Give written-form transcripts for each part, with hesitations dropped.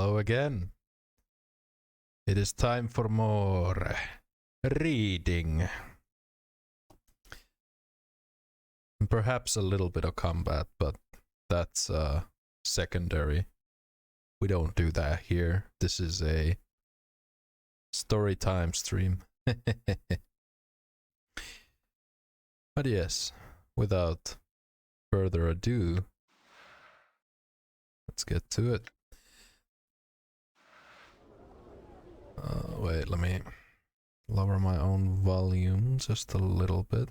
Hello again. It is time for more reading. Perhaps a little bit of combat, but that's secondary. We don't do that here. This is a story time stream. But yes, without further ado, let's get to it. Wait, let me lower my own volume just a little bit.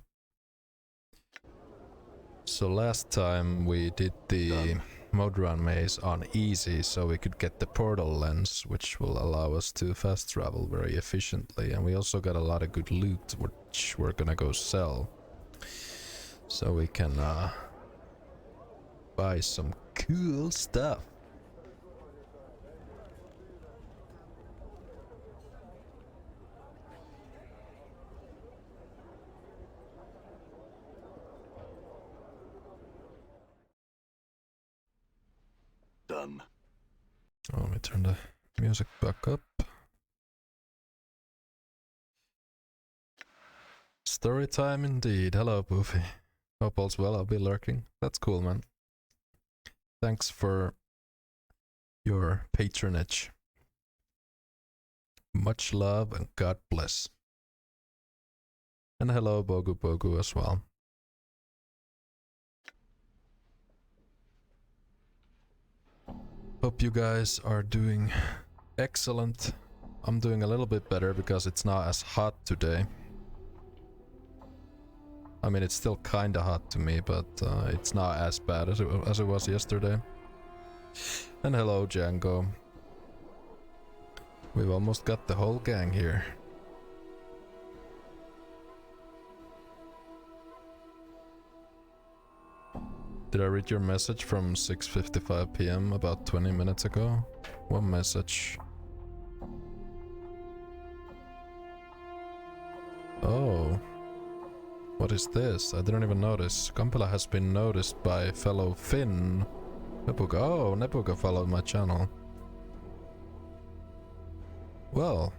So last time we did the Modron maze on easy, so we could get the portal lens, which will allow us to fast travel very efficiently, and we also got a lot of good loot, which we're gonna go sell. So we can buy some cool stuff. Done. Oh, let me turn the music back up. Story time indeed. Hello, Poofy. Hope all's well. I'll be lurking. That's cool, man. Thanks for your patronage. Much love and God bless. And hello, Bogu Bogu as well. Hope you guys are doing excellent. I'm doing a little bit better because it's not as hot today. I mean, it's still kinda hot to me, but it's not as bad as it was yesterday. And hello, Django. We've almost got the whole gang here. Did I read your message from 6:55 PM about 20 minutes ago? What message? Oh. What is this? I didn't even notice. Kampela has been noticed by fellow Finn. Nebuga. Oh, Nebuga followed my channel. Well,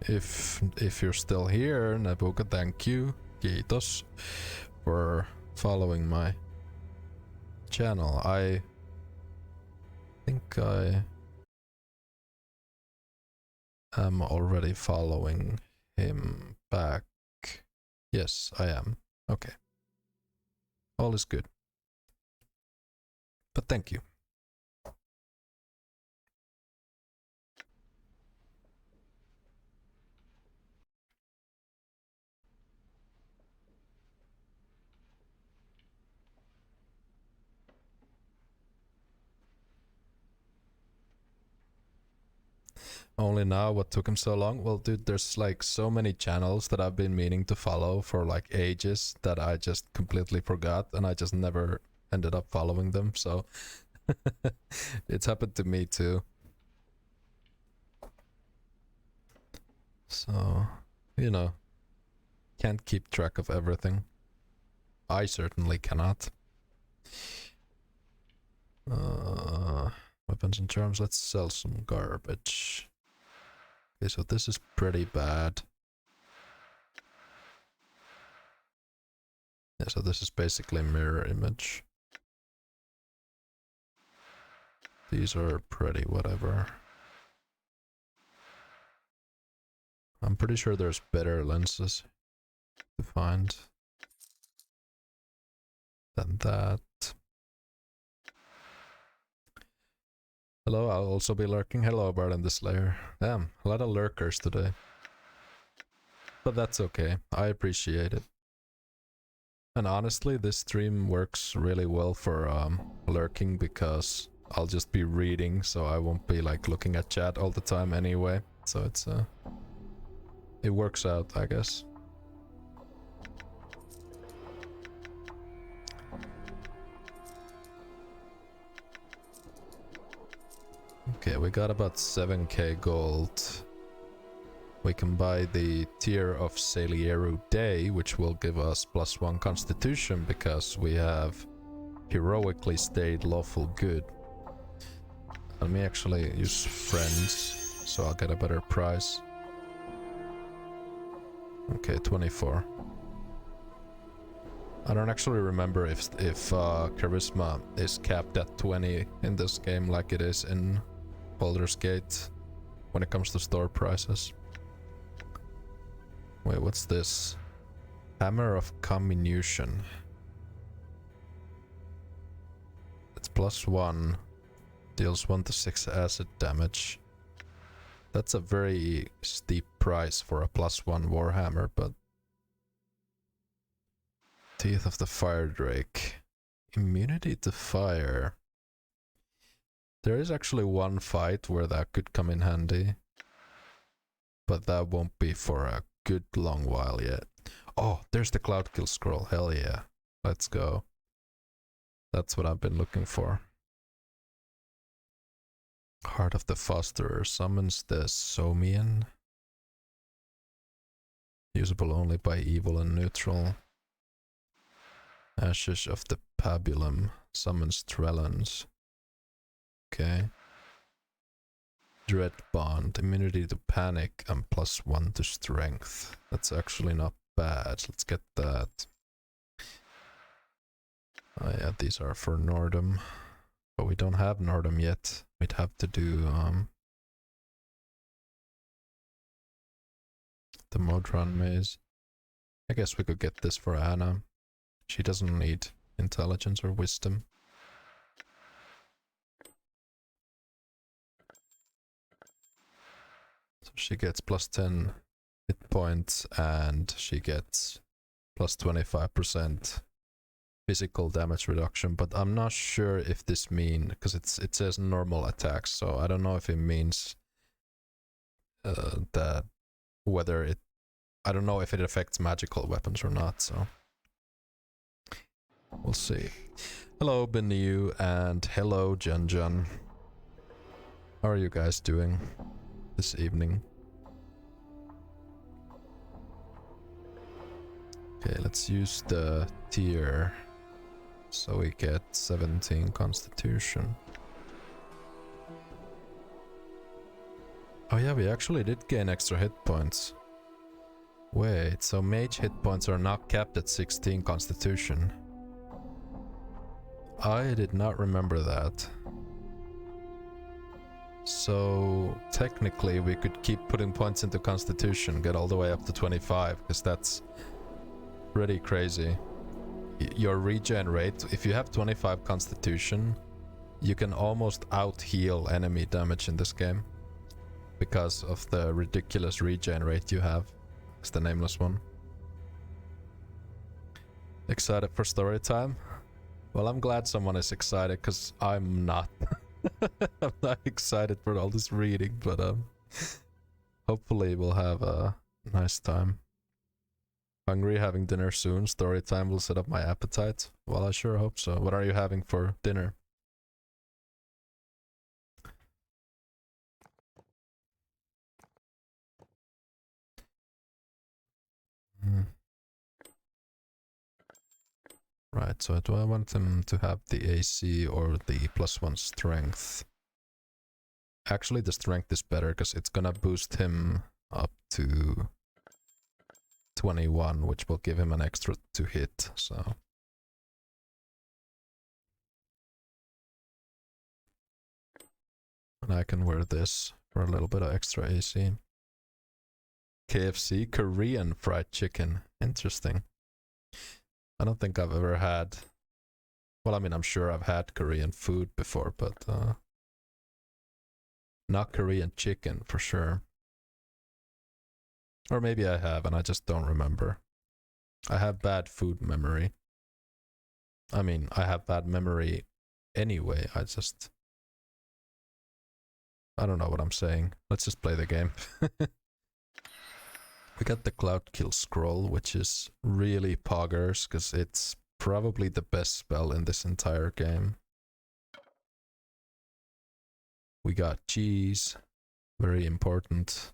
if you're still here, Nebuga, thank you. Kiitos for following my channel. I think I am already following him back. Yes, I am. Okay. All is good. But thank you. Only now, what took him so long? Well, dude, there's like so many channels that I've been meaning to follow for like ages that I just completely forgot, and I just never ended up following them, so it's happened to me too. So, you know, can't keep track of everything. I certainly cannot. Weapons and charms, let's sell some garbage. Okay, so this is pretty bad. Yeah, so this is basically mirror image. These are pretty whatever. I'm pretty sure there's better lenses to find than that. Hello, I'll also be lurking. Hello, Barton the Slayer. Damn, a lot of lurkers today. But that's okay. I appreciate it. And honestly, this stream works really well for lurking because I'll just be reading, so I won't be like looking at chat all the time anyway. So it's it works out, I guess. Okay, we got about 7k gold. We can buy the Tear of Salieru Day, which will give us +1 constitution because we have heroically stayed lawful good. Let me actually use friends, so I'll get a better price. Okay, 24. I don't actually remember if charisma is capped at 20 in this game like it is in Baldur's Gate when it comes to store prices. Wait, what's this? Hammer of Comminution. It's +1. Deals 1 to 6 acid damage. That's a very steep price for a +1 Warhammer, but... Teeth of the Fire Drake. Immunity to fire. There is actually one fight where that could come in handy. But that won't be for a good long while yet. Oh, there's the Cloudkill scroll. Hell yeah. Let's go. That's what I've been looking for. Heart of the Fosterer summons the Somian. Usable only by evil and neutral. Ashes of the Pabulum summons Trellans. Okay. Dread Bond, immunity to panic and +1 to strength. That's actually not bad. Let's get that. Oh yeah, these are for Nordum. But we don't have Nordum yet. We'd have to do the Modron maze. I guess we could get this for Anna. She doesn't need intelligence or wisdom. So she gets +10 hit points and she gets +25% physical damage reduction, but I'm not sure if this means, because it says normal attacks, so I don't know if it means that whether it, I don't know if it affects magical weapons or not, so we'll see. Hello Beniu and hello Jun. How are you guys doing this evening? Okay, let's use the tier so we get 17 constitution. Oh yeah, we actually did gain extra hit points. Wait, so mage hit points are not capped at 16 constitution. I did not remember that. So technically we could keep putting points into constitution, get all the way up to 25, because that's pretty crazy. Your regen rate, if you have 25 constitution, you can almost out heal enemy damage in this game because of the ridiculous regen rate you have. It's the nameless one. Excited for story time? Well, I'm glad someone is excited because I'm not. I'm not excited for all this reading, but hopefully we'll have a nice time. Hungry, having dinner soon. Story time will set up my appetite. Well, I sure hope so. What are you having for dinner? Right, so do I want him to have the AC or the +1 strength? Actually, the strength is better because it's gonna boost him up to 21, which will give him an extra to hit, so. And I can wear this for a little bit of extra AC. KFC, Korean fried chicken. Interesting. I don't think I've ever had... Well, I mean, I'm sure I've had Korean food before, but not Korean chicken for sure. Or maybe I have and I just don't remember. I have bad food memory. I mean, I have bad memory anyway. I don't know what I'm saying. Let's just play the game. We got the Cloudkill scroll, which is really poggers because it's probably the best spell in this entire game. We got cheese, very important.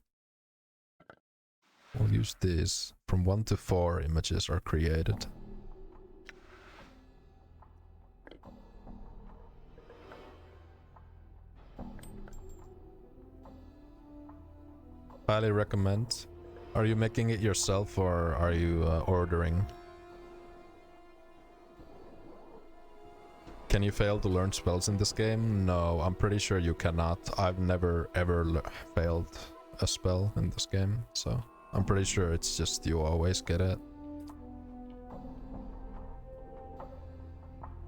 We'll use this. From 1 to 4 images are created. Highly recommend. Are you making it yourself or are you ordering? Can you fail to learn spells in this game? No, I'm pretty sure you cannot. I've never ever failed a spell in this game, so I'm pretty sure it's just you always get it.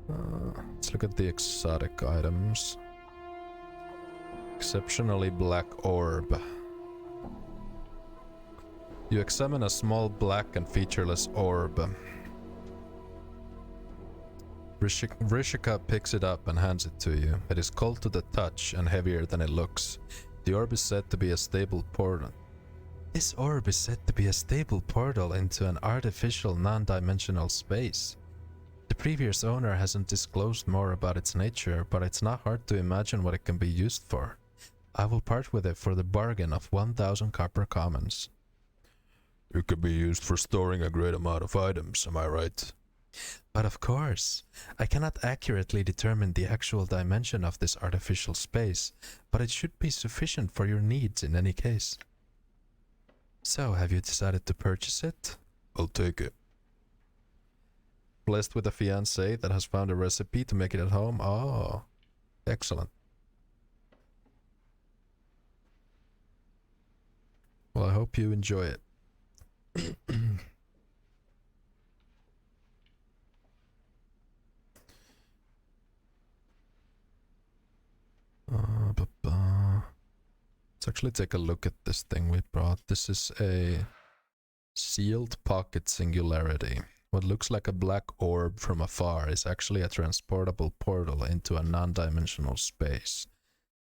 Let's look at the exotic items. Exceptionally black orb. You examine a small black and featureless orb. Vrishika picks it up and hands it to you. It is cold to the touch and heavier than it looks. The orb is said to be a stable portal. This orb is said to be a stable portal into an artificial non-dimensional space. The previous owner hasn't disclosed more about its nature, but it's not hard to imagine what it can be used for. I will part with it for the bargain of 1,000 copper commons. It could be used for storing a great amount of items, am I right? But of course, I cannot accurately determine the actual dimension of this artificial space, but it should be sufficient for your needs in any case. So, have you decided to purchase it? I'll take it. Blessed with a fiancé that has found a recipe to make it at home? Oh, excellent. Well, I hope you enjoy it. Let's actually take a look at this thing we brought. This is a sealed pocket singularity. What looks like a black orb from afar is actually a transportable portal into a non-dimensional space.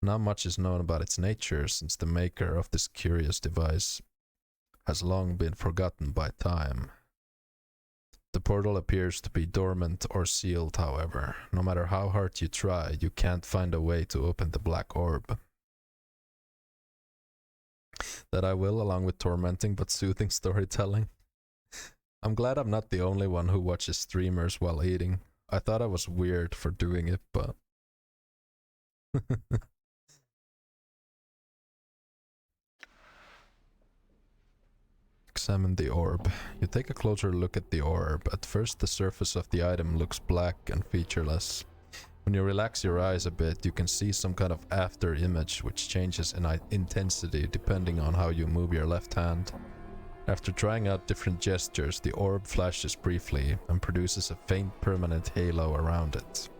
Not much is known about its nature, since the maker of this curious device has long been forgotten by time. The portal appears to be dormant or sealed, however. No matter how hard you try, you can't find a way to open the black orb. That I will, along with tormenting but soothing storytelling. I'm glad I'm not the only one who watches streamers while eating. I thought I was weird for doing it, but... Examine the orb. You take a closer look at the orb. At first, the surface of the item looks black and featureless. When you relax your eyes a bit, you can see some kind of after image which changes in intensity depending on how you move your left hand. After trying out different gestures, the orb flashes briefly and produces a faint permanent halo around it.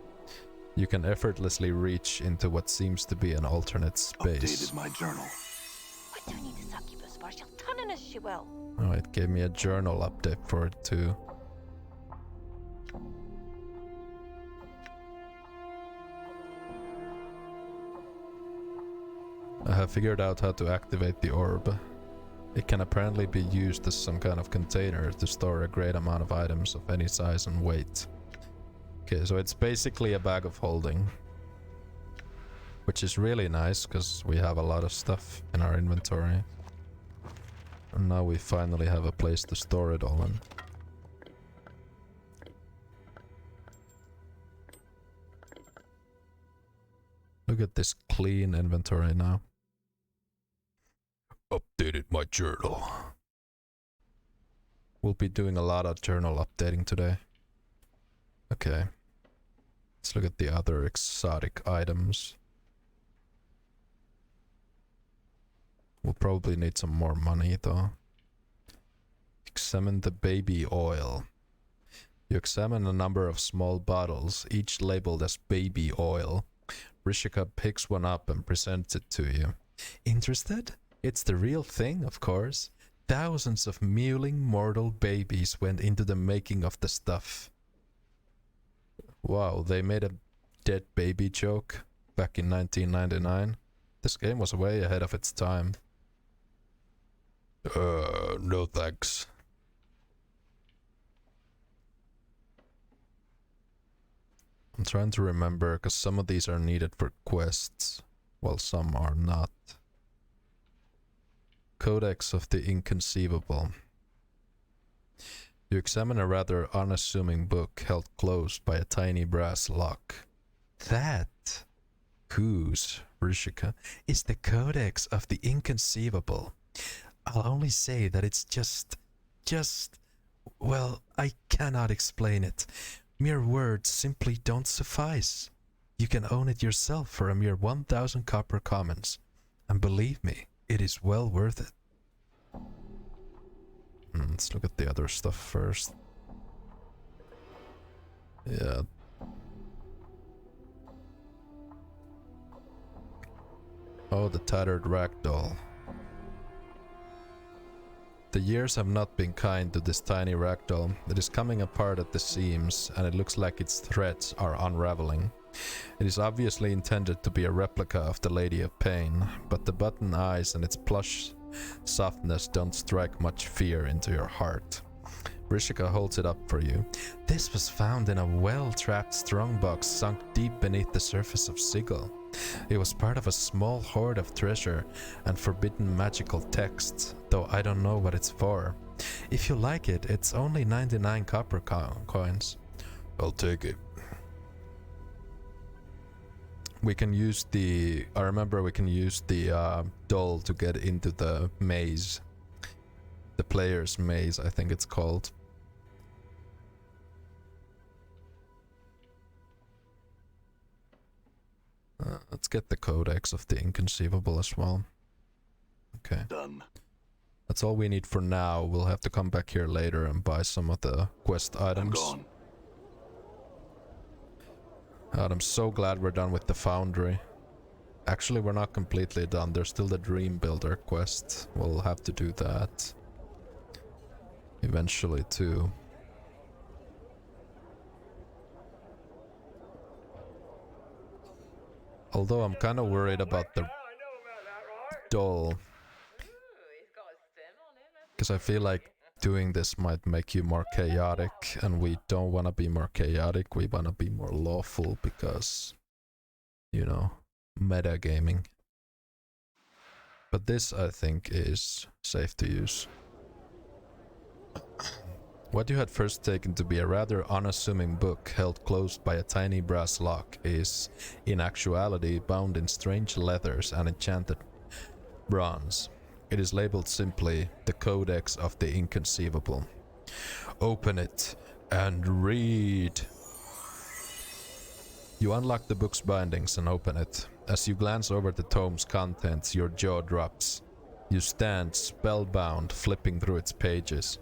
You can effortlessly reach into what seems to be an alternate space. Updated my journal. What do we need a succubus for? She'll turn on us, she will. Oh, it gave me a journal update for it too. I have figured out how to activate the orb. It can apparently be used as some kind of container to store a great amount of items of any size and weight. Okay, so it's basically a bag of holding. Which is really nice, because we have a lot of stuff in our inventory. And now we finally have a place to store it all in. Look at this clean inventory now. Updated my journal. We'll be doing a lot of journal updating today. Okay. Let's look at the other exotic items. We'll probably need some more money though. Examine the baby oil. You examine a number of small bottles, each labeled as baby oil. Rishika picks one up and presents it to you. Interested? It's the real thing, of course. Thousands of mewling mortal babies went into the making of the stuff. Wow, they made a dead baby joke back in 1999. This game was way ahead of its time. No thanks. I'm trying to remember, because some of these are needed for quests, while some are not. Codex of the Inconceivable. You examine a rather unassuming book held closed by a tiny brass lock. That, whose, Rishika, is the Codex of the Inconceivable. I'll only say that it's well, I cannot explain it. Mere words simply don't suffice. You can own it yourself for a mere 1,000 copper commons. And believe me, it is well worth it. Let's look at the other stuff first. Yeah. Oh, the tattered ragdoll. The years have not been kind to this tiny ragdoll. It is coming apart at the seams, and it looks like its threads are unraveling. It is obviously intended to be a replica of the Lady of Pain, but the button eyes and its plush softness don't strike much fear into your heart. Rishika holds it up for you. This was found in a well-trapped strongbox sunk deep beneath the surface of Sigil. It was part of a small hoard of treasure and forbidden magical texts, though I don't know what it's for. If you like it, it's only 99 copper coins. I'll take it. We can use the... I remember we can use the doll to get into the maze. The player's maze, I think it's called. Let's get the codex of the Inconceivable as well. Okay. Done. That's all we need for now. We'll have to come back here later and buy some of the quest items. I'm gone. God, I'm so glad we're done with the foundry. Actually, we're not completely done. There's still the Dream Builder quest. We'll have to do that eventually too. Although I'm kind of worried about the doll, because I feel like doing this might make you more chaotic, and we don't want to be more chaotic. We want to be more lawful because, you know, metagaming. But this, I think, is safe to use. What you had first taken to be a rather unassuming book held closed by a tiny brass lock is, in actuality, bound in strange leathers and enchanted bronze. It is labeled simply the Codex of the Inconceivable. Open it and read. You unlock the book's bindings and open it. As you glance over the tome's contents, your jaw drops. You stand spellbound, flipping through its pages.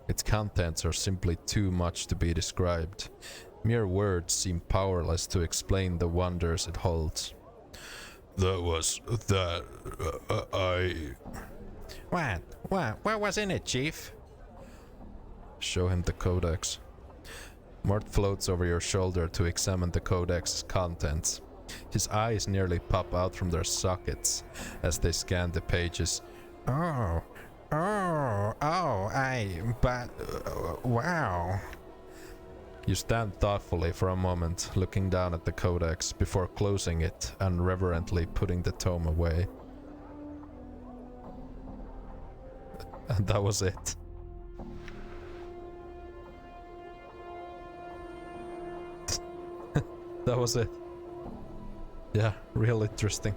Its contents are simply too much to be described. Mere words seem powerless to explain the wonders it holds. What was in it, Chief? Show him the codex. Mort floats over your shoulder to examine the codex's contents. His eyes nearly pop out from their sockets as they scan the pages. Wow. You stand thoughtfully for a moment, looking down at the codex before closing it and reverently putting the tome away. And that was it. That was it. Yeah, real interesting.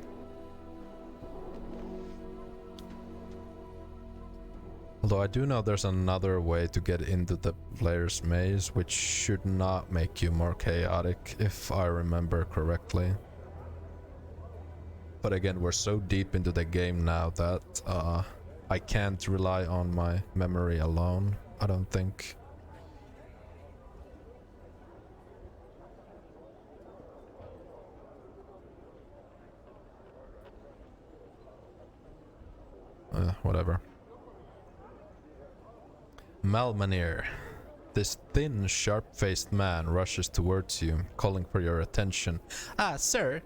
Although I do know there's another way to get into the player's maze, which should not make you more chaotic, if I remember correctly. But again, we're so deep into the game now that I can't rely on my memory alone, I don't think. Whatever. Malmanir. This thin, sharp-faced man rushes towards you, calling for your attention. Sir,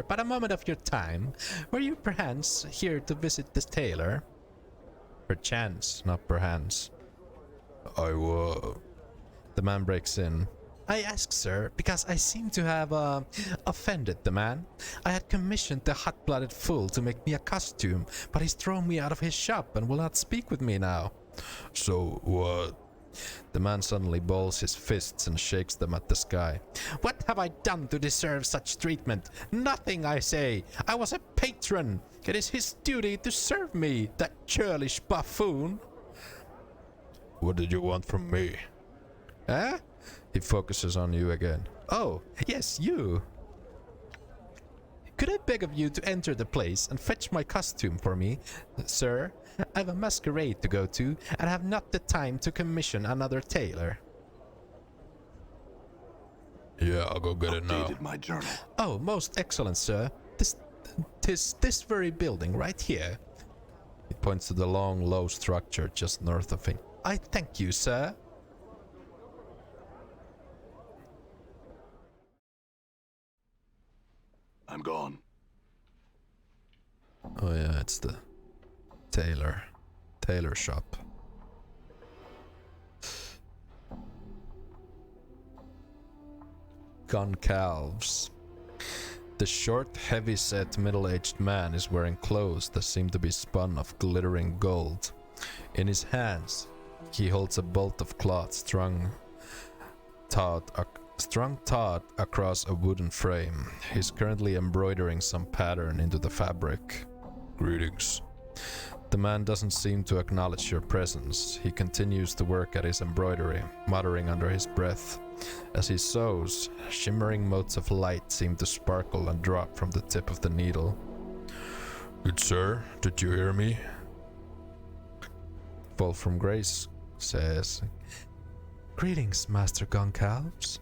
but a moment of your time. Were you perchance here to visit the tailor? Perchance, not perchance. I was. The man breaks in. I ask, sir, because I seem to have, offended the man. I had commissioned the hot-blooded fool to make me a costume, but he's thrown me out of his shop and will not speak with me now. So, what? The man suddenly balls his fists and shakes them at the sky. What have I done to deserve such treatment? Nothing, I say. I was a patron. It is his duty to serve me, that churlish buffoon. What did you want from me? Eh? He focuses on you again. Oh, yes, you. Could I beg of you to enter the place and fetch my costume for me, sir? I have a masquerade to go to, and have not the time to commission another tailor. Yeah, I'll go get it now. Updated my journal. Oh, most excellent, sir. This very building right here. He points to the long, low structure just north of him. I thank you, sir. I'm gone. Oh yeah, it's the tailor shop. Gun calves. The short, heavy-set, middle-aged man is wearing clothes that seem to be spun of glittering gold. In his hands, he holds a bolt of cloth strung taut across a wooden frame. He's currently embroidering some pattern into the fabric. Greetings. The man doesn't seem to acknowledge your presence. He continues to work at his embroidery, muttering under his breath. As he sews, shimmering motes of light seem to sparkle and drop from the tip of the needle. Good sir, did you hear me? Fall from Grace says, Greetings, Master Goncalves.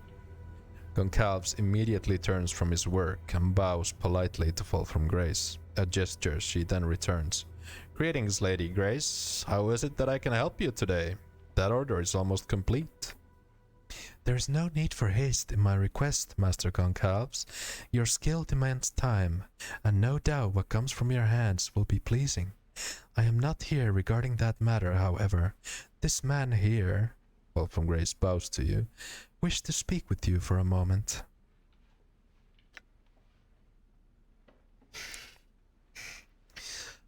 Goncalves immediately turns from his work and bows politely to Fall from Grace, a gesture she then returns. Greetings, Lady Grace. How is it that I can help you today? That order is almost complete. There is no need for haste in my request, Master Goncalves. Your skill demands time, and no doubt what comes from your hands will be pleasing. I am not here regarding that matter, however. This man here, Fall from Grace bows to you, wished to speak with you for a moment.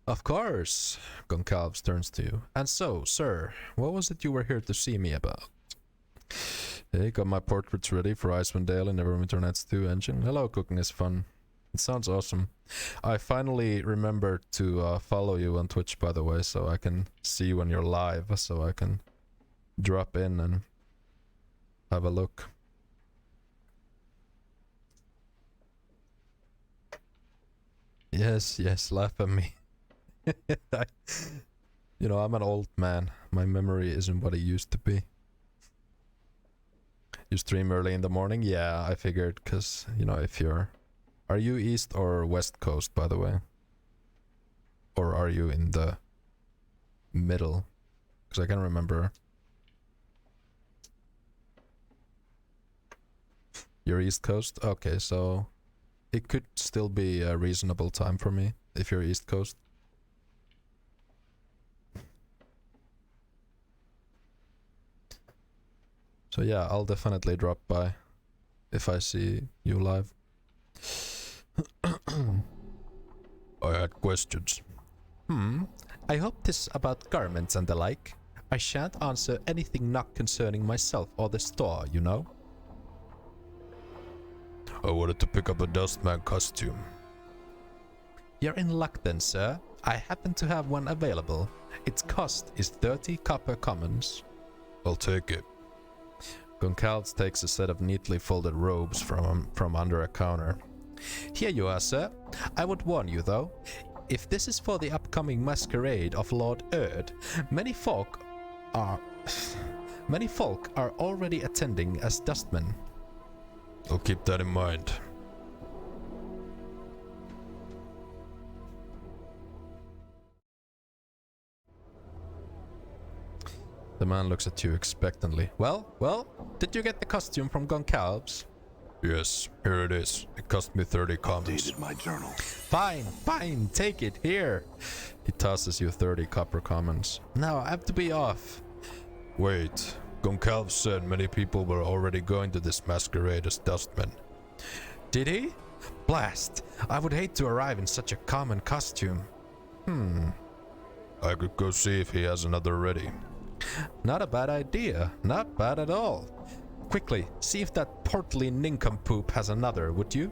Of course, Goncalves turns to you. And so, sir, what was it you were here to see me about? Hey, got my portraits ready for Icewind Dale and Neverwinter Nights 2 engine. Hello, cooking is fun. It sounds awesome. I finally remembered to follow you on Twitch, by the way, so I can see when you're live, so I can drop in and have a look. Yes, laugh at me. You know, I'm an old man. My memory isn't what it used to be. You stream early in the morning? Yeah, I figured, because, you know, if you're... Are you East or West Coast, by the way? Or are you in the middle? Because I can't remember. You're East Coast? Okay, so it could still be a reasonable time for me if you're East Coast. So yeah, I'll definitely drop by if I see you live. I had questions. I hope this about garments and the like. I shan't answer anything not concerning myself or the store, you know. I wanted to pick up a Dustman costume. You're in luck then, sir. I happen to have one available. Its cost is 30 copper commons. I'll take it. Goncalves takes a set of neatly folded robes from under a counter. Here you are, sir. I would warn you, though. If this is for the upcoming masquerade of Lord Erd, many folk are already attending as dustmen. I'll keep that in mind. The man looks at you expectantly. Well, did you get the costume from Goncalves? Yes, here it is. It cost me 30 commons. Updated my journal. Fine, take it, here. He tosses you 30 copper commons. Now I have to be off. Wait, Goncalves said many people were already going to this masquerade as dustmen. Did he? Blast, I would hate to arrive in such a common costume. I could go see if he has another ready. Not a bad idea. Not bad at all. Quickly, see if that portly nincompoop has another, would you?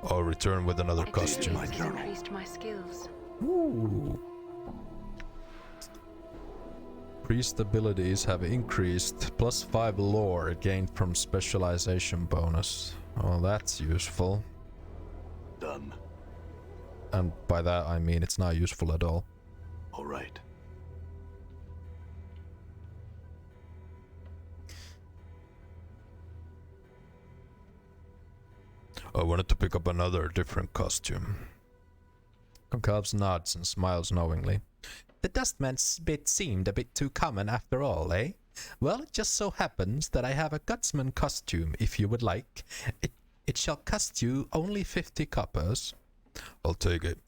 I'll return with another costume. my journal. Increased my skills. Ooh. Priest abilities have increased. +5 lore gained from specialization bonus. Oh, that's useful. Done. And by that I mean it's not useful at all. All right. I wanted to pick up another different costume. Concalves nods and smiles knowingly. The dustman's bit seemed a bit too common after all, eh? Well, it just so happens that I have a gutsman costume if you would like. It shall cost you only 50 coppers. I'll take it.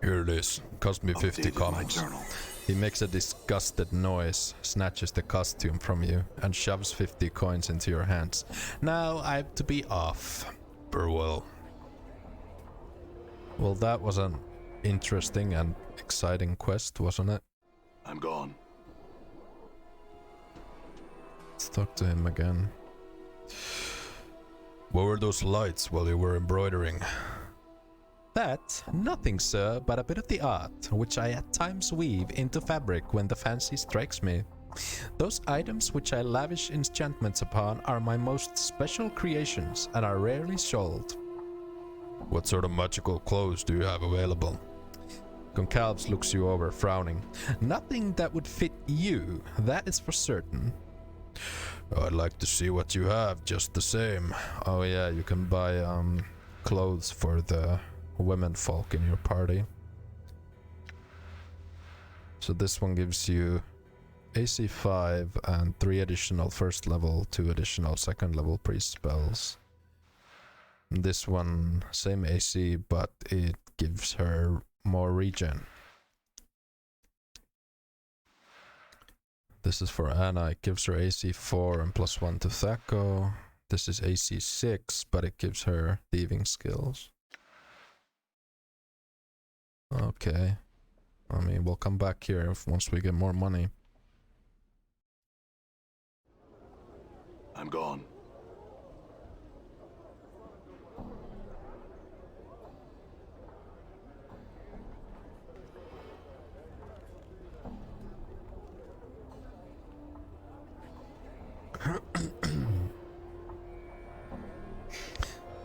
Here it is. Cost me 50 Updated my commons. journal. He makes a disgusted noise, snatches the costume from you, and shoves 50 coins into your hands. Now I'm to be off. Farewell. Well, that was an interesting and exciting quest, wasn't it? I'm gone. Let's talk to him again. What were those lights while you were embroidering? That? Nothing, sir, but a bit of the art, which I at times weave into fabric when the fancy strikes me. Those items which I lavish enchantments upon are my most special creations and are rarely sold. What sort of magical clothes do you have available? Concalves looks you over, frowning. Nothing that would fit you, that is for certain. I'd like to see what you have, just the same. Oh yeah, you can buy clothes for the women folk in your party. So this one gives you AC 5 and 3 additional first level, 2 additional second level priest spells. This one, same AC, but it gives her more regen. This is for Anna, it gives her AC 4 and +1 to Thaco. This is AC 6, but it gives her thieving skills. Okay. I mean, we'll come back here once we get more money. I'm gone.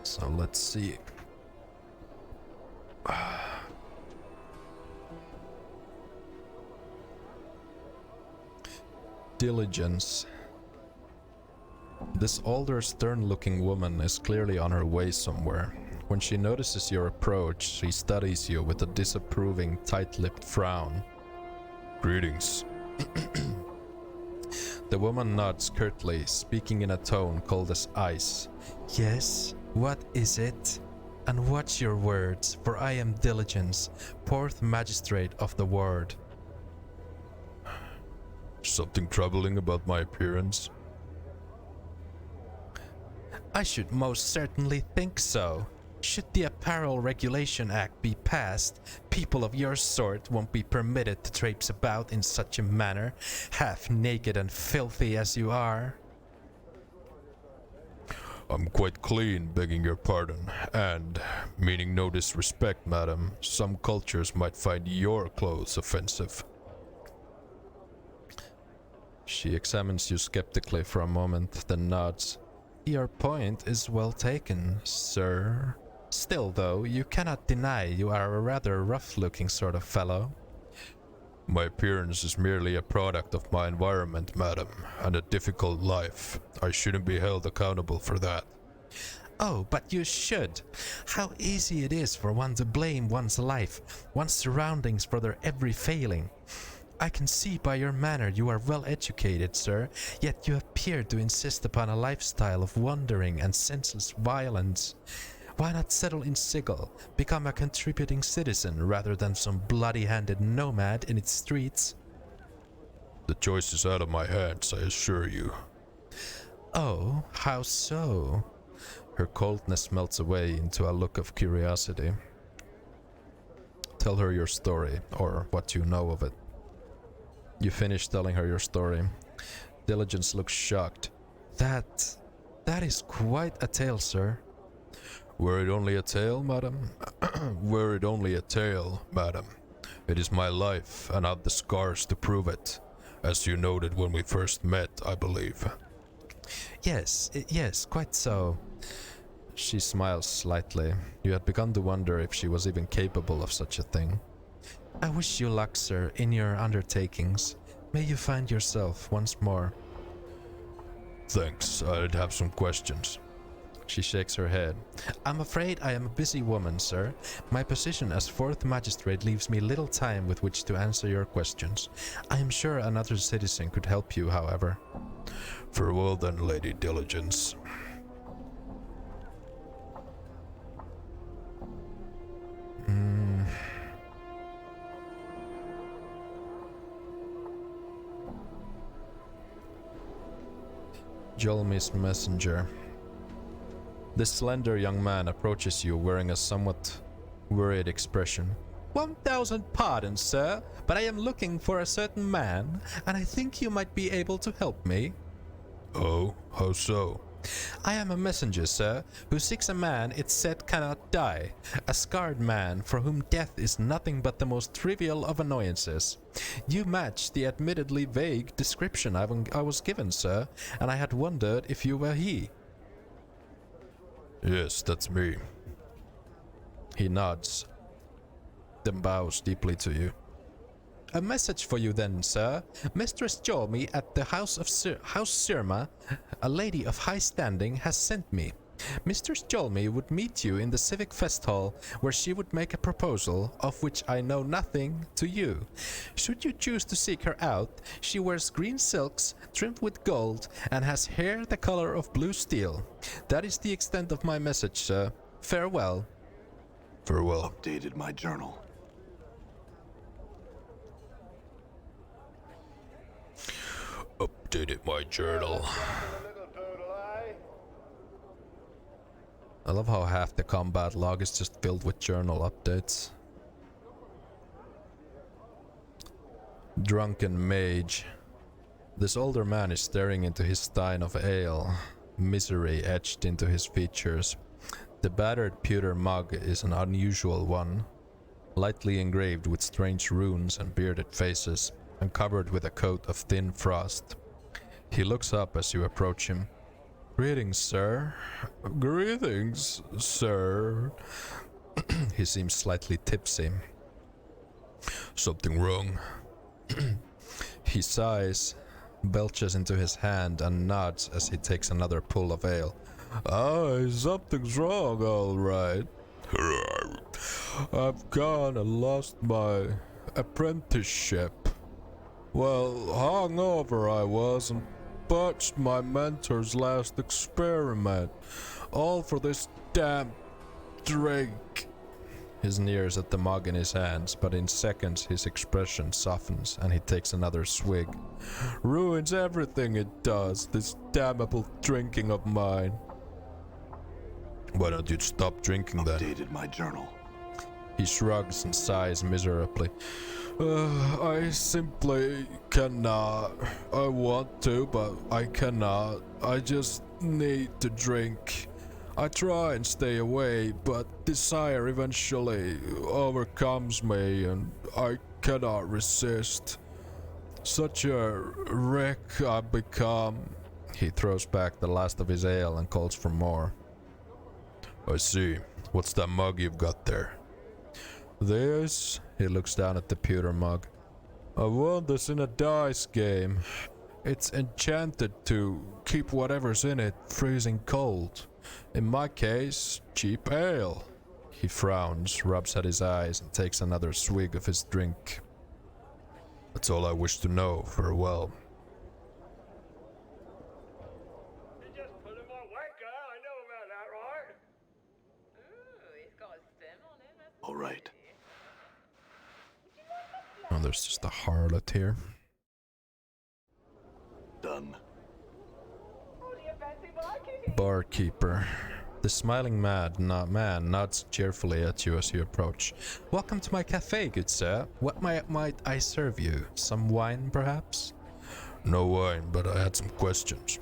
So let's see. Diligence. This older, stern-looking woman is clearly on her way somewhere. When she notices your approach, she studies you with a disapproving, tight-lipped frown. Greetings. The woman nods curtly, speaking in a tone cold as ice. Yes, what is it? And watch your words, for I am Diligence, 4th Magistrate of the Ward. Something troubling about my appearance? I should most certainly think so. Should the Apparel Regulation Act be passed, people of your sort won't be permitted to traipse about in such a manner, half naked and filthy as you are. I'm quite clean, begging your pardon, and, meaning no disrespect, madam, some cultures might find your clothes offensive. She examines you skeptically for a moment, then nods. Your point is well taken, sir. Still, though, you cannot deny you are a rather rough-looking sort of fellow. My appearance is merely a product of my environment, madam, and a difficult life. I shouldn't be held accountable for that. Oh, but you should. How easy it is for one to blame one's life, one's surroundings for their every failing. I can see by your manner you are well educated, sir, yet you appear to insist upon a lifestyle of wandering and senseless violence. Why not settle in Sigil, become a contributing citizen rather than some bloody-handed nomad in its streets? The choice is out of my hands, I assure you. Oh, how so? Her coldness melts away into a look of curiosity. Tell her your story, or what you know of it. You finish telling her your story. Diligence looks shocked. That is quite a tale, sir. Were it only a tale, madam? Were it only a tale, madam? It is my life, and I've the scars to prove it, as you noted when we first met, I believe. Yes, quite so. She smiles slightly. You had begun to wonder if she was even capable of such a thing. I wish you luck, sir, in your undertakings. May you find yourself once more. Thanks, I'd have some questions. She shakes her head. I'm afraid I am a busy woman, sir. My position as fourth magistrate leaves me little time with which to answer your questions. I am sure another citizen could help you, however. Farewell then, Lady Diligence. Jolmy's messenger. This slender young man approaches you wearing a somewhat worried expression. 1,000 pardons, sir, but I am looking for a certain man, and I think you might be able to help me. Oh, how so? I am a messenger, sir, who seeks a man it's said cannot die, a scarred man for whom death is nothing but the most trivial of annoyances. You match the admittedly vague description I was given, sir, and I had wondered if you were he. Yes, that's me. He nods, then bows deeply to you. A message for you then, sir. Mistress Jolmy at the House Sirma, a lady of high standing, has sent me. Mistress Jolmy would meet you in the Civic Fest Hall, where she would make a proposal, of which I know nothing, to you. Should you choose to seek her out, she wears green silks, trimmed with gold, and has hair the color of blue steel. That is the extent of my message, sir. Farewell. Farewell. Updated my journal. Updated my journal. I love how half the combat log is just filled with journal updates. Drunken mage. This older man is staring into his stein of ale, misery etched into his features. The battered pewter mug is an unusual one, lightly engraved with strange runes and bearded faces, and covered with a coat of thin frost. He looks up as you approach him. Greetings, sir. Greetings, sir. He seems slightly tipsy. Something wrong? He sighs, belches into his hand, and nods as he takes another pull of ale. Aye, something's wrong, all right. I've gone and lost my apprenticeship. Well, hungover I was and botched my mentor's last experiment. All for this damn drink. He sneers at the mug in his hands, but in seconds his expression softens and he takes another swig. Ruins everything it does, this damnable drinking of mine. Why don't you stop drinking then? Updated my journal. He shrugs and sighs miserably. I simply cannot. I want to, but I cannot. I just need to drink. I try and stay away, but desire eventually overcomes me and I cannot resist. Such a wreck I've become. He throws back the last of his ale and calls for more. I see. What's that mug you've got there? This? He looks down at the pewter mug. I won this in a dice game. It's enchanted to keep whatever's in it freezing cold. In my case, cheap ale. He frowns, rubs at his eyes, and takes another swig of his drink. That's all I wish to know. Farewell. You just put him on wanker. I know about that, right? Ooh, he's got a stem on him, hasn't he? All right. Oh, there's just a harlot here. Done. All the adventures Barkeeper. The smiling man nods cheerfully at you as you approach. Welcome to my cafe, good sir. What might I serve you? Some wine, perhaps? No wine, but I had some questions.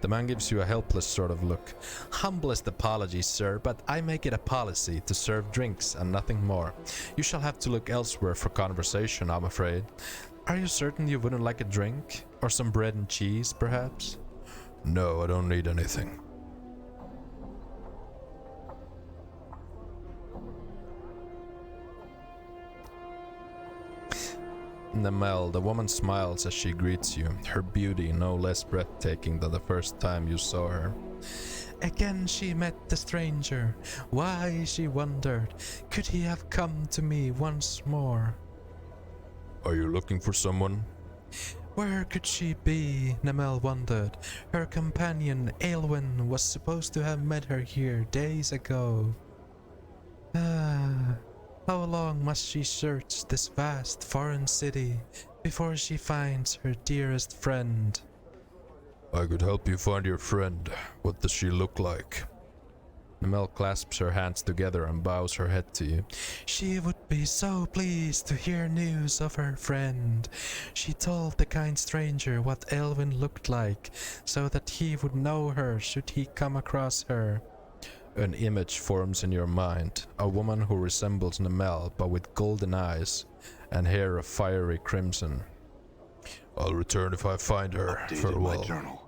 The man gives you a helpless sort of look. Humblest apologies, sir, but I make it a policy to serve drinks and nothing more. You shall have to look elsewhere for conversation, I'm afraid. Are you certain you wouldn't like a drink? Or some bread and cheese, perhaps? No, I don't need anything. Namel, the woman smiles as she greets you, her beauty no less breathtaking than the first time you saw her. Again she met the stranger. Why, she wondered, could he have come to me once more? Are you looking for someone? Where could she be? Namel wondered. Her companion, Aelwyn, was supposed to have met her here days ago. How long must she search this vast foreign city before she finds her dearest friend? I could help you find your friend. What does she look like? Namel clasps her hands together and bows her head to you. She would be so pleased to hear news of her friend. She told the kind stranger what Aelwyn looked like, so that he would know her should he come across her. An image forms in your mind, a woman who resembles Namel but with golden eyes and hair of fiery crimson. I'll return if I find her. Updated Farewell. my journal.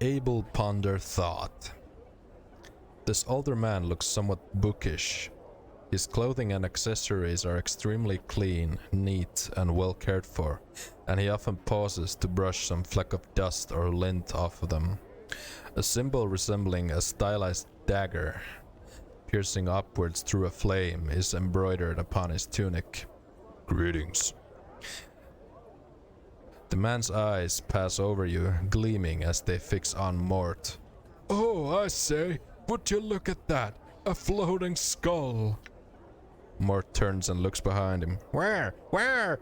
Abel ponder thought. This older man looks somewhat bookish. His clothing and accessories are extremely clean, neat, and well cared for, and he often pauses to brush some fleck of dust or lint off of them. A symbol resembling a stylized dagger, piercing upwards through a flame, is embroidered upon his tunic. Greetings. The man's eyes pass over you, gleaming as they fix on Mort. Oh, I say, would you look at that? A floating skull. Mort turns and looks behind him. Where? Where?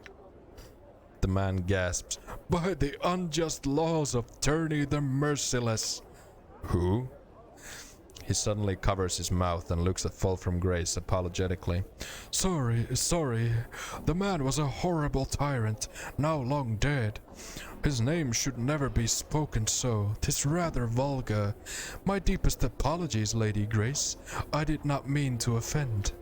The man gasps. By the unjust laws of Turney the Merciless. Who? He suddenly covers his mouth and looks at Fulcrum Grace apologetically. Sorry. The man was a horrible tyrant, now long dead. His name should never be spoken so. 'Tis rather vulgar. My deepest apologies, Lady Grace. I did not mean to offend.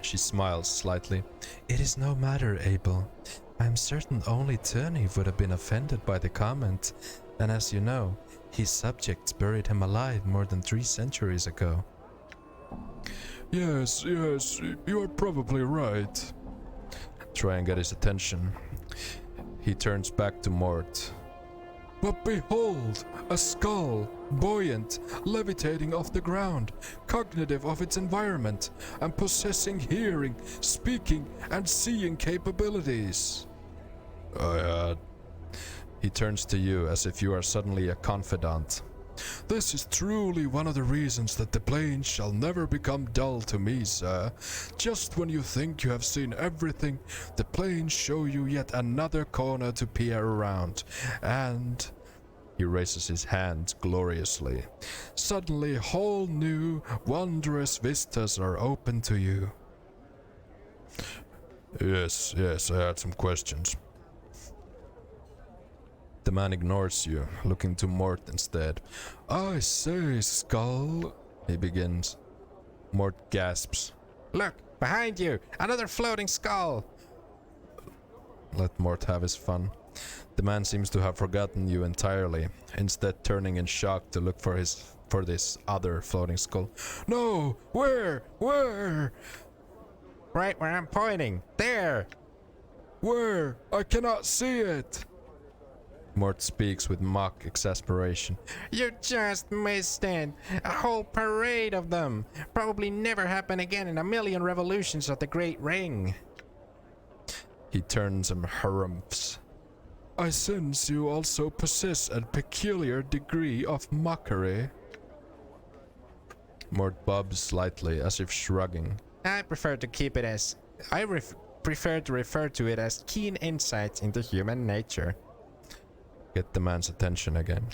She smiles slightly. It is no matter, Abel. I am certain only Turney would have been offended by the comment, and as you know, his subjects buried him alive more than 3 centuries ago. Yes, you are probably right. Try and get his attention. He turns back to Mort. But behold, a skull, buoyant, levitating off the ground, cognitive of its environment, and possessing hearing, speaking, and seeing capabilities. He turns to you as if you are suddenly a confidant. This is truly one of the reasons that the plains shall never become dull to me, sir. Just when you think you have seen everything, the plains show you yet another corner to peer around, and... He raises his hand gloriously. Suddenly, whole new, wondrous vistas are open to you. Yes, I had some questions. The man ignores you, looking to Mort instead. I say, skull, he begins. Mort gasps. Look, behind you, another floating skull. Let Mort have his fun. The man seems to have forgotten you entirely, instead turning in shock to look for this other floating skull. No, where? Right where I'm pointing, there. Where? I cannot see it. Mort speaks with mock exasperation. You just missed it. A whole parade of them. Probably never happen again in a million revolutions of the Great Ring. He turns and harumphs. I sense you also possess a peculiar degree of mockery. Mort bobs slightly as if shrugging. I prefer to keep it as... prefer to refer to it as keen insights into human nature. Get the man's attention again.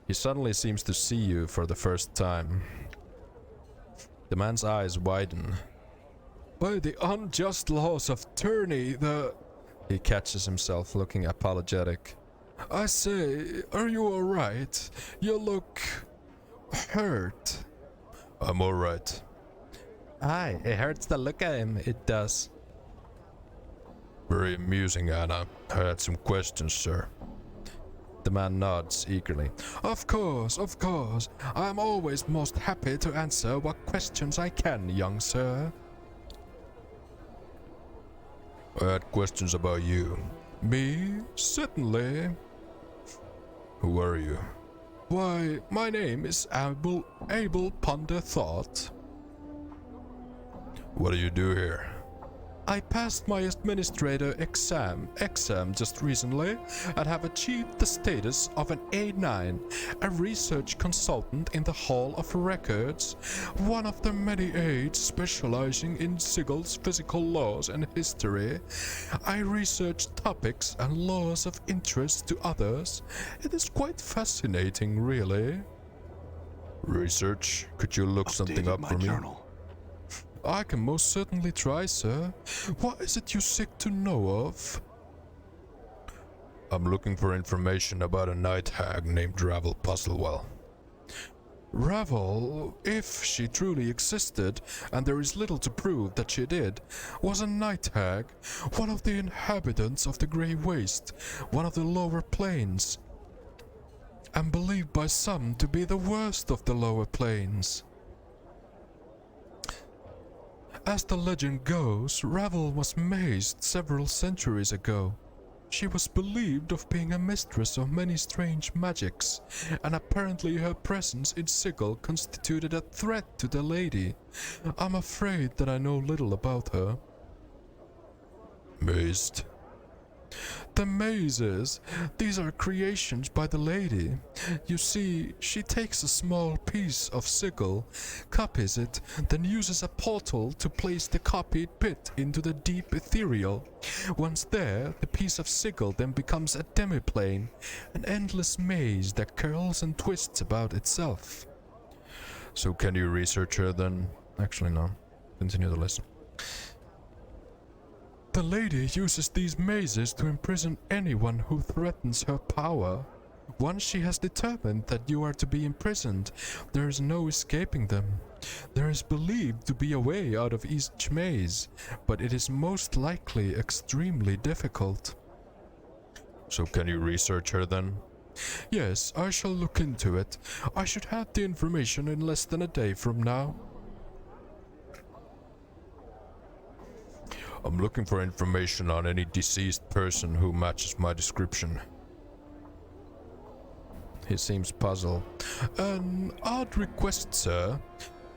He suddenly seems to see you for the first time. The man's eyes widen. By the unjust laws of tyranny, He catches himself looking apologetic. I say, are you alright? You look hurt. I'm alright. Aye, it hurts to look at him, it does. Very amusing, Anna. I had some questions, sir. The man nods eagerly. Of course, of course. I am always most happy to answer what questions I can, young sir. I had questions about you. Me? Certainly. Who are you? Why, my name is Abel Ponder Thought. What do you do here? I passed my administrator exam just recently and have achieved the status of an A9, a research consultant in the Hall of Records, one of the many aides specializing in Sigel's physical laws and history. I research topics and laws of interest to others. It is quite fascinating, really. Research? Could you look something up for me? Journal. I can most certainly try, sir. What is it you seek to know of? I'm looking for information about a night hag named Ravel Puzzlewell. Ravel, if she truly existed, and there is little to prove that she did, was a night hag, one of the inhabitants of the Grey Waste, one of the lower planes, and believed by some to be the worst of the lower planes. As the legend goes, Ravel was mazed several centuries ago. She was believed of being a mistress of many strange magics, and apparently her presence in Sigil constituted a threat to the lady. I'm afraid that I know little about her. Mazed? The mazes, these are creations by the lady. You see, she takes a small piece of sigil, copies it, then uses a portal to place the copied bit into the deep ethereal. Once there, the piece of sigil then becomes a demiplane, an endless maze that curls and twists about itself. So can you research her then? Actually no. Continue to listen. The lady uses these mazes to imprison anyone who threatens her power. Once she has determined that you are to be imprisoned, there is no escaping them. There is believed to be a way out of each maze, but it is most likely extremely difficult. So can you research her then? Yes, I shall look into it. I should have the information in less than a day from now. I'm looking for information on any deceased person who matches my description. He seems puzzled. An odd request, sir.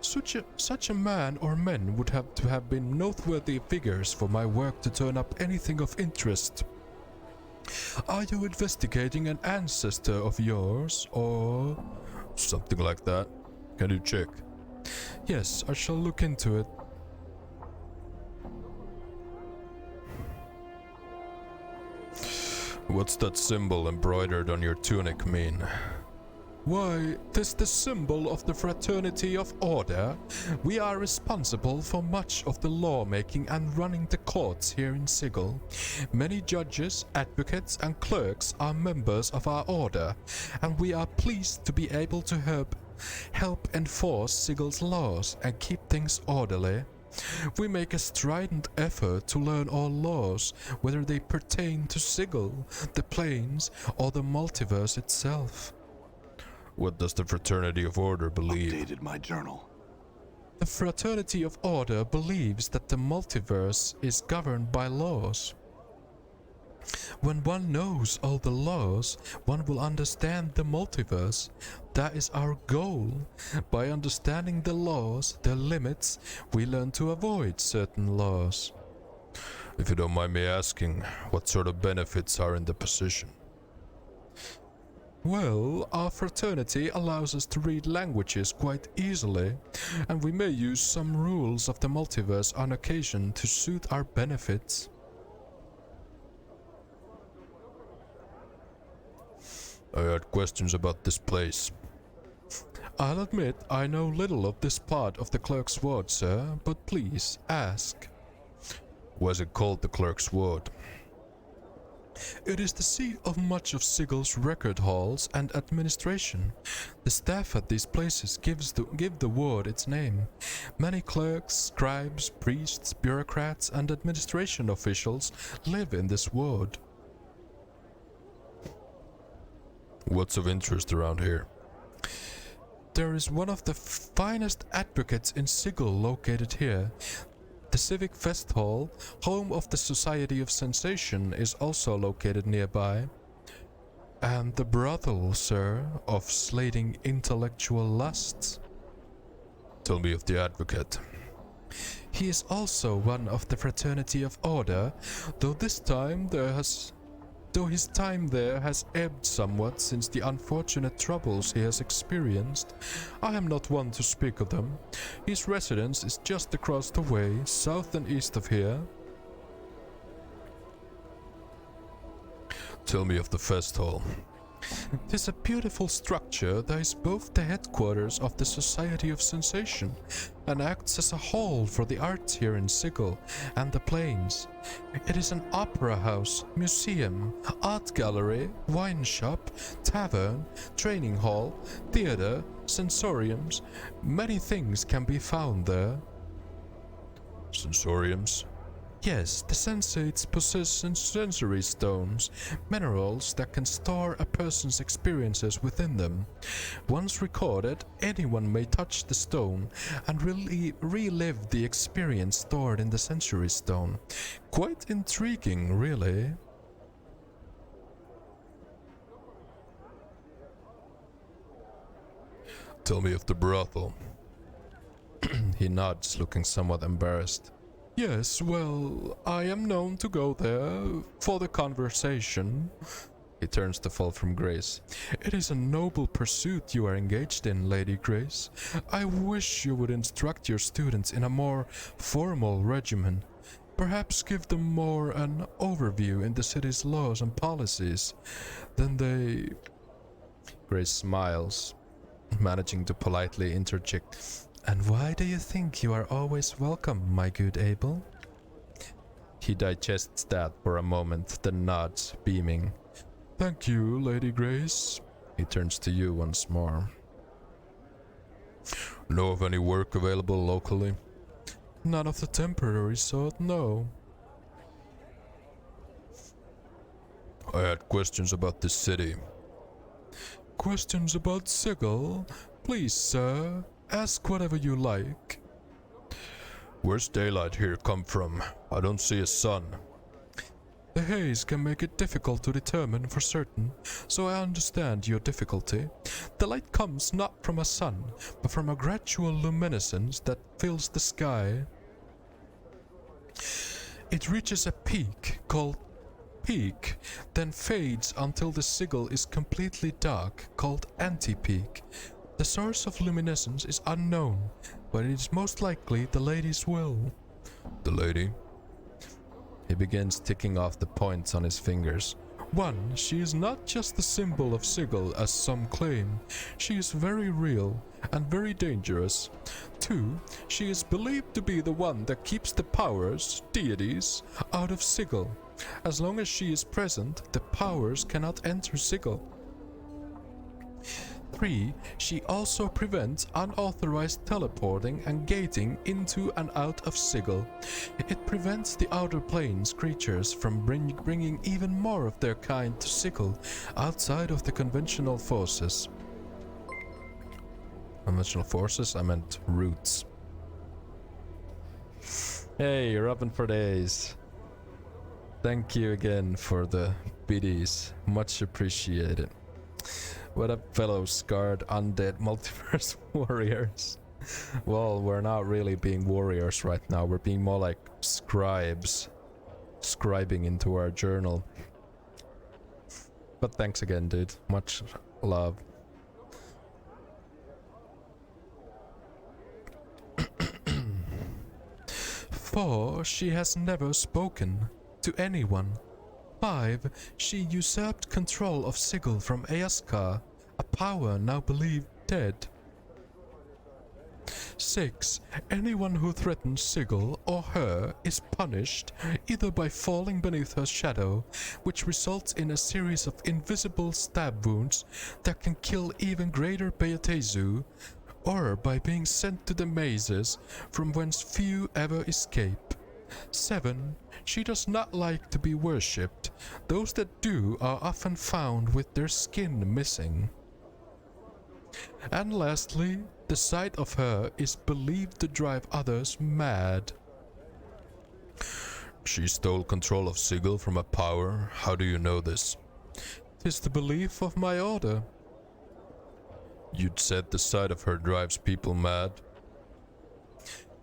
Such a man or men would have to have been noteworthy figures for my work to turn up anything of interest. Are you investigating an ancestor of yours, or something like that? Can you check? Yes, I shall look into it. What's that symbol embroidered on your tunic mean? Why, 'tis the symbol of the Fraternity of Order. We are responsible for much of the lawmaking and running the courts here in Sigil. Many judges, advocates, and clerks are members of our order, and we are pleased to be able to help enforce Sigil's laws and keep things orderly. We make a strident effort to learn all laws, whether they pertain to Sigil, the planes, or the multiverse itself. What does the Fraternity of Order believe? Updated my journal. The Fraternity of Order believes that the multiverse is governed by laws. When one knows all the laws, one will understand the multiverse. That is our goal. By understanding the laws, their limits, we learn to avoid certain laws. If you don't mind me asking, what sort of benefits are in the position? Well, our fraternity allows us to read languages quite easily, and we may use some rules of the multiverse on occasion to suit our benefits. I had questions about this place. I'll admit I know little of this part of the Clerk's Ward, sir, but please, ask. Was it called the Clerk's Ward? It is the seat of much of Sigel's record halls and administration. The staff at these places give the ward its name. Many clerks, scribes, priests, bureaucrats, and administration officials live in this ward. What's of interest around here? There is one of the finest advocates in Sigil located here. The Civic Fest Hall, home of the Society of Sensation, is also located nearby. And the brothel, sir, of slating intellectual lusts. Tell me of the advocate. He is also one of the Fraternity of Order, though his time there has ebbed somewhat since the unfortunate troubles he has experienced. I am not one to speak of them. His residence is just across the way, south and east of here. Tell me of the fest hall. It is a beautiful structure that is both the headquarters of the Society of Sensation and acts as a hall for the arts here in Sigil and the Plains. It is an opera house, museum, art gallery, wine shop, tavern, training hall, theater, sensoriums. Many things can be found there. Sensoriums? Yes, the sensates possess sensory stones, minerals that can store a person's experiences within them. Once recorded, anyone may touch the stone and relive the experience stored in the sensory stone. Quite intriguing, really. Tell me of the brothel. He nods, looking somewhat embarrassed. Yes, well, I am known to go there for the conversation. He turns to fall from grace. It is a noble pursuit you are engaged in, Lady Grace. I wish you would instruct your students in a more formal regimen. Perhaps give them more an overview in the city's laws and policies. Then they... Grace smiles, managing to politely interject. And why do you think you are always welcome, my good Abel? He digests that for a moment, then nods, beaming. Thank you, Lady Grace. He turns to you once more. Know of any work available locally? None of the temporary sort, no. I had questions about this city. Questions about Sigil? Please, sir. Ask whatever you like. Where's daylight here come from? I don't see a sun. The haze can make it difficult to determine for certain, so I understand your difficulty. The light comes not from a sun, but from a gradual luminescence that fills the sky. It reaches a peak called peak, then fades until the sigil is completely dark, called anti-peak. The source of luminescence is unknown, but it is most likely the lady's will. The lady? He begins ticking off the points on his fingers. 1. She is not just the symbol of Sigil, as some claim. She is very real and very dangerous. 2. She is believed to be the one that keeps the powers, deities, out of Sigil. As long as she is present, the powers cannot enter Sigil. 3. She also prevents unauthorized teleporting and gating into and out of Sigil. It prevents the outer planes creatures from bringing even more of their kind to Sigil outside of the conventional forces. Conventional forces? I meant roots. Hey, Robin for days. Thank you again for the biddies. Much appreciated. What up, fellow scarred undead multiverse warriors? Well, we're not really being warriors right now. We're being more like scribes, scribing into our journal. But thanks again, dude. Much Love. Four, she has never spoken to anyone. 5. She usurped control of Sigil from Easkar, a power now believed dead. 6. Anyone who threatens Sigil or her is punished either by falling beneath her shadow, which results in a series of invisible stab wounds that can kill even greater Beatezu, or by being sent to the mazes from whence few ever escape. 7. She does not like to be worshipped. Those that do are often found with their skin missing. And lastly, the sight of her is believed to drive others mad. She stole control of Sigil from a power. How do you know this? 'Tis the belief of my order. You'd said the sight of her drives people mad?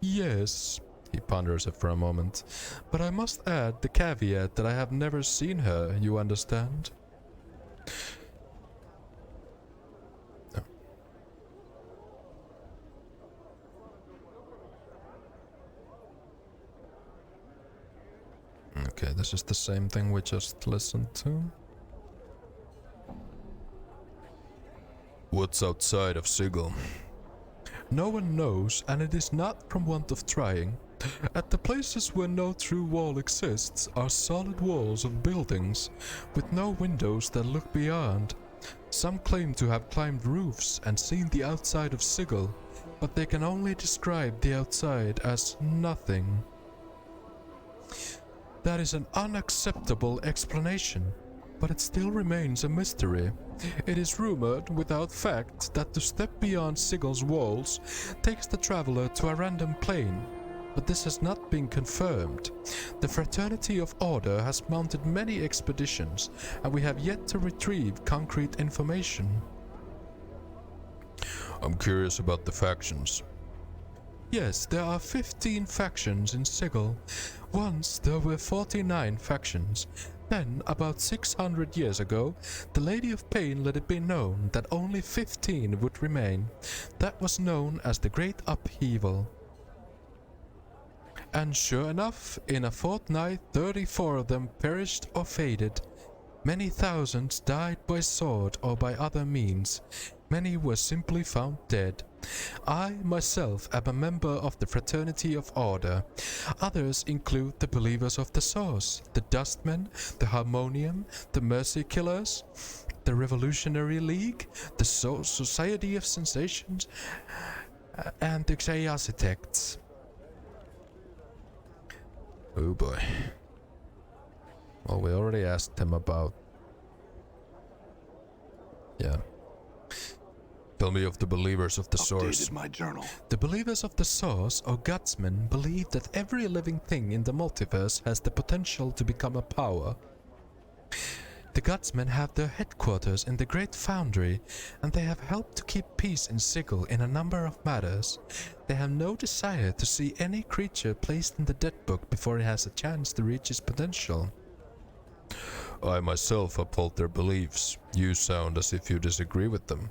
Yes. He ponders it for a moment. But I must add the caveat that I have never seen her, you understand? No. Okay, this is the same thing we just listened to. What's outside of Sigil? No one knows, and it is not from want of trying. At the places where no true wall exists are solid walls of buildings, with no windows that look beyond. Some claim to have climbed roofs and seen the outside of Sigil, but they can only describe the outside as nothing. That is an unacceptable explanation, but it still remains a mystery. It is rumored, without fact, that to step beyond Sigil's walls takes the traveler to a random plane, but this has not been confirmed. The Fraternity of Order has mounted many expeditions, and we have yet to retrieve concrete information. I'm curious about the factions. Yes, there are 15 factions in Sigil. Once there were 49 factions. Then, about 600 years ago, the Lady of Pain let it be known that only 15 would remain. That was known as the Great Upheaval. And sure enough, in a fortnight 34 of them perished or faded. Many thousands died by sword or by other means. Many were simply found dead. I, myself, am a member of the Fraternity of Order. Others include the Believers of the Source, the Dustmen, the Harmonium, the Mercy Killers, the Revolutionary League, the Society of Sensations, and the Chaositects. Oh boy. Well, we already asked him about... Yeah. Tell me of the Believers of the Source. Updated my journal. The Believers of the Source, or Gutsmen, believe that every living thing in the multiverse has the potential to become a power. The Gutsmen have their headquarters in the Great Foundry, and they have helped to keep peace in Sigil in a number of matters. They have no desire to see any creature placed in the Dead Book before it has a chance to reach its potential. I myself uphold their beliefs. You sound as if you disagree with them.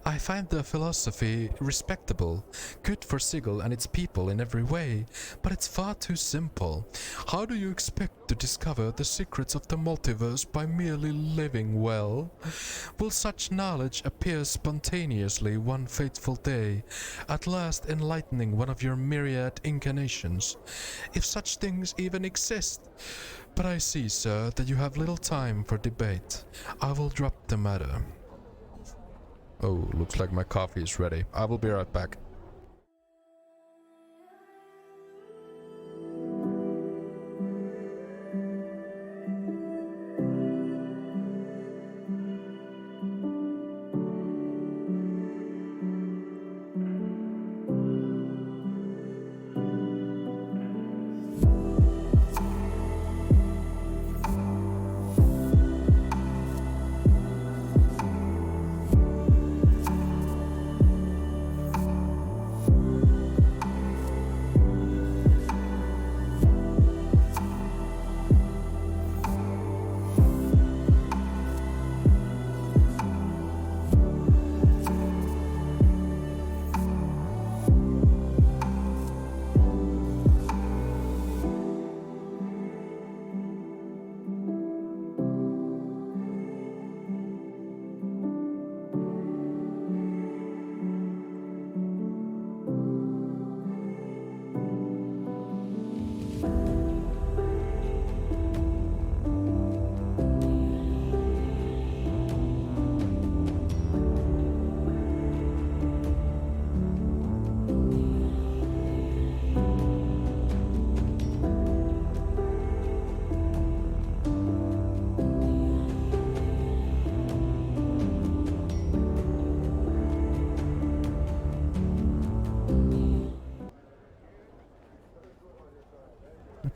I find their philosophy respectable, good for Sigil and its people in every way, but it's far too simple. How do you expect to discover the secrets of the multiverse by merely living well? Will such knowledge appear spontaneously one fateful day, at last enlightening one of your myriad incarnations? If such things even exist. But I see, sir, that you have little time for debate. I will drop the matter. Oh, looks like my coffee is ready. I will be right back.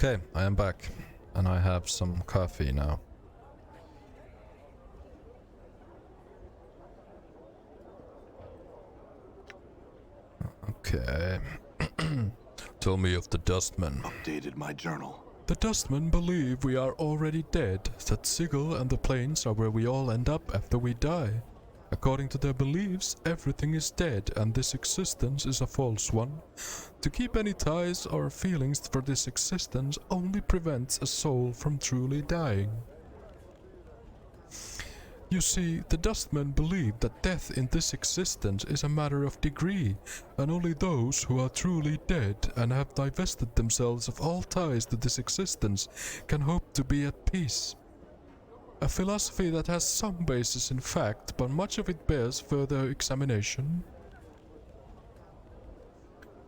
Okay, I am back. And I have some coffee now. Okay. Tell me of the Dustmen. Updated my journal. The Dustmen believe we are already dead, that Sigil and the plains are where we all end up after we die. According to their beliefs, everything is dead and this existence is a false one. To keep any ties or feelings for this existence only prevents a soul from truly dying. You see, the Dustmen believe that death in this existence is a matter of degree, and only those who are truly dead and have divested themselves of all ties to this existence can hope to be at peace. A philosophy that has some basis in fact, but much of it bears further examination.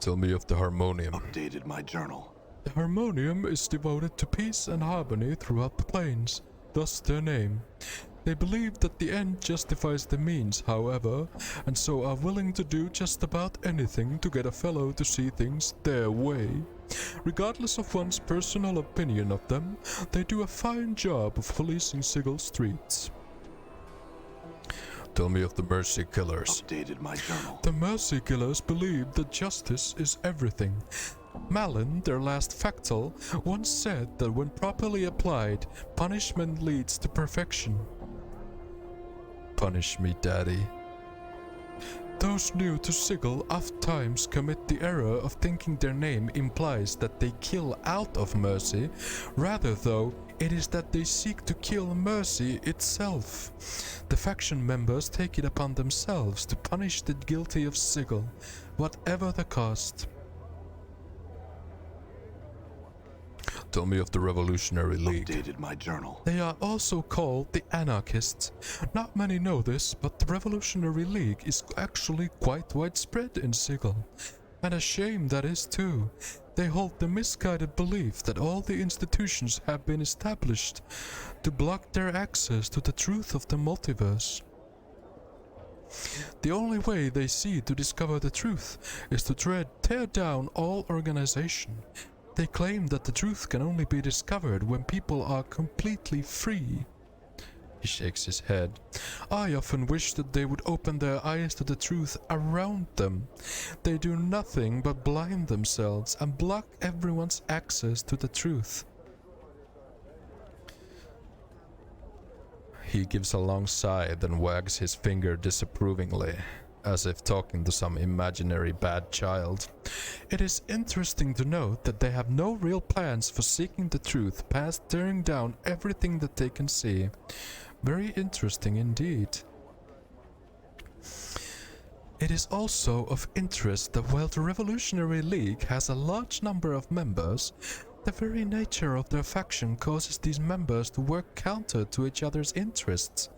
Tell me of the Harmonium. Updated my journal. The Harmonium is devoted to peace and harmony throughout the plains, thus their name. They believe that the end justifies the means, however, and so are willing to do just about anything to get a fellow to see things their way. Regardless of one's personal opinion of them, they do a fine job of policing Sigil streets. Tell me of the Mercy Killers. Updated my journal. The Mercy Killers believe that justice is everything. Malin, their last factal, once said that when properly applied, punishment leads to perfection. Punish me, Daddy. Those new to Sigil oft-times commit the error of thinking their name implies that they kill out of mercy, rather though it is that they seek to kill mercy itself. The faction members take it upon themselves to punish the guilty of Sigil, whatever the cost. Tell me of the Revolutionary League. Updated my journal. They are also called the Anarchists. Not many know this, but the Revolutionary League is actually quite widespread in Sigil. And a shame that is too. They hold the misguided belief that all the institutions have been established to block their access to the truth of the multiverse. The only way they see to discover the truth is to tear down all organization. They claim that the truth can only be discovered when people are completely free. He shakes his head. I often wish that they would open their eyes to the truth around them. They do nothing but blind themselves and block everyone's access to the truth. He gives a long sigh, then wags his finger disapprovingly, as if talking to some imaginary bad child. It is interesting to note that they have no real plans for seeking the truth past tearing down everything that they can see. Very interesting indeed. It is also of interest that while the Revolutionary League has a large number of members, the very nature of their faction causes these members to work counter to each other's interests.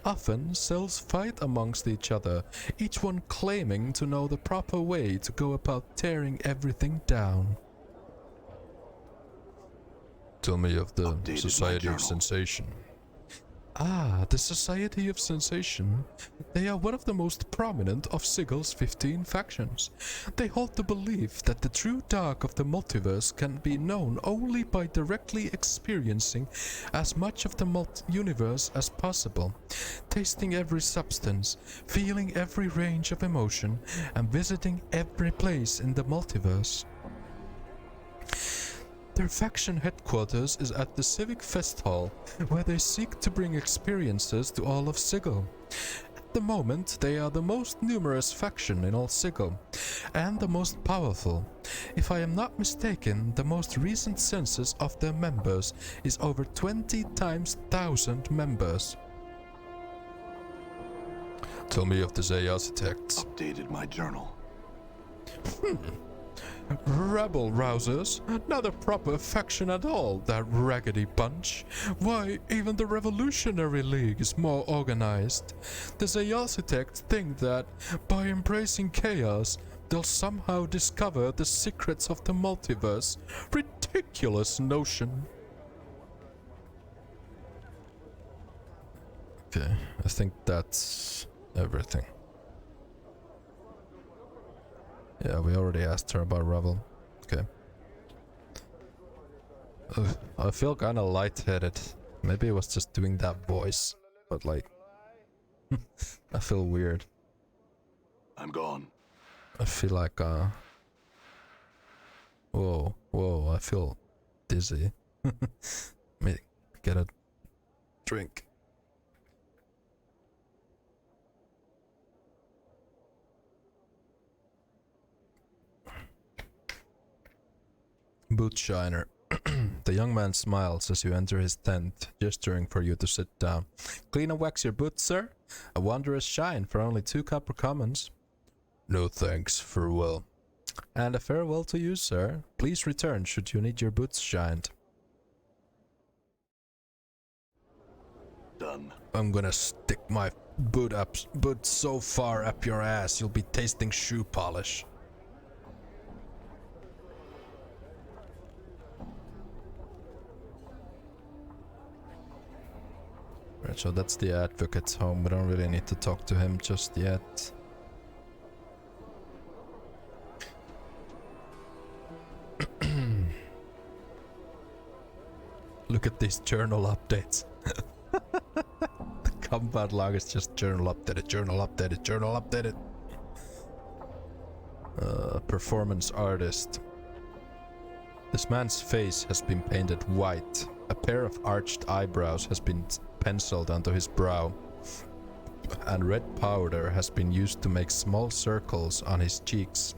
Often, cells fight amongst each other, each one claiming to know the proper way to go about tearing everything down. Tell me of the Updated my Society of journal. Sensation. Ah, the Society of Sensation. They are one of the most prominent of Sigil's 15 factions. They hold the belief that the true dark of the multiverse can be known only by directly experiencing as much of the universe as possible, tasting every substance, feeling every range of emotion, and visiting every place in the multiverse. Their faction headquarters is at the Civic Fest Hall, where they seek to bring experiences to all of Sigil. At the moment, they are the most numerous faction in all Sigil, and the most powerful. If I am not mistaken, the most recent census of their members is over 20 times 1,000 members. Tell me of the Zayasitects. Updated my journal. Rebel rousers, not a proper faction at all, that raggedy bunch. Why, even the Revolutionary League is more organized. The Zayasitects think that, by embracing chaos, they'll somehow discover the secrets of the multiverse. Ridiculous notion. Okay, I think that's everything. Yeah, we already asked her about Revel. Okay. I feel kinda lightheaded. Maybe I was just doing that voice, but like, I feel weird. I'm gone. I feel like, whoa, I feel dizzy. Let me get a drink. Boot shiner. The young man smiles as you enter his tent, gesturing for you to sit down. Clean and wax your boots, sir? A wondrous shine for only 2 copper commons. No thanks, farewell. And a farewell to you, sir. Please return should you need your boots shined. Done. I'm gonna stick my boot so far up your ass you'll be tasting shoe polish. Right, so that's the advocate's home. We don't really need to talk to him just yet. Look at these journal updates. The combat log is just journal updated, journal updated, journal updated. Performance artist. This man's face has been painted white. A pair of arched eyebrows has been penciled onto his brow, and red powder has been used to make small circles on his cheeks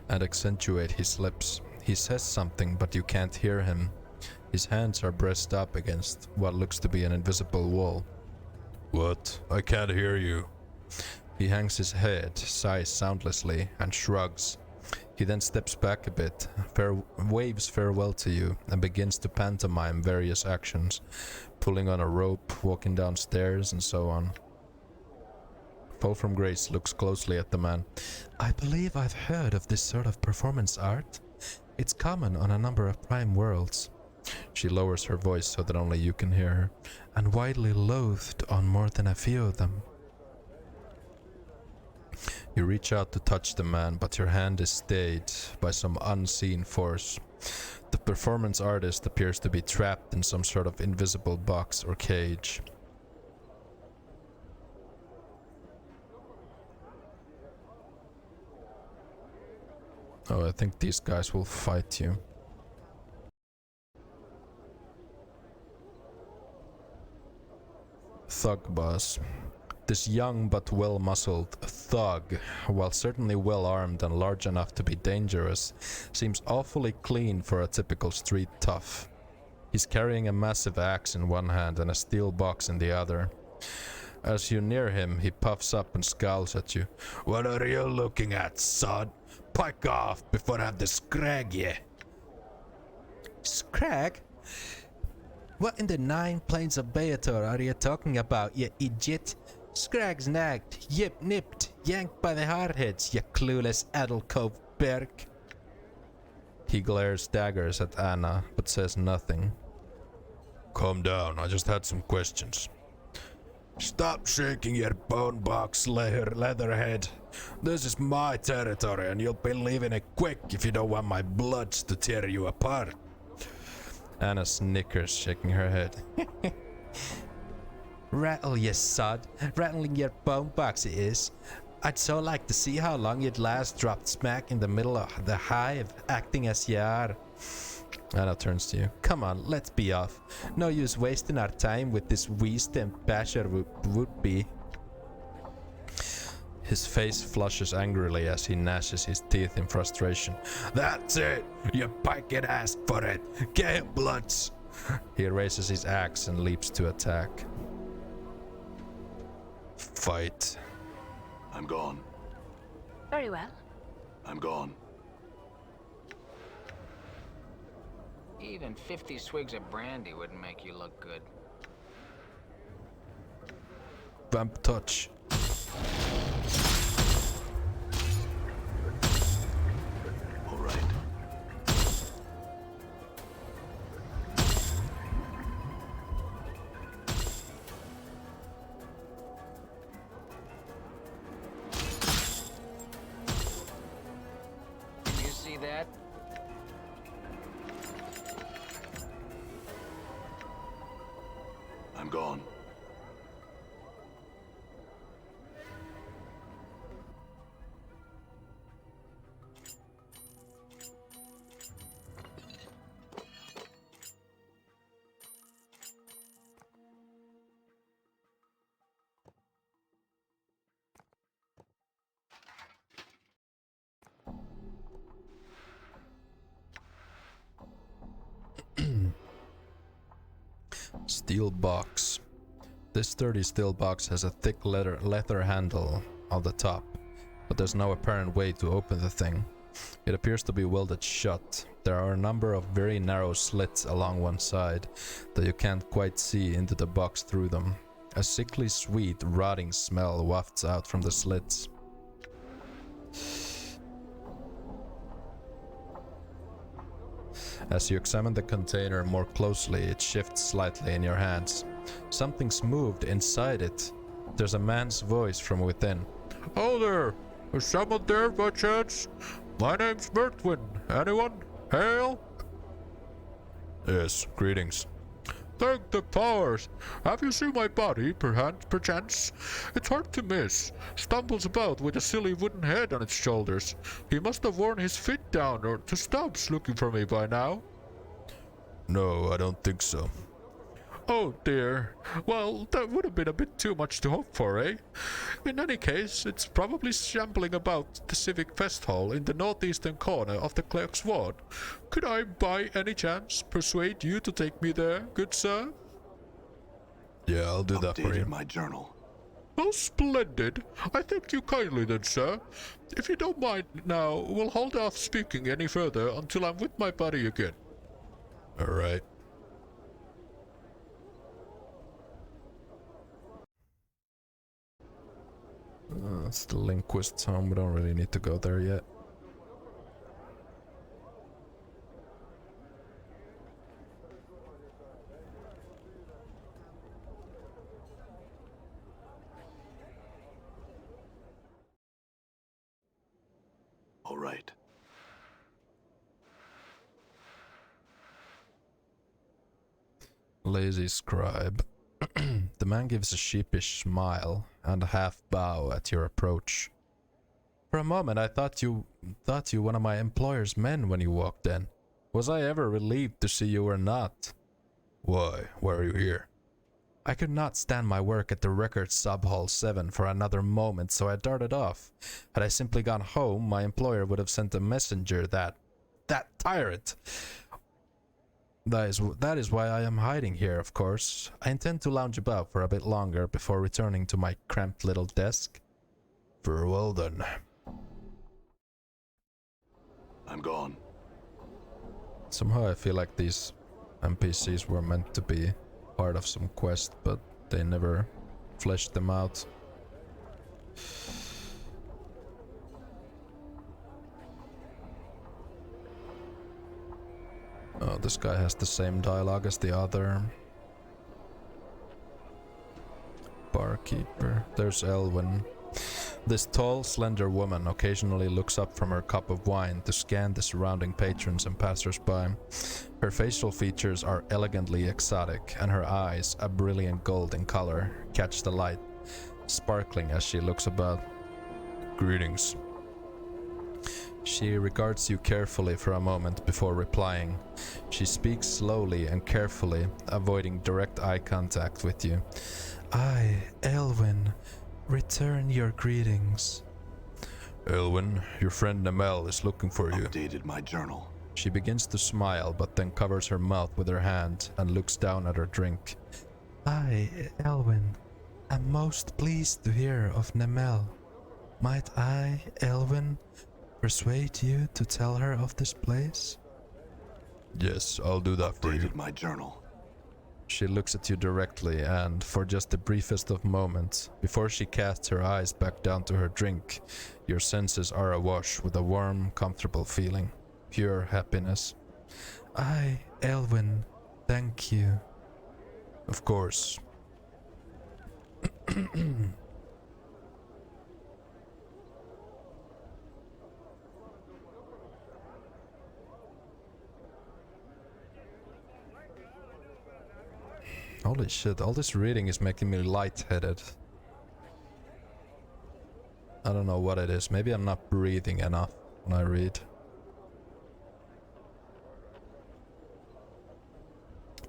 and accentuate his lips. He says something, but you can't hear him. His hands are pressed up against what looks to be an invisible wall. What? I can't hear you. He hangs his head, sighs soundlessly, and shrugs. He then steps back a bit, waves farewell to you, and begins to pantomime various actions, pulling on a rope, walking downstairs, and so on. Fall from Grace looks closely at the man. I believe I've heard of this sort of performance art. It's common on a number of prime worlds. She lowers her voice so that only you can hear her, and widely loathed on more than a few of them. You reach out to touch the man, but your hand is stayed by some unseen force. The performance artist appears to be trapped in some sort of invisible box or cage. Oh, I think these guys will fight you. Thug boss. This young but well-muscled thug, while certainly well-armed and large enough to be dangerous, seems awfully clean for a typical street tough. He's carrying a massive axe in one hand and a steel box in the other. As you near him, he puffs up and scowls at you. What are you looking at, sod? Pike off before I have to scrag you. Scrag? What in the 9 planes of Beator are you talking about, you idiot? Scrag's nagged, yip nipped, yanked by the hardheads, you clueless addle-cove berk. He glares daggers at Anna, but says nothing. Calm down, I just had some questions. Stop shaking your bone box, leatherhead. This is my territory and you'll be leaving it quick if you don't want my bloods to tear you apart. Anna snickers, shaking her head. Rattle, you sod. Rattling your bone box it is. I'd so like to see how long you'd last dropped smack in the middle of the hive, acting as you are. Anna turns to you. Come on, let's be off. No use wasting our time with this wee-stemmed basher would be. His face flushes angrily as he gnashes his teeth in frustration. That's it! You pikehead asked for it! Get him, bloods! He raises his axe and leaps to attack. Fight. I'm gone. Very well. I'm gone. Even 50 swigs of brandy wouldn't make you look good. Vamp touch. All right. Did you see that? gone. Steel box. This sturdy steel box has a thick leather handle on the top, but there's no apparent way to open the thing. It appears to be welded shut. There are a number of very narrow slits along one side that you can't quite see into the box through them. A sickly sweet, rotting smell wafts out from the slits. As you examine the container more closely, it shifts slightly in your hands. Something's moved inside it. There's a man's voice from within. "Oh there! Is someone there by chance? My name's Mertwin. Anyone? Hail?" "Yes, greetings." "Thank the powers! Have you seen my body, perchance? It's hard to miss. Stumbles about with a silly wooden head on its shoulders. He must have worn his feet down or to stumps looking for me by now." "No, I don't think so." "Oh dear. Well, that would have been a bit too much to hope for, eh? In any case, it's probably shambling about the Civic Fest Hall in the northeastern corner of the Clerk's Ward. Could I, by any chance, persuade you to take me there, good sir?" "Yeah, I'll do that for you." Updated my journal. "Oh, splendid. I thank you kindly then, sir. If you don't mind now, we'll hold off speaking any further until I'm with my buddy again." "All right." It's the linguist's home. We don't really need to go there yet. All right. Lazy scribe. The man gives a sheepish smile and a half bow at your approach. "For a moment I thought you one of my employer's men when you walked in. Was I ever relieved to see you were not?" "Why? Why are you here?" "I could not stand my work at the record sub hall 7 for another moment, so I darted off. Had I simply gone home, my employer would have sent a messenger that tyrant. That is why I am hiding here, of course. I intend to lounge about for a bit longer before returning to my cramped little desk." "Very well then." I'm gone. Somehow I feel like these NPCs were meant to be part of some quest, but they never fleshed them out. Oh, this guy has the same dialogue as the other. Barkeeper. There's Elwyn. This tall, slender woman occasionally looks up from her cup of wine to scan the surrounding patrons and passers-by. Her facial features are elegantly exotic, and her eyes, a brilliant gold in color, catch the light, sparkling as she looks about. "Greetings." She regards you carefully for a moment before replying. She speaks slowly and carefully, avoiding direct eye contact with you. "I, Elwyn, return your greetings." "Elwyn, your friend Namel is looking for you." Updated my journal. She begins to smile, but then covers her mouth with her hand and looks down at her drink. "I, Elwyn, am most pleased to hear of Namel. Might I, Elwyn, persuade you to tell her of this place?" "Yes, I'll do that for you." Updated my journal. She looks at you directly, and for just the briefest of moments, before she casts her eyes back down to her drink, your senses are awash with a warm, comfortable feeling. Pure happiness. "I, Elwyn, thank you." "Of course." Holy shit, all this reading is making me lightheaded. I don't know what it is. Maybe I'm not breathing enough when I read.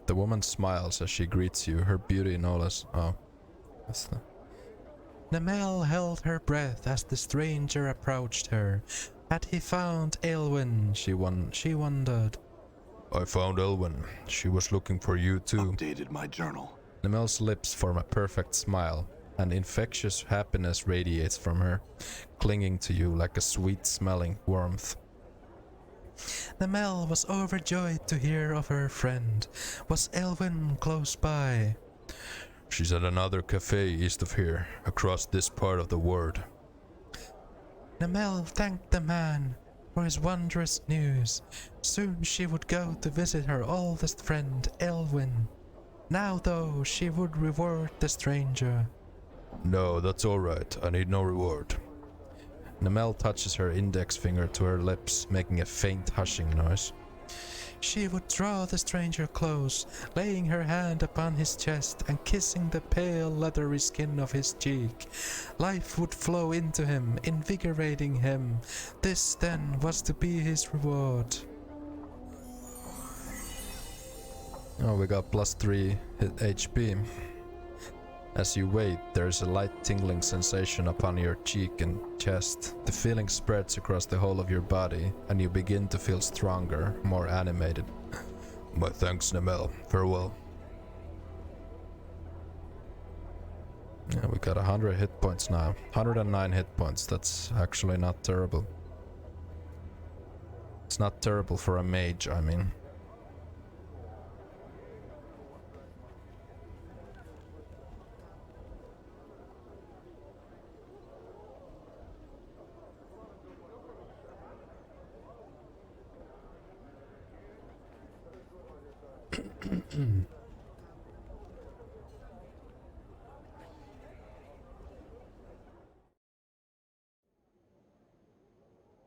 The woman smiles as she greets you, her beauty no less. Oh. That's the... Namel held her breath as the stranger approached her. Had he found Elwyn? She wondered. I found Elwyn. She was looking for you too. Updated my journal. Namel's lips form a perfect smile. An infectious happiness radiates from her, clinging to you like a sweet-smelling warmth. Namel was overjoyed to hear of her friend. Was Elwyn close by? She's at another cafe east of here, across this part of the world. Namel thanked the man for his wondrous news. Soon she would go to visit her oldest friend, Elwyn. Now, though, she would reward the stranger. No, that's alright. I need no reward. Namel touches her index finger to her lips, making a faint hushing noise. She would draw the stranger close, laying her hand upon his chest and kissing the pale, leathery skin of his cheek. Life would flow into him, invigorating him. This, then, was to be his reward. Oh, we got +3 hit HP. As you wait, there's a light tingling sensation upon your cheek and chest. The feeling spreads across the whole of your body, and you begin to feel stronger, more animated. My thanks, Namel. Farewell. Yeah, we got 100 hit points now. 109 hit points. That's actually not terrible. It's not terrible for a mage, I mean.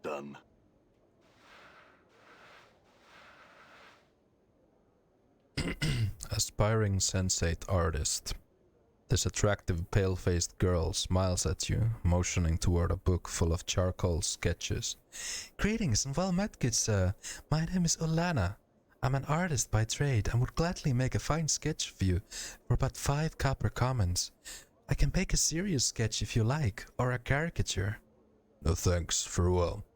Done. Aspiring sensate artist. This attractive pale-faced girl smiles at you, motioning toward a book full of charcoal sketches. Greetings and well met, good sir. My name is Olana. I'm an artist by trade and would gladly make a fine sketch of you for but 5 copper commons. I can make a serious sketch if you like, or a caricature. No thanks, farewell.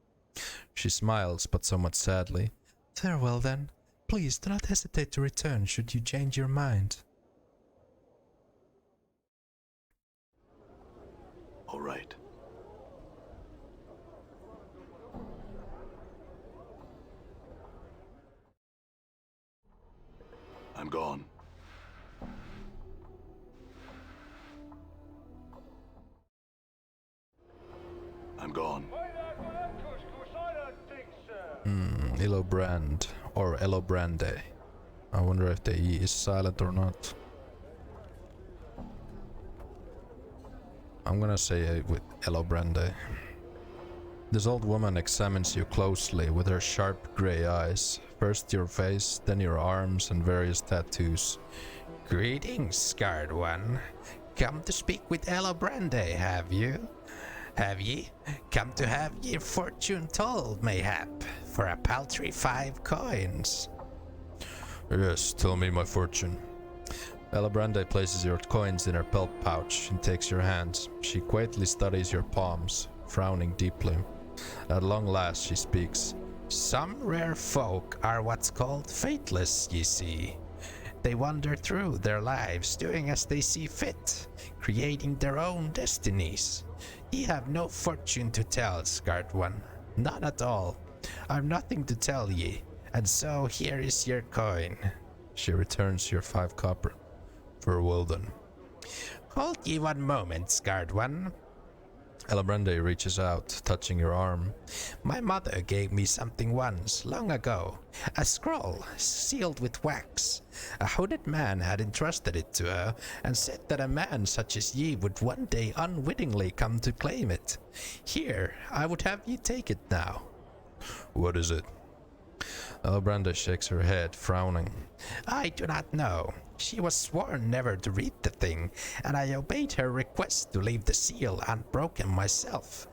She smiles, but somewhat sadly. Farewell then. Please do not hesitate to return should you change your mind. All right. I'm gone. I'm gone. Why that one up, course, I don't think so. Illobrand or Elobrande. I wonder if the E is silent or not. I'm gonna say it with Elobrande. This old woman examines you closely with her sharp grey eyes. First your face, then your arms and various tattoos. Greetings, scarred one. Come to speak with Elobrande, have you? Have ye? Come to have your fortune told, mayhap, for a paltry 5 coins. Yes, tell me my fortune. Elobrande places your coins in her belt pouch and takes your hands. She quietly studies your palms, frowning deeply. At long last she speaks. Some rare folk are what's called fateless, ye see. They wander through their lives, doing as they see fit, creating their own destinies. Ye have no fortune to tell, scarred one. None at all. I've nothing to tell ye, and so here is your coin. She returns your 5 copper. Farewell then. Hold ye one moment, scarred one. Elobrande reaches out, touching your arm. My mother gave me something once, long ago. A scroll, sealed with wax. A hooded man had entrusted it to her, and said that a man such as ye would one day unwittingly come to claim it. Here, I would have ye take it now. What is it? Brenda shakes her head, frowning. I do not know. She was sworn never to read the thing, and I obeyed her request to leave the seal unbroken myself.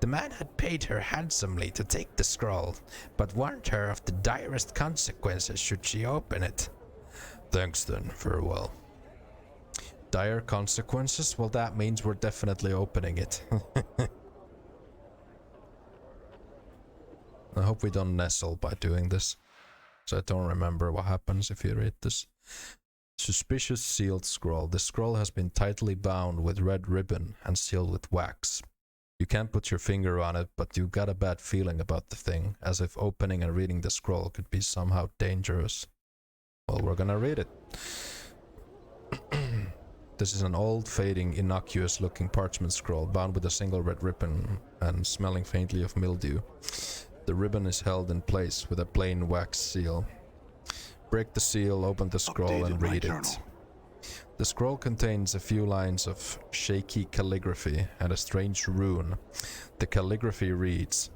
The man had paid her handsomely to take the scroll, but warned her of the direst consequences should she open it. Thanks then, farewell. Dire consequences? Well, that means we're definitely opening it. I hope we don't nestle by doing this. So I don't remember what happens if you read this. Suspicious sealed scroll. The scroll has been tightly bound with red ribbon and sealed with wax. You can't put your finger on it, but you got a bad feeling about the thing, as if opening and reading the scroll could be somehow dangerous. Well, we're gonna read it. This is an old, fading, innocuous-looking parchment scroll bound with a single red ribbon and smelling faintly of mildew. The ribbon is held in place with a plain wax seal. Break the seal, open the scroll, and read it. The scroll contains a few lines of shaky calligraphy and a strange rune. The calligraphy reads,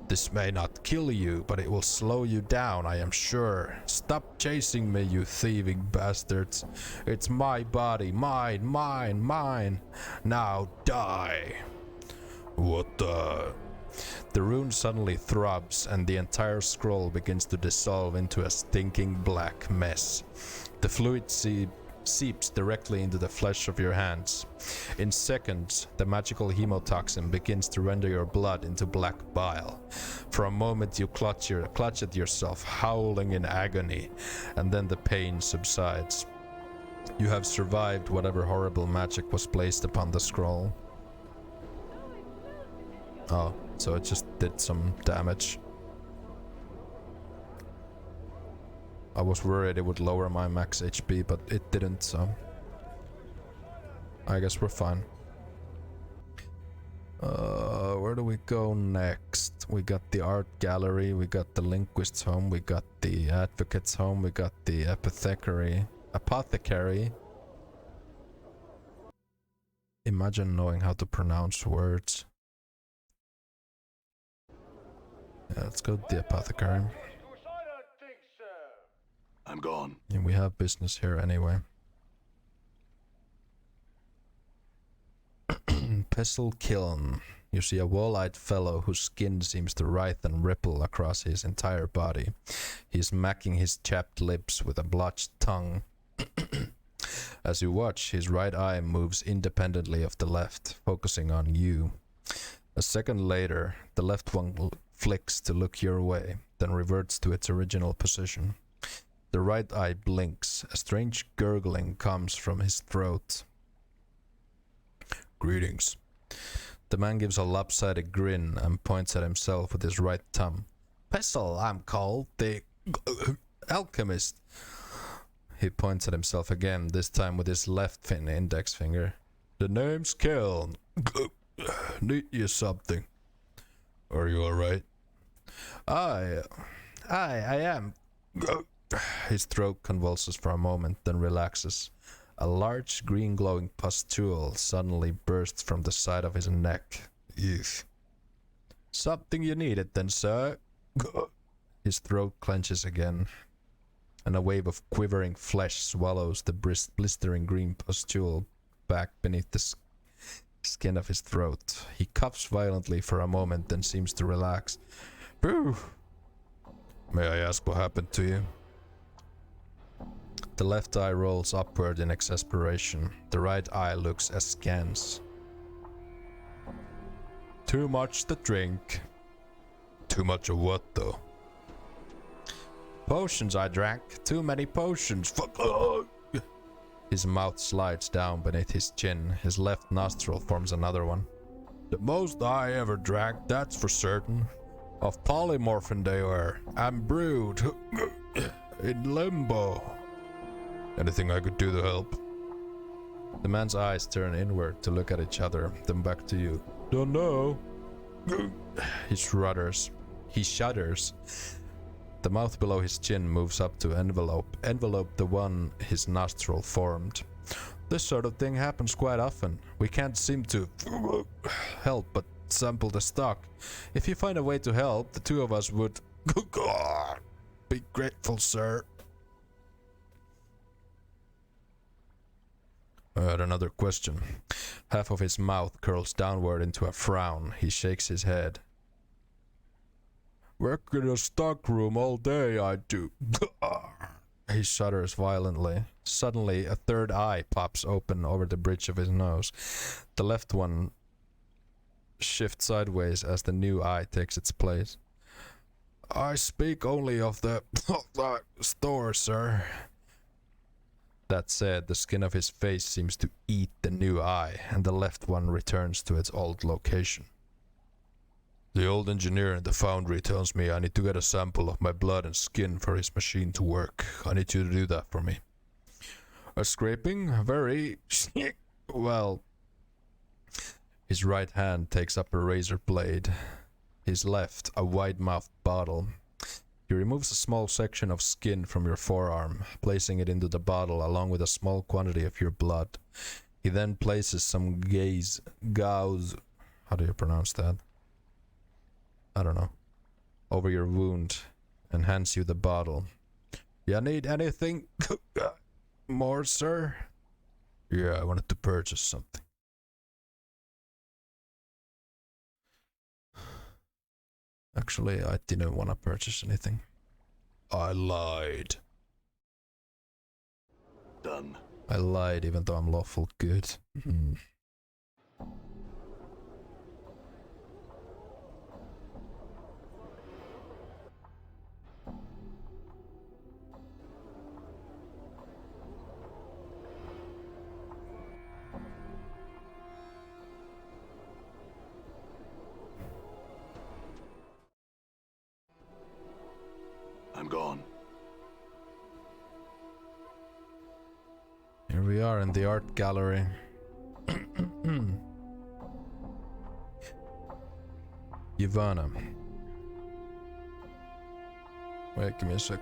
"This may not kill you, but it will slow you down, I am sure. Stop chasing me, you thieving bastards. It's my body, mine, mine, mine. Now die." What the... The rune suddenly throbs, and the entire scroll begins to dissolve into a stinking black mess. The fluid seeps directly into the flesh of your hands. In seconds, the magical hemotoxin begins to render your blood into black bile. For a moment you clutch at yourself, howling in agony, and then the pain subsides. You have survived whatever horrible magic was placed upon the scroll. Oh, so it just did some damage. I was worried it would lower my max HP, but it didn't, so I guess we're fine. Where do we go next? We got the art gallery, we got the linguist's home, we got the advocate's home, we got the apothecary. Imagine knowing how to pronounce words. Yeah, let's go to the apothecary. I'm gone. And we have business here anyway. Pestle Kiln. You see a wall-eyed fellow whose skin seems to writhe and ripple across his entire body. He's macking his chapped lips with a blotched tongue. As you watch, his right eye moves independently of the left, focusing on you. A second later, the left one flicks to look your way, then reverts to its original position. The right eye blinks. A strange gurgling comes from his throat. Greetings. The man gives a lopsided grin and points at himself with his right thumb. Pestle, I'm called the alchemist. He points at himself again, this time with his left index finger. The name's Kiln. Need you something. Are you alright? I am. His throat convulses for a moment, then relaxes. A large green glowing pustule suddenly bursts from the side of his neck. Eugh. Something you needed then, sir? His throat clenches again, and a wave of quivering flesh swallows the blistering green pustule back beneath the skin of his throat. He coughs violently for a moment, then seems to relax. Brew. May I ask what happened to you? The left eye rolls upward in exasperation. The right eye looks askance. Too much to drink. Too much of what, though? Potions I drank. Too many potions. Fuck. His mouth slides down beneath his chin. His left nostril forms another one. The most I ever drank, that's for certain. Of polymorphin they were. And brewed. In limbo. Anything I could do to help? The man's eyes turn inward to look at each other, then back to you. Don't know. He shudders. The mouth below his chin moves up to envelope the one his nostril formed. This sort of thing happens quite often. We can't seem to help but sample the stock. If you find a way to help, the two of us would be grateful, sir. I had another question. Half of his mouth curls downward into a frown. He shakes his head. Work in a stockroom all day, I do. He shudders violently. Suddenly, a third eye pops open over the bridge of his nose. The left one shifts sideways as the new eye takes its place. I speak only of the store, sir. That said, the skin of his face seems to eat the new eye, and the left one returns to its old location. The old engineer in the foundry tells me I need to get a sample of my blood and skin for his machine to work. I need you to do that for me. A scraping? Very... well... His right hand takes up a razor blade. His left, a wide-mouthed bottle. He removes a small section of skin from your forearm, placing it into the bottle along with a small quantity of your blood. He then places some gauze... How do you pronounce that? I don't know. Over your wound and hands you the bottle. You need anything more, sir? Yeah, I wanted to purchase something. Actually, I didn't want to purchase anything. I lied. Done. I lied even though I'm lawful good. I'm gone. Here we are in the art gallery. Ivana. Wait, give me a sec.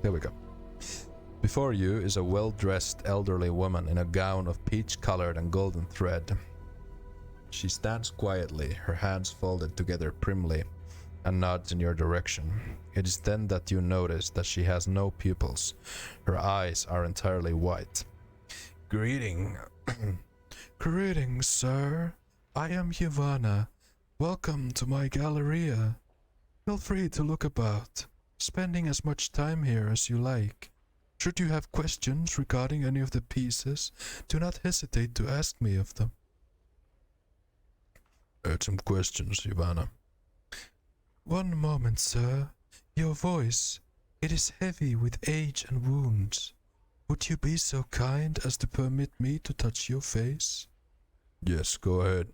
There we go. Before you is a well-dressed elderly woman in a gown of peach-colored and golden thread. She stands quietly, her hands folded together primly, and nods in your direction. It is then that you notice that she has no pupils. Her eyes are entirely white. Greetings, sir. I am Ivana. Welcome to my galleria. Feel free to look about, spending as much time here as you like. Should you have questions regarding any of the pieces, do not hesitate to ask me of them. I had some questions, Ivana. One moment, sir. Your voice, it is heavy with age and wounds. Would you be so kind as to permit me to touch your face? Yes, go ahead.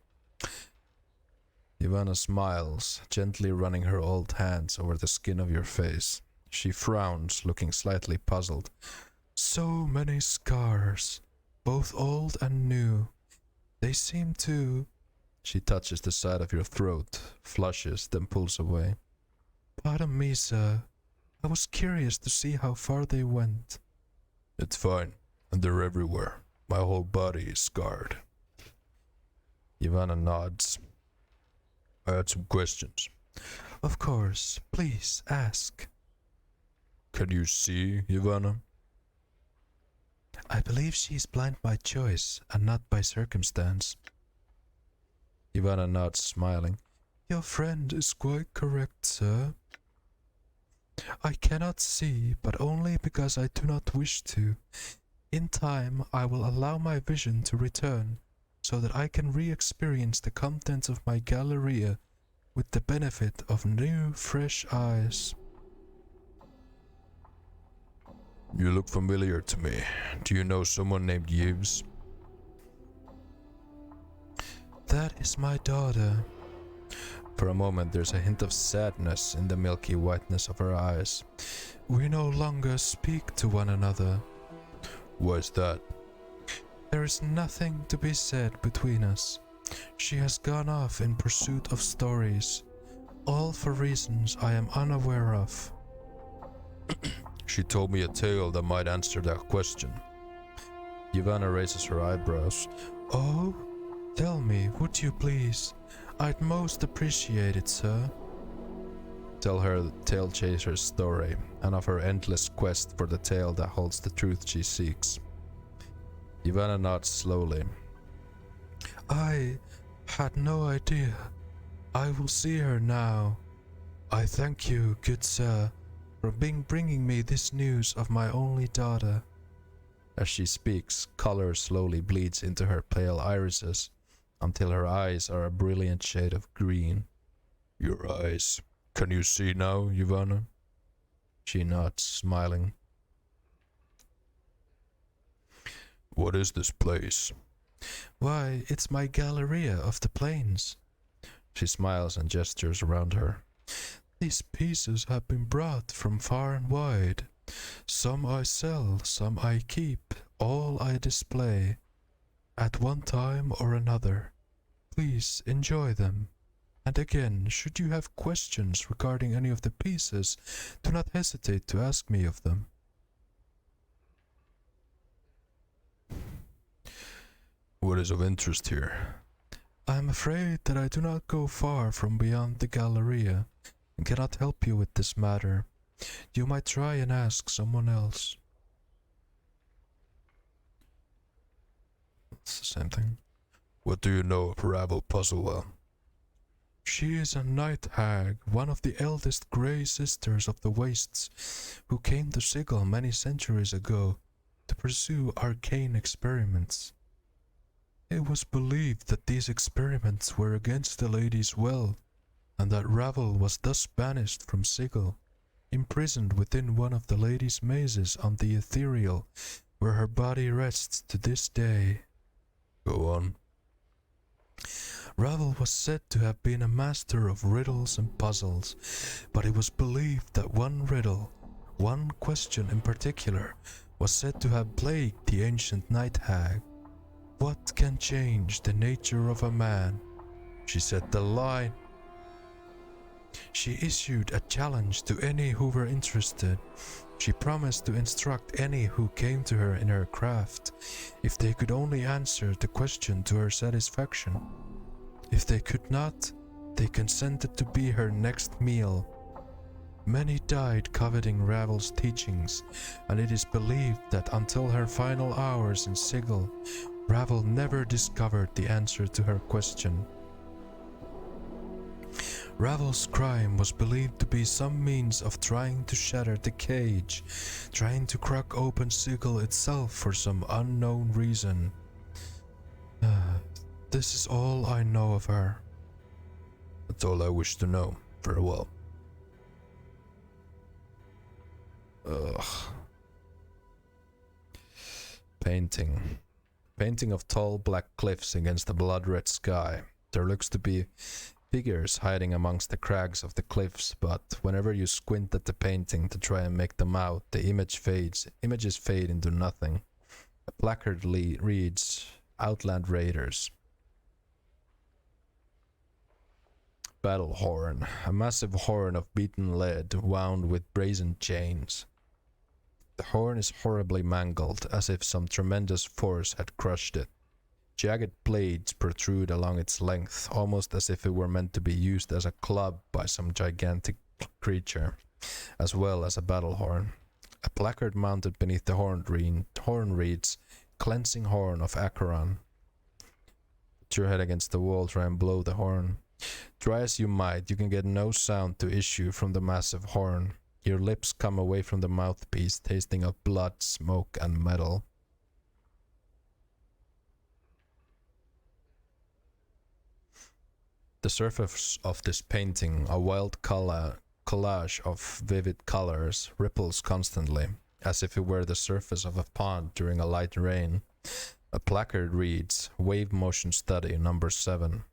Ivana smiles, gently running her old hands over the skin of your face. She frowns, looking slightly puzzled. So many scars, both old and new. They seem to... She touches the side of your throat, flushes, then pulls away. Pardon me, sir. I was curious to see how far they went. It's fine, and they're everywhere. My whole body is scarred. Ivana nods. I had some questions. Of course. Please, ask. Can you see, Ivana? I believe she is blind by choice and not by circumstance. Ivana nods, smiling. Your friend is quite correct, sir. I cannot see, but only because I do not wish to. In time, I will allow my vision to return, so that I can re-experience the contents of my galleria with the benefit of new, fresh eyes. You look familiar to me. Do you know someone named Yves? That is my daughter. For a moment there's a hint of sadness in the milky whiteness of her eyes. We no longer speak to one another. Why's that? There is nothing to be said between us. She has gone off in pursuit of stories, all for reasons I am unaware of. She told me a tale that might answer that question. Ivana raises her eyebrows. Oh, tell me, would you please? I'd most appreciate it, sir. Tell her the Tail Chaser's story, and of her endless quest for the tail that holds the truth she seeks. Ivana nods slowly. I had no idea. I will see her now. I thank you, good sir, for bringing me this news of my only daughter. As she speaks, color slowly bleeds into her pale irises until her eyes are a brilliant shade of green. Your eyes. Can you see now, Ivana? She nods, smiling. What is this place? Why, it's my Galleria of the Plains. She smiles and gestures around her. These pieces have been brought from far and wide. Some I sell, some I keep, all I display. At one time or another. Please enjoy them. And again, should you have questions regarding any of the pieces, do not hesitate to ask me of them. What is of interest here? I am afraid that I do not go far from beyond the Galleria, and cannot help you with this matter. You might try and ask someone else. It's the same thing. What do you know of Ravel Puzzlewell? She is a night hag, one of the eldest Grey Sisters of the Wastes, who came to Sigil many centuries ago to pursue arcane experiments. It was believed that these experiments were against the lady's will, and that Ravel was thus banished from Sigil, imprisoned within one of the lady's mazes on the ethereal, where her body rests to this day. Go on. Ravel was said to have been a master of riddles and puzzles, but it was believed that one riddle, one question in particular, was said to have plagued the ancient night hag. What can change the nature of a man? She set the line. She issued a challenge to any who were interested. She promised to instruct any who came to her in her craft, if they could only answer the question to her satisfaction. If they could not, they consented to be her next meal. Many died coveting Ravel's teachings, and it is believed that until her final hours in Sigil, Ravel never discovered the answer to her question. Ravel's crime was believed to be some means of trying to shatter the cage, trying to crack open Sigil itself for some unknown reason. This is all I know of her. That's all I wish to know. Farewell. Ugh. Painting. Painting of tall black cliffs against a blood-red sky. There looks to be figures hiding amongst the crags of the cliffs, but whenever you squint at the painting to try and make them out, the images fade into nothing. A placard reads, Outland Raiders. Battle horn, a massive horn of beaten lead wound with brazen chains. The horn is horribly mangled, as if some tremendous force had crushed it. Jagged blades protrude along its length, almost as if it were meant to be used as a club by some gigantic creature, as well as a battle horn. A placard mounted beneath the horn reads, Cleansing Horn of Acheron. Put your head against the wall, try and blow the horn. Try as you might, you can get no sound to issue from the massive horn. Your lips come away from the mouthpiece, tasting of blood, smoke, and metal. The surface of this painting, a wild collage of vivid colors, ripples constantly, as if it were the surface of a pond during a light rain. A placard reads, Wave Motion Study, number 7.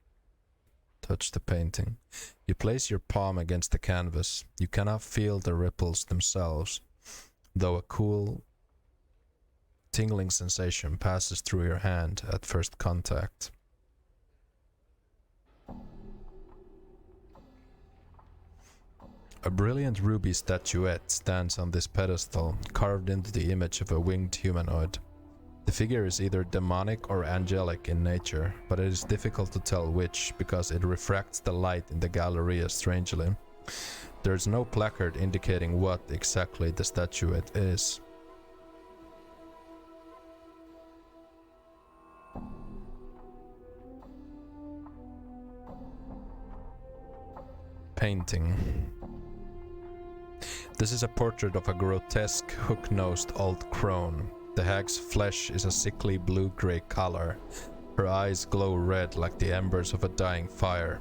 Touch the painting. You place your palm against the canvas. You cannot feel the ripples themselves, though a cool, tingling sensation passes through your hand at first contact. A brilliant ruby statuette stands on this pedestal, carved into the image of a winged humanoid. The figure is either demonic or angelic in nature, but it is difficult to tell which because it refracts the light in the Galleria strangely. There is no placard indicating what exactly the statuette is. Painting. This is a portrait of a grotesque, hook-nosed old crone. The hag's flesh is a sickly blue-gray color. Her eyes glow red like the embers of a dying fire.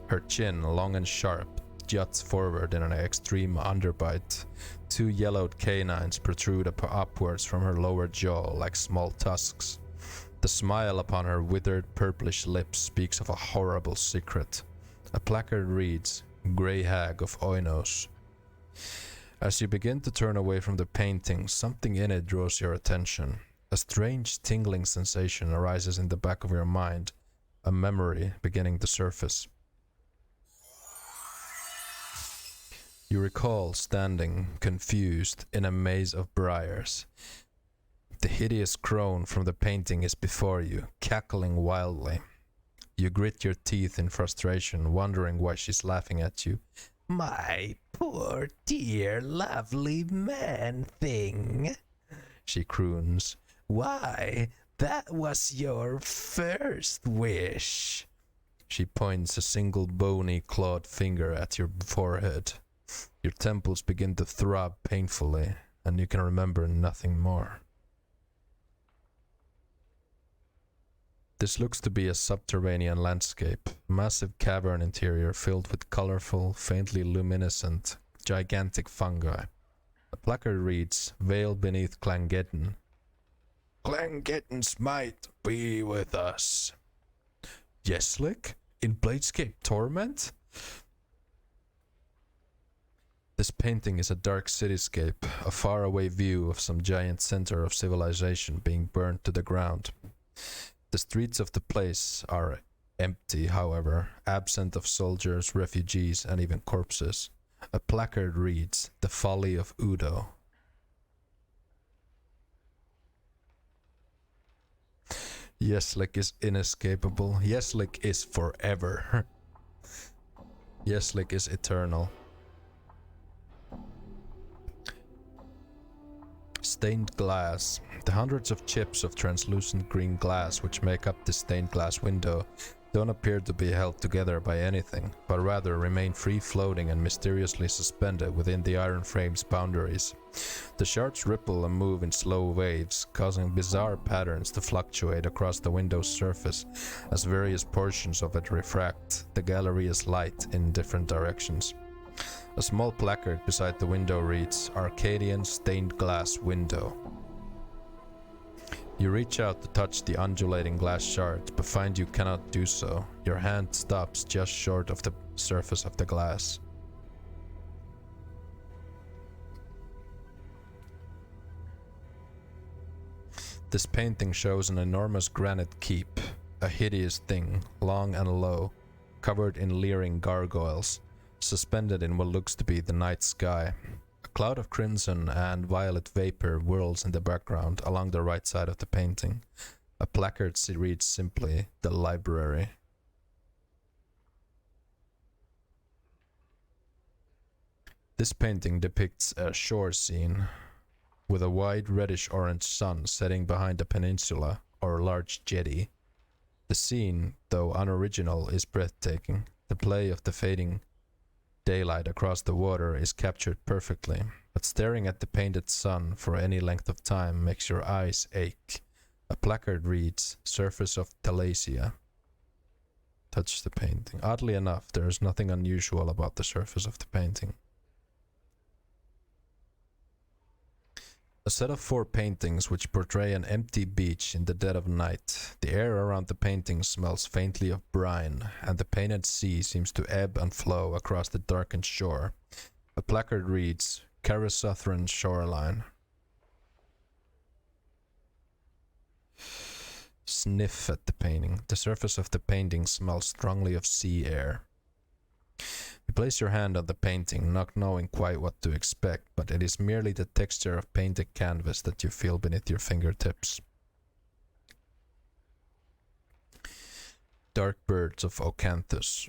Her chin, long and sharp, juts forward in an extreme underbite. Two yellowed canines protrude upwards from her lower jaw like small tusks. The smile upon her withered purplish lips speaks of a horrible secret. A placard reads, "Grey Hag of Oinos." As you begin to turn away from the painting, something in it draws your attention. A strange tingling sensation arises in the back of your mind, a memory beginning to surface. You recall standing, confused, in a maze of briars. The hideous crone from the painting is before you, cackling wildly. You grit your teeth in frustration, wondering why she's laughing at you. "My poor dear lovely man thing," she croons. "Why, that was your first wish." She points a single bony clawed finger at your forehead. Your temples begin to throb painfully, and you can remember nothing more. This looks to be a subterranean landscape, a massive cavern interior filled with colorful, faintly luminescent, gigantic fungi. A placard reads, "Veiled beneath Clangeddon." "Clangeddon's might be with us." Yeslik? In Planescape Torment? This painting is a dark cityscape, a faraway view of some giant center of civilization being burned to the ground. The streets of the place are empty, however, absent of soldiers, refugees, and even corpses. A placard reads, "The Folly of Udo." Yeslik is inescapable. Yeslik is forever. Yeslik is eternal. Stained glass. The hundreds of chips of translucent green glass which make up the stained glass window don't appear to be held together by anything, but rather remain free-floating and mysteriously suspended within the iron frame's boundaries. The shards ripple and move in slow waves, causing bizarre patterns to fluctuate across the window's surface as various portions of it refract the Galleria's light in different directions. A small placard beside the window reads, "Arcadian Stained Glass Window." You reach out to touch the undulating glass shards, but find you cannot do so. Your hand stops just short of the surface of the glass. This painting shows an enormous granite keep, a hideous thing, long and low, covered in leering gargoyles, suspended in what looks to be the night sky. A cloud of crimson and violet vapor whirls in the background along the right side of the painting. A placard reads simply, "The Library." This painting depicts a shore scene with a wide reddish-orange sun setting behind a peninsula or large jetty. The scene, though unoriginal, is breathtaking. The play of the fading daylight across the water is captured perfectly, but staring at the painted sun for any length of time makes your eyes ache. A placard reads, "Surface of Talasia." Touch the painting. Oddly enough, there is nothing unusual about the surface of the painting. A set of 4 paintings which portray an empty beach in the dead of night. The air around the paintings smells faintly of brine, and the painted sea seems to ebb and flow across the darkened shore. A placard reads, "Carissathran Shoreline." Sniff at the painting. The surface of the painting smells strongly of sea air. You place your hand on the painting, not knowing quite what to expect, but it is merely the texture of painted canvas that you feel beneath your fingertips. Dark birds of Ocanthus.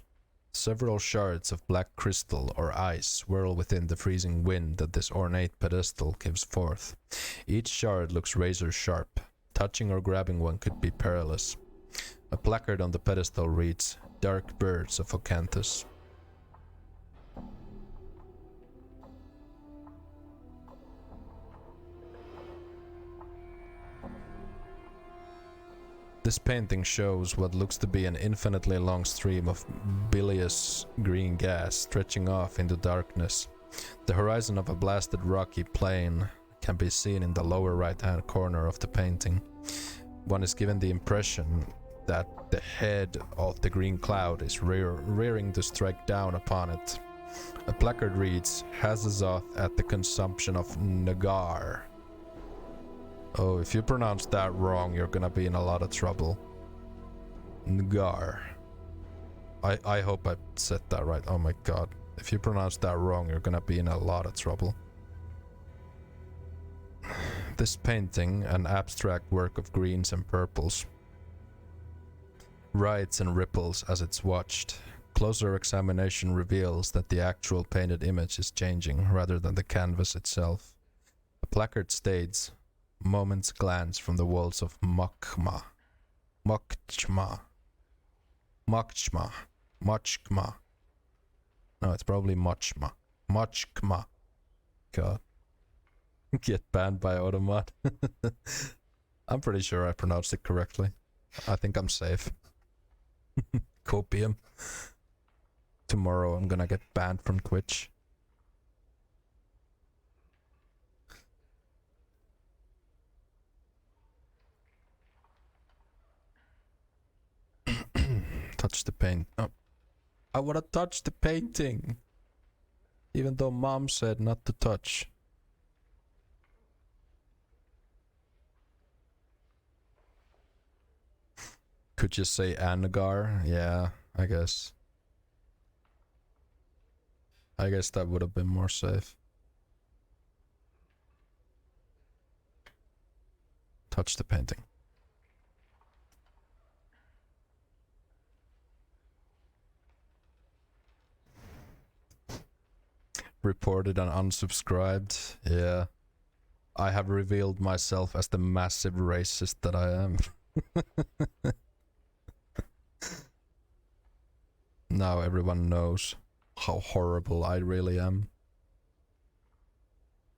Several shards of black crystal or ice swirl within the freezing wind that this ornate pedestal gives forth. Each shard looks razor sharp. Touching or grabbing one could be perilous. A placard on the pedestal reads, Dark birds of Ocanthus. This painting shows what looks to be an infinitely long stream of bilious green gas stretching off into darkness. The horizon of a blasted rocky plain can be seen in the lower right-hand corner of the painting. One is given the impression that the head of the green cloud is rearing to strike down upon it. A placard reads, Hazazoth at the consumption of Nagar. Oh, if you pronounce that wrong, you're gonna be in a lot of trouble. Nagar. I hope I said that right. Oh my god. If you pronounce that wrong, you're gonna be in a lot of trouble. This painting, an abstract work of greens and purples, writhes and ripples as it's watched. Closer examination reveals that the actual painted image is changing rather than the canvas itself. A placard states, Moment's glance from the walls of Mochma. Mochma. No, it's probably Mochma. Mochma. God. Get banned by Automat. I'm pretty sure I pronounced it correctly. I think I'm safe. Copium. Tomorrow I'm gonna get banned from Twitch. Touch the paint. Oh. I wanna touch the painting. Even though mom said not to touch. Could you say Anagar? Yeah, I guess. I guess that would have been more safe. Touch the painting. Reported and unsubscribed. Yeah. I have revealed myself as the massive racist that I am. Now everyone knows how horrible I really am.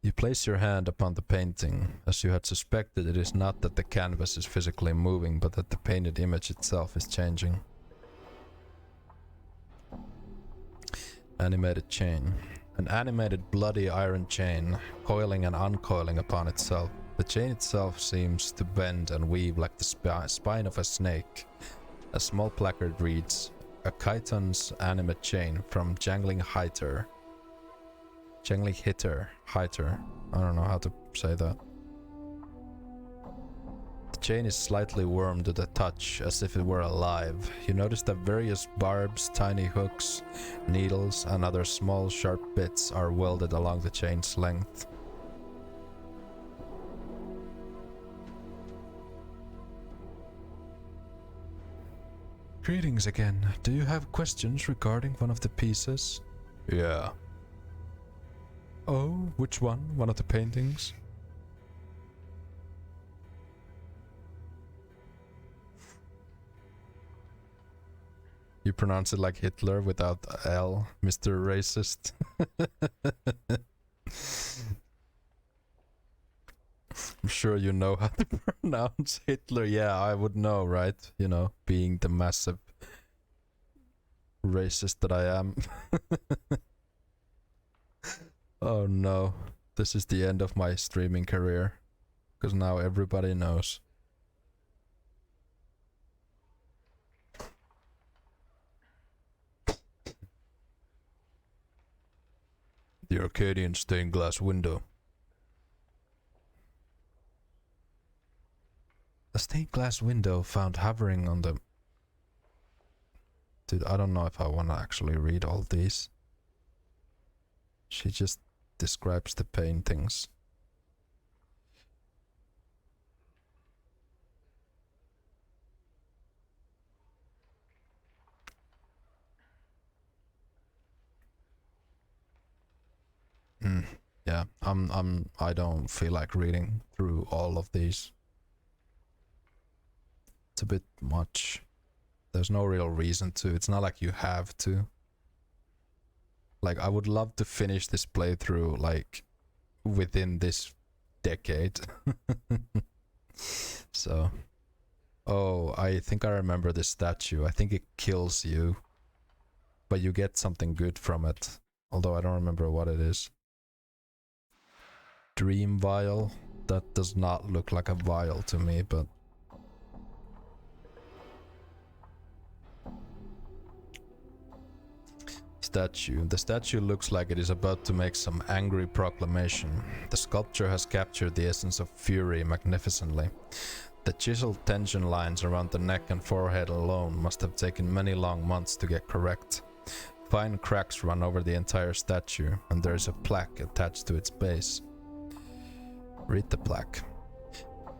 You place your hand upon the painting. As you had suspected, it is not that the canvas is physically moving, but that the painted image itself is changing. Animated chain. An animated bloody iron chain, coiling and uncoiling upon itself. The chain itself seems to bend and weave like the spine of a snake. A small placard reads, A Chiton's animate chain from Jangling Hitter. Jangling Hitter. I don't know how to say that. The chain is slightly wormed to the touch, as if it were alive. You notice that various barbs, tiny hooks, needles, and other small sharp bits are welded along the chain's length. Greetings again. Do you have questions regarding one of the pieces? Yeah. Oh, which one? One of the paintings? You pronounce it like Hitler without L, Mr. Racist. I'm sure you know how to pronounce Hitler. Yeah, I would know, right? You know, being the massive racist that I am. Oh no, this is the end of my streaming career. Because now everybody knows. The Arcadian stained glass window. A stained glass window found hovering on the... Dude, I don't know if I want to actually read all these. She just describes the paintings. Yeah, I don't feel like reading through all of these. It's a bit much. There's no real reason to. It's not like you have to. Like, I would love to finish this playthrough, like, within this decade. So. Oh, I think I remember this statue. I think it kills you. But you get something good from it. Although I don't remember what it is. Dream vial. That does not look like a vial to me, but... Statue. The statue looks like it is about to make some angry proclamation. The sculpture has captured the essence of fury magnificently. The chiseled tension lines around the neck and forehead alone must have taken many long months to get correct. Fine cracks run over the entire statue, and there is a plaque attached to its base. Read the plaque.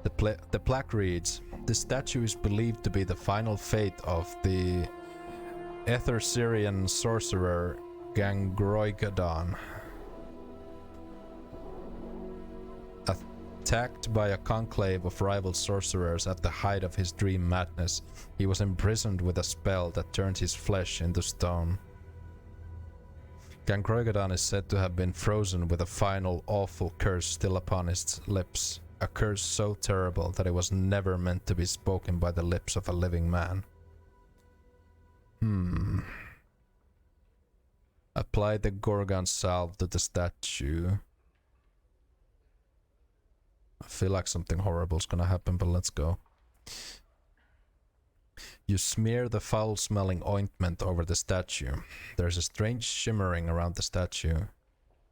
The plaque reads, "This statue is believed to be the final fate of the Ether-Syrian sorcerer Gangroigadon. Attacked by a conclave of rival sorcerers at the height of his dream madness, he was imprisoned with a spell that turned his flesh into stone. Gangroigadon is said to have been frozen with a final awful curse still upon his lips, a curse so terrible that it was never meant to be spoken by the lips of a living man. Apply the Gorgon salve to the statue." I feel like something horrible is gonna happen, but let's go. You smear the foul-smelling ointment over the statue. There's a strange shimmering around the statue,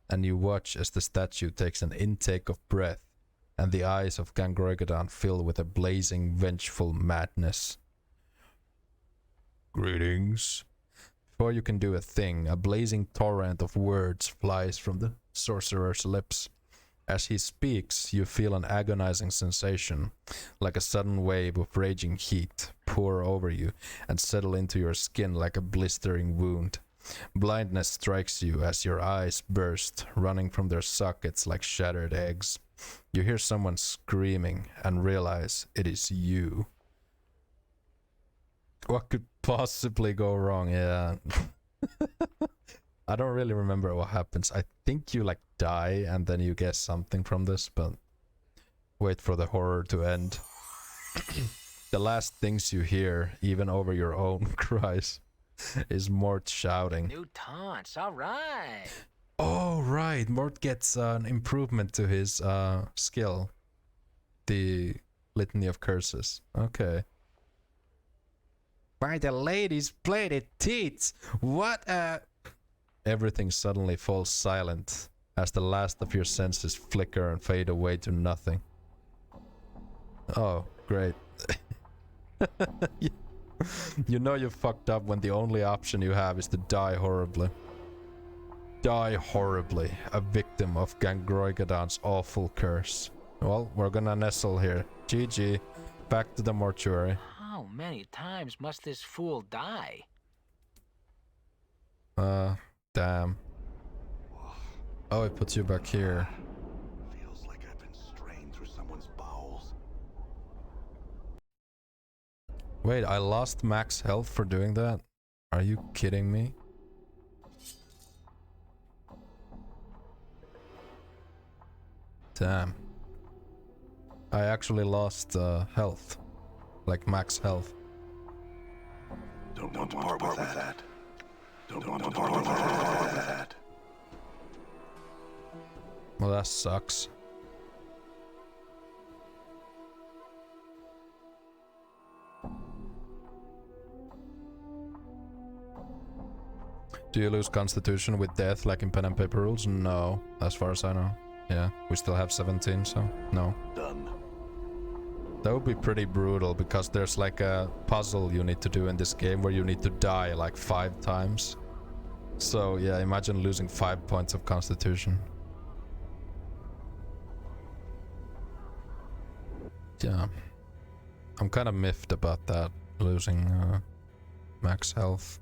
and you watch as the statue takes an intake of breath, and the eyes of Gangroigadon fill with a blazing, vengeful madness. "Greetings." Before you can do a thing, a blazing torrent of words flies from the sorcerer's lips. As he speaks, you feel an agonizing sensation, like a sudden wave of raging heat, pour over you and settle into your skin like a blistering wound. Blindness strikes you as your eyes burst, running from their sockets like shattered eggs. You hear someone screaming and realize it is you. What could possibly go wrong? Yeah. I don't really remember what happens. I think you like die and then you get something from this, but wait for the horror to end. The last things you hear, even over your own cries, is Mort shouting. New taunts, alright. Oh, right. Mort gets an improvement to his skill. The Litany of Curses. Okay. By the lady's plated teats, what a... Everything suddenly falls silent as the last of your senses flicker and fade away to nothing. Oh, great. You know you fucked up when the only option you have is to die horribly. Die horribly, a victim of Gangroigadon's awful curse. Well, we're gonna nestle here. GG. Back to the mortuary. How many times must this fool die? Damn. Oh, it puts you back here. Feels like I've been strained through someone's bowels. Wait, I lost max health for doing that? Are you kidding me? Damn. I actually lost health. Like max health. Don't want to part with that. Don't want to part with that. Well, that sucks. Do you lose constitution with death like in pen and paper rules? No, as far as I know. Yeah, we still have 17, so no. Done. That would be pretty brutal because there's like a puzzle you need to do in this game where you need to die like 5 times. So yeah, imagine losing 5 points of constitution. Yeah. I'm kind of miffed about that, losing max health.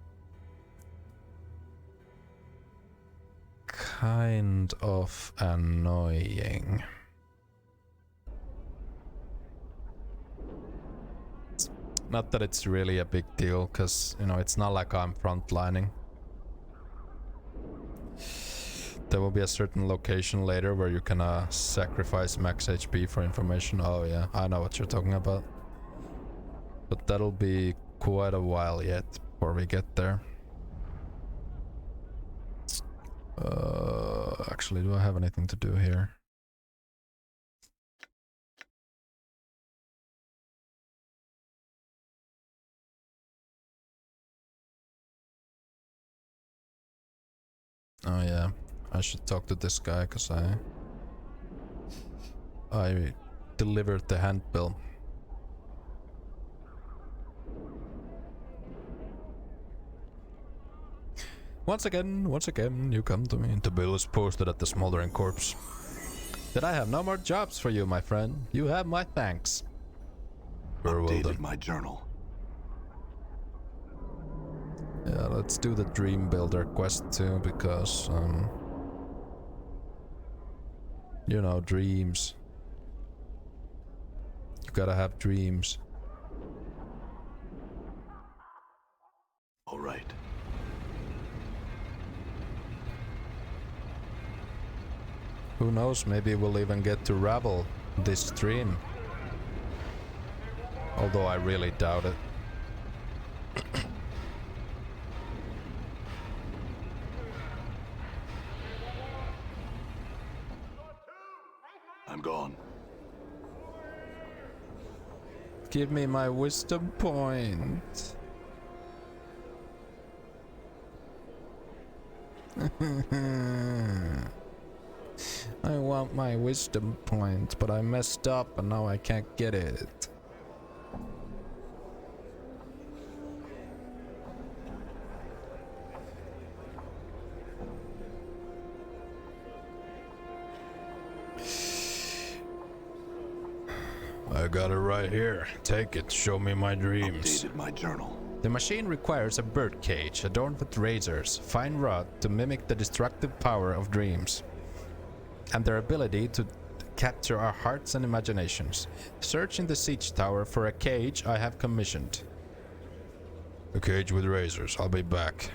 kind of annoying. Not that it's really a big deal, because, you know, it's not like I'm frontlining. There will be a certain location later where you can sacrifice max HP for information. Oh yeah, I know what you're talking about. But that'll be quite a while yet before we get there. Actually, do I have anything to do here? Oh yeah, I should talk to this guy because I delivered the handbill. Once again, you come to me. The bill is posted at the smoldering corpse. Then I have no more jobs for you, my friend. You have my thanks. Very well Updated done. my journal. Yeah, let's do the Dream Builder quest too, because, you know, dreams. You gotta have dreams. All right. Who knows, maybe we'll even get to ravel this dream. Although I really doubt it. I'm gone. Give me my wisdom point. I want my wisdom point, but I messed up and now I can't get it. I got it right here. Take it, show me my dreams. Updated my journal. The machine requires a bird cage adorned with razors, fine rod to mimic the destructive power of dreams, and their ability to capture our hearts and imaginations. Search in the siege tower for a cage I have commissioned. A cage with razors, I'll be back.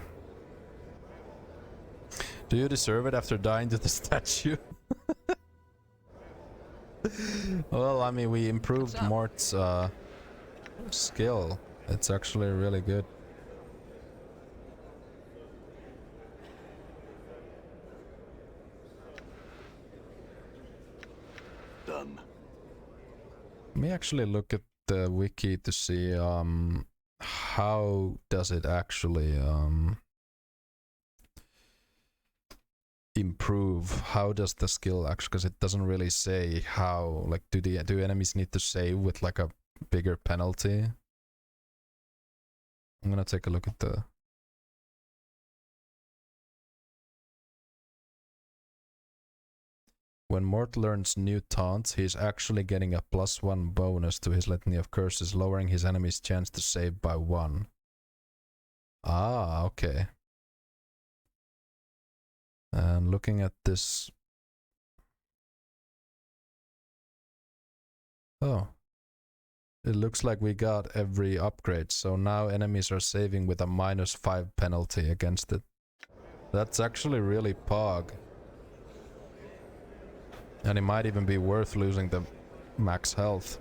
Do you deserve it after dying to the statue? Well, I mean, we improved Mort's skill. It's actually really good. Done. Let me actually look at the wiki to see how does it actually improve. How does the skill actually, because it doesn't really say how, like, do enemies need to save with like a bigger penalty? I'm gonna take a look at the when Mort learns new taunts, he is actually getting a +1 bonus to his litany of curses, lowering his enemy's chance to save by 1. Ah, okay. And looking at this... Oh. It looks like we got every upgrade, so now enemies are saving with a -5 penalty against it. That's actually really pog. And it might even be worth losing the max health.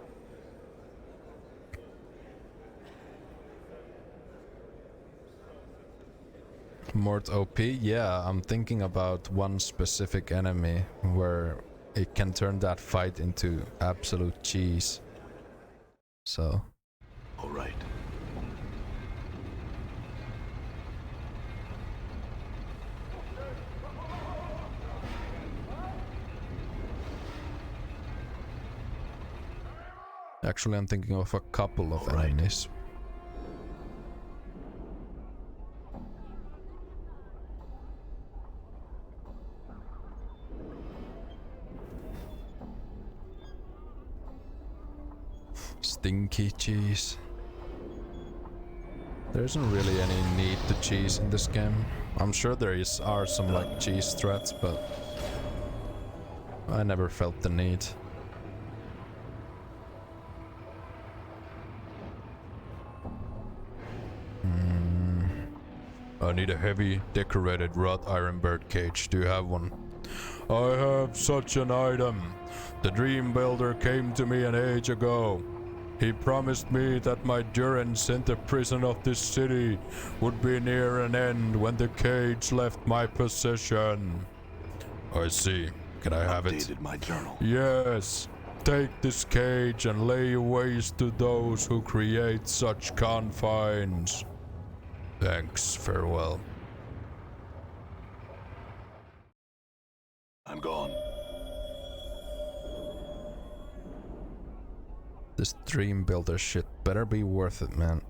Mort OP? Yeah, I'm thinking about one specific enemy where it can turn that fight into absolute cheese. So... All right. Actually, I'm thinking of a couple of All right. enemies. Stinky cheese. There isn't really any need to cheese in this game. I'm sure are some like cheese threats, but I never felt the need. I need a heavy, decorated wrought iron bird cage. Do you have one? I have such an item. The Dream Builder came to me an age ago. He promised me that my durance in the prison of this city would be near an end when the cage left my possession. I see. Can I have it? Updated my journal. Yes. Take this cage and lay waste to those who create such confines. Thanks, farewell. I'm gone. This Dream Builder shit better be worth it, man.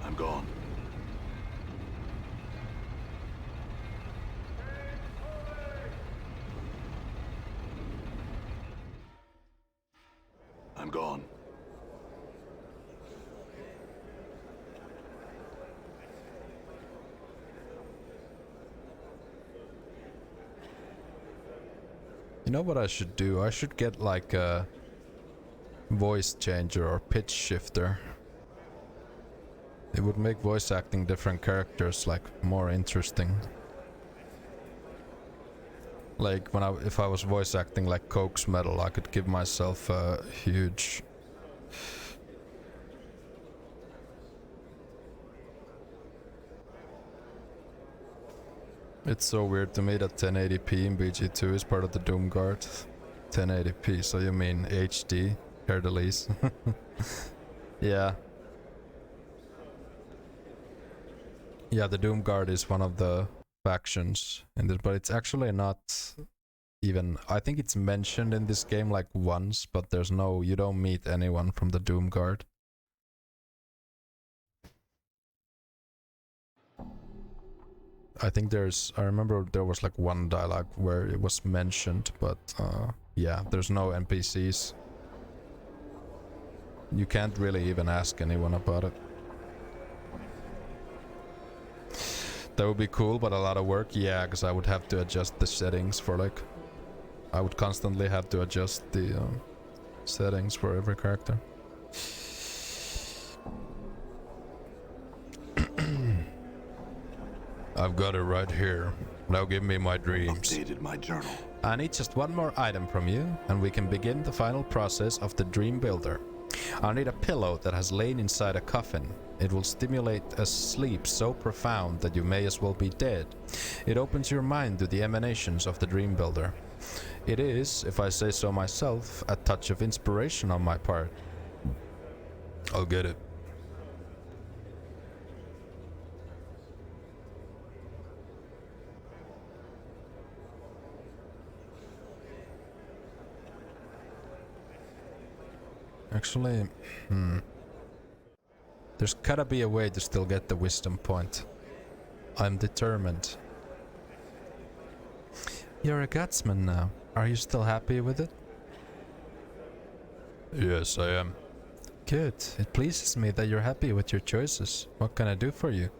I'm gone. I'm gone. You know what I should do? I should get like a voice changer or pitch shifter. It would make voice acting different characters like more interesting. Like if I was voice acting like Coke's Metal, I could give myself a huge... It's so weird to me that 1080p in BG2 is part of the Doom Guard. 1080p, so you mean HD, Herdelis. Yeah. Yeah, the Doom Guard is one of the factions in this, but it's actually not even... I think it's mentioned in this game like once, but there's no... You don't meet anyone from the Doom Guard. I think I remember there was like one dialogue where it was mentioned, but yeah, there's no NPCs. You can't really even ask anyone about it. That would be cool, but a lot of work. Yeah, because I would have to adjust the settings for like... I would constantly have to adjust the settings for every character. I've got it right here. Now give me my dreams. Updated my journal. I need just one more item from you, and we can begin the final process of the Dream Builder. I need a pillow that has lain inside a coffin. It will stimulate a sleep so profound that you may as well be dead. It opens your mind to the emanations of the Dream Builder. It is, if I say so myself, a touch of inspiration on my part. I'll get it. Actually, there's gotta be a way to still get the wisdom point. I'm determined. You're a gutsman now. Are you still happy with it? Yes, I am. Good. It pleases me that you're happy with your choices. What can I do for you?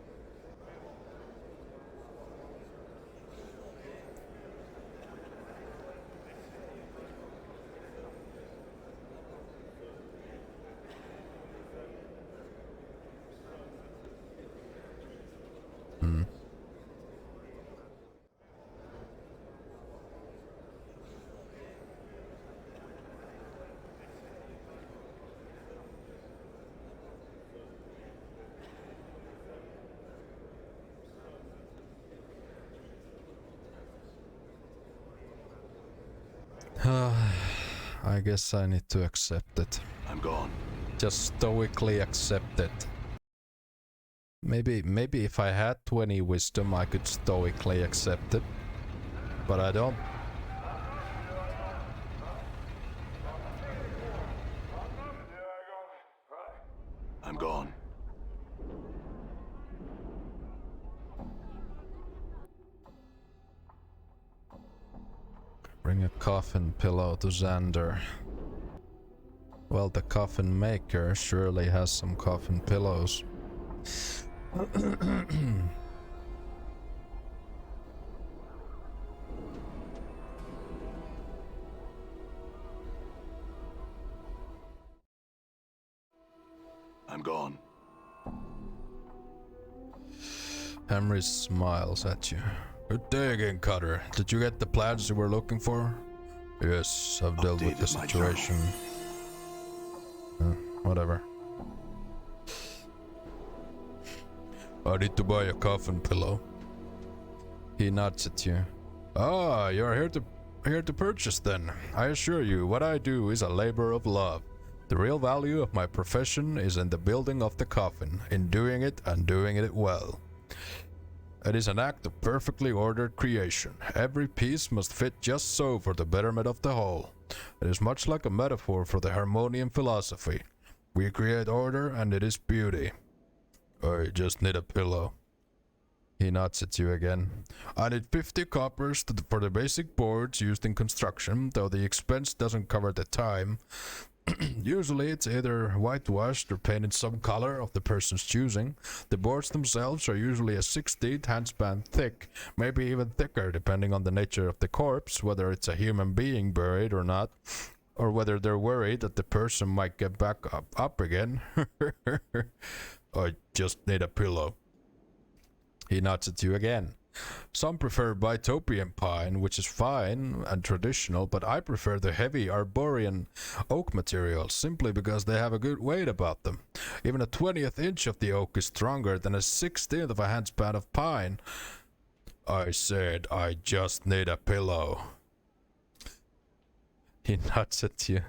I guess I need to accept it. I'm gone. Just stoically accept it. Maybe if I had 20 wisdom I could stoically accept it. But I don't. I'm gone. Bring a coffin pillow to Xander. Well, the coffin maker surely has some coffin pillows. I'm gone. Henry smiles at you. Good day again, Cutter. Did you get the plans you were looking for? Yes, I've dealt with the Updated my situation. Whatever. I need to buy a coffin pillow. He nods at you. Ah, you're here to purchase then. I assure you, what I do is a labor of love. The real value of my profession is in the building of the coffin, in doing it and doing it well. It is an act of perfectly ordered creation. Every piece must fit just so for the betterment of the whole. It is much like a metaphor for the harmonium philosophy. We create order and it is beauty. I just need a pillow. He nods at you again. I need 50 coppers for the basic boards used in construction, though the expense doesn't cover the time. Usually it's either whitewashed or painted some color of the person's choosing. The boards themselves are usually a 16th handspan thick, maybe even thicker depending on the nature of the corpse, whether it's a human being buried or not, or whether they're worried that the person might get back up again. I just need a pillow. He nods at you again. Some prefer Bitopian pine, which is fine and traditional, but I prefer the heavy arborean oak materials simply because they have a good weight about them. Even a 20th inch of the oak is stronger than a 16th of a handspan of pine. I said I just need a pillow. He nods at you.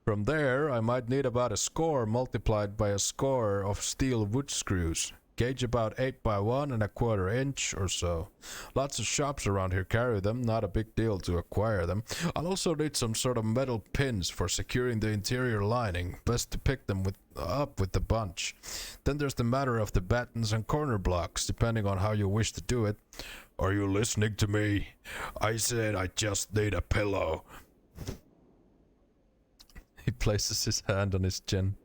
From there, I might need about a score multiplied by a score of steel wood screws. Gauge about 8 by 1¼ inch or so. Lots of shops around here carry them, not a big deal to acquire them. I'll also need some sort of metal pins for securing the interior lining, best to pick them up with the bunch. Then there's the matter of the battens and corner blocks, depending on how you wish to do it. Are you listening to me? I said I just need a pillow. He places his hand on his chin.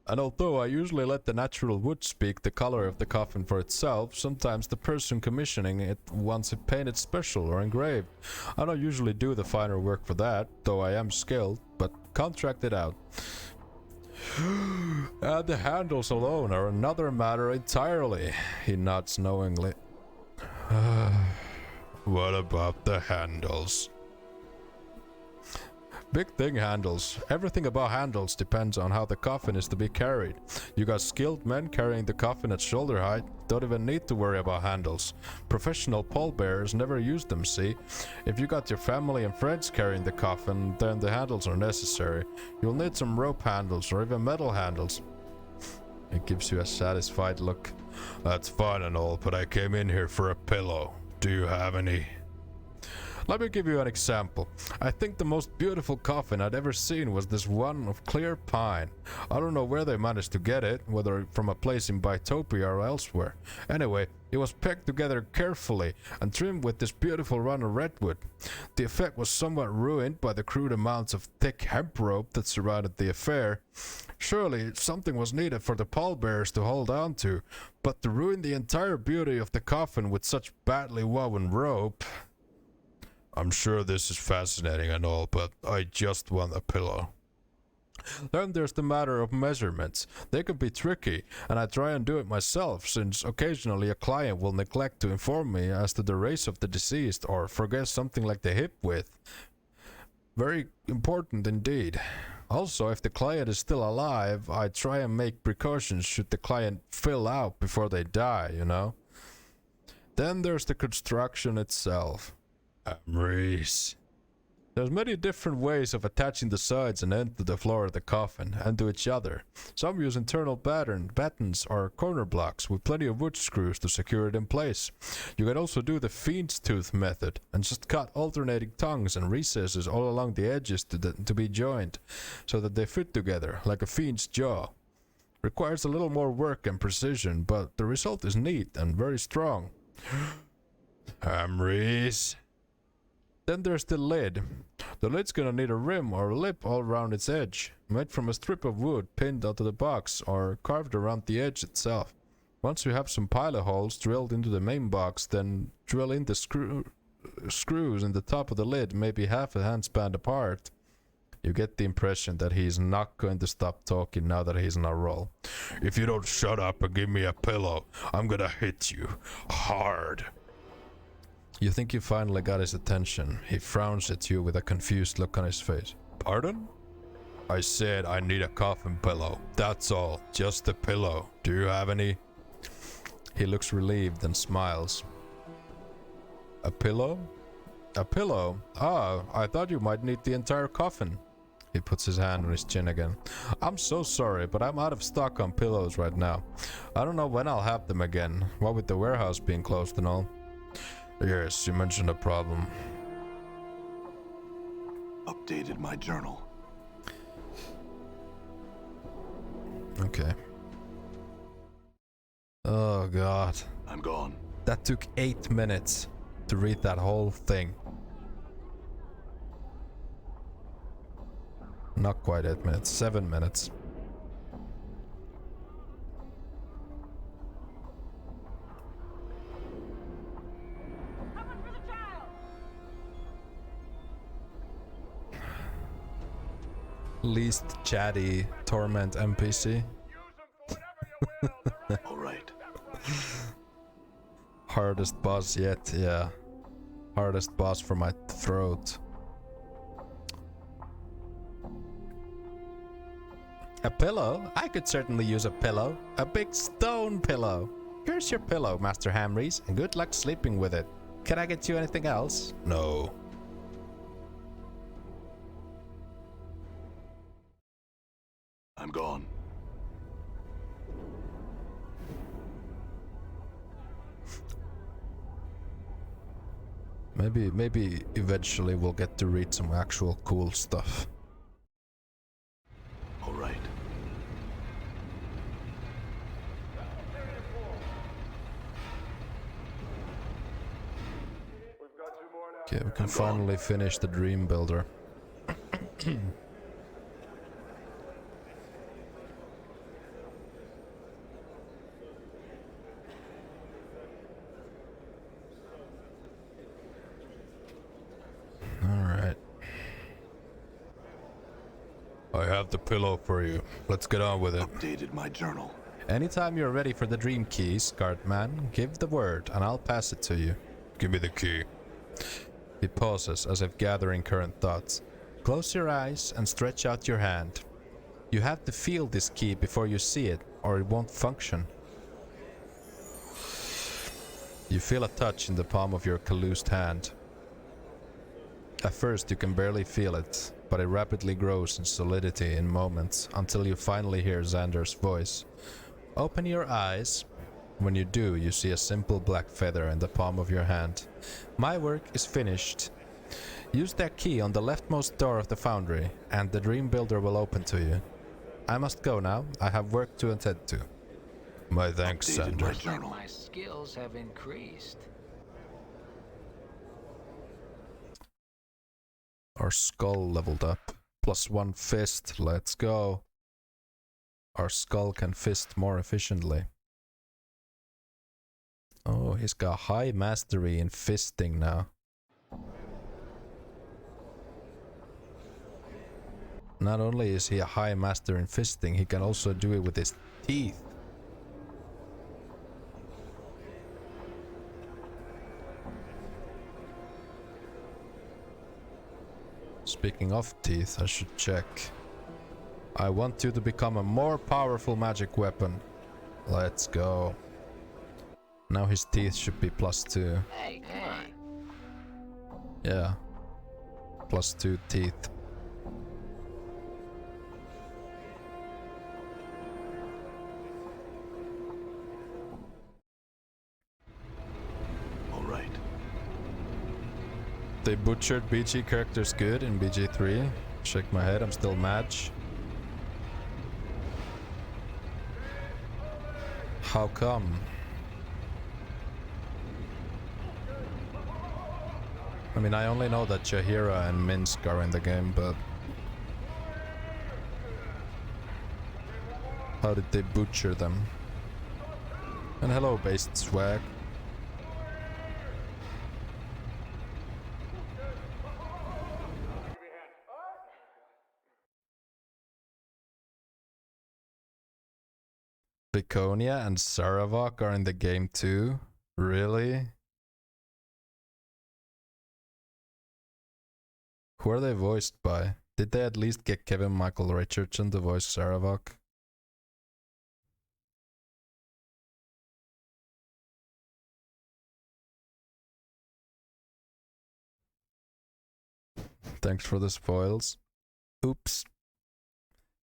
And although I usually let the natural wood speak the color of the coffin for itself, sometimes the person commissioning it wants it painted special or engraved. I don't usually do the finer work for that, though I am skilled, but contract it out. And the handles alone are another matter entirely. He nods knowingly. What about the handles? Big thing, handles. Everything about handles depends on how the coffin is to be carried. You got skilled men carrying the coffin at shoulder height, don't even need to worry about handles. Professional pallbearers never use them, see? If you got your family and friends carrying the coffin, then the handles are necessary. You'll need some rope handles or even metal handles. It gives you a satisfied look. That's fine and all, but I came in here for a pillow. Do you have any? Let me give you an example. I think the most beautiful coffin I'd ever seen was this one of clear pine. I don't know where they managed to get it, whether from a place in Bitopia or elsewhere. Anyway, it was pegged together carefully and trimmed with this beautiful run of redwood. The effect was somewhat ruined by the crude amounts of thick hemp rope that surrounded the affair. Surely something was needed for the pallbearers to hold on to, but to ruin the entire beauty of the coffin with such badly woven rope... I'm sure this is fascinating and all, but I just want a pillow. Then there's the matter of measurements. They can be tricky, and I try and do it myself, since occasionally a client will neglect to inform me as to the race of the deceased or forget something like the hip width. Very important indeed. Also, if the client is still alive, I try and make precautions should the client fill out before they die, you know? Then there's the construction itself. Reese. There's many different ways of attaching the sides and end to the floor of the coffin and to each other. Some use internal battens or corner blocks with plenty of wood screws to secure it in place. You can also do the fiend's tooth method and just cut alternating tongues and recesses all along the edges to be joined so that they fit together like a fiend's jaw. Requires a little more work and precision, but the result is neat and very strong. Reese. Then there's the lid. The lid's gonna need a rim or a lip all around its edge, made from a strip of wood pinned onto the box or carved around the edge itself. Once you have some pilot holes drilled into the main box, then drill in the screws in the top of the lid, maybe half a handspan apart. You get the impression that he's not going to stop talking now that he's on a roll. If you don't shut up and give me a pillow, I'm gonna hit you hard. You think you finally got his attention. He frowns at you with a confused look on his face. Pardon? I said I need a coffin pillow. That's all. Just a pillow. Do you have any? He looks relieved and smiles. A pillow? A pillow? Ah, I thought you might need the entire coffin. He puts his hand on his chin again. I'm so sorry, but I'm out of stock on pillows right now. I don't know when I'll have them again. What with the warehouse being closed and all. Yes, you mentioned a problem. Updated my journal. Okay. Oh god. I'm gone. That took 8 minutes to read that whole thing. Not quite 8 minutes, 7 minutes. Least chatty Torment NPC. All right. Hardest boss yet, yeah. Hardest boss for my throat. A pillow? I could certainly use a pillow. A big stone pillow. Here's your pillow, Master Hamries, and good luck sleeping with it. Can I get you anything else? No. I'm gone. Maybe eventually we'll get to read some actual cool stuff. All right. Okay, we can finally finish the Dream Builder. Alright. I have the pillow for you. Let's get on with it. Updated my journal. Anytime you're ready for the dream keys, Guardman, give the word and I'll pass it to you. Give me the key. He pauses as if gathering current thoughts. Close your eyes and stretch out your hand. You have to feel this key before you see it, or it won't function. You feel a touch in the palm of your calloused hand. At first you can barely feel it, but it rapidly grows in solidity in moments until you finally hear Xander's voice. Open your eyes. When you do, you see a simple black feather in the palm of your hand. My work is finished. Use that key on the leftmost door of the foundry, and the Dream Builder will open to you. I must go now. I have work to attend to. My thanks, Updated my Xander. journal. My skills have increased. Our skull leveled up. +1 fist. Let's go. Our skull can fist more efficiently. Oh, he's got high mastery in fisting now. Not only is he a high master in fisting, he can also do it with his teeth. Speaking of teeth, I should check. I want you to become a more powerful magic weapon. Let's go. Now his teeth should be +2. Hey, come on. Yeah. +2 teeth. All right. They butchered BG characters good in BG3. Shake my head, I'm still match. How come? I mean, I only know that Jahira and Minsk are in the game, but how did they butcher them? And hello, based swag. Viconia and Saravak are in the game too? Really? Who are they voiced by? Did they at least get Kevin Michael Richardson to voice Saravak? Thanks for the spoils. Oops.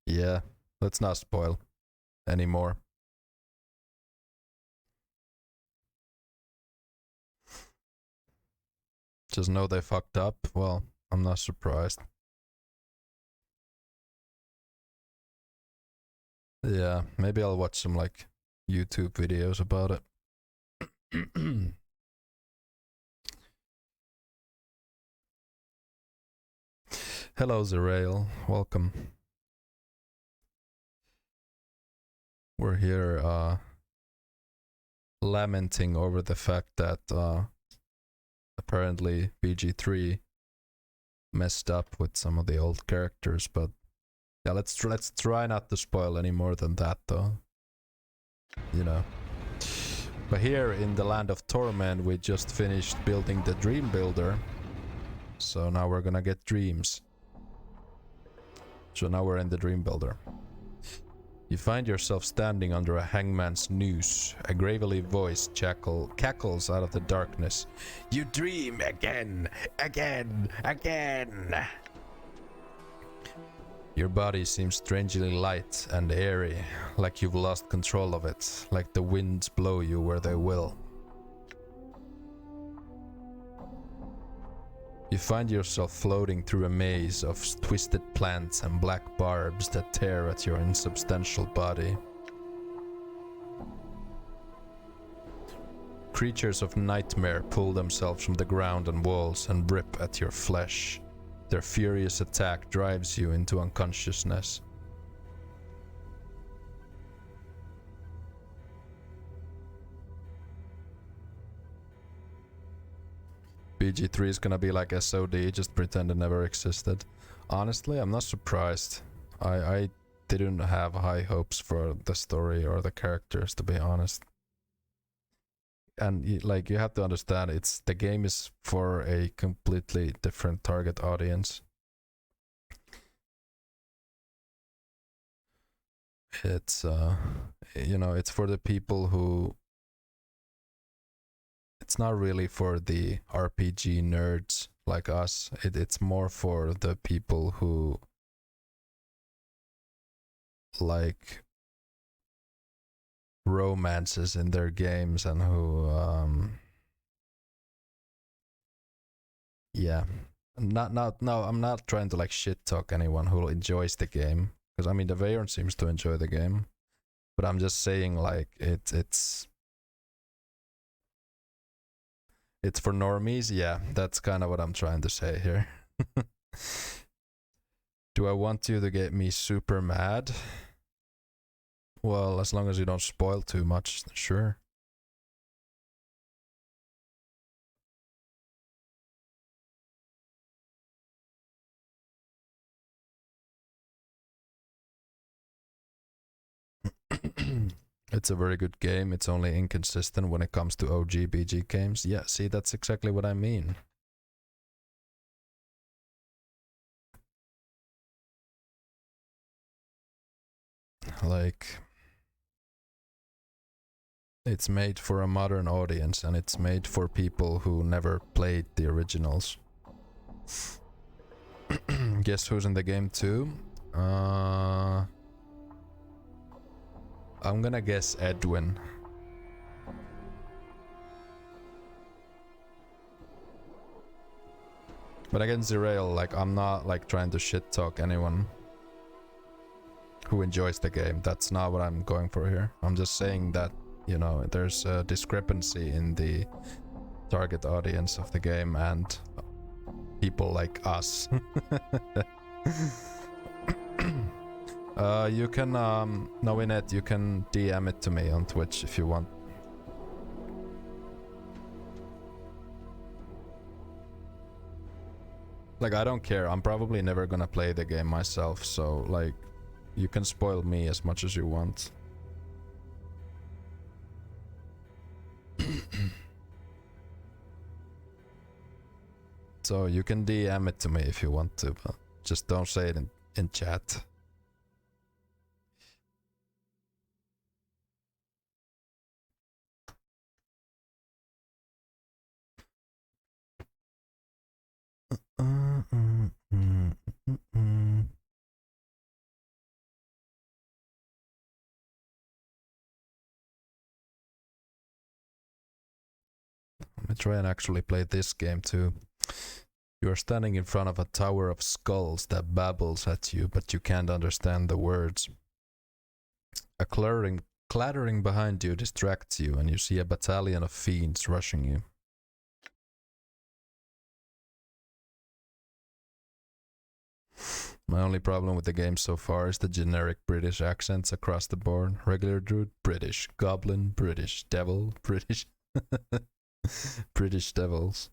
Yeah, let's not spoil anymore. Just know they fucked up. Well, I'm not surprised. Yeah, maybe I'll watch some like YouTube videos about it. Hello, Zerail. Welcome. We're here lamenting over the fact that apparently BG3 messed up with some of the old characters, but yeah, let's try not to spoil any more than that, though. You know. But here in the land of Torment, we just finished building the Dream Builder, so now we're gonna get dreams. So now we're in the Dream Builder. You find yourself standing under a hangman's noose. A gravelly voice cackles out of the darkness. You dream again, again, again. Your body seems strangely light and airy, like you've lost control of it, like the winds blow you where they will. You find yourself floating through a maze of twisted plants and black barbs that tear at your insubstantial body. Creatures of nightmare pull themselves from the ground and walls and rip at your flesh. Their furious attack drives you into unconsciousness. BG3 is gonna be like SOD, just pretend it never existed. Honestly, I'm not surprised. I didn't have high hopes for the story or the characters, to be honest. And you have to understand, the game is for a completely different target audience. It's it's for the people who, it's not really for the RPG nerds like us. It's more for the people who like romances in their games and who yeah. I'm not trying to like shit talk anyone who enjoys the game, because I mean the Veyron seems to enjoy the game, but I'm just saying like it's for normies. Yeah, that's kind of what I'm trying to say here. Do I want you to get me super mad? Well, as long as you don't spoil too much, sure. It's a very good game. It's only inconsistent when it comes to OG BG games. Yeah, see, that's exactly what I mean. Like, it's made for a modern audience, and it's made for people who never played the originals. Guess who's in the game too? I'm gonna guess Edwin. But again, Zerail, like, I'm not like trying to shit talk anyone who enjoys the game. That's not what I'm going for here. I'm just saying that, you know, there's a discrepancy in the target audience of the game and people like us. You can, Novinet, you can DM it to me on Twitch if you want. Like, I don't care. I'm probably never gonna play the game myself, so, like, you can spoil me as much as you want. So you can DM it to me if you want to, but just don't say it in chat. Let me try and actually play this game too. You are standing in front of a tower of skulls that babbles at you, but you can't understand the words. A clattering behind you distracts you, and you see a battalion of fiends rushing you. My only problem with the game so far is the generic British accents across the board. Regular druid, British. Goblin, British. Devil, British. British devils.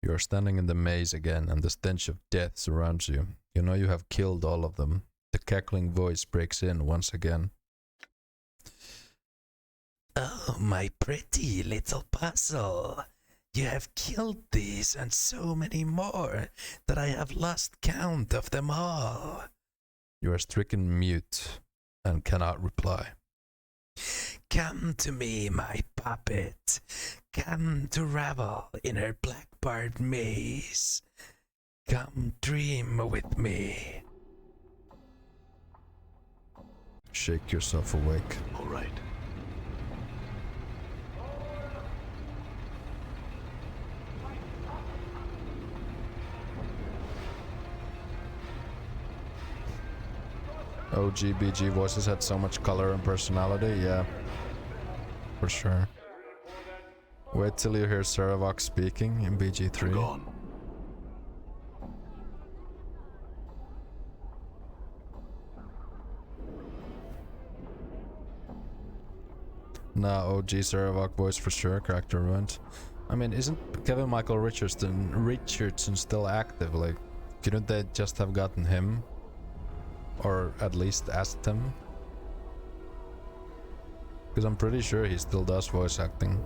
You are standing in the maze again, and the stench of death surrounds you. You know you have killed all of them. The cackling voice breaks in once again. Oh, my pretty little puzzle. You have killed these and so many more that I have lost count of them all. You are stricken mute and cannot reply. Come to me, my puppet. Come to revel in her black-barred maze. Come dream with me. Shake yourself awake. All right. OGBG voices had so much color and personality, yeah. For sure. Wait till you hear Saravok speaking in BG3. Gone. Nah, OG Saravok voice for sure, character ruined. I mean, isn't Kevin Michael Richardson still active? Like, couldn't they just have gotten him? Or at least asked him? Because I'm pretty sure he still does voice acting.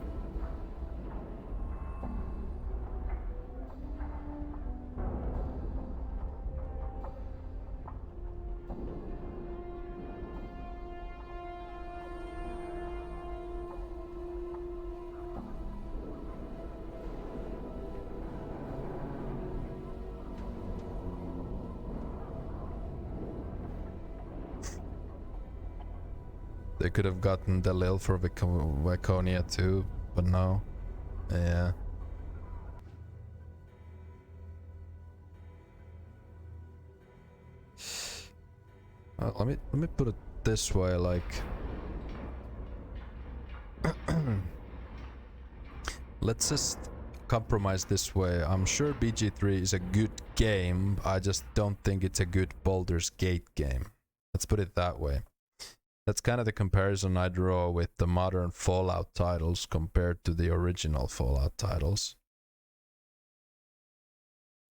They could have gotten Delil for Viconia too, but no. Yeah. Let me put it this way, like let's just compromise this way. I'm sure BG3 is a good game, I just don't think it's a good Baldur's Gate game. Let's put it that way. That's kind of the comparison I draw with the modern Fallout titles compared to the original Fallout titles.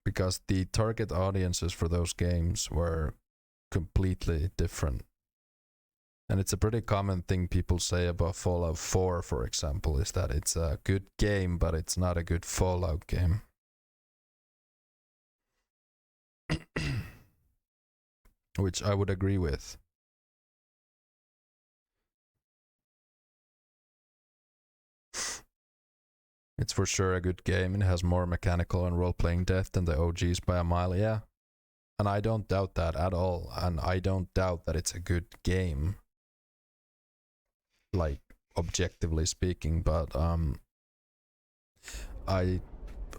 Because the target audiences for those games were completely different. And it's a pretty common thing people say about Fallout 4, for example, is that it's a good game, but it's not a good Fallout game. Which I would agree with. It's for sure a good game. It has more mechanical and role-playing depth than the OGs by a mile, yeah. And I don't doubt that at all. And I don't doubt that it's a good game. Like, objectively speaking, but I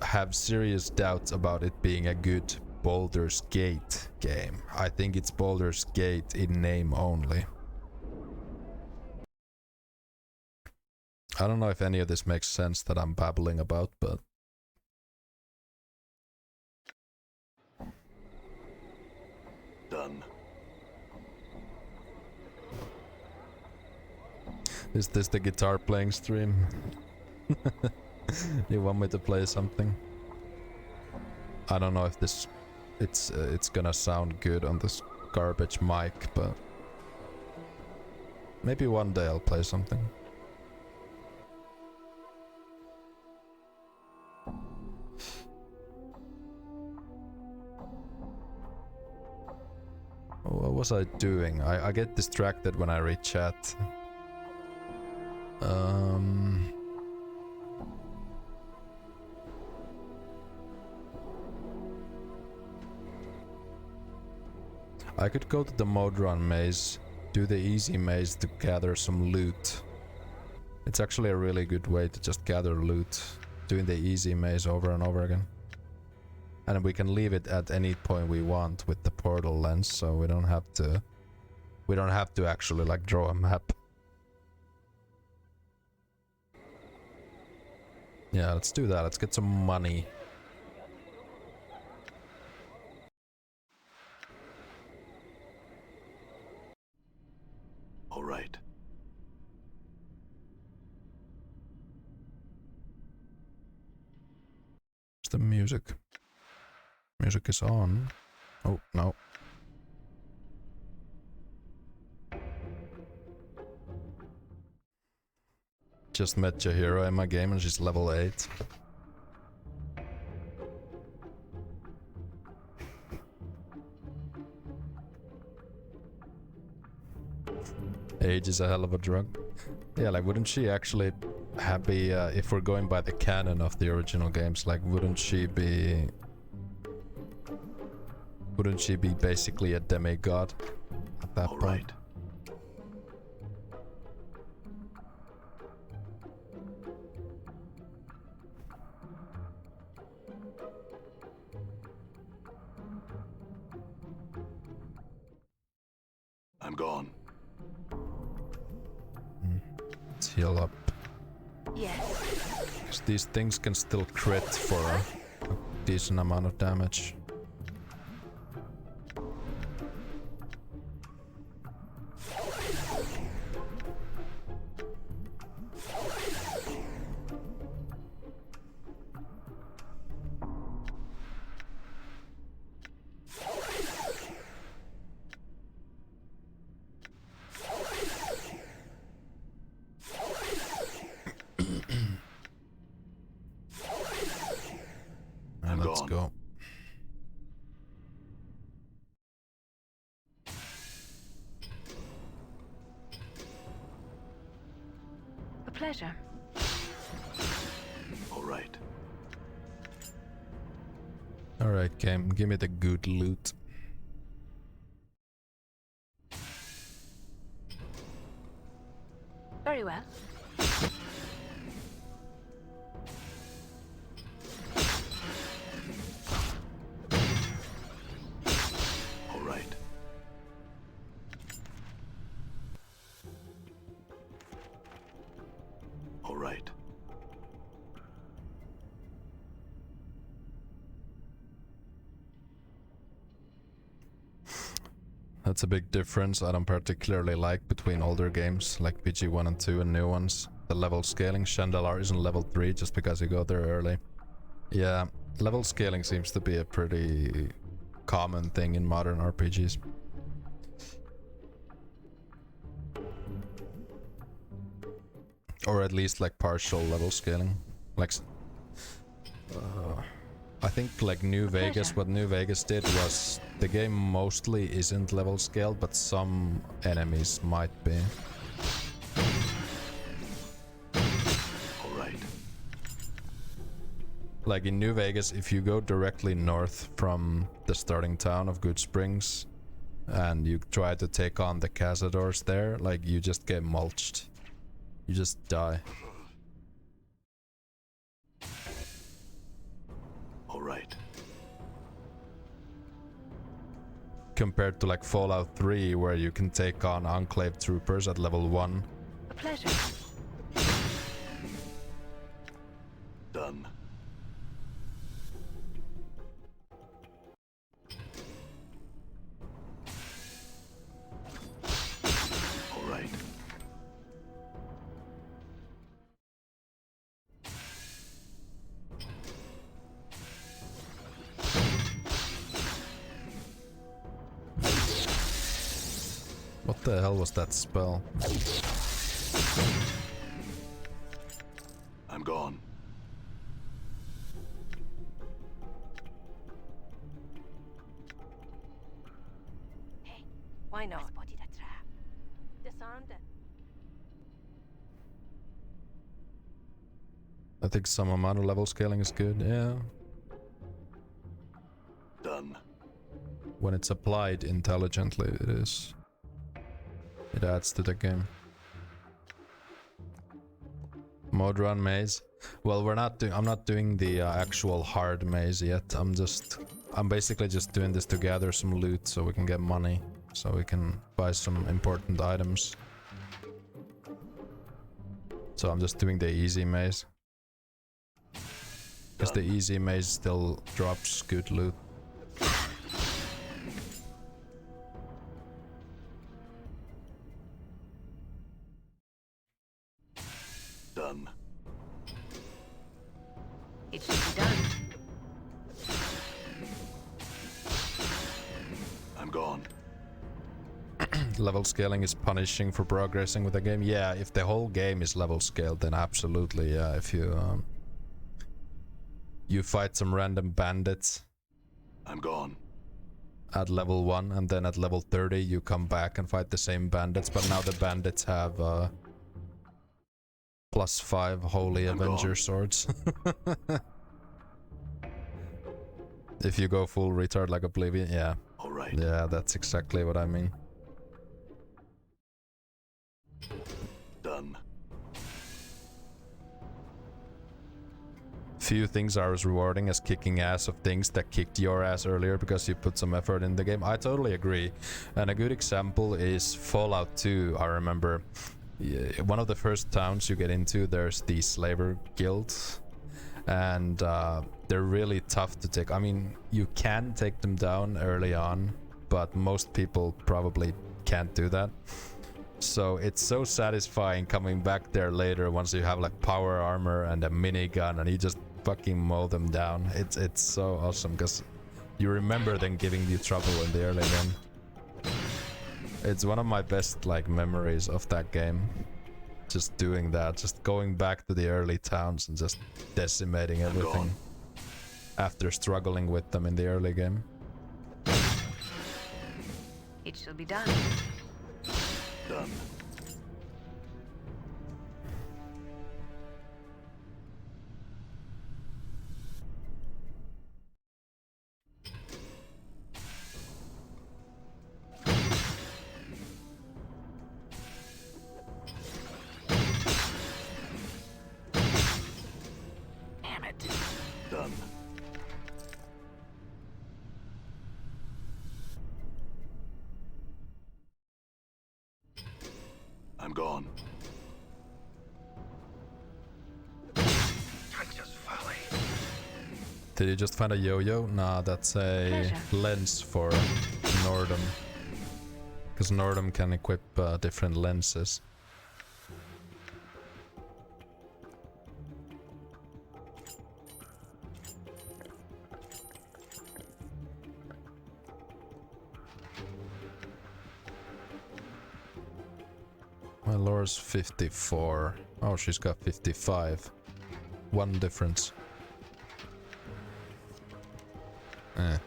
have serious doubts about it being a good Baldur's Gate game. I think it's Baldur's Gate in name only. I don't know if any of this makes sense that I'm babbling about, but Done. is this the guitar playing stream? You want me to play something? I don't know if this it's gonna sound good on this garbage mic, but maybe one day I'll play something. What was I doing? I get distracted when I read chat. I could go to the Modron maze, do the easy maze to gather some loot. It's actually a really good way to just gather loot, doing the easy maze over and over again. And we can leave it at any point we want with the portal lens, so we don't have to actually like draw a map. Yeah, let's do that. Let's get some money. All right. Where's the music? Music is on. Oh, no. Just met Jahira in my game and she's level 8. Age is a hell of a drug. Yeah, like wouldn't she actually be, if we're going by the canon of the original games, like wouldn't she be basically a demigod at that All point? right. I'm gone. Let's heal up. Yes. 'Cause these things can still crit for a decent amount of damage. Let's go. A pleasure. All right. Alright, game, give me the good loot. Very well. All right. All right. That's a big difference I don't particularly like between older games like PG1 and 2 and new ones. The level scaling, Chandelar isn't level 3 just because you go there early. Yeah, level scaling seems to be a pretty common thing in modern RPGs. Or at least like partial level scaling. Like I think like New Vegas, what New Vegas did was the game mostly isn't level scaled, but some enemies might be. All right. Like in New Vegas, if you go directly north from the starting town of Good Springs and you try to take on the cazadors there, like you just get mulched. You just die. All right. Compared to like Fallout 3 where you can take on Enclave troopers at level 1. A pleasure. What the hell was that spell? I'm gone. Hey, why not? Spotted a trap. Disarmed it. I think some amount of level scaling is good, yeah. Done. When it's applied intelligently, it is. It adds to the game. Mode run maze. Well, I'm not doing the actual hard maze yet. I'm basically just doing this to gather some loot so we can get money, so we can buy some important items. So I'm just doing the easy maze. Because the easy maze still drops good loot. Done. It should be done. I'm gone. Level scaling is punishing for progressing with the game. Yeah, if the whole game is level scaled, then absolutely, yeah. If you fight some random bandits I'm gone. at level 1, and then at level 30 you come back and fight the same bandits, but now the bandits have +5 Holy I'm Avenger gone. swords. If you go full retard like Oblivion, yeah. All right. Yeah, that's exactly what I mean. Done. Few things are as rewarding as kicking ass of things that kicked your ass earlier because you put some effort in the game. I totally agree. And a good example is Fallout 2. I remember one of the first towns you get into, there's the Slaver Guild. And they're really tough to take. I mean, you can take them down early on, but most people probably can't do that. So it's so satisfying coming back there later once you have like power armor and a minigun and you just fucking mow them down. It's so awesome because you remember them giving you trouble in the early game. It's one of my best like memories of that game. Just doing that, just going back to the early towns and just decimating everything after struggling with them in the early game. It shall be done. Done. Damn it. Done. I'm gone. Treacherous folly. Did you just find a yo-yo? Nah, that's a Pleasure. lens for Nordum. Because Nordum can equip different lenses. My lore's 54. Oh, she's got 55. One difference.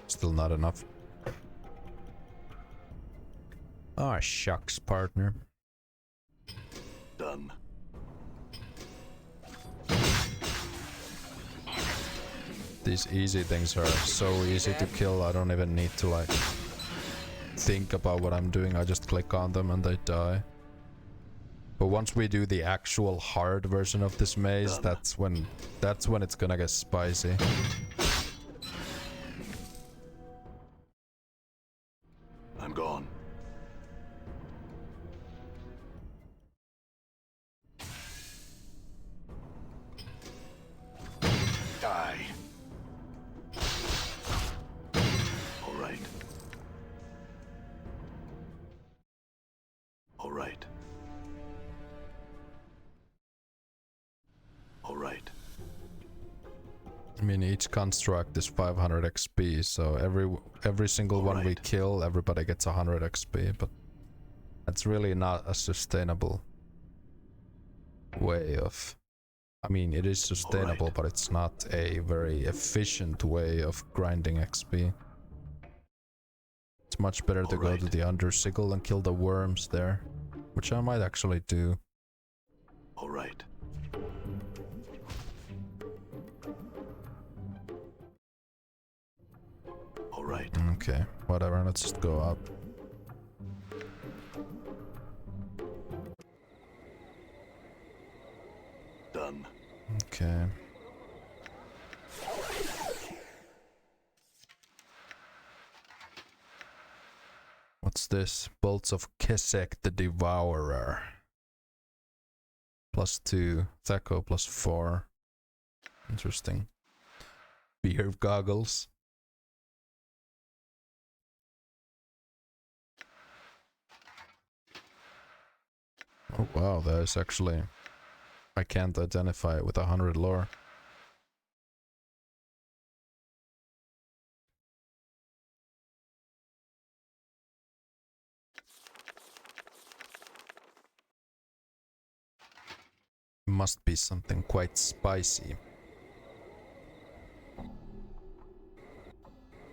Still not enough. Oh, shucks, partner. Done. These easy things are so easy to kill, I don't even need to like think about what I'm doing, I just click on them and they die. But once we do the actual hard version of this maze, that's when it's gonna get spicy. I'm gone. Die. All right. All right. All right. I mean, each construct is 500 XP, so every single one we Alright. kill, everybody gets 100 XP, but at It's really not a sustainable way of... I mean, it is sustainable, but it's not a very efficient way of grinding XP. It's much better to go to the Undersickle and kill the worms there, which I might actually do. All right. All right. Okay, whatever, let's just go up. Done. Okay. What's this? Bolts of Kesek the Devourer. +2. Thaco +4. Interesting. Beer goggles. Oh wow, that is actually... I can't identify it with 100 lore. Must be something quite spicy.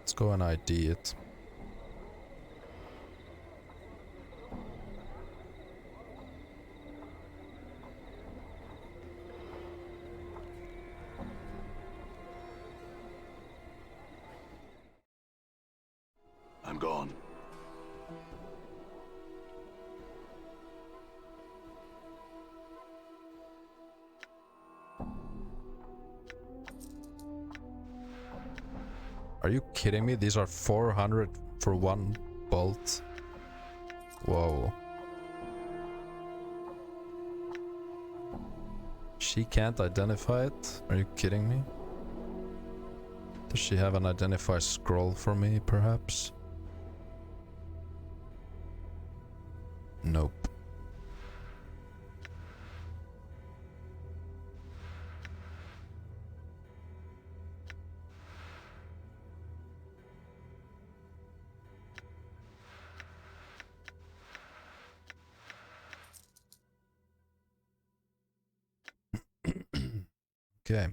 Let's go and ID it. I'm gone. Are you kidding me? These are 400 for one bolt. Whoa. She can't identify it? Are you kidding me? Does she have an identify scroll for me, perhaps? Nope. Okay.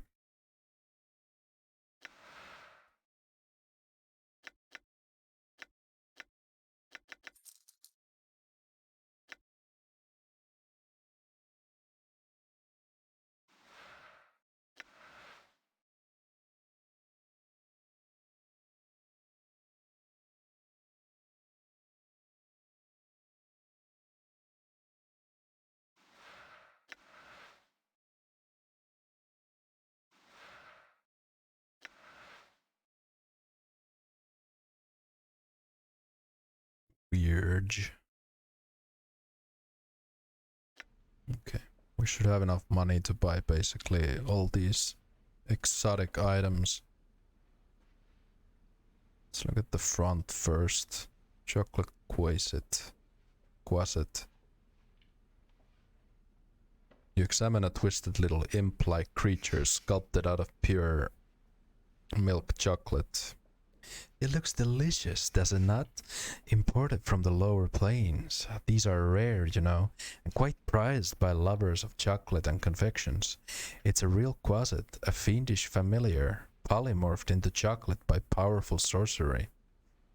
Weird. Okay. We should have enough money to buy basically all these exotic items. Let's look at the front first. Chocolate Quasit. You examine a twisted little imp-like creature sculpted out of pure milk chocolate. It looks delicious, does it not? Imported from the lower plains. These are rare, you know, and quite prized by lovers of chocolate and confections. It's a real quasit, a fiendish familiar, polymorphed into chocolate by powerful sorcery.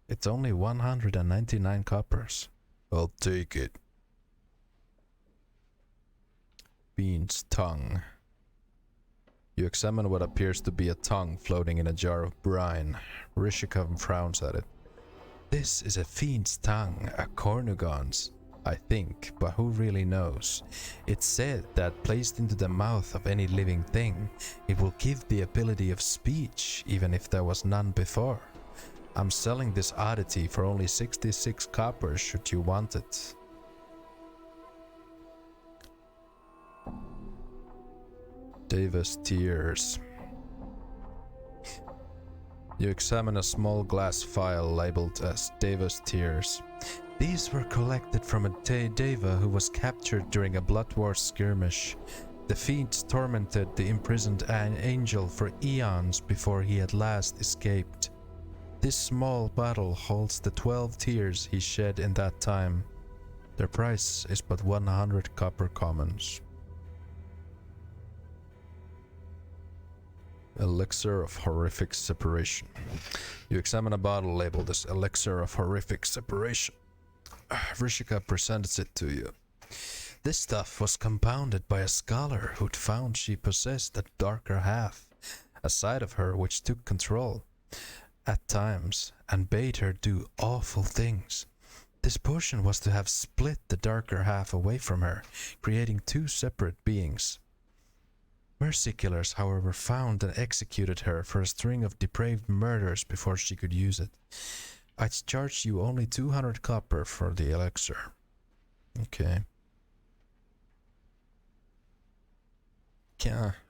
It's only 199 coppers. I'll take it. Bean's tongue. You examine what appears to be a tongue floating in a jar of brine. Rishikam frowns at it. This is a fiend's tongue, a Cornugon's, I think, but who really knows? It's said that placed into the mouth of any living thing, it will give the ability of speech, even if there was none before. I'm selling this oddity for only 66 coppers should you want it. Davis Tears. You examine a small glass vial labeled as Davis Tears. These were collected from a Deva who was captured during a Blood War skirmish. The fiends tormented the imprisoned angel for eons before he at last escaped. This small bottle holds the 12 tears he shed in that time. Their price is but 100 copper commons. Elixir of Horrific Separation. You examine a bottle labeled as Elixir of Horrific Separation. Vrishika presents it to you. This stuff was compounded by a scholar who'd found she possessed a darker half, a side of her which took control, at times, and bade her do awful things. This potion was to have split the darker half away from her, creating two separate beings. Mercy killers, however, found and executed her for a string of depraved murders before she could use it. I'd charge you only 200 copper for the elixir. Okay.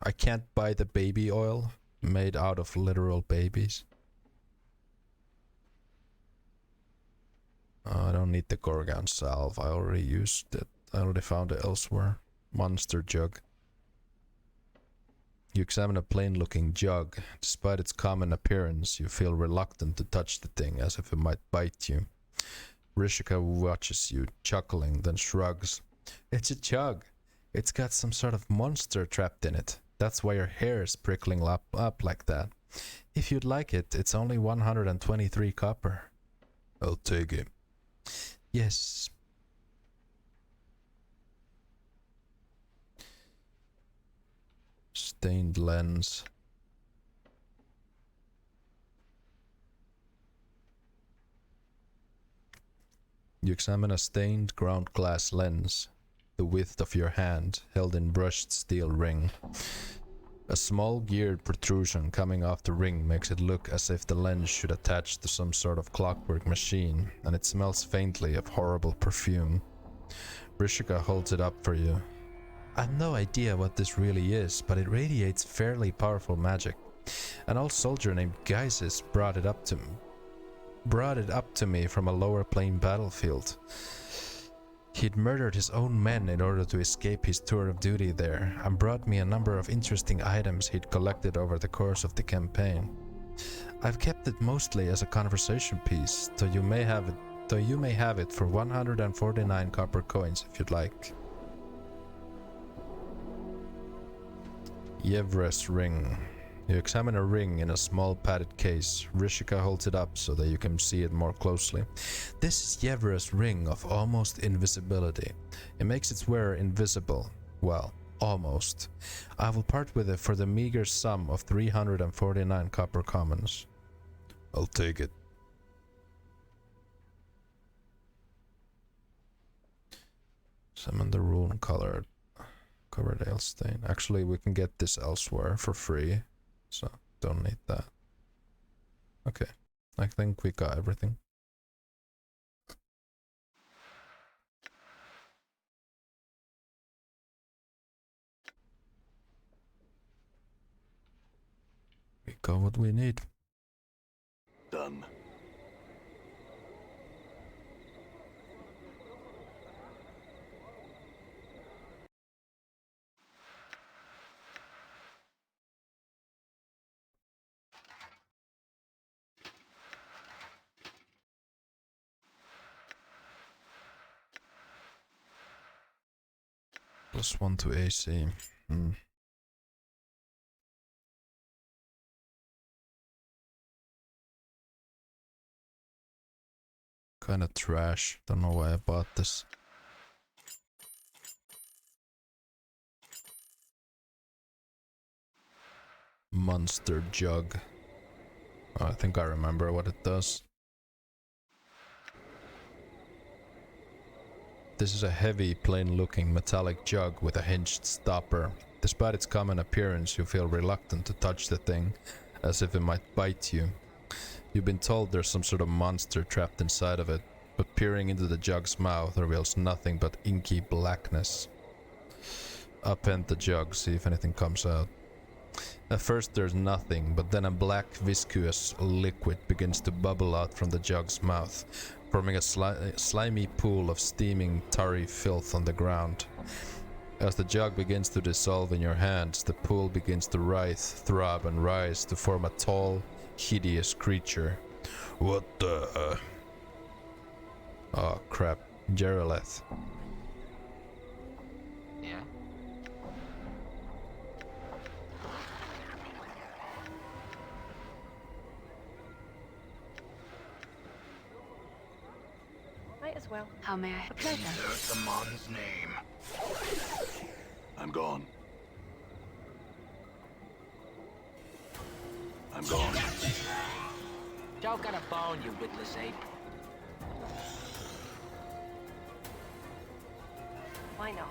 I can't buy the baby oil made out of literal babies. I don't need the Gorgon salve. I already used it. I already found it elsewhere. Monster jug. You examine a plain-looking jug. Despite its common appearance, you feel reluctant to touch the thing, as if it might bite you. Rishika watches you, chuckling, then shrugs. It's a jug. It's got some sort of monster trapped in it. That's why your hair is prickling up like that. If you'd like it, it's only 123 copper. I'll take it. Yes. Stained lens. You examine a stained ground glass lens, the width of your hand, held in brushed steel ring. A small geared protrusion coming off the ring makes it look as if the lens should attach to some sort of clockwork machine, and it smells faintly of horrible perfume. Rishika holds it up for you. I've no idea what this really is, but it radiates fairly powerful magic. An old soldier named Gaisis brought it up to me from a lower plane battlefield. He'd murdered his own men in order to escape his tour of duty there, and brought me a number of interesting items he'd collected over the course of the campaign. I've kept it mostly as a conversation piece, though you may have it for 149 copper coins if you'd like. Yevra's ring. You examine a ring in a small padded case. Rishika holds it up so that you can see it more closely. This is Yevra's ring of almost invisibility. It makes its wearer invisible. Well, almost. I will part with it for the meager sum of 349 copper commons. I'll take it. Summon the rune colored Coverdale stain. Actually, we can get this elsewhere for free, so don't need that. Okay, I think we got everything. We got what we need. Done. +1 to AC. Kinda trash. Don't know why I bought this. Monster jug. Oh, I think I remember what it does. This is a heavy, plain-looking metallic jug with a hinged stopper. Despite its common appearance, you feel reluctant to touch the thing, as if it might bite you. You've been told there's some sort of monster trapped inside of it, but peering into the jug's mouth reveals nothing but inky blackness. Upend the jug, see if anything comes out. At first there's nothing, but then a black viscous liquid begins to bubble out from the jug's mouth, forming a slimy pool of steaming, tarry filth on the ground. As the jug begins to dissolve in your hands, the pool begins to writhe, throb, and rise to form a tall, hideous creature. What the... Oh crap. Geralith. Yeah? Might as well. How may I? A pleasure. Insert the mod's name. I'm gone. I'm gone. Joe got a bone, you witless ape. Why not?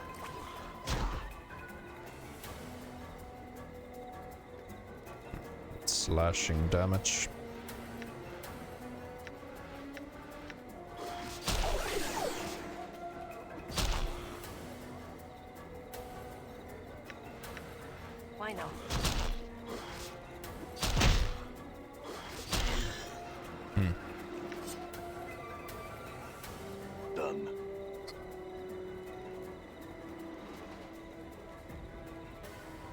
Slashing damage. Why not? Done.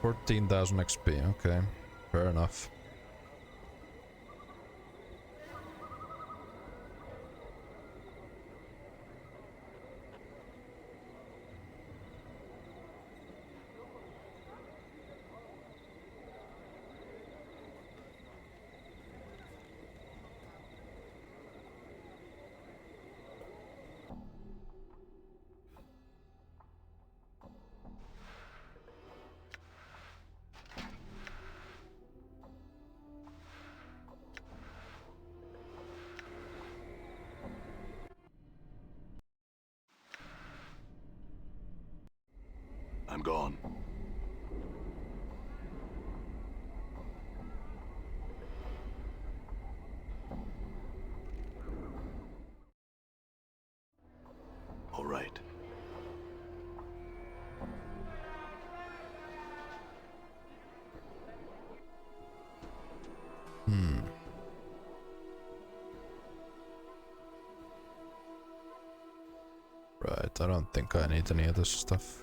14,000 XP, okay. Fair enough. I'm gone. All right. Right, I don't think I need any of this stuff.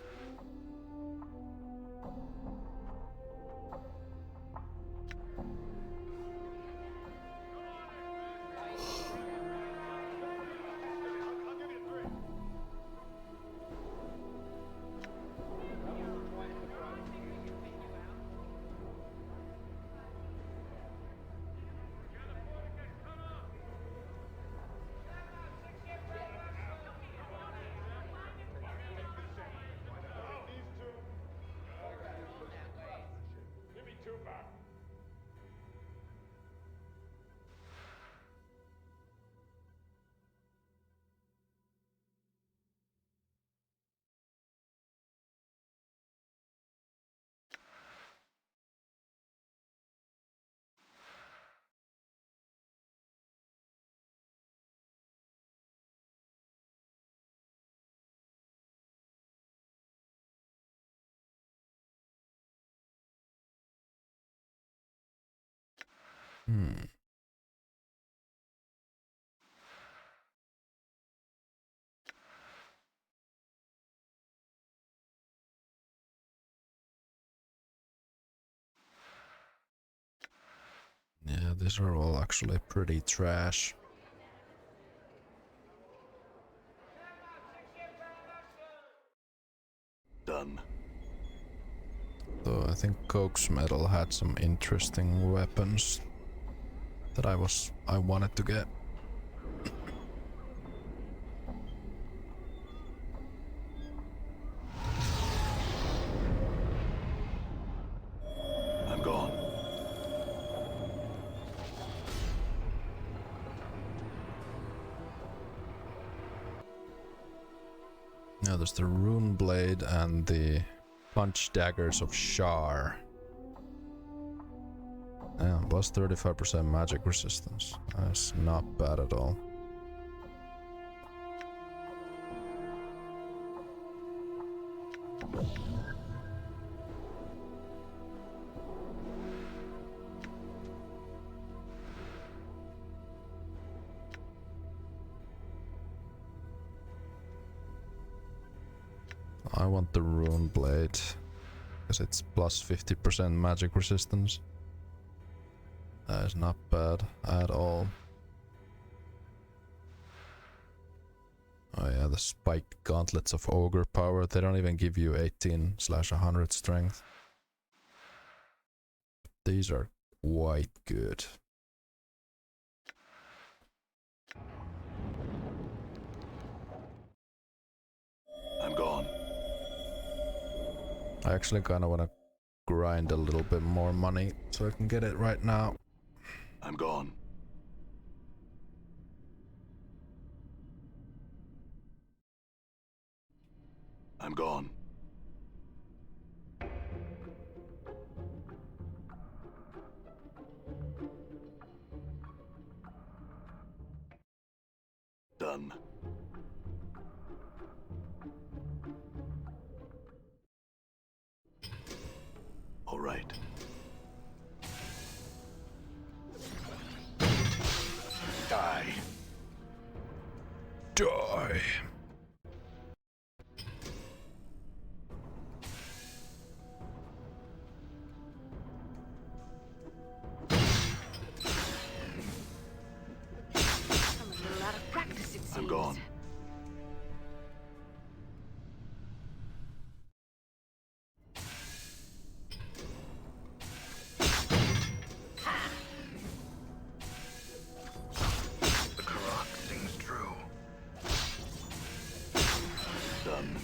Give me two back. Yeah, these are all actually pretty trash. Done. Though I think Coke's Metal had some interesting weapons that I wanted to get. I'm gone. Yeah, there's the Rune Blade and the Punch Daggers of Shar. Yeah, plus 35% magic resistance. That's not bad at all. I want the Rune Blade because it's plus 50% magic resistance. That is not bad at all. Oh yeah, the spiked gauntlets of ogre power. They don't even give you 18/100 strength. These are quite good. I'm gone. I actually kind of want to grind a little bit more money so I can get it right now. I'm gone. I'm gone. Done. All right. Die. Die. I'm a little out of practice, it seems. I'm gone. The Karak sings true. Done.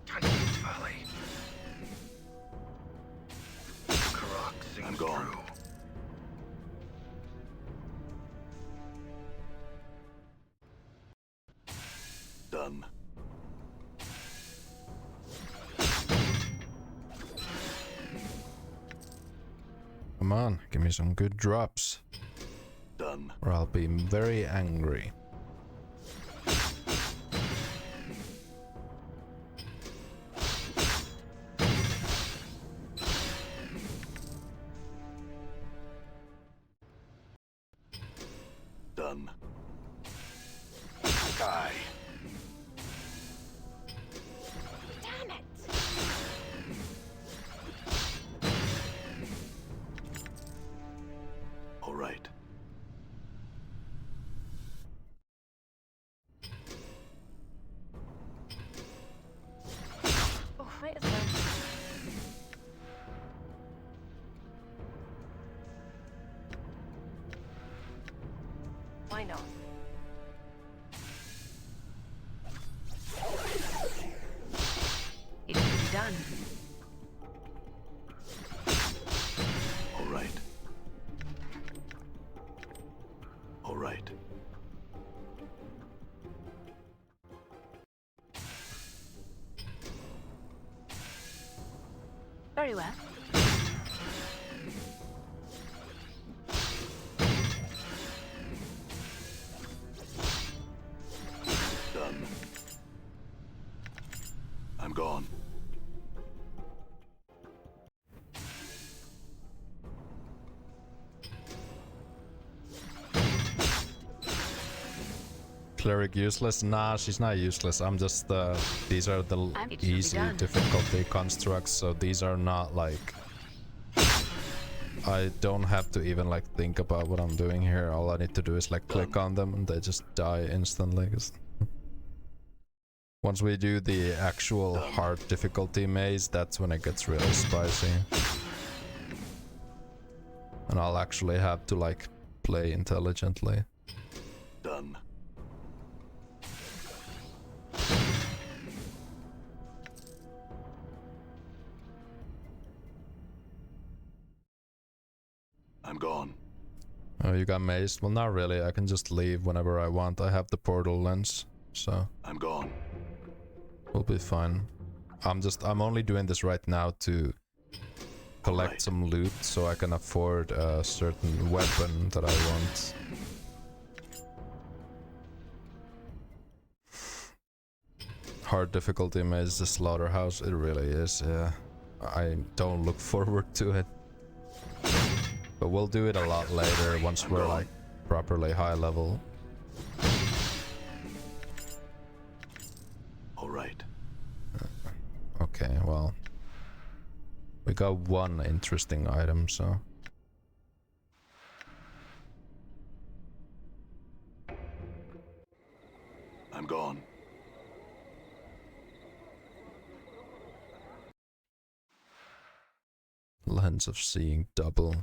Tiny Valley. Karak sings I'm gone. True. Done. Come on, give me some good drops, Done. or I'll be very angry. Done. Die. Damn it! All right. Oh, might as well. Why not? It can be done. All right. All right. Very well. Done. I'm gone. Cleric useless? Nah, she's not useless. I'm just these are the It should be easy done. difficulty constructs, so these are not like I don't have to even like think about what I'm doing here. All I need to do is like click on them and they just die instantly. 'Cause once we do the actual hard difficulty maze, that's when it gets really spicy. And I'll actually have to like play intelligently. Done. I'm gone. Oh, you got mazed? Well, not really. I can just leave whenever I want. I have the portal lens, so I'm gone. we'll be fine. I'm only doing this right now to collect Alright. some loot so I can afford a certain weapon that I want. Hard difficulty maze, the slaughterhouse, it really is, yeah. I don't look forward to it. But we'll do it a lot later once we're like properly high level. All right. Okay, well, We got one interesting item, so... I'm gone. Lens of seeing double.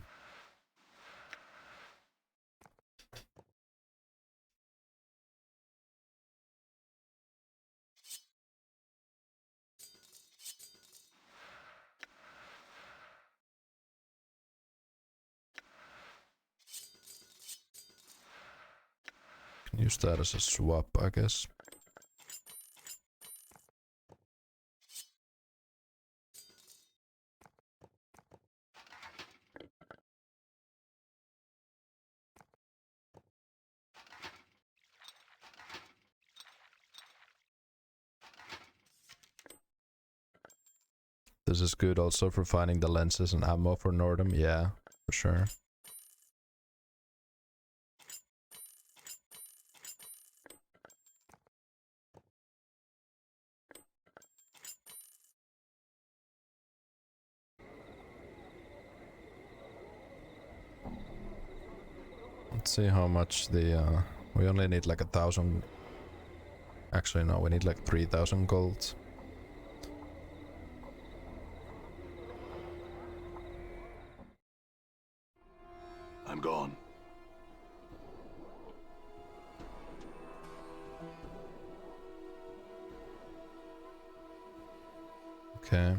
Can use that as a swap, I guess. This is good also for finding the lenses and ammo for Nordum. Yeah, for sure. Let's see how much the we only need like 1,000. Actually no, we need like 3,000 gold. I'm gone. Okay.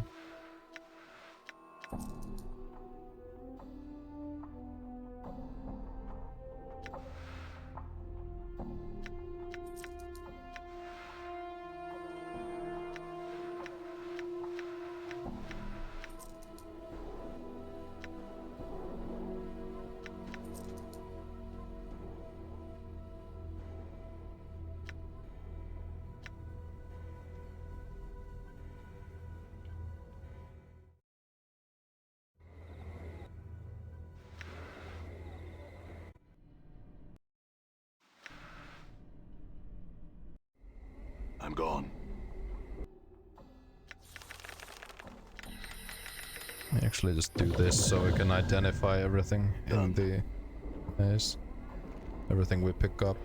I'm gone. We actually just do this so we can identify everything in the maze. Everything we pick up.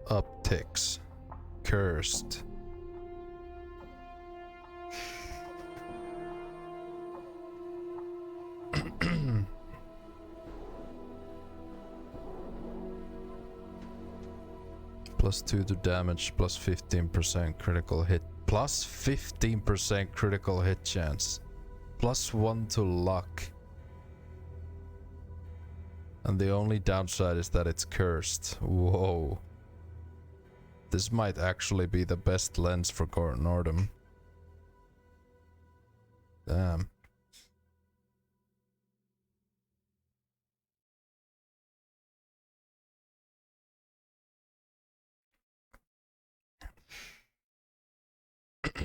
Upticks. Cursed. +2 to damage, +15% critical hit, +15% critical hit chance, +1 to luck. And the only downside is that it's cursed. Whoa. This might actually be the best lens for Nordum. Damn.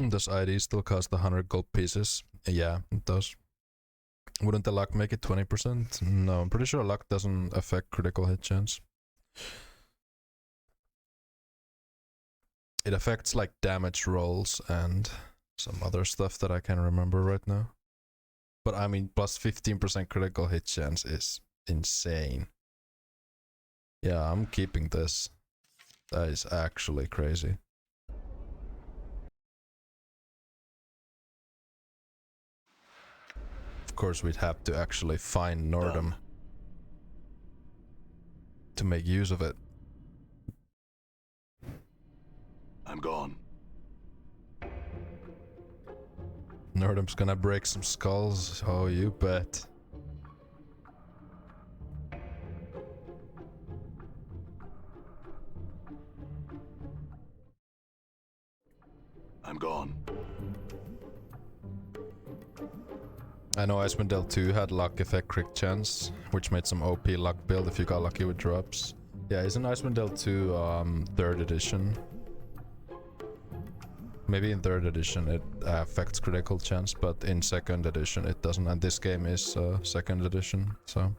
Does ID still cost 100 gold pieces? Yeah, it does. Wouldn't the luck make it 20%? No, I'm pretty sure luck doesn't affect critical hit chance. It affects like damage rolls and some other stuff that I can't remember right now. But I mean, +15% critical hit chance is insane. Yeah, I'm keeping this. That is actually crazy. Of course, we'd have to actually find Nordum to make use of it. I'm gone. Nordum's gonna break some skulls. Oh, you bet. I'm gone. I know Icewind Dale 2 had luck effect crit chance, which made some OP luck build if you got lucky with drops. Yeah, isn't Icewind Dale 2 3rd edition? Maybe in 3rd edition it affects critical chance, but in 2nd edition it doesn't. And this game is 2nd edition, so.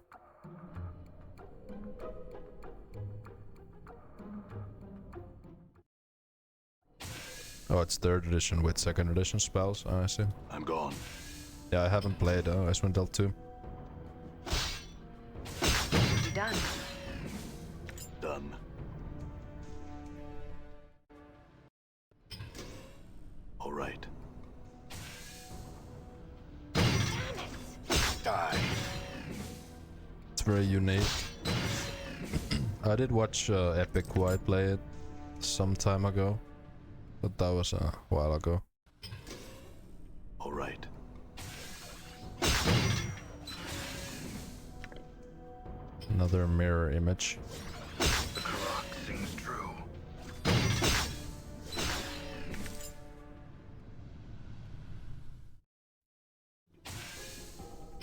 Oh, it's 3rd edition with 2nd edition spells. Oh, I see. I'm gone. Yeah, I haven't played Icewind Dale 2. Done. Done. All right. Die. It's very unique. I did watch Epic White play it some time ago, but that was a while ago. All right. Another mirror image. The clock sings true.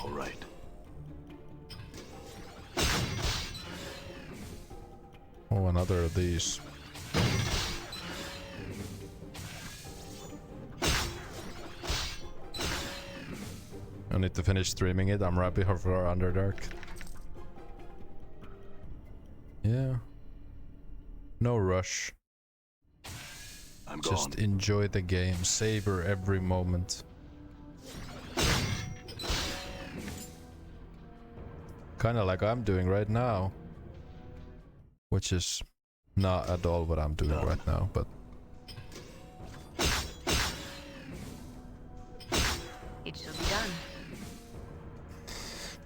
All right. Oh, another of these. I need to finish streaming it. I'm right before Underdark. Yeah. No rush. I'm gone. Just enjoy the game. Savor every moment. Kinda like I'm doing right now. Which is not at all what I'm doing right now, but... It should be done.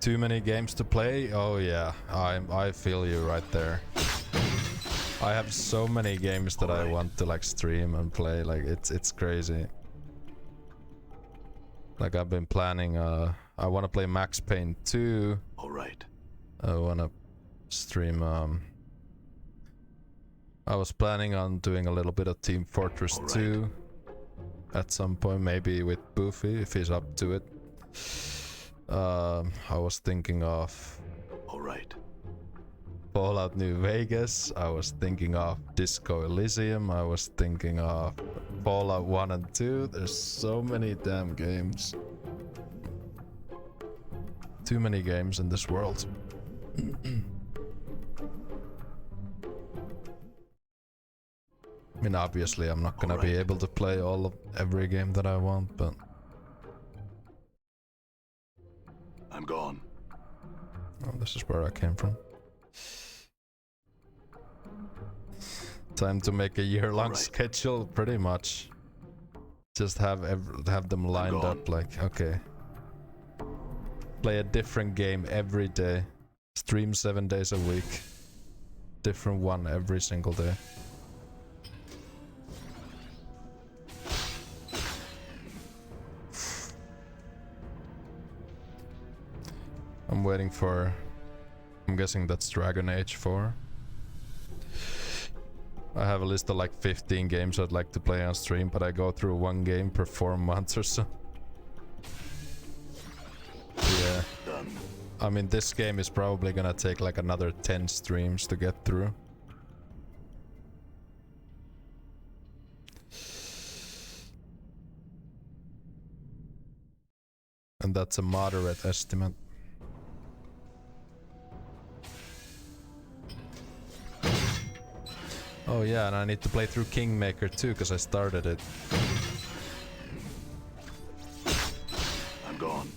Too many games to play? Oh yeah, I feel you right there. I have so many games that I want to like stream and play, like it's crazy. Like I've been planning, I want to play Max Payne 2. All right. I want to stream, I was planning on doing a little bit of Team Fortress 2 at some point, maybe with Boofy if he's up to it. I was thinking of All right. Fallout New Vegas. I was thinking of Disco Elysium. I was thinking of Fallout 1 and 2. There's so many damn games. Too many games in this world. I mean, obviously I'm not gonna be able to play every game that I want, but... I'm gone. Oh, this is where I came from. Time to make a year-long schedule, pretty much. Just have them lined up, like, okay. Play a different game every day. Stream 7 days a week. Different one every single day. I'm waiting for... I'm guessing that's Dragon Age 4. I have a list of like 15 games I'd like to play on stream, but I go through one game per 4 months or so. Yeah. I mean, this game is probably gonna take like another 10 streams to get through. And that's a moderate estimate. Oh yeah, and I need to play through Kingmaker too, because I started it. I'm gone.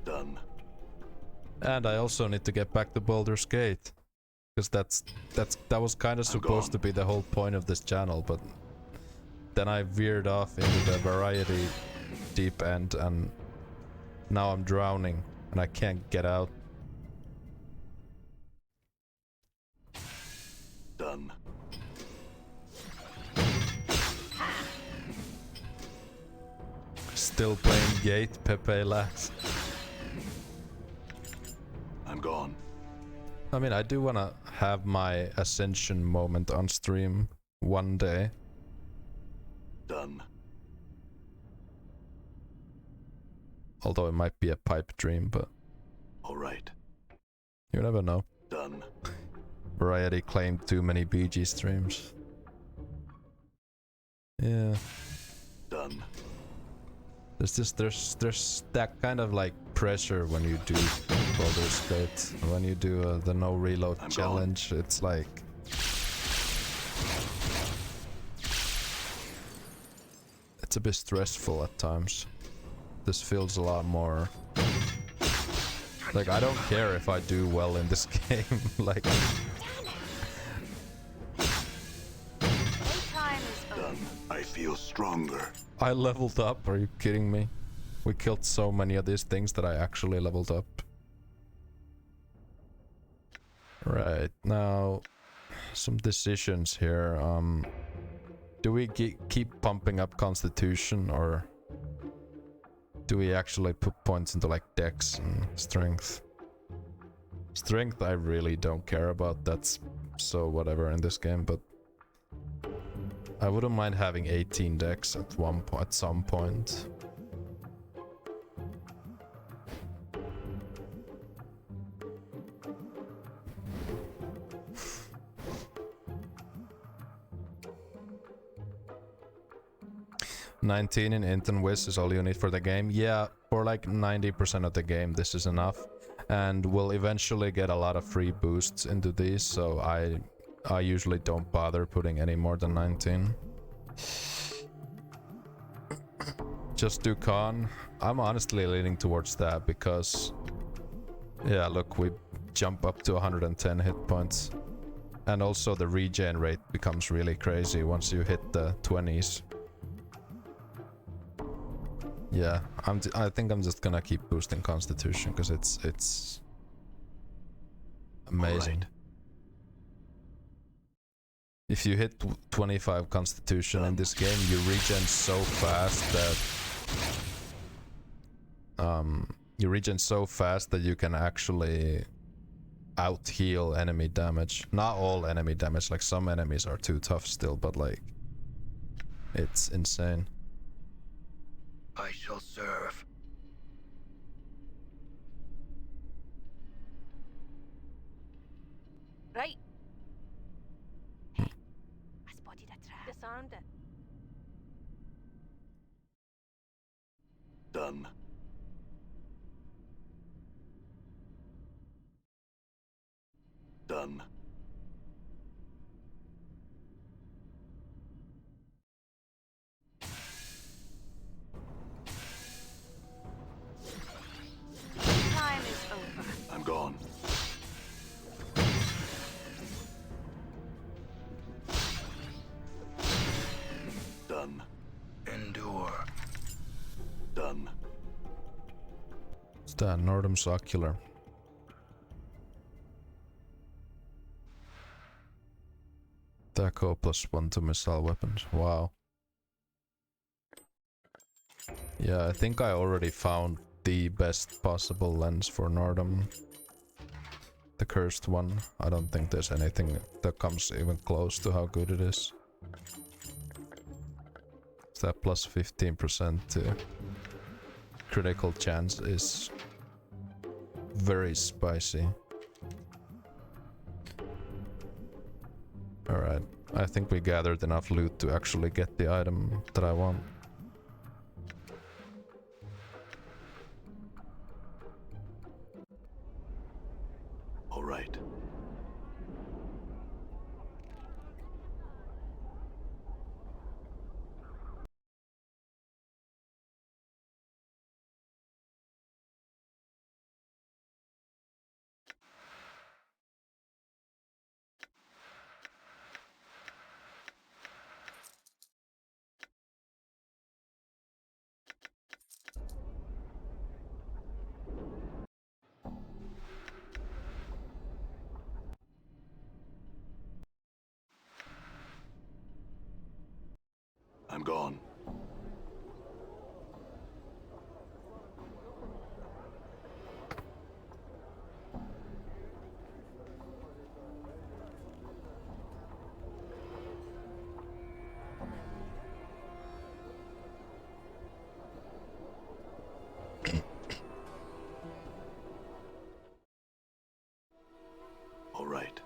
Done. And I also need to get back to Baldur's Gate, because that was kind of supposed to be the whole point of this channel, but then I veered off into the variety deep end, and now I'm drowning and I can't get out. Done. Still playing Gate, Pepe laughs. I'm gone. I mean, I do want to have my ascension moment on stream one day. Done. Although it might be a pipe dream, but... All right. You never know. Done. Variety claimed too many BG streams. Yeah. Done. There's that kind of like pressure when you do Baldur's Gate, when you do the no reload I'm challenge. It's like it's a bit stressful at times. This feels a lot more like I don't care if I do well in this game. Like Playtime is over. Done. I feel stronger. I leveled up. Are you kidding me? We killed so many of these things that I actually leveled up. Right, now some decisions here. Do we keep pumping up Constitution, or do we actually put points into like Dex and Strength? Strength I really don't care about, that's so whatever in this game, but I wouldn't mind having 18 Dex at some point. $19 in Int and Wiz is all you need for the game. Yeah, for like 90% of the game this is enough. And we'll eventually get a lot of free boosts into these, so I usually don't bother putting any more than 19. Just do con. I'm honestly leaning towards that because... yeah, look, we jump up to 110 hit points. And also the regen rate becomes really crazy once you hit the 20s. Yeah, I think I'm just gonna keep boosting Constitution because it's amazing. Right. If you hit 25 Constitution in this game, you regen so fast that you can actually out heal enemy damage. Not all enemy damage, like some enemies are too tough still, but like it's insane. I shall serve. Right. Hey, I spotted a trap. Disarmed it. Done. Done. Time is over. I'm gone. Done. Endure. Done. What's that? Nordum's Ocular. Taco +1 to missile weapons. Wow. Yeah, I think I already found the best possible lens for Nordum. The cursed one. I don't think there's anything that comes even close to how good it is. That plus 15% to critical chance is very spicy. Alright, I think we gathered enough loot to actually get the item that I want. All right. I'm gone. All right.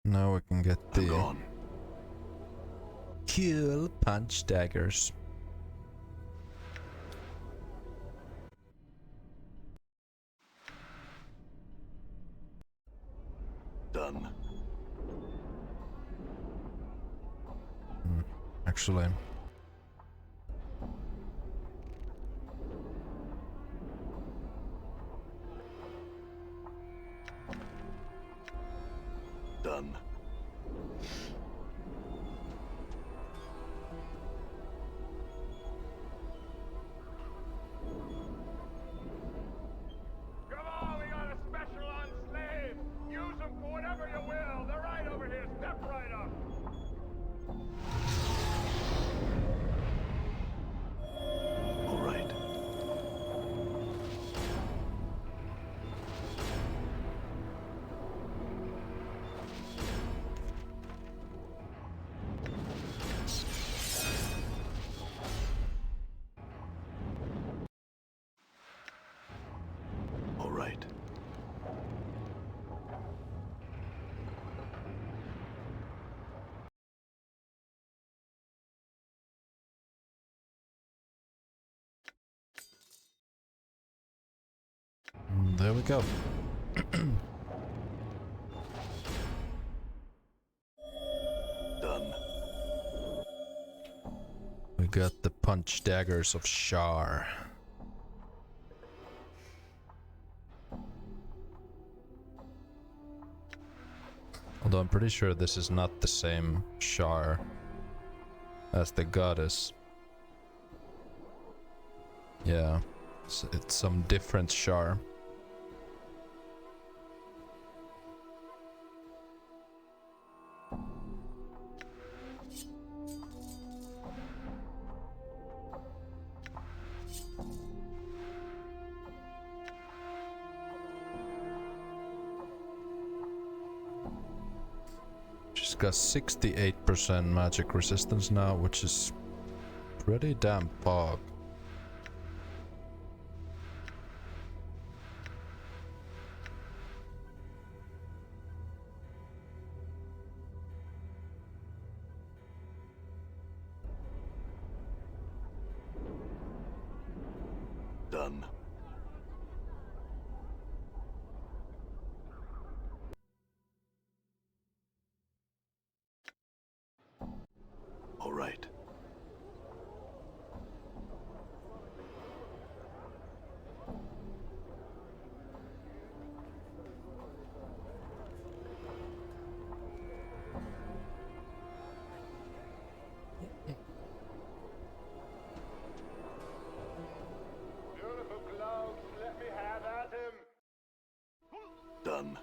Now we can get I'm the gone. cool punch daggers. Done. Actually, Done. Come on, we got a special on slaves. Use them for whatever you will. They're right over here. Step right up. All right. All right. there we go. Done. We got the punch daggers of Shar. Although I'm pretty sure this is not the same Shar as the goddess. Yeah, it's some different Shar. She's got 68% magic resistance now, which is pretty damn pog. Done. All right. Beautiful clouds. Let me have at him. Done.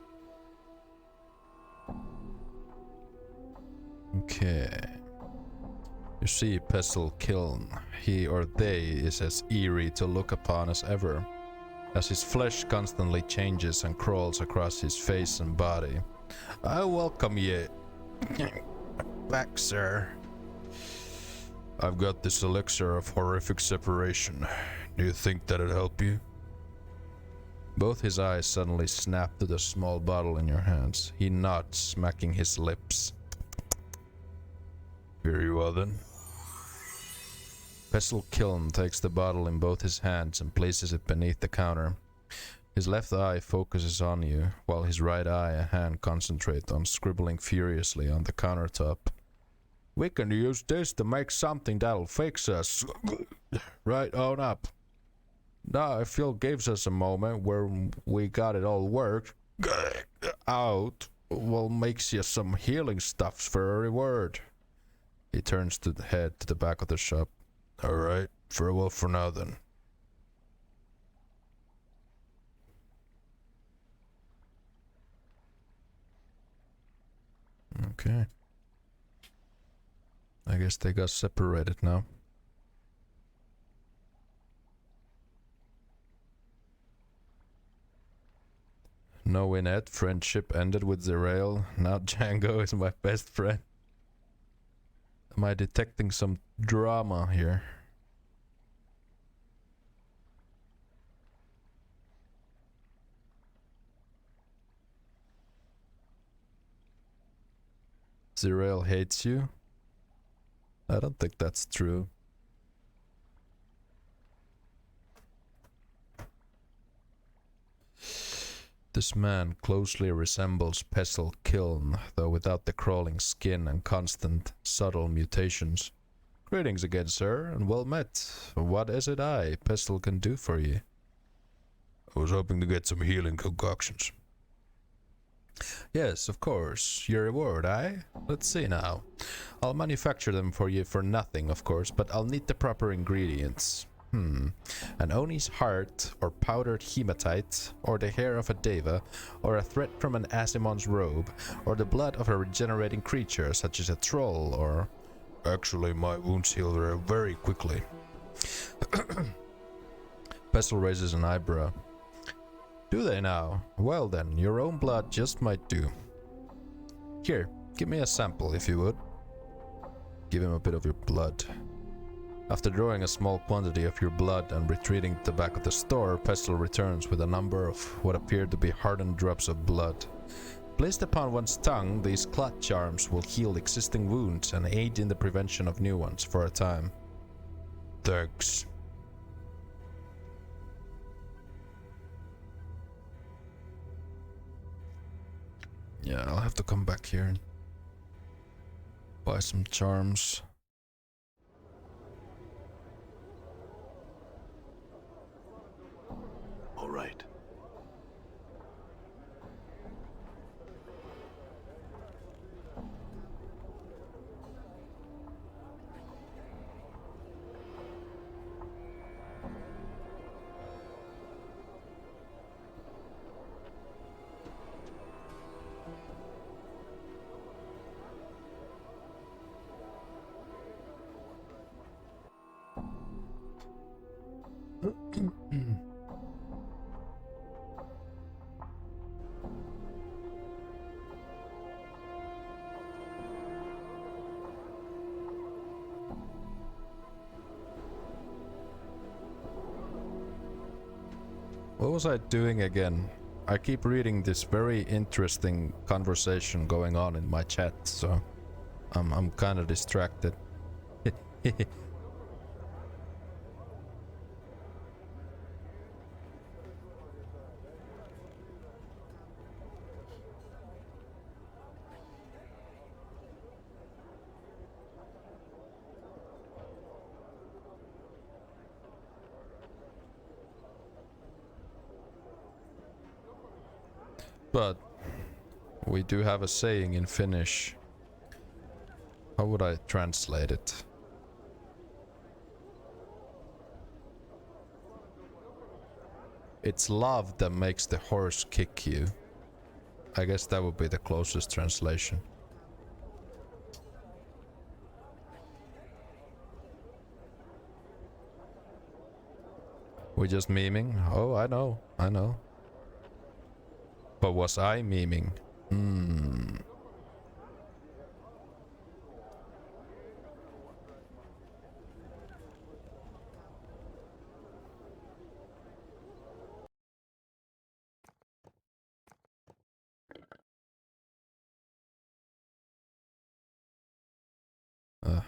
Okay. You see Pestle Kiln. He or they is as eerie to look upon as ever, as his flesh constantly changes and crawls across his face and body. I welcome ye back, sir. I've got this elixir of horrific separation. Do you think that'd help you? Both his eyes suddenly snap to the small bottle in your hands. He nods, smacking his lips. Here you are then. Pestle Kiln takes the bottle in both his hands and places it beneath the counter. His left eye focuses on you, while his right eye and hand concentrate on scribbling furiously on the countertop. We can use this to make something that'll fix us. Right on up. Now, if you'll give us a moment where we got it all worked out, we'll make you some healing stuffs for a reward. He turns to head to the back of the shop. Alright, farewell for now then. Okay. I guess they got separated now. No Winnet, friendship ended with Zerail. Now Django is my best friend. Am I detecting some drama here? Zerael hates you? I don't think that's true. This man closely resembles Pestle Kiln, though without the crawling skin and constant, subtle mutations. Greetings again, sir, and well met. What is it I, Pestle, can do for you? I was hoping to get some healing concoctions. Yes, of course. Your reward, eh? Let's see now. I'll manufacture them for you for nothing, of course, but I'll need the proper ingredients. An Oni's heart, or powdered hematite, or the hair of a deva, or a thread from an Asimon's robe, or the blood of a regenerating creature, such as a troll, or... Actually, my wounds heal very quickly. Pestle raises an eyebrow. Do they now? Well then, your own blood just might do. Here, give me a sample, if you would. Give him a bit of your blood. After drawing a small quantity of your blood and retreating to the back of the store, Pestle returns with a number of what appear to be hardened drops of blood. Placed upon one's tongue, these clot charms will heal existing wounds and aid in the prevention of new ones for a time. Thanks. Yeah, I'll have to come back here and buy some charms. All right. What was I doing again? I keep reading this very interesting conversation going on in my chat, so I'm kind of distracted. But we do have a saying in Finnish. How would I translate it? It's love that makes the horse kick you. I guess that would be the closest translation. We're just memeing? Oh, I know, I know. But was I memeing?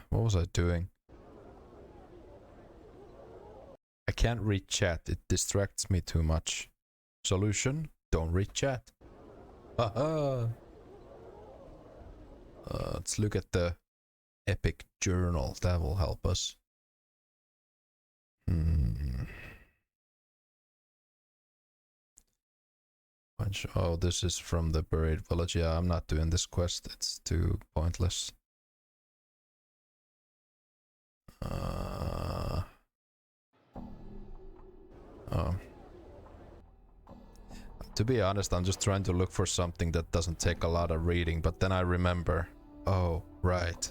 What was I doing? I can't read chat, it distracts me too much. Solution? Don't read chat. Haha! Let's look at the epic journal, that will help us. Oh, this is from the buried village. Yeah, I'm not doing this quest, it's too pointless. To be honest, I'm just trying to look for something that doesn't take a lot of reading, but then I remember, oh, right.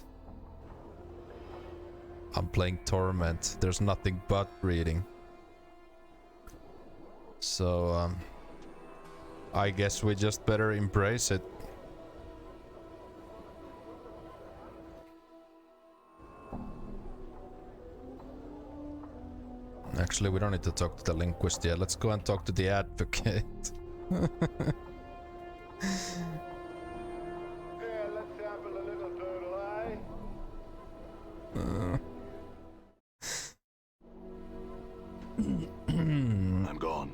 I'm playing Torment, there's nothing but reading. So, I guess we just better embrace it. Actually, we don't need to talk to the linguist yet. Let's go and talk to the advocate. Here, let's sample a little I'm gone.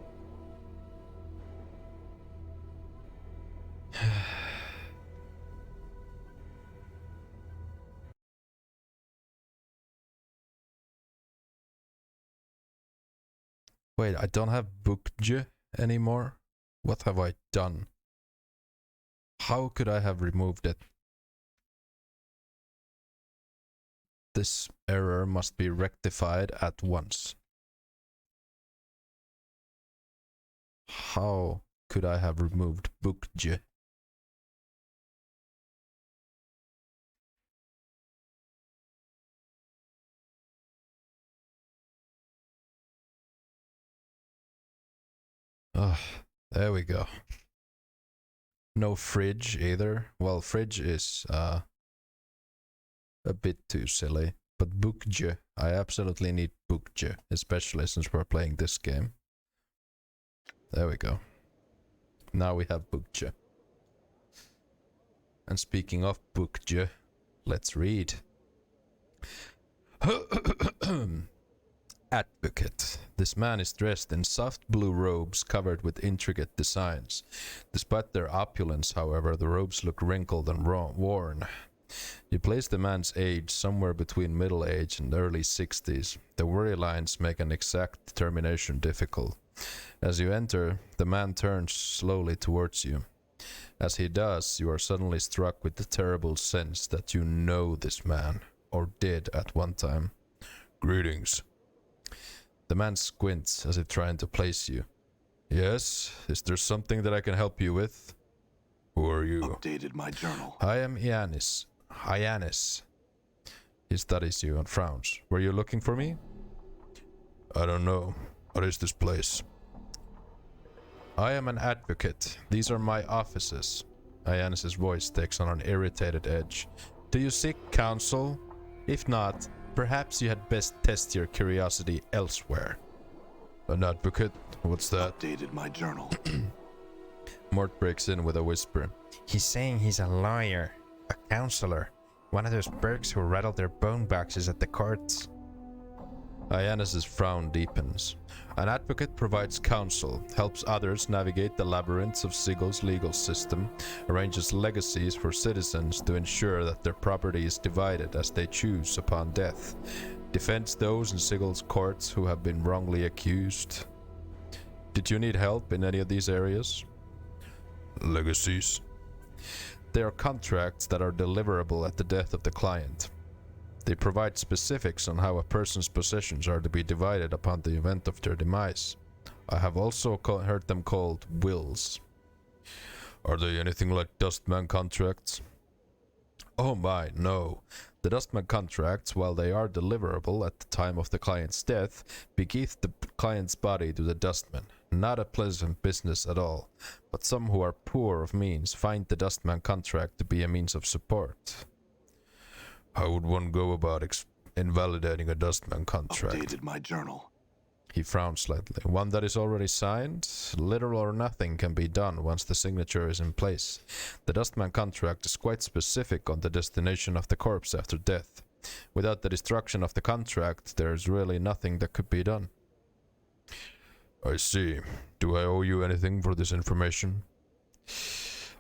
Wait, I don't have bookje anymore? What have I done? How could I have removed it? This error must be rectified at once. How could I have removed bookje? Ah, there we go. No fridge either. Well, fridge is a bit too silly. But bookje, I absolutely need bookje, especially since we're playing this game. There we go. Now we have bookje. And speaking of bookje, let's read. Advocate. This man is dressed in soft blue robes covered with intricate designs. Despite their opulence, however, the robes look wrinkled and worn. You place the man's age somewhere between middle age and early 60s. The worry lines make an exact determination difficult. As you enter, the man turns slowly towards you. As he does, you are suddenly struck with the terrible sense that you know this man, or did at one time. Greetings. The man squints as if trying to place you. Yes, is there something that I can help you with? Who are you? Updated my journal. I am Ianis. Ianis. He studies you and frowns. Were you looking for me? I don't know. What is this place? I am an advocate. These are my offices. Ianis' voice takes on an irritated edge. Do you seek counsel? If not, perhaps you had best test your curiosity elsewhere. An advocate? What's that? Updated my journal. Mort breaks in with a whisper. He's saying he's a lawyer, a counselor, one of those bergs who rattle their bone boxes at the courts. Ianis' frown deepens. An advocate provides counsel, helps others navigate the labyrinths of Sigel's legal system, arranges legacies for citizens to ensure that their property is divided as they choose upon death, defends those in Sigel's courts who have been wrongly accused. Did you need help in any of these areas? Legacies. They are contracts that are deliverable at the death of the client. They provide specifics on how a person's possessions are to be divided upon the event of their demise. I have also heard them called wills. Are they anything like Dustman contracts? Oh my, no. The Dustman contracts, while they are deliverable at the time of the client's death, bequeath the client's body to the Dustman. Not a pleasant business at all, but some who are poor of means find the Dustman contract to be a means of support. How would one go about invalidating a Dustman contract? Updated my journal. He frowned slightly. One that is already signed? Little or nothing can be done once the signature is in place. The Dustman contract is quite specific on the destination of the corpse after death. Without the destruction of the contract, there is really nothing that could be done. I see. Do I owe you anything for this information?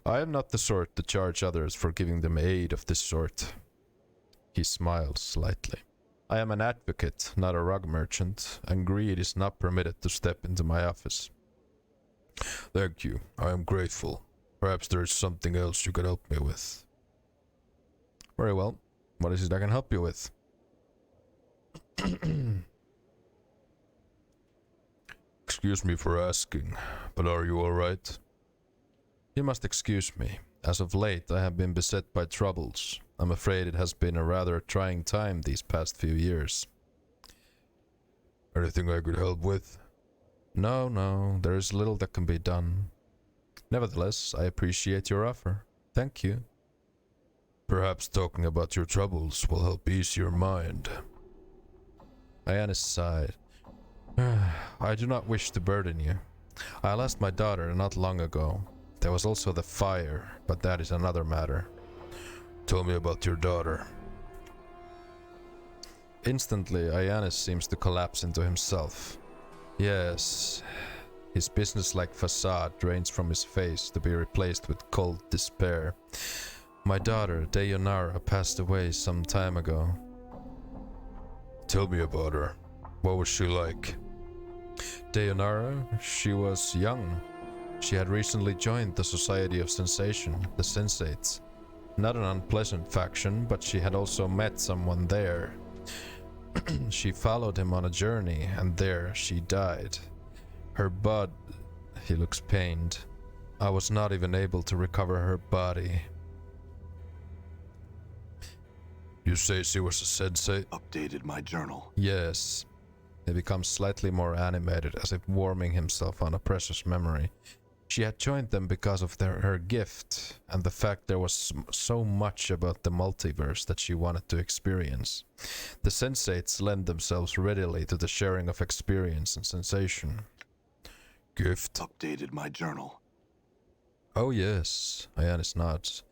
I am not the sort to charge others for giving them aid of this sort. He smiles slightly. I am an advocate, not a rug merchant, and greed is not permitted to step into my office. Thank you. I am grateful. Perhaps there is something else you can help me with. Very well. What is it I can help you with? Excuse me for asking, but are you alright? You must excuse me. As of late, I have been beset by troubles. I'm afraid it has been a rather trying time these past few years. Anything I could help with? No, there is little that can be done. Nevertheless, I appreciate your offer. Thank you. Perhaps talking about your troubles will help ease your mind. Ianis sighed. I do not wish to burden you. I lost my daughter not long ago. There was also the fire, but that is another matter. Tell me about your daughter. Instantly, Ioannis seems to collapse into himself. Yes, his businesslike facade drains from his face to be replaced with cold despair. My daughter, Deionara, passed away some time ago. Tell me about her. What was she like? Deionara, she was young. She had recently joined the Society of Sensation, the Sensates. Not an unpleasant faction, but she had also met someone there. She followed him on a journey, and there she died. Her bud... He looks pained. I was not even able to recover her body. You say she was a sensate? Updated my journal. Yes. He becomes slightly more animated, as if warming himself on a precious memory. She had joined them because of her gift, and the fact there was so much about the multiverse that she wanted to experience. The sensates lend themselves readily to the sharing of experience and sensation. Gift? Updated my journal. Oh yes, Ioannis nods.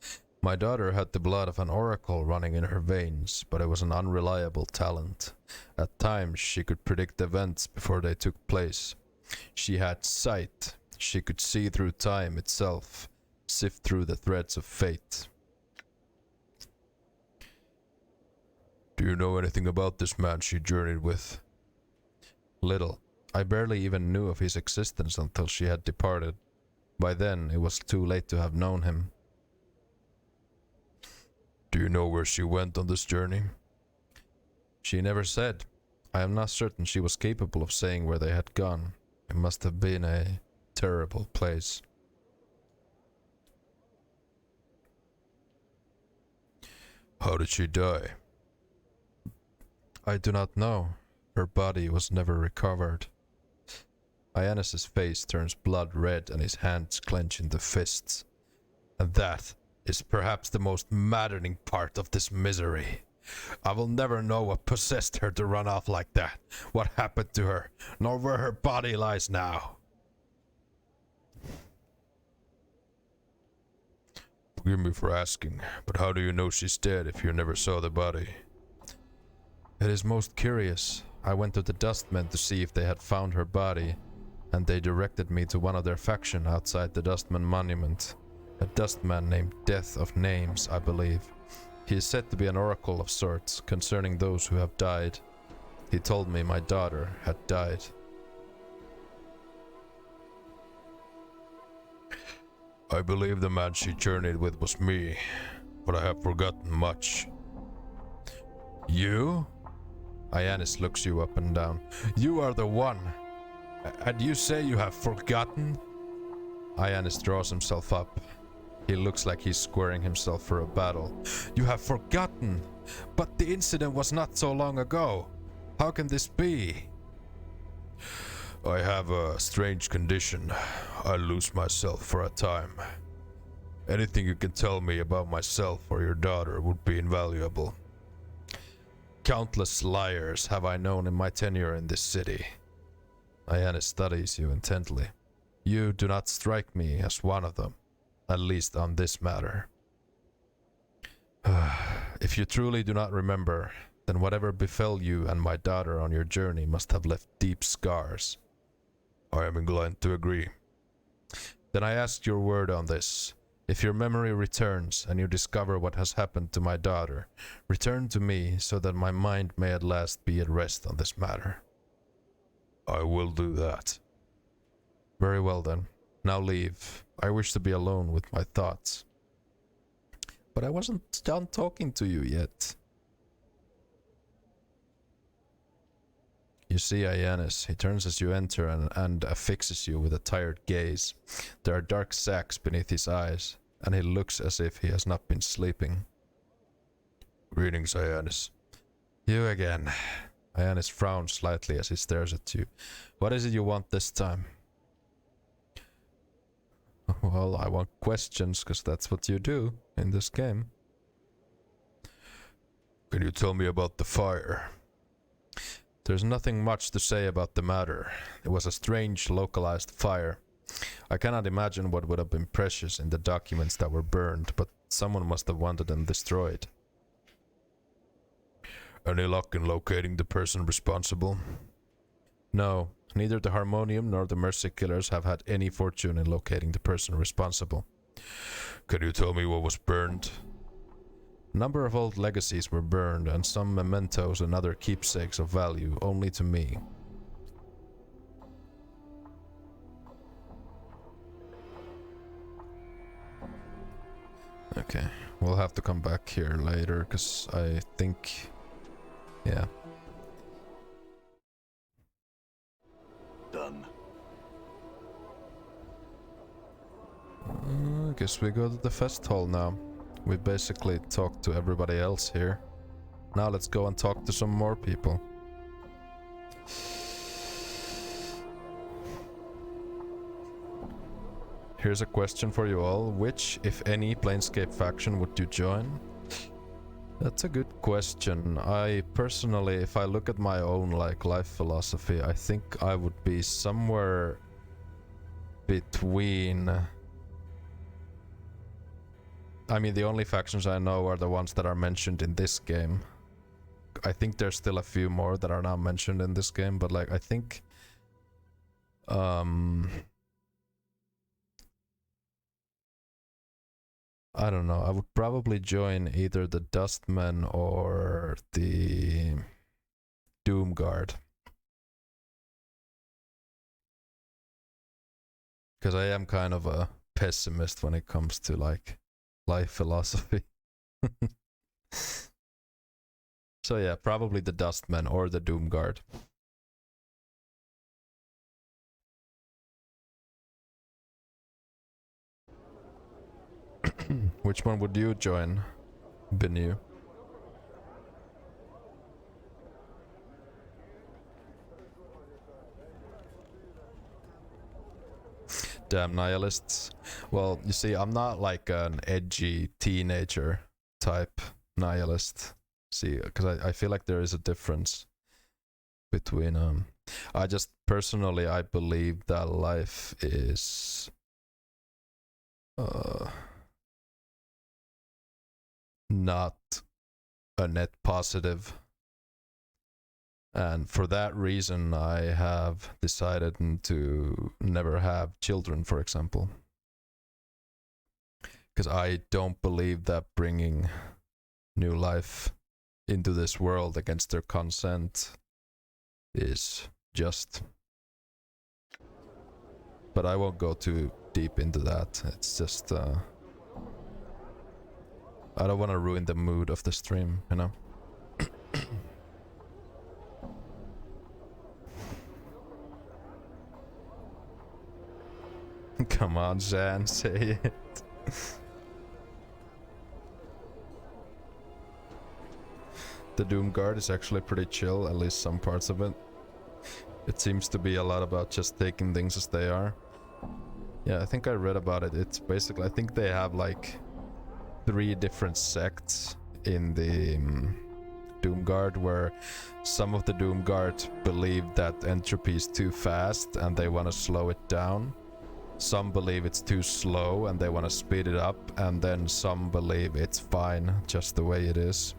My daughter had the blood of an oracle running in her veins, but it was an unreliable talent. At times she could predict events before they took place. She had sight. She could see through time itself, sift through the threads of fate. Do you know anything about this man she journeyed with? Little. I barely even knew of his existence until she had departed. By then, it was too late to have known him. Do you know where she went on this journey? She never said. I am not certain she was capable of saying where they had gone. It must have been a terrible place. How did she die? I do not know. Her body was never recovered. Ioannis's face turns blood red and his hands clench into fists. And that is perhaps the most maddening part of this misery. I will never know what possessed her to run off like that, what happened to her, nor where her body lies now. Forgive me for asking, but how do you know she's dead if you never saw the body? It is most curious. I went to the Dustmen to see if they had found her body, and they directed me to one of their faction outside the Dustman monument. A Dustman named Death of Names, I believe. He is said to be an oracle of sorts concerning those who have died. He told me my daughter had died. I believe the man she journeyed with was me, but I have forgotten much. You? Ioannis looks you up and down. You are the one. And you say you have forgotten? Ioannis draws himself up. He looks like he's squaring himself for a battle. You have forgotten? But the incident was not so long ago. How can this be? I have a strange condition. I lose myself for a time. Anything you can tell me about myself or your daughter would be invaluable. Countless liars have I known in my tenure in this city. Ioannis studies you intently. You do not strike me as one of them, at least on this matter. If you truly do not remember, then whatever befell you and my daughter on your journey must have left deep scars. I am inclined to agree. Then I ask your word on this. If your memory returns and you discover what has happened to my daughter, return to me so that my mind may at last be at rest on this matter. I will do that. Very well then. Now leave. I wish to be alone with my thoughts. But I wasn't done talking to you yet. You see Ioannis. He turns as you enter and affixes you with a tired gaze. There are dark sacs beneath his eyes, and he looks as if he has not been sleeping. Greetings, Ioannis. You again. Ioannis frowns slightly as he stares at you. What is it you want this time? Well, I want questions, because that's what you do in this game. Can you tell me about the fire? There's nothing much to say about the matter. It was a strange, localized fire. I cannot imagine what would have been precious in the documents that were burned, but someone must have wanted them destroyed. Any luck in locating the person responsible? No, neither the Harmonium nor the Mercy Killers have had any fortune in locating the person responsible. Can you tell me what was burned? A number of old legacies were burned, and some mementos and other keepsakes of value only to me. Okay, we'll have to come back here later, because I think... yeah. Done. I guess we go to the fest hall now. We basically talked to everybody else here. Now let's go and talk to some more people. Here's a question for you all. Which, if any, Planescape faction would you join? That's a good question. I personally, if I look at my own life philosophy, I think I would be somewhere between... I mean, the only factions I know are the ones that are mentioned in this game. I think there's still a few more that are not mentioned in this game, but like, I think... I don't know, I would probably join either the Dustmen or the Doomguard. Because I am kind of a pessimist when it comes to like life philosophy. So yeah, probably the Dustmen or the Doomguard. Which one would you join, Benu? Damn nihilists. Well, you see, I'm not like an edgy teenager type nihilist. See, because I feel like there is a difference between I just personally I believe that life is not a net positive, and for that reason I have decided to never have children, for example, because I don't believe that bringing new life into this world against their consent is just. But I won't go too deep into that. It's just I don't want to ruin the mood of the stream, you know? Come on, Jan, say it. The Doomguard is actually pretty chill, at least some parts of it. It seems to be a lot about just taking things as they are. Yeah, I think I read about it. It's basically, I think they have like 3 different sects in the Doomguard, where some of the Doomguard believe that entropy is too fast and they want to slow it down. Some believe it's too slow and they want to speed it up, and then some believe it's fine just the way it is.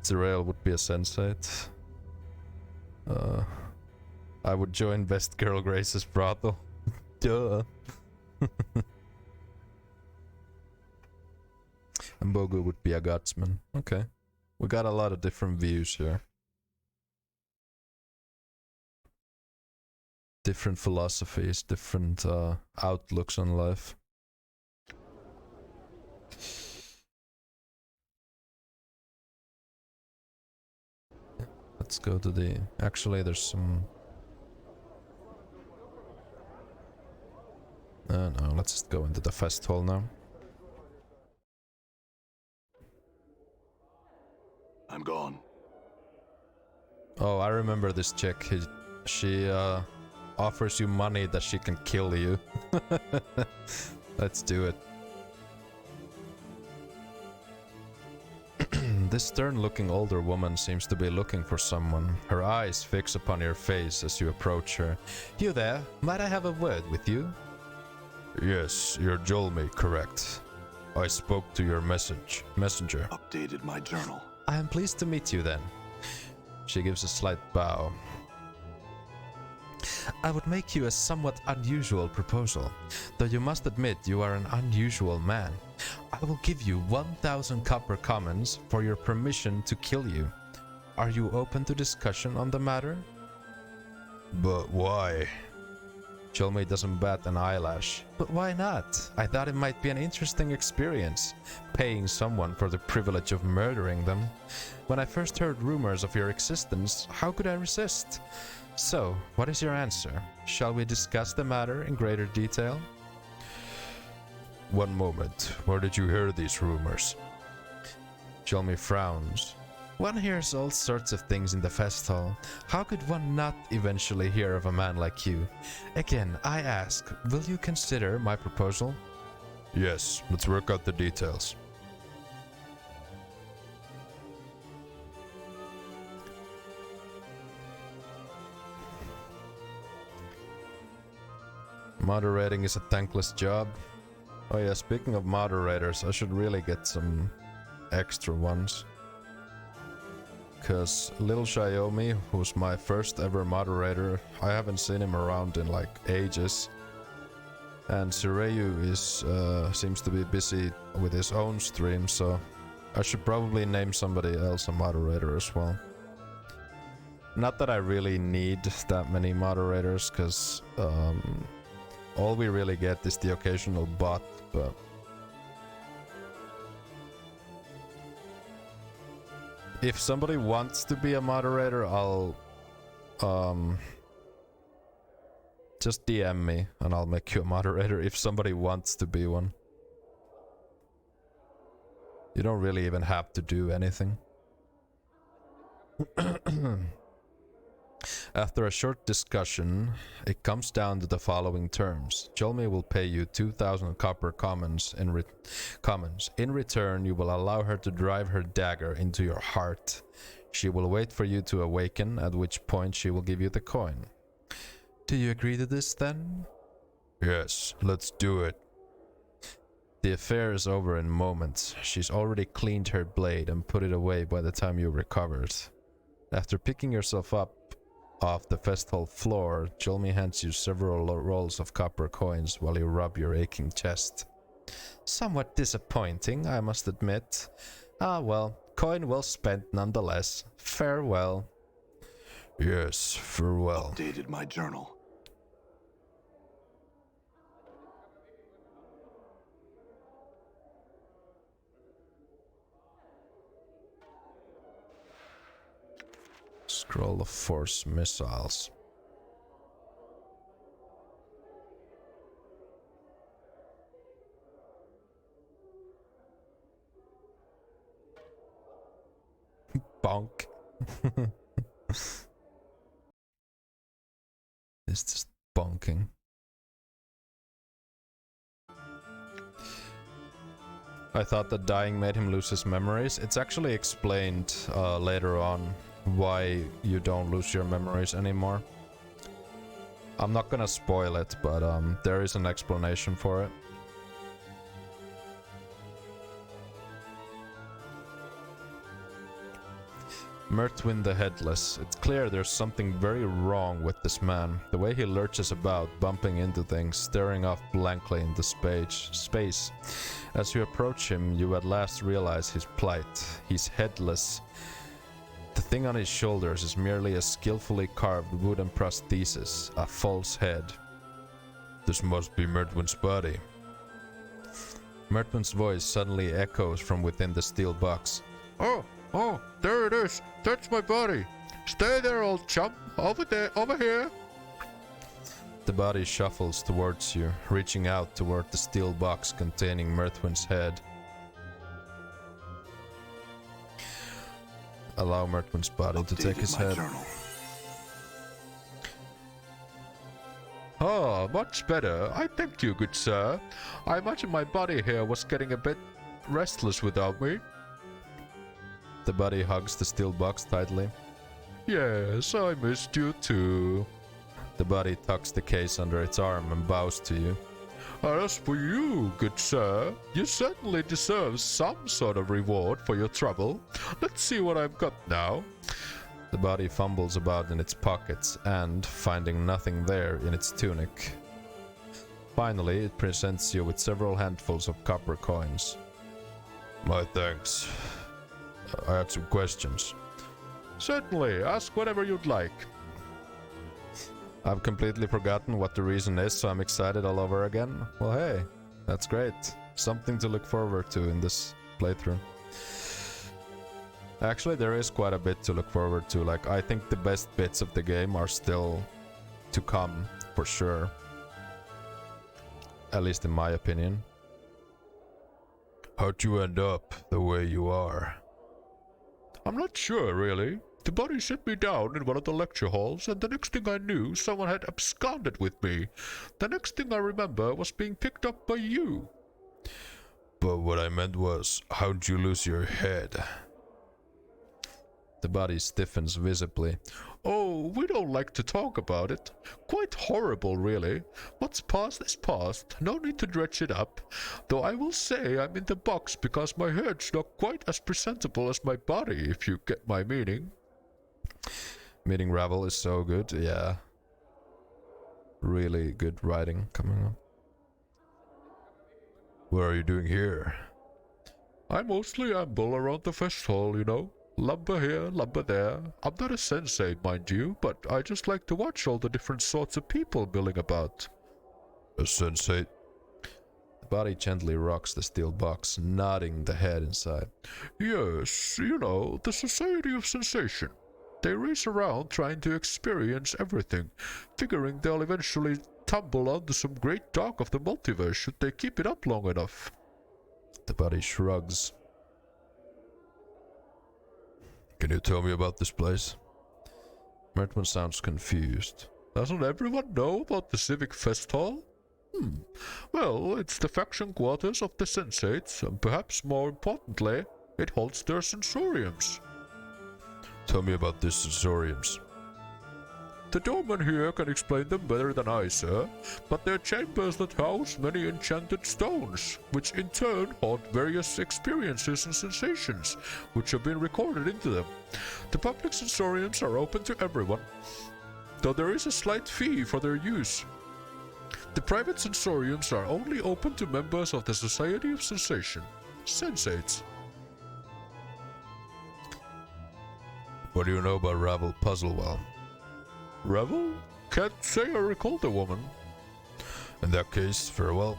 Zerael would be a sensate. I would join Best Girl Grace's brothel. Duh. And Bogu would be a gutsman. Okay. We got a lot of different views here. Different philosophies, different outlooks on life. Let's go to the... Actually, there's some... No, let's just go into the fest hall now. I'm gone. Oh, I remember this chick. She offers you money that she can kill you. Let's do it. This stern-looking older woman seems to be looking for someone. Her eyes fix upon your face as you approach her. You there? Might I have a word with you? Yes, you're Jolmy, correct. I spoke to your messenger. Updated my journal. I am pleased to meet you then. She gives a slight bow. I would make you a somewhat unusual proposal, though you must admit you are an unusual man. I will give you 1,000 copper commons for your permission to kill you. Are you open to discussion on the matter? But why? Cholmei doesn't bat an eyelash. But why not? I thought it might be an interesting experience, paying someone for the privilege of murdering them. When I first heard rumors of your existence, how could I resist? So, what is your answer? Shall we discuss the matter in greater detail? One moment. Where did you hear these rumors? Cholmei frowns. One hears all sorts of things in the fest hall. How could one not eventually hear of a man like you? Again, I ask, will you consider my proposal? Yes, let's work out the details. Moderating is a thankless job. Oh yeah, speaking of moderators, I should really get some extra ones. Cause Little Xiaomi, who's my first ever moderator, I haven't seen him around in like ages. And Sureyu is seems to be busy with his own stream, so I should probably name somebody else a moderator as well. Not that I really need that many moderators, cause all we really get is the occasional bot, but if somebody wants to be a moderator, I'll just DM me and I'll make you a moderator if somebody wants to be one. You don't really even have to do anything. After a short discussion, it comes down to the following terms. Cholmei will pay you 2,000 copper commons in return, you will allow her to drive her dagger into your heart. She will wait for you to awaken, at which point she will give you the coin. Do you agree to this then? Yes, let's do it. The affair is over in moments. She's already cleaned her blade and put it away by the time you recovered. After picking yourself up off the fest hall floor, Cholmei hands you several rolls of copper coins while you rub your aching chest. Somewhat disappointing, I must admit. Ah well, coin well spent nonetheless. Farewell. Yes, farewell. Updated my journal. Scroll of force missiles. Bonk. It's just bonking. I thought that dying made him lose his memories. It's actually explained later on why you don't lose your memories anymore. I'm not gonna spoil it, but there is an explanation for it. Mertwin the Headless. It's clear there's something very wrong with this man. The way he lurches about, bumping into things, staring off blankly into space. As you approach him, you at last realize his plight. He's headless. The thing on his shoulders is merely a skillfully carved wooden prosthesis, a false head. This must be Mertwin's body. Mertwin's voice suddenly echoes from within the steel box. Oh, there it is. That's my body. Stay there, old chump. Over there, over here. The body shuffles towards you, reaching out toward the steel box containing Mertwin's head. Allow Mertwin's body to take his head. Journal. Oh, much better. I thank you, good sir. I imagine my body here was getting a bit restless without me. The body hugs the steel box tightly. Yes, I missed you too. The body tucks the case under its arm and bows to you. As for you, good sir, you certainly deserve some sort of reward for your trouble. Let's see what I've got now. The body fumbles about in its pockets and, finding nothing there in its tunic, finally it presents you with several handfuls of copper coins. My thanks. I had some questions. Certainly, ask whatever you'd like. I've completely forgotten what the reason is, so I'm excited all over again. Well, hey, that's great. Something to look forward to in this playthrough. Actually, there is quite a bit to look forward to. Like, I think the best bits of the game are still to come, for sure. At least in my opinion. How'd you end up the way you are? I'm not sure, really. The body set me down in one of the lecture halls, and the next thing I knew, someone had absconded with me. The next thing I remember was being picked up by you. But what I meant was, how'd you lose your head? The body stiffens visibly. Oh, we don't like to talk about it. Quite horrible, really. What's past is past. No need to dredge it up. Though I will say I'm in the box because my head's not quite as presentable as my body, if you get my meaning. Meeting Ravel is so good, yeah. Really good writing coming up. What are you doing here? I mostly amble around the fest hall, you know. Lumber here, lumber there. I'm not a sensei, mind you, but I just like to watch all the different sorts of people milling about. A sensei? The body gently rocks the steel box, nodding the head inside. Yes, you know, the Society of Sensation. They race around trying to experience everything, figuring they'll eventually tumble onto some great talk of the multiverse should they keep it up long enough. The body shrugs. Can you tell me about this place? Mertman sounds confused. Doesn't everyone know about the Civic Fest Hall? Well, it's the faction quarters of the Sensates, and perhaps more importantly, it holds their sensoriums. Tell me about these sensoriums. The doorman here can explain them better than I, sir, but they're chambers that house many enchanted stones, which in turn haunt various experiences and sensations, which have been recorded into them. The public sensoriums are open to everyone, though there is a slight fee for their use. The private sensoriums are only open to members of the Society of Sensation, Sensates. What do you know about Ravel Puzzlewell? Ravel? Can't say I recall the woman. In that case, farewell.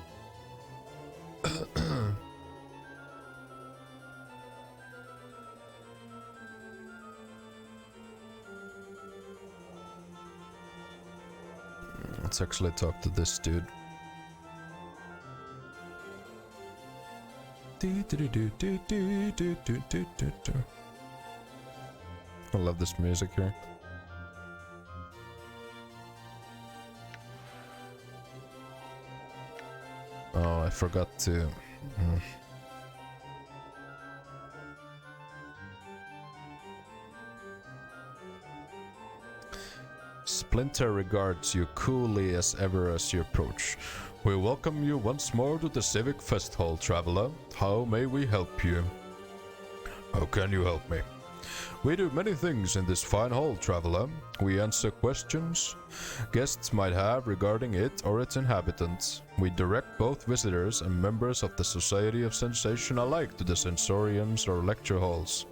Let's actually talk to this dude. I love this music here. Oh, I forgot to... Splinter regards you coolly as ever as you approach. We welcome you once more to the Civic Fest Hall, traveler. How may we help you? How can you help me? We do many things in this fine hall, traveler. We answer questions guests might have regarding it or its inhabitants. We direct both visitors and members of the Society of Sensation alike to the sensoriums or lecture halls.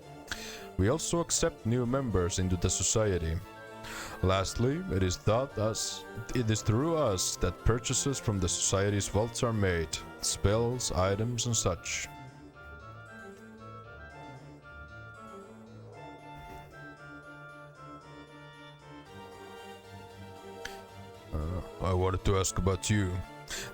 We also accept new members into the Society. Lastly, it is through us that purchases from the Society's vaults are made, spells, items, and such. I wanted to ask about you.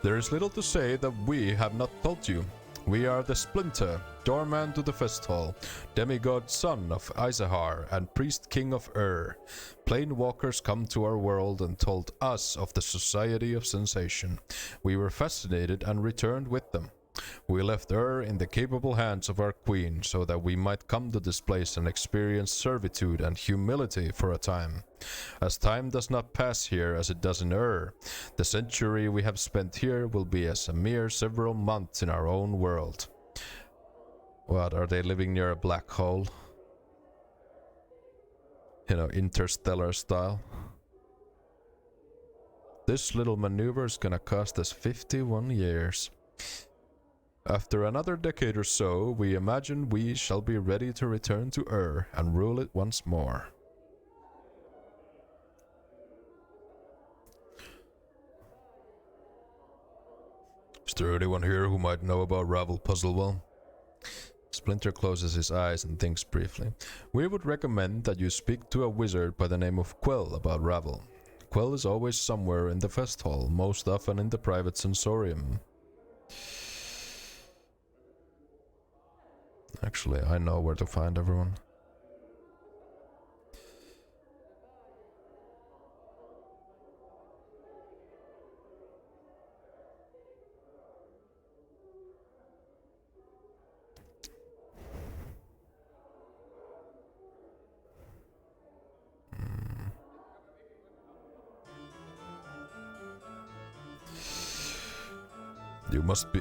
There is little to say that we have not told you. We are the Splinter, doorman to the Fest Hall, demigod son of Izahar and priest king of Planewalkers come to our world and told us of the Society of Sensation. We were fascinated and returned with them. We left in the capable hands of our queen so that we might come to this place and experience servitude and humility for a time. As time does not pass here as it does in the century we have spent here will be as a mere several months in our own world. What, are they living near a black hole? You know, interstellar style. This little maneuver is gonna cost us 51 years. After another decade or so, we imagine we shall be ready to return to and rule it once more. Is there anyone here who might know about Ravel Puzzlewell? Splinter closes his eyes and thinks briefly. We would recommend that you speak to a wizard by the name of Quell about Ravel. Quell is always somewhere in the fest hall, most often in the private sensorium. Actually, I know where to find everyone.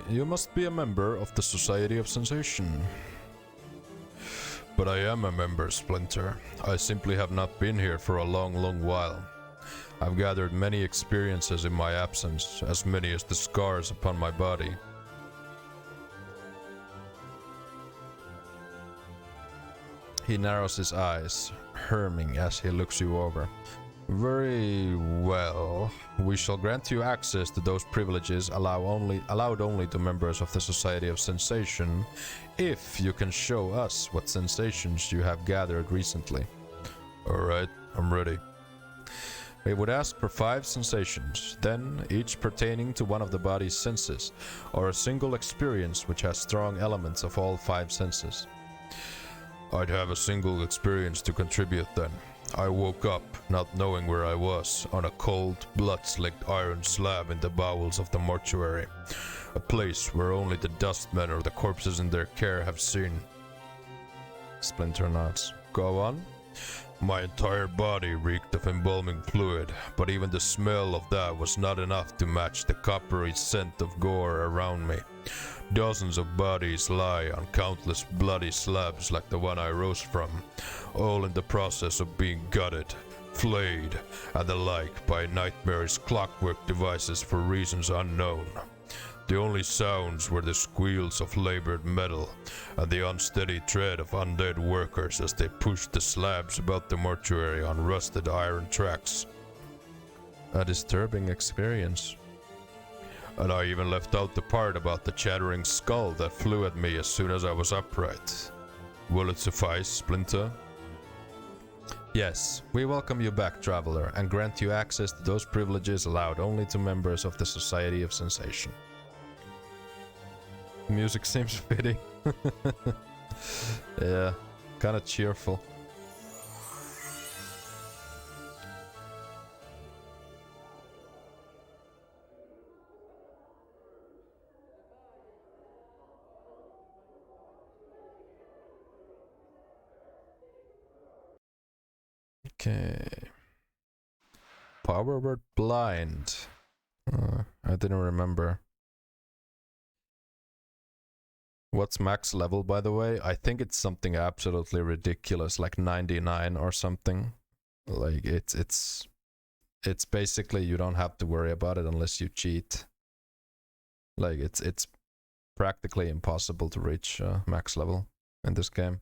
You must be a member of the Society of Sensation. But I am a member, Splinter. I simply have not been here for a long while. I've gathered many experiences in my absence, as many as the scars upon my body. He narrows his eyes, herming as he looks you over. Very well. We shall grant you access to those privileges allowed only to members of the Society of Sensation, if you can show us what sensations you have gathered recently. Alright, I'm ready. We would ask for 5 sensations, then each pertaining to one of the body's senses, or a single experience which has strong elements of all 5 senses. I'd have a single experience to contribute then. I woke up, not knowing where I was, on a cold, blood-slicked iron slab in the bowels of the mortuary. A place where only the dustmen or the corpses in their care have seen. Splinter nods. Go on. My entire body reeked of embalming fluid, but even the smell of that was not enough to match the coppery scent of gore around me. Dozens of bodies lie on countless bloody slabs like the one I rose from, all in the process of being gutted, flayed, and the like by nightmarish clockwork devices for reasons unknown. The only sounds were the squeals of labored metal and the unsteady tread of undead workers as they pushed the slabs about the mortuary on rusted iron tracks. A disturbing experience. And I even left out the part about the chattering skull that flew at me as soon as I was upright. Will it suffice, Splinter? Yes, we welcome you back, Traveler, and grant you access to those privileges allowed only to members of the Society of Sensation. Music seems fitting. Yeah, kinda cheerful. Okay. Power word blind. I didn't remember. What's max level, by the way? I think it's something absolutely ridiculous, like 99 or something. Like it's basically you don't have to worry about it unless you cheat. Like it's practically impossible to reach max level in this game.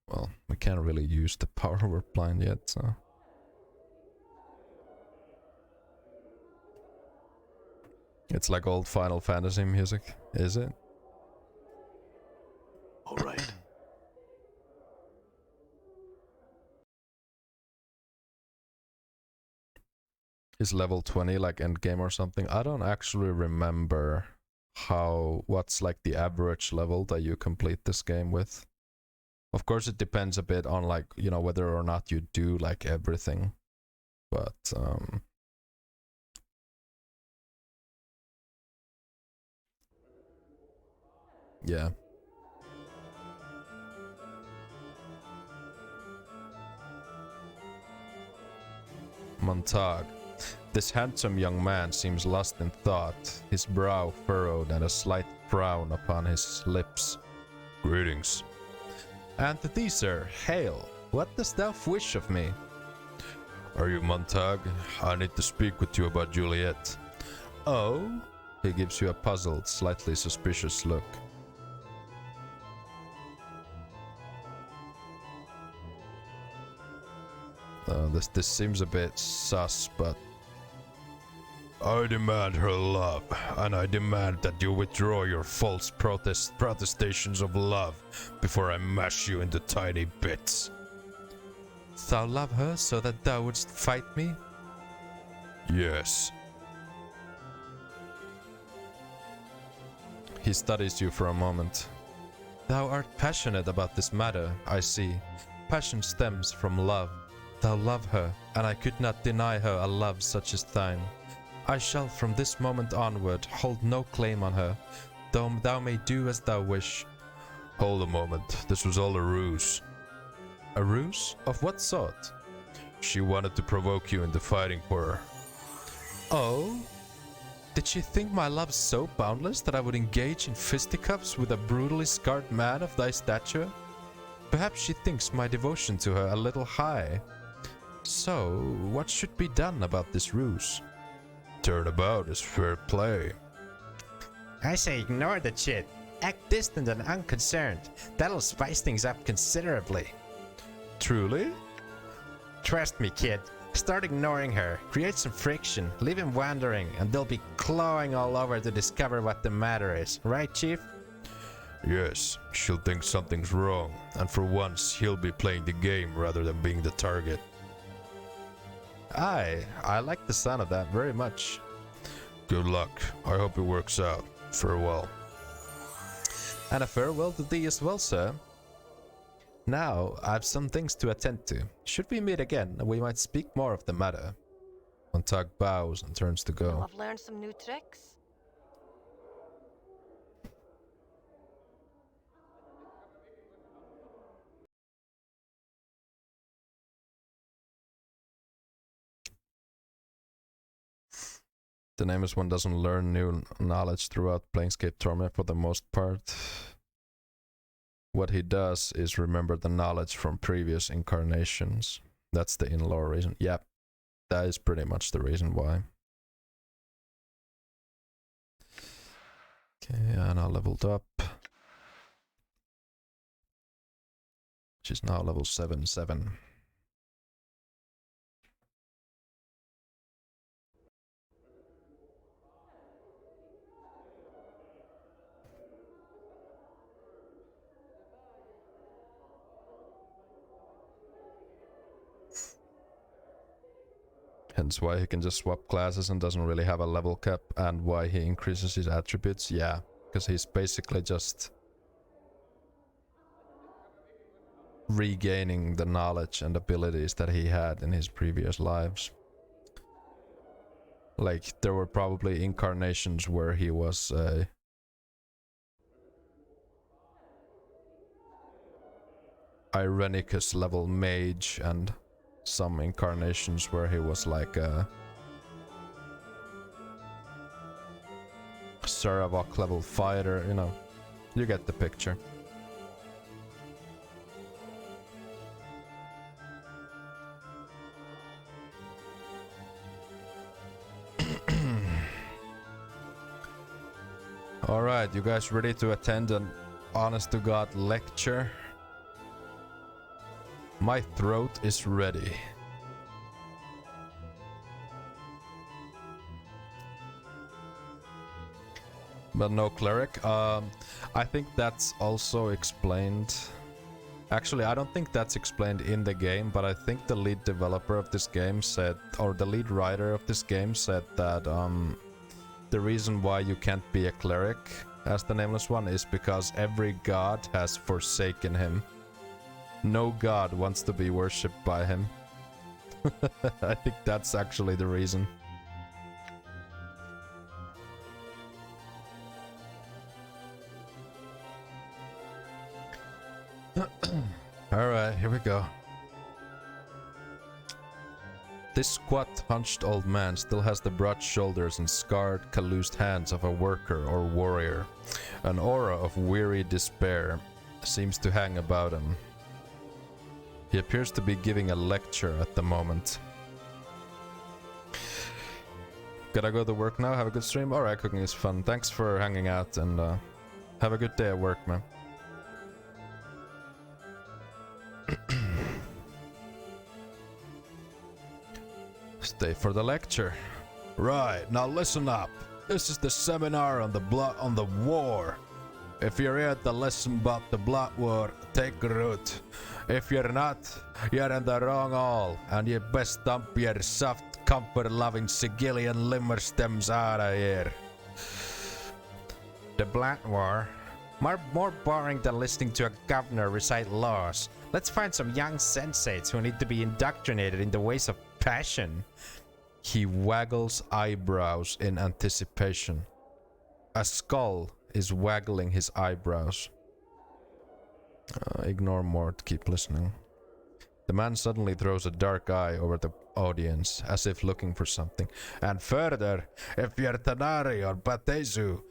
Well, we can't really use the power word blind yet, so. It's like old Final Fantasy music, is it? All right. Is level 20 like endgame or something? I don't actually remember what's like the average level that you complete this game with. Of course, it depends a bit on like, you know, whether or not you do like everything, but yeah. Montag. This handsome young man seems lost in thought, his brow furrowed and a slight frown upon his lips. Greetings. And to thee, sir, hail. What dost thou wish of me? Are you Montag? I need to speak with you about Juliet. Oh? He gives you a puzzled, slightly suspicious look. This seems a bit sus, but... I demand her love, and I demand that you withdraw your false protestations of love before I mash you into tiny bits. Thou love her so that thou wouldst fight me? Yes. He studies you for a moment. Thou art passionate about this matter, I see. Passion stems from love. Thou love her, and I could not deny her a love such as thine. I shall from this moment onward hold no claim on her, though thou may do as thou wish. Hold a moment, this was all a ruse. A ruse? Of what sort? She wanted to provoke you into fighting for her. Oh? Did she think my love so boundless that I would engage in fisticuffs with a brutally scarred man of thy stature? Perhaps she thinks my devotion to her a little high. So, what should be done about this ruse? Turnabout is fair play. I say ignore the chit. Act distant and unconcerned. That'll spice things up considerably. Truly? Trust me, kid. Start ignoring her, create some friction, leave him wandering, and they'll be clawing all over to discover what the matter is. Right, Chief? Yes, she'll think something's wrong, and for once he'll be playing the game rather than being the target. I like the sound of that very much. Good luck. I hope it works out. Farewell. And a farewell to thee as well, sir. Now, I've some things to attend to. Should we meet again, we might speak more of the matter. Montag bows and turns to So go. I've learned some new tricks. The nameless one doesn't learn new knowledge throughout Planescape Torment for the most part. What he does is remember the knowledge from previous incarnations. That's the in-lore reason. Yep, that is pretty much the reason why. Okay, and I leveled up. Which is now level 7-7. Hence why he can just swap classes and doesn't really have a level cap, and why he increases his attributes. Yeah, because he's basically just regaining the knowledge and abilities that he had in his previous lives. Like, there were probably incarnations where he was a Irenicus level mage, and some incarnations where he was like a Saravok level fighter, you know, you get the picture. Alright, you guys ready to attend an honest to God lecture? My throat is ready. But no cleric. I think that's also explained. Actually, I don't think that's explained in the game, but I think the lead developer of this game said, or the lead writer of this game said that the reason why you can't be a cleric as the Nameless One is because every god has forsaken him. No god wants to be worshipped by him. I think that's actually the reason. Alright, here we go. This squat, hunched old man still has the broad shoulders and scarred, calloused hands of a worker or warrior. An aura of weary despair seems to hang about him. He appears to be giving a lecture at the moment. Gotta go to work now, have a good stream? Alright, cooking is fun. Thanks for hanging out and have a good day at work, man. Stay for the lecture. Right, now listen up. This is the seminar on the war. If you're here to listen about the Blood War, take a route. If you're not, you're in the wrong hall, and you best dump your soft, comfort-loving Sigillian limber stems out of here. The Blood War? More boring than listening to a governor recite laws. Let's find some young sensates who need to be indoctrinated in the ways of passion. He waggles eyebrows in anticipation. A skull is waggling his eyebrows. Ignore Mort, keep listening. The man suddenly throws a dark eye over the audience, as if looking for something. And further, if you're Tanari or Batezu,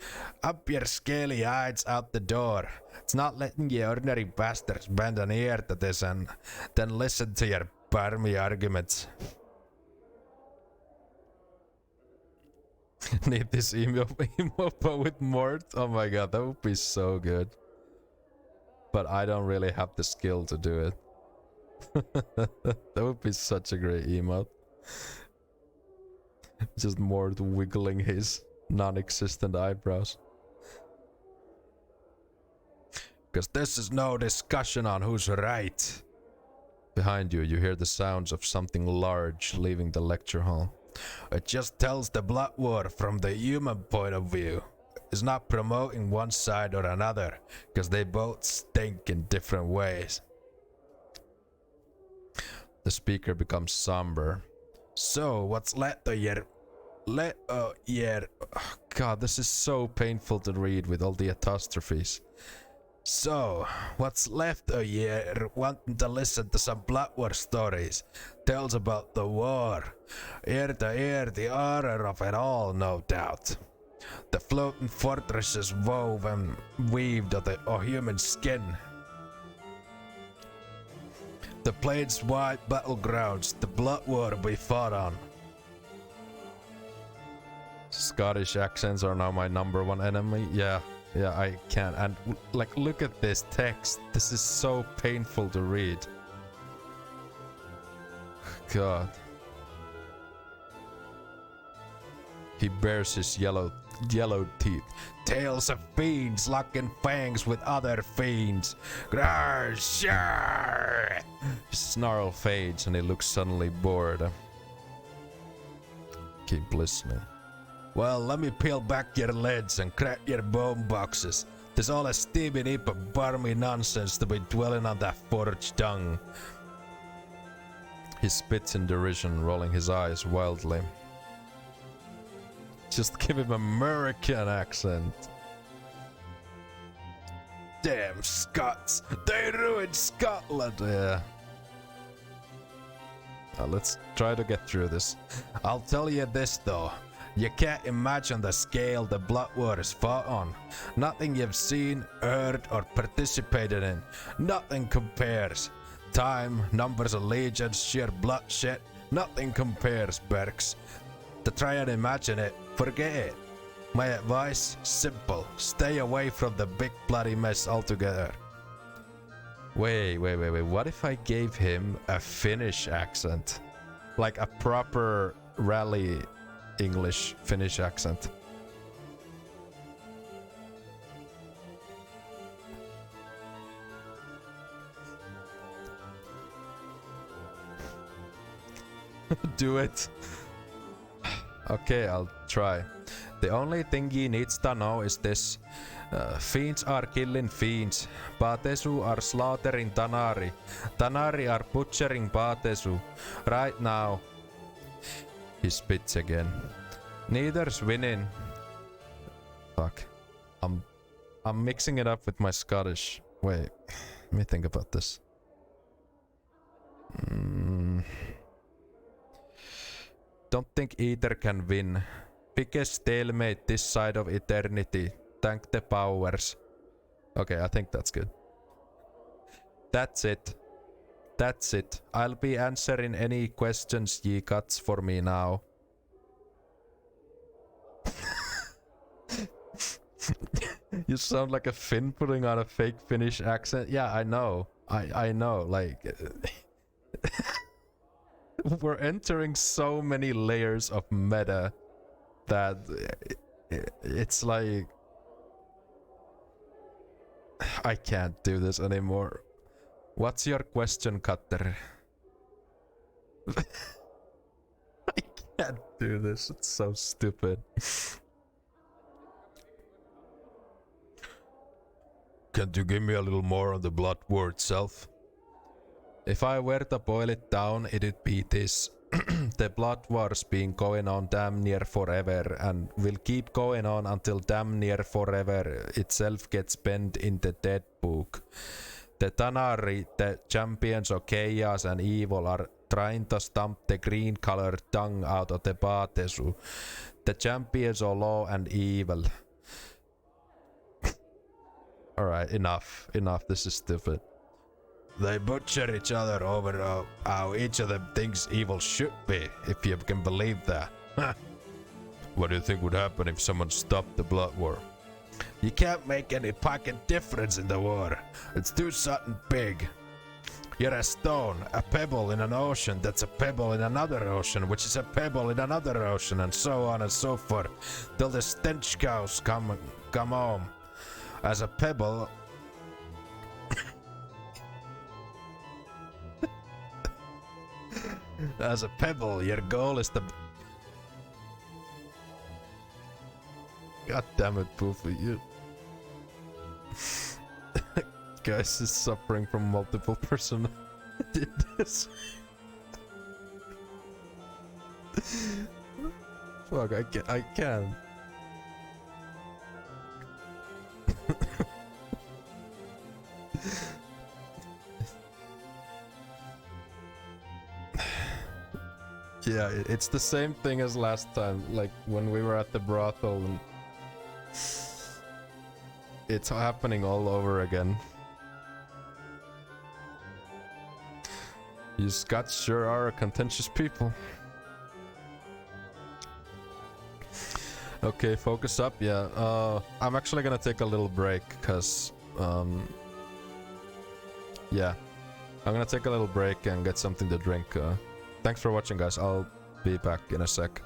up your scaly eyes out the door. It's not letting you ordinary bastards bend an ear to this and then listen to your barmy arguments. Need this emo but with Mort? Oh my god, that would be so good. But I don't really have the skill to do it. That would be such a great emote. Just Mort wiggling his non-existent eyebrows. Because this is no discussion on who's right. Behind you, you hear the sounds of something large leaving the lecture hall. It just tells the Blood War from the human point of view. It's not promoting one side or another, because they both stink in different ways. The speaker becomes somber. So, what's left of your... Oh, God, this is so painful to read with all the apostrophes. So, what's left of you wanting to listen to some Blood War stories? Tells about the war. Ear to ear, the horror of it all, no doubt. The floating fortresses wove and weaved of human skin. The plains wide battlegrounds, the Blood War we fought on. Scottish accents are now my #1 enemy. Yeah, I can. And like, look at this text. This is so painful to read. God. He bares his yellowed teeth. Tales of fiends locking fangs with other fiends. Grrr, sure. His snarl fades and he looks suddenly bored. Keep listening. Well, let me peel back your lids and crack your bone boxes. There's all a steaming heap of barmy nonsense to be dwelling on that forged dung. He spits in derision, rolling his eyes wildly. Just give him American accent. Damn Scots! They ruined Scotland! Yeah. Let's try to get through this. I'll tell you this though. You can't imagine the scale the Blood War is fought on. Nothing you've seen, heard, or participated in. Nothing compares. Time, numbers of legions, sheer bloodshed. Nothing compares, Berks. To try and imagine it, forget it. My advice, simple. Stay away from the big bloody mess altogether. Wait. What if I gave him a Finnish accent? Like a proper rally English Finnish accent. Do it. Okay, I'll try. The only thing he needs to know is this. Fiends are killing fiends. Paatesu are slaughtering Tanari. Tanari are butchering Paatesu. Right now. He spits again. Neither's winning. Fuck. I'm mixing it up with my Scottish. Wait. Let me think about this. Don't think either can win. Biggest stalemate this side of eternity. Thank the powers. Okay, I think that's good. That's it. That's it. I'll be answering any questions ye got for me now. You sound like a Finn putting on a fake Finnish accent. Yeah, I know. I know. Like, we're entering so many layers of meta that it's like I can't do this anymore. What's your question, Cutter? I can't do this. It's so stupid. Can't you give me a little more on the blood war itself? If I were to boil it down, it'd be this. The blood war's been going on damn near forever and will keep going on until damn near forever itself gets bent in the dead book. The Tanari, the champions of chaos and evil, are trying to stamp the green-colored tongue out of the Paatesu, the champions of law and evil. Alright, enough. Enough, this is stupid. They butcher each other over how each of them thinks evil should be, if you can believe that. What do you think would happen if someone stopped the blood war? You can't make any fucking difference in the war. It's too sudden big. You're a stone, a pebble in an ocean that's a pebble in another ocean, which is a pebble in another ocean, and so on and so forth, till the stench cows come home. As a pebble... As a pebble, your goal is to... God damn it, Poofy, you... Guys is suffering from multiple personalities. Fuck, I can't. Yeah, it's the same thing as last time, like when we were at the brothel, and it's happening all over again. You Scots sure are contentious people. Okay, focus up, yeah. I'm actually gonna take a little break, cause, yeah. I'm gonna take a little break and get something to drink. Thanks for watching, guys. I'll be back in a sec.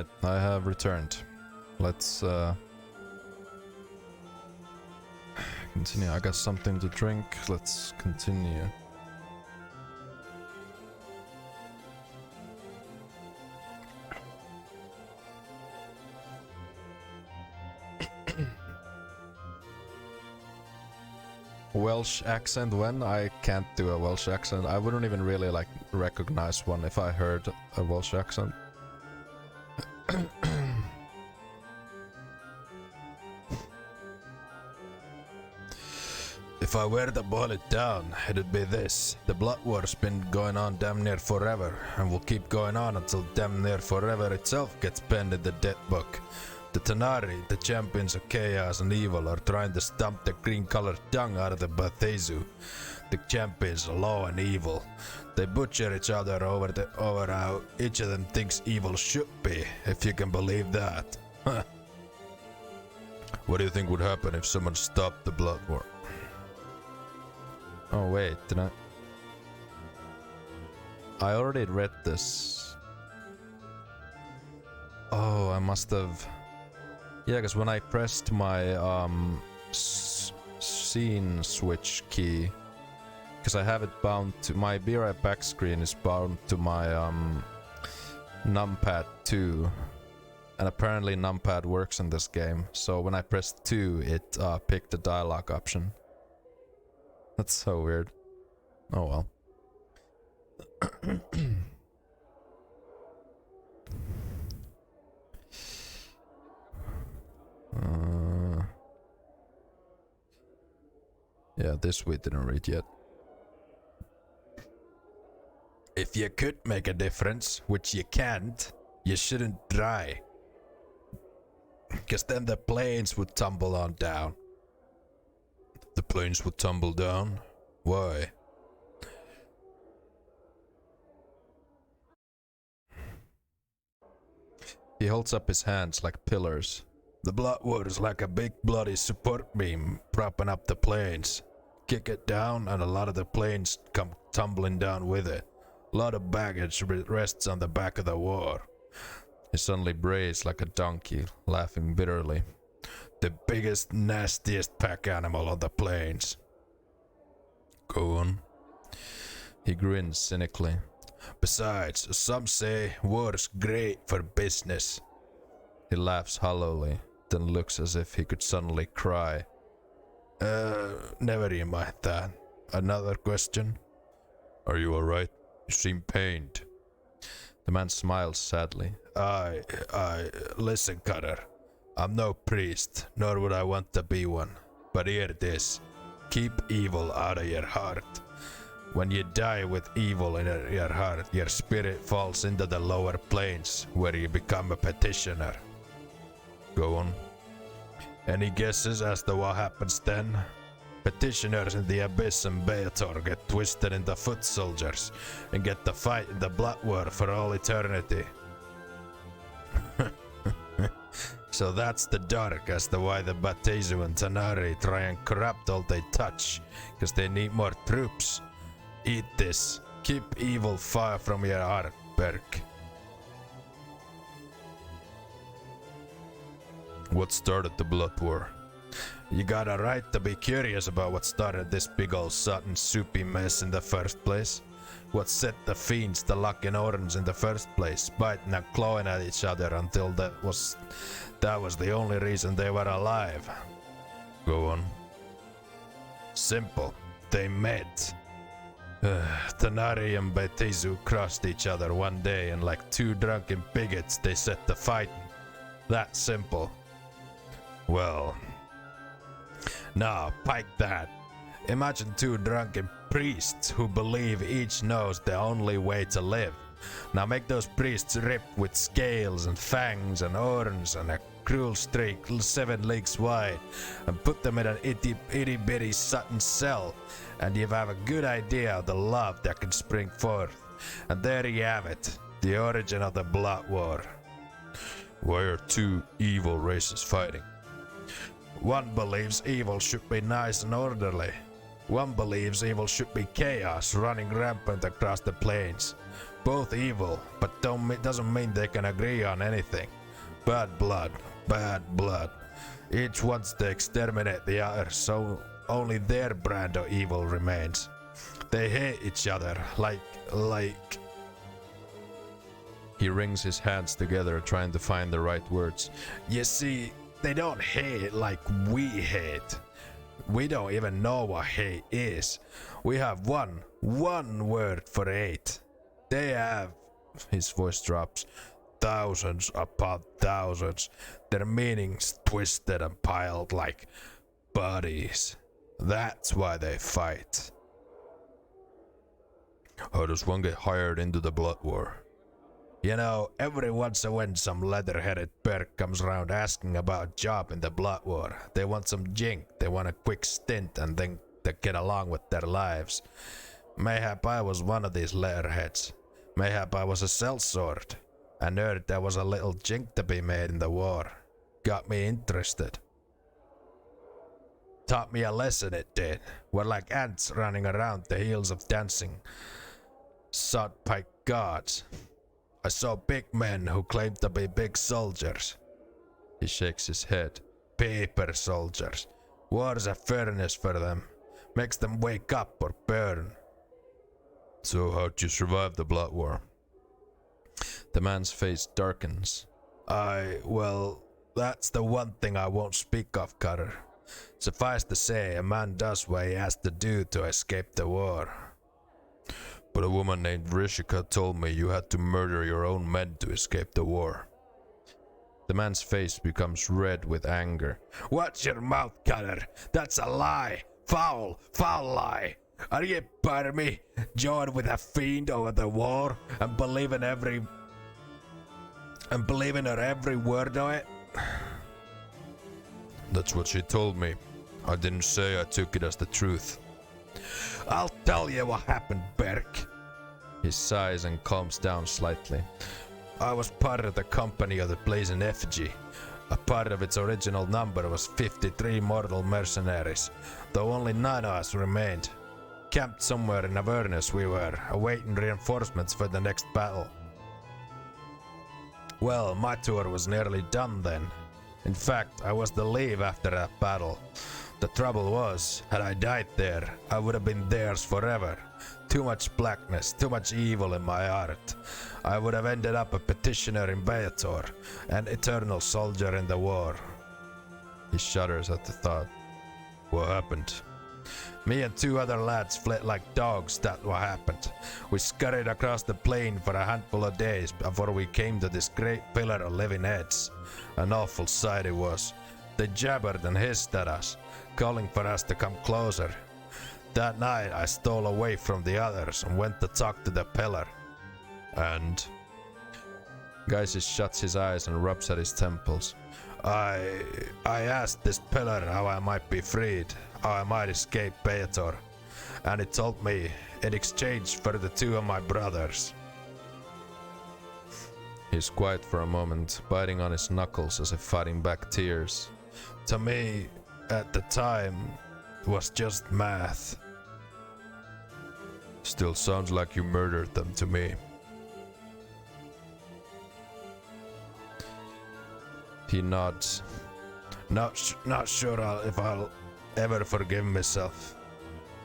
Alright, I have returned. Let's continue. I got something to drink. Let's continue. Welsh accent when? I can't do a Welsh accent. I wouldn't even really like recognize one if I heard a Welsh accent. If I were to boil it down, it'd be this. The Blood War's been going on damn near forever, and will keep going on until damn near forever itself gets penned in the dead book. The Tanari, the champions of chaos and evil, are trying to stomp the green-colored dung out of the Bathezu, the champions of law and evil. They butcher each other over how each of them thinks evil should be, if you can believe that. What do you think would happen if someone stopped the Blood War? Oh wait, did I already read this. Oh, I must have... Yeah, because when I pressed my scene switch key, because I have it bound to my Be Right Back screen is bound to my numpad 2, and apparently numpad works in this game. So when I pressed 2, it picked the dialogue option. That's so weird. Oh well. Yeah, this we didn't read yet. If you could make a difference, which you can't, you shouldn't try. Because then the planes would tumble on down. The planes would tumble down? Why? He holds up his hands like pillars. The Blood War is like a big bloody support beam propping up the planes. Kick it down and a lot of the planes come tumbling down with it. A lot of baggage rests on the back of the war. He suddenly brays like a donkey, laughing bitterly. The biggest, nastiest pack animal on the plains. Go on. He grins cynically. Besides, some say war's great for business. He laughs hollowly, then looks as if he could suddenly cry. Never you mind that. Another question? Are you alright? You seem pained. The man smiles sadly. Listen, Cutter. I'm no priest, nor would I want to be one. But hear this. Keep evil out of your heart. When you die with evil in your heart, your spirit falls into the lower planes, where you become a petitioner. Go on. Any guesses as to what happens then? Petitioners in the Abyss and Beator get twisted into foot soldiers and get to fight in the Blood War for all eternity. So that's the dark as to why the Batezu and Tanari try and corrupt all they touch, because they need more troops. Eat this. Keep evil far from your heart, Berk. What started the Blood War? You got a right to be curious about what started this big old sudden soupy mess in the first place. What set the fiends to lock in horns in the first place, biting and clawing at each other until that was the only reason they were alive. Go on. Simple. They met. Tanari and Betezu crossed each other one day, and like two drunken bigots they set to fighting. That simple. Well, now pike that. Imagine two drunken priests who believe each knows the only way to live. Now make those priests rip with scales and fangs and horns and a cruel streak 7 leagues wide, and put them in an itty bitty Sutton cell, and you have a good idea of the love that can spring forth. And there you have it, the origin of the Blood War. Why are two evil races fighting? One believes evil should be nice and orderly. One believes evil should be chaos running rampant across the plains. Both evil, but doesn't mean they can agree on anything. Bad blood, bad blood. Each wants to exterminate the other, so only their brand of evil remains. They hate each other, like... He wrings his hands together, trying to find the right words. You see, they don't hate like we hate. We don't even know what hate is. We have one word for hate. They have, his voice drops, thousands upon thousands. Their meanings twisted and piled like bodies. That's why they fight. How does one get hired into the blood war? You know, every once in a while some leather-headed perk comes around asking about a job in the blood war. They want some jink, they want a quick stint, and then they get along with their lives. Mayhap I was one of these letterheads. Mayhap I was a sellsword. A nerd that was a little jink to be made in the war. Got me interested. Taught me a lesson, it did. We're like ants running around the heels of dancing sought by gods. I saw big men who claimed to be big soldiers. He shakes his head. Paper soldiers. War's a furnace for them. Makes them wake up or burn. So how'd you survive the blood war? The man's face darkens. Well, that's the one thing I won't speak of, Cutter. Suffice to say, a man does what he has to do to escape the war. But a woman named Rishika told me you had to murder your own men to escape the war. The man's face becomes red with anger. Watch your mouth, Cutter. That's a lie. Foul lie. Are you part of me? Joined with a fiend over the war and believing her every word of it? That's what she told me. I didn't say I took it as the truth. I'll tell you what happened, Berk. He sighs and calms down slightly. I was part of the company of the Blazing Effigy. A part of its original number was 53 mortal mercenaries, though only 9 of us remained. Camped somewhere in Avernus we were, awaiting reinforcements for the next battle. Well, my tour was nearly done then. In fact, I was to leave after that battle. The trouble was, had I died there, I would have been theirs forever. Too much blackness, too much evil in my heart. I would have ended up a petitioner in Beator, an eternal soldier in the war. He shudders at the thought. What happened? Me and 2 other lads fled like dogs, that's what happened. We scurried across the plain for a handful of days before we came to this great pillar of living heads. An awful sight it was. They jabbered and hissed at us, calling for us to come closer. That night I stole away from the others and went to talk to the pillar. And? Geisis shuts his eyes and rubs at his temples. I asked this pillar how I might be freed, how I might escape Beator, and it told me in exchange for the 2 of my brothers. He's quiet for a moment, biting on his knuckles as if fighting back tears. To me, at the time, it was just math. Still sounds like you murdered them to me. He nods. Not sure if I'll ever forgive myself.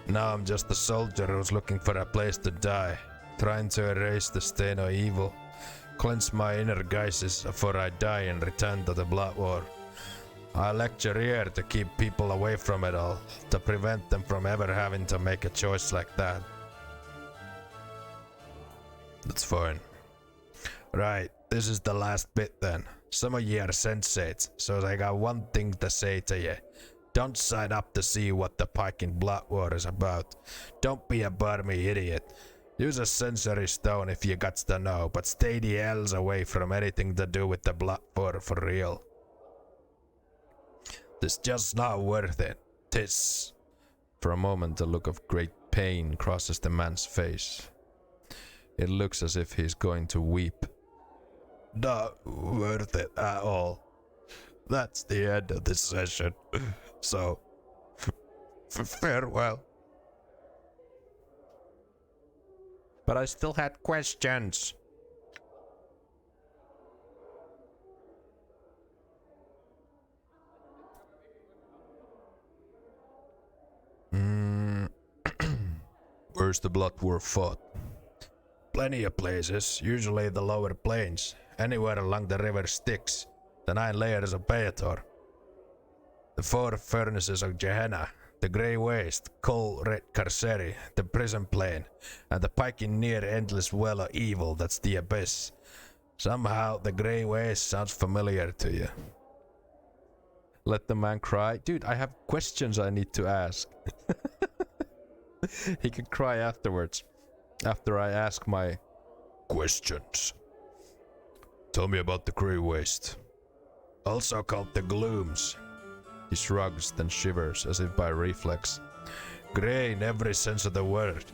Now I'm just a soldier who's looking for a place to die, trying to erase the stain of evil, cleanse my inner guises before I die and return to the blood war. I lecture here to keep people away from it all, to prevent them from ever having to make a choice like that. That's fine. Right, this is the last bit then. Some of ye are sensates, so I got one thing to say to ye. Don't sign up to see what the Piking Blood War is about. Don't be a barmy idiot. Use a sensory stone if you guts to know, but stay the hells away from anything to do with the Blood War for real. It's just not worth it. Tis. For a moment, a look of great pain crosses the man's face. It looks as if he's going to weep. Not worth it at all. That's the end of this session. So, farewell. But I still had questions. Where's the blood war fought? Plenty of places, usually the lower plains, anywhere along the river Styx, the 9 layers of Beator, the 4 furnaces of Gehenna, the Grey Waste, Coal Red Carceri, the Prison Plain, and the piking near endless well of evil that's the Abyss. Somehow the Grey Waste sounds familiar to you. Let the man cry. Dude, I have questions I need to ask. He can cry afterwards. After I ask my questions. Tell me about the Grey Waste. Also called the Glooms. He shrugs, then shivers as if by reflex. Grey in every sense of the word.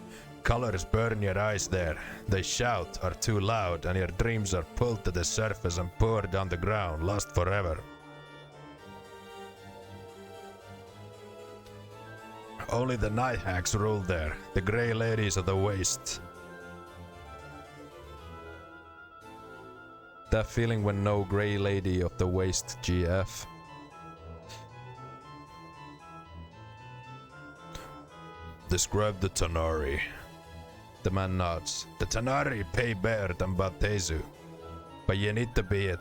Colors burn your eyes there. They shout, are too loud, and your dreams are pulled to the surface and poured on the ground, lost forever. Only the night hags rule there, the grey ladies of the waste. That feeling when no grey lady of the waste GF. Describe the Tanari. The man nods. The Tanari pay better than Batezu, but you need to be a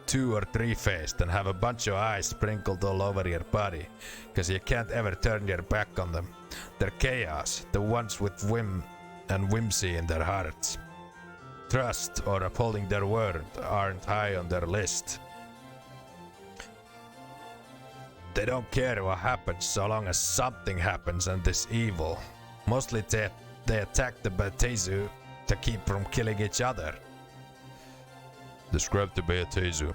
2 or 3 faced and have a bunch of eyes sprinkled all over your body, cause you can't ever turn your back on them. They're chaos, the ones with whim and whimsy in their hearts. Trust or upholding their word aren't high on their list. They don't care what happens so long as something happens and is evil. Mostly they attack the Batezu to keep from killing each other. Describe the Batezu.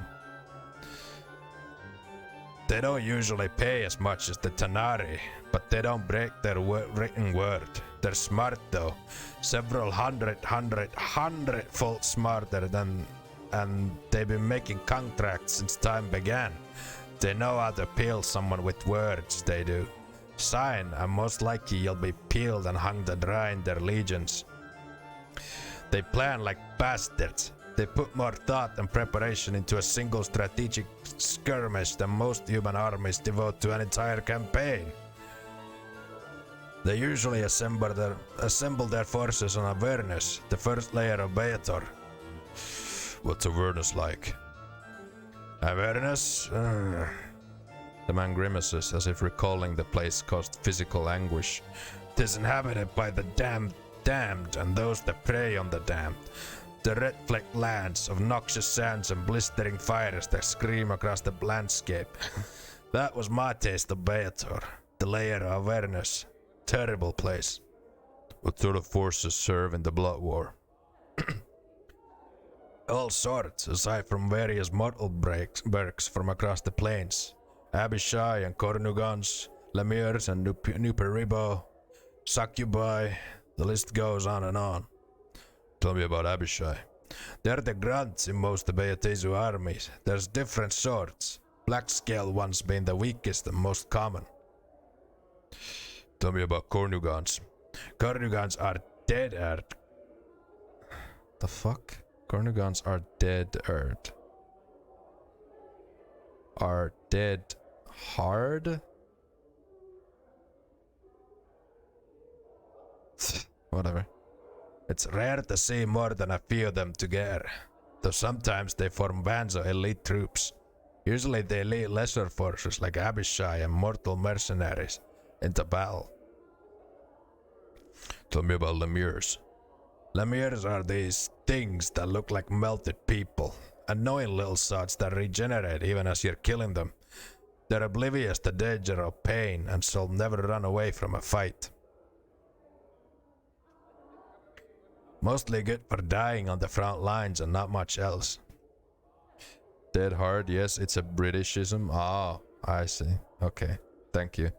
They don't usually pay as much as the Tanari, but they don't break their written word. They're smart though, several hundredfold smarter than, and they've been making contracts since time began. They know how to peel someone with words, they do. Sign, and most likely you'll be peeled and hung to dry in their legions. They plan like bastards. They put more thought and preparation into a single strategic skirmish than most human armies devote to an entire campaign. They usually assemble their forces on Avernus, the first layer of Beator. What's Avernus like? Avernus? The man grimaces as if recalling the place caused physical anguish. It is inhabited by the damned and those that prey on the damned. The red-flecked lands of noxious sands and blistering fires that scream across the landscape. That was my taste of Beator, the layer of Avernus. Terrible place. What sort of forces serve in the Blood War? All sorts, aside from various mortal bergs from across the plains. Abishai and Cornugans, Lemures and Nuperibo, Succubi, the list goes on and on. Tell me about Abishai. They're the grunts in most Beatezu armies. There's different sorts, black-scale ones being the weakest and most common. Tell me about Cornugans. Cornugans are dead earth. The fuck? Cornugans are dead earth. Are dead hard? Whatever. It's rare to see more than a few of them together, though sometimes they form bands of elite troops. Usually they lead lesser forces like Abishai and mortal mercenaries into battle. Tell me about Lemures. Lemures are these things that look like melted people, annoying little sods that regenerate even as you're killing them. They're oblivious to danger or pain and shall never run away from a fight. Mostly good for dying on the front lines and not much else. Dead hard, yes, it's a Britishism. Ah, I see. Okay, thank you.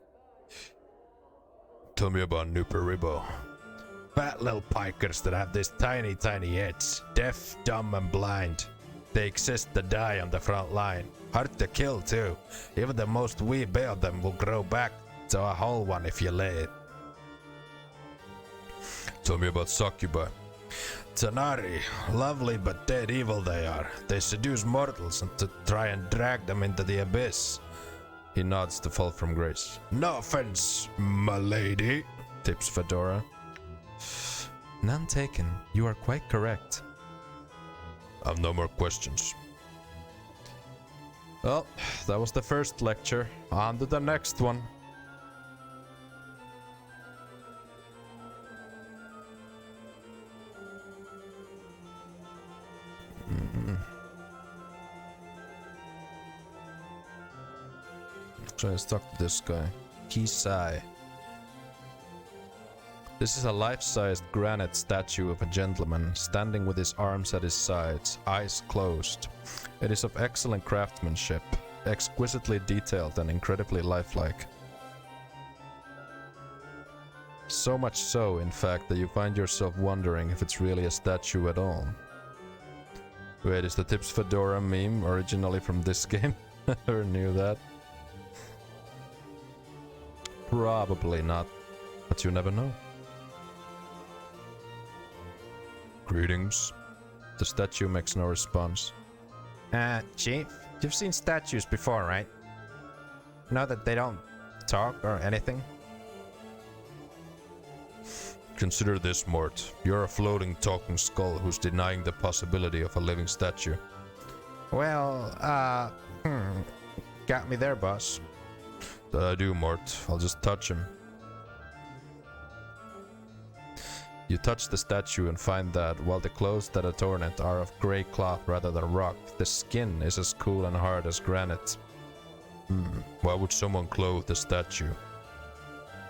Tell me about Nuperibo. Fat little pikers that have these tiny heads, deaf, dumb and blind. They exist to die on the front line. Hard to kill too. Even the most wee bit of them will grow back to a whole one if you let it. Tell me about Succubi. Tanari, lovely but dead evil they are. They seduce mortals and to try and drag them into the abyss. He nods to fall from grace. No offense, my lady, Tips Fedora. None taken. You are quite correct. I've no more questions. Well, that was the first lecture. On to the next one. Let's talk to this guy. Kisai. This is a life-sized granite statue of a gentleman standing with his arms at his sides, eyes closed. It is of excellent craftsmanship, exquisitely detailed and incredibly lifelike. So much so, in fact, that you find yourself wondering if it's really a statue at all. Wait, is the Tips Fedora meme originally from this game? Never knew that. Probably not, but you never know. Greetings. The statue makes no response. Chief, you've seen statues before, right? Know that they don't talk or anything? Consider this, Mort. You're a floating, talking skull who's denying the possibility of a living statue. Well, got me there, boss. That I do, Mort. I'll just touch him. You touch the statue and find that, while the clothes that adorn it are of grey cloth rather than rock, the skin is as cool and hard as granite. Why would someone clothe the statue?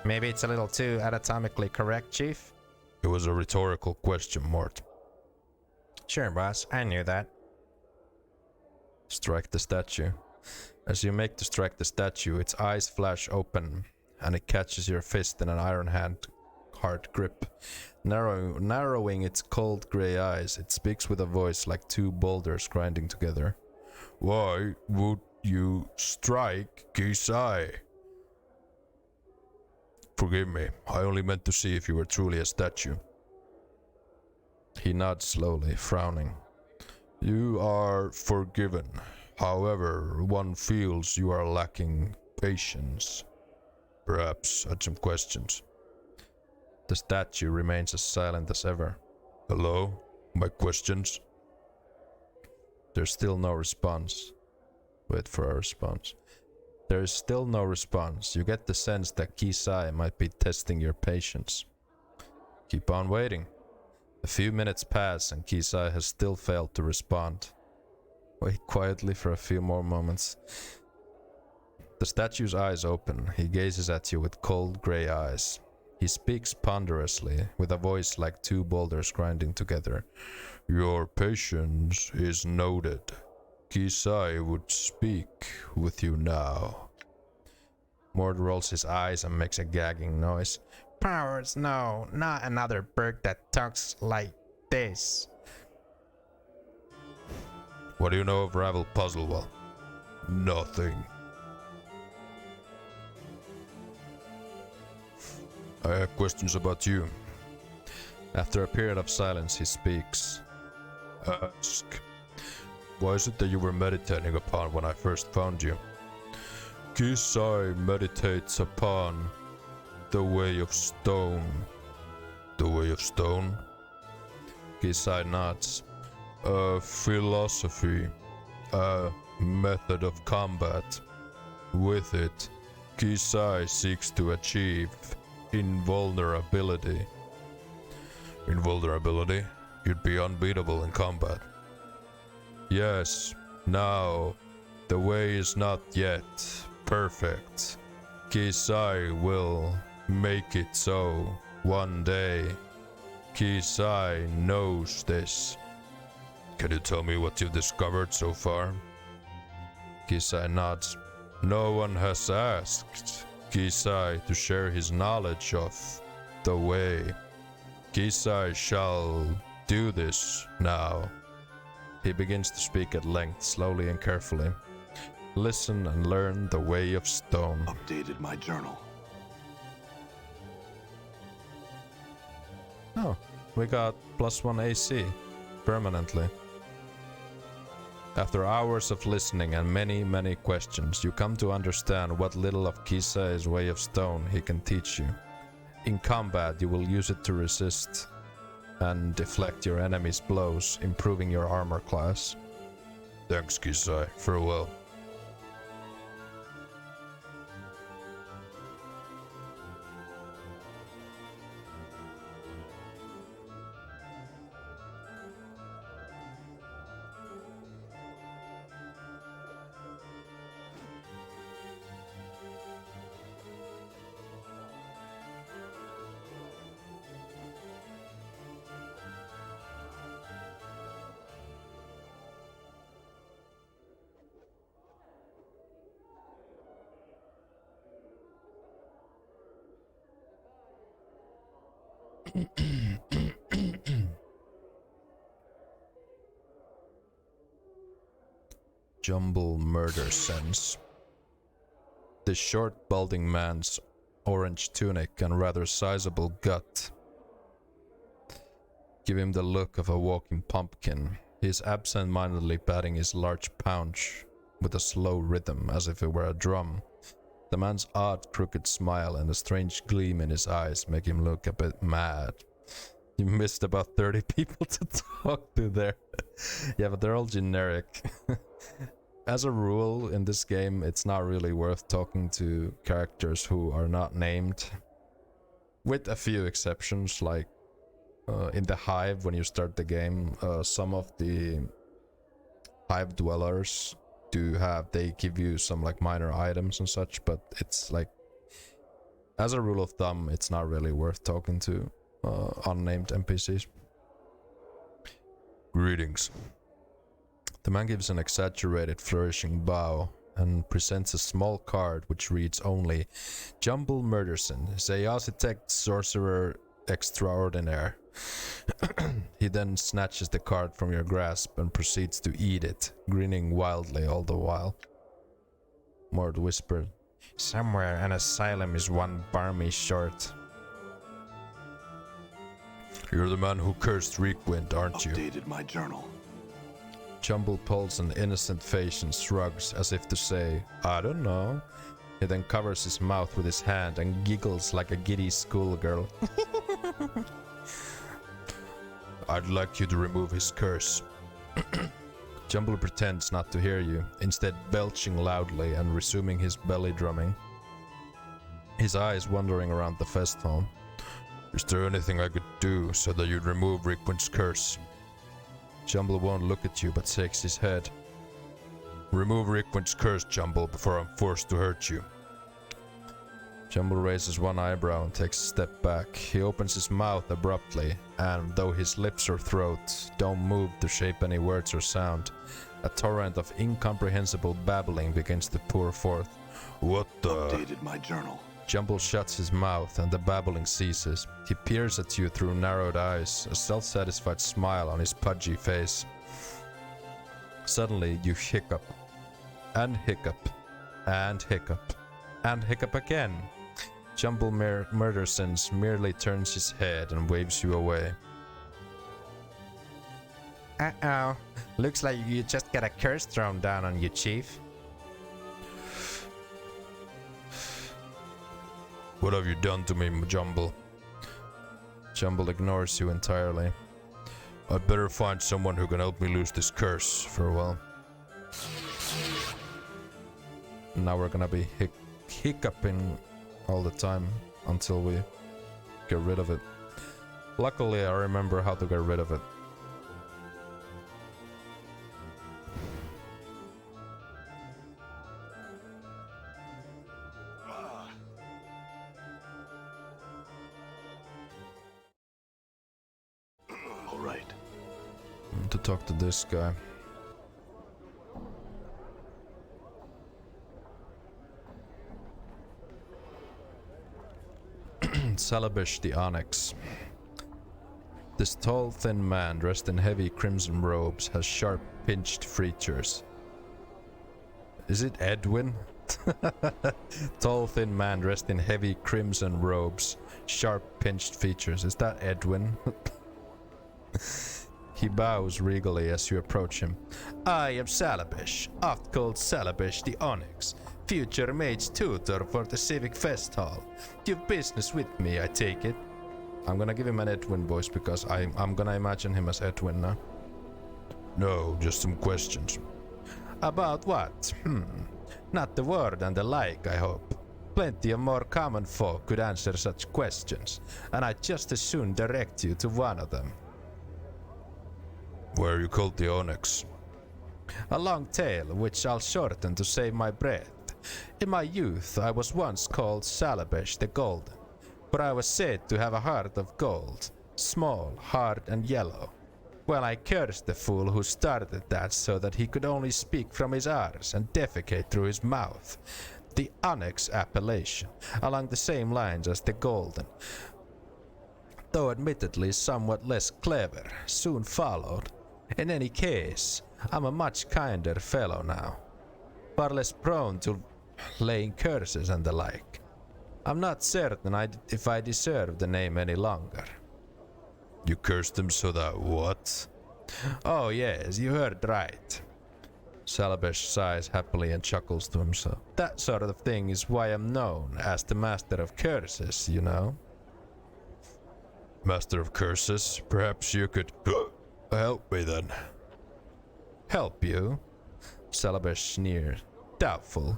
Maybe it's a little too anatomically correct, Chief? It was a rhetorical question, Mort. Sure, boss. I knew that. Strike the statue. As you make to strike the statue, its eyes flash open, and it catches your fist in an iron hard grip. Narrowing its cold grey eyes, it speaks with a voice like two boulders grinding together. Why would you strike Kisai? Forgive me, I only meant to see if you were truly a statue. He nods slowly, frowning. You are forgiven. However, one feels you are lacking patience. Perhaps I had some questions. The statue remains as silent as ever. Hello? My questions? There's still no response. Wait for a response. There is still no response. You get the sense that Kisai might be testing your patience. Keep on waiting. A few minutes pass and Kisai has still failed to respond. Wait quietly for a few more moments. The statue's eyes open. He gazes at you with cold grey eyes. He speaks ponderously, with a voice like two boulders grinding together. Your patience is noted. Kisai would speak with you now. Mort rolls his eyes and makes a gagging noise. Powers, no, not another bird that talks like this. What do you know of Ravel Puzzlewell? Nothing. I have questions about you. After a period of silence, he speaks. Ask. Why is it that you were meditating upon when I first found you? Kisai meditates upon the way of stone. The way of stone? Kisai nods. A philosophy. A method of combat. With it, Kisai seeks to achieve invulnerability. Invulnerability? You'd be unbeatable in combat. Yes, now, the way is not yet perfect. Kisai will make it so one day. Kisai knows this. Can you tell me what you've discovered so far? Kisai nods. No one has asked Kisai to share his knowledge of the way. Kisai shall do this now. He begins to speak at length, slowly and carefully. Listen and learn the way of stone. Updated my journal. Oh, We got +1 AC. Permanently. After hours of listening and many questions, you come to understand what little of Kisai's way of stone he can teach you. In combat, you will use it to resist and deflect your enemy's blows, improving your armor class. Thanks, Kisai. Farewell. Jumble murder sense. The short, balding man's orange tunic and rather sizable gut give him the look of a walking pumpkin. He is absent-mindedly batting his large paunch with a slow rhythm as if it were a drum. The man's odd, crooked smile and a strange gleam in his eyes make him look a bit mad. You missed about 30 people to talk to there. Yeah, but they're all generic. As a rule, in this game, it's not really worth talking to characters who are not named. With a few exceptions, like in the Hive, when you start the game, some of the Hive dwellers they give you some like minor items and such, but it's like, as a rule of thumb, it's not really worth talking to unnamed NPCs. Greetings. The man gives an exaggerated flourishing bow and presents a small card which reads only Jumble Murderson, Zeasitect Sorcerer Extraordinaire. He then snatches the card from your grasp and proceeds to eat it, grinning wildly all the while. Mord whispered, "Somewhere an asylum is one barmy short." You're the man who cursed Reekwind, aren't you? Updated my journal. Jumble pulls an innocent face and shrugs as if to say, I don't know. He then covers his mouth with his hand and giggles like a giddy schoolgirl. I'd like you to remove his curse. Jumble pretends not to hear you, instead belching loudly and resuming his belly drumming. His eyes wandering around the fest hall. Is there anything I could do so that you'd remove Rickwind's curse? Jumble won't look at you but shakes his head. Remove Rickwind's curse, Jumble, before I'm forced to hurt you. Jumble raises one eyebrow and takes a step back. He opens his mouth abruptly, and though his lips or throat don't move to shape any words or sound, a torrent of incomprehensible babbling begins to pour forth. What the? Updated my journal. Jumble shuts his mouth and the babbling ceases. He peers at you through narrowed eyes, a self-satisfied smile on his pudgy face. Suddenly you hiccup, and hiccup, and hiccup, and hiccup again. Jumble Murdersons merely turns his head and waves you away. Uh-oh. Looks like you just got a curse thrown down on you, Chief. What have you done to me, Jumble? Jumble ignores you entirely. I'd better find someone who can help me lose this curse for a while. Now we're gonna be hiccuping all the time until we get rid of it. Luckily, I remember how to get rid of it. All right. To talk to this guy. Salabish the Onyx. This tall, thin man dressed in heavy crimson robes has sharp, pinched features. Is it Edwin? Tall, thin man dressed in heavy crimson robes, sharp, pinched features. Is that Edwin? He bows regally as you approach him. I am Salabesh, oft called Salabesh the Onyx, future mage tutor for the Civic Fest Hall. You've business with me, I take it. I'm gonna give him an Edwin voice because I'm gonna imagine him as Edwin now. No, just some questions. About what? Not the word and the like, I hope. Plenty of more common folk could answer such questions, and I'd just as soon direct you to one of them. Where are you called the Onyx? A long tale, which I'll shorten to save my breath. In my youth, I was once called Salabesh the Golden, for I was said to have a heart of gold, small, hard, and yellow. Well, I cursed the fool who started that so that he could only speak from his arse and defecate through his mouth. The Onyx appellation, along the same lines as the Golden, though admittedly somewhat less clever, soon followed. In any case, I'm a much kinder fellow now, far less prone to laying curses and the like. I'm not certain if I deserve the name any longer. You cursed him so that what? Oh yes, you heard right. Salabesh sighs happily and chuckles to himself. That sort of thing is why I'm known as the Master of Curses, you know? Master of Curses? Perhaps you could help me then. Help you? Salabesh sneered. Doubtful.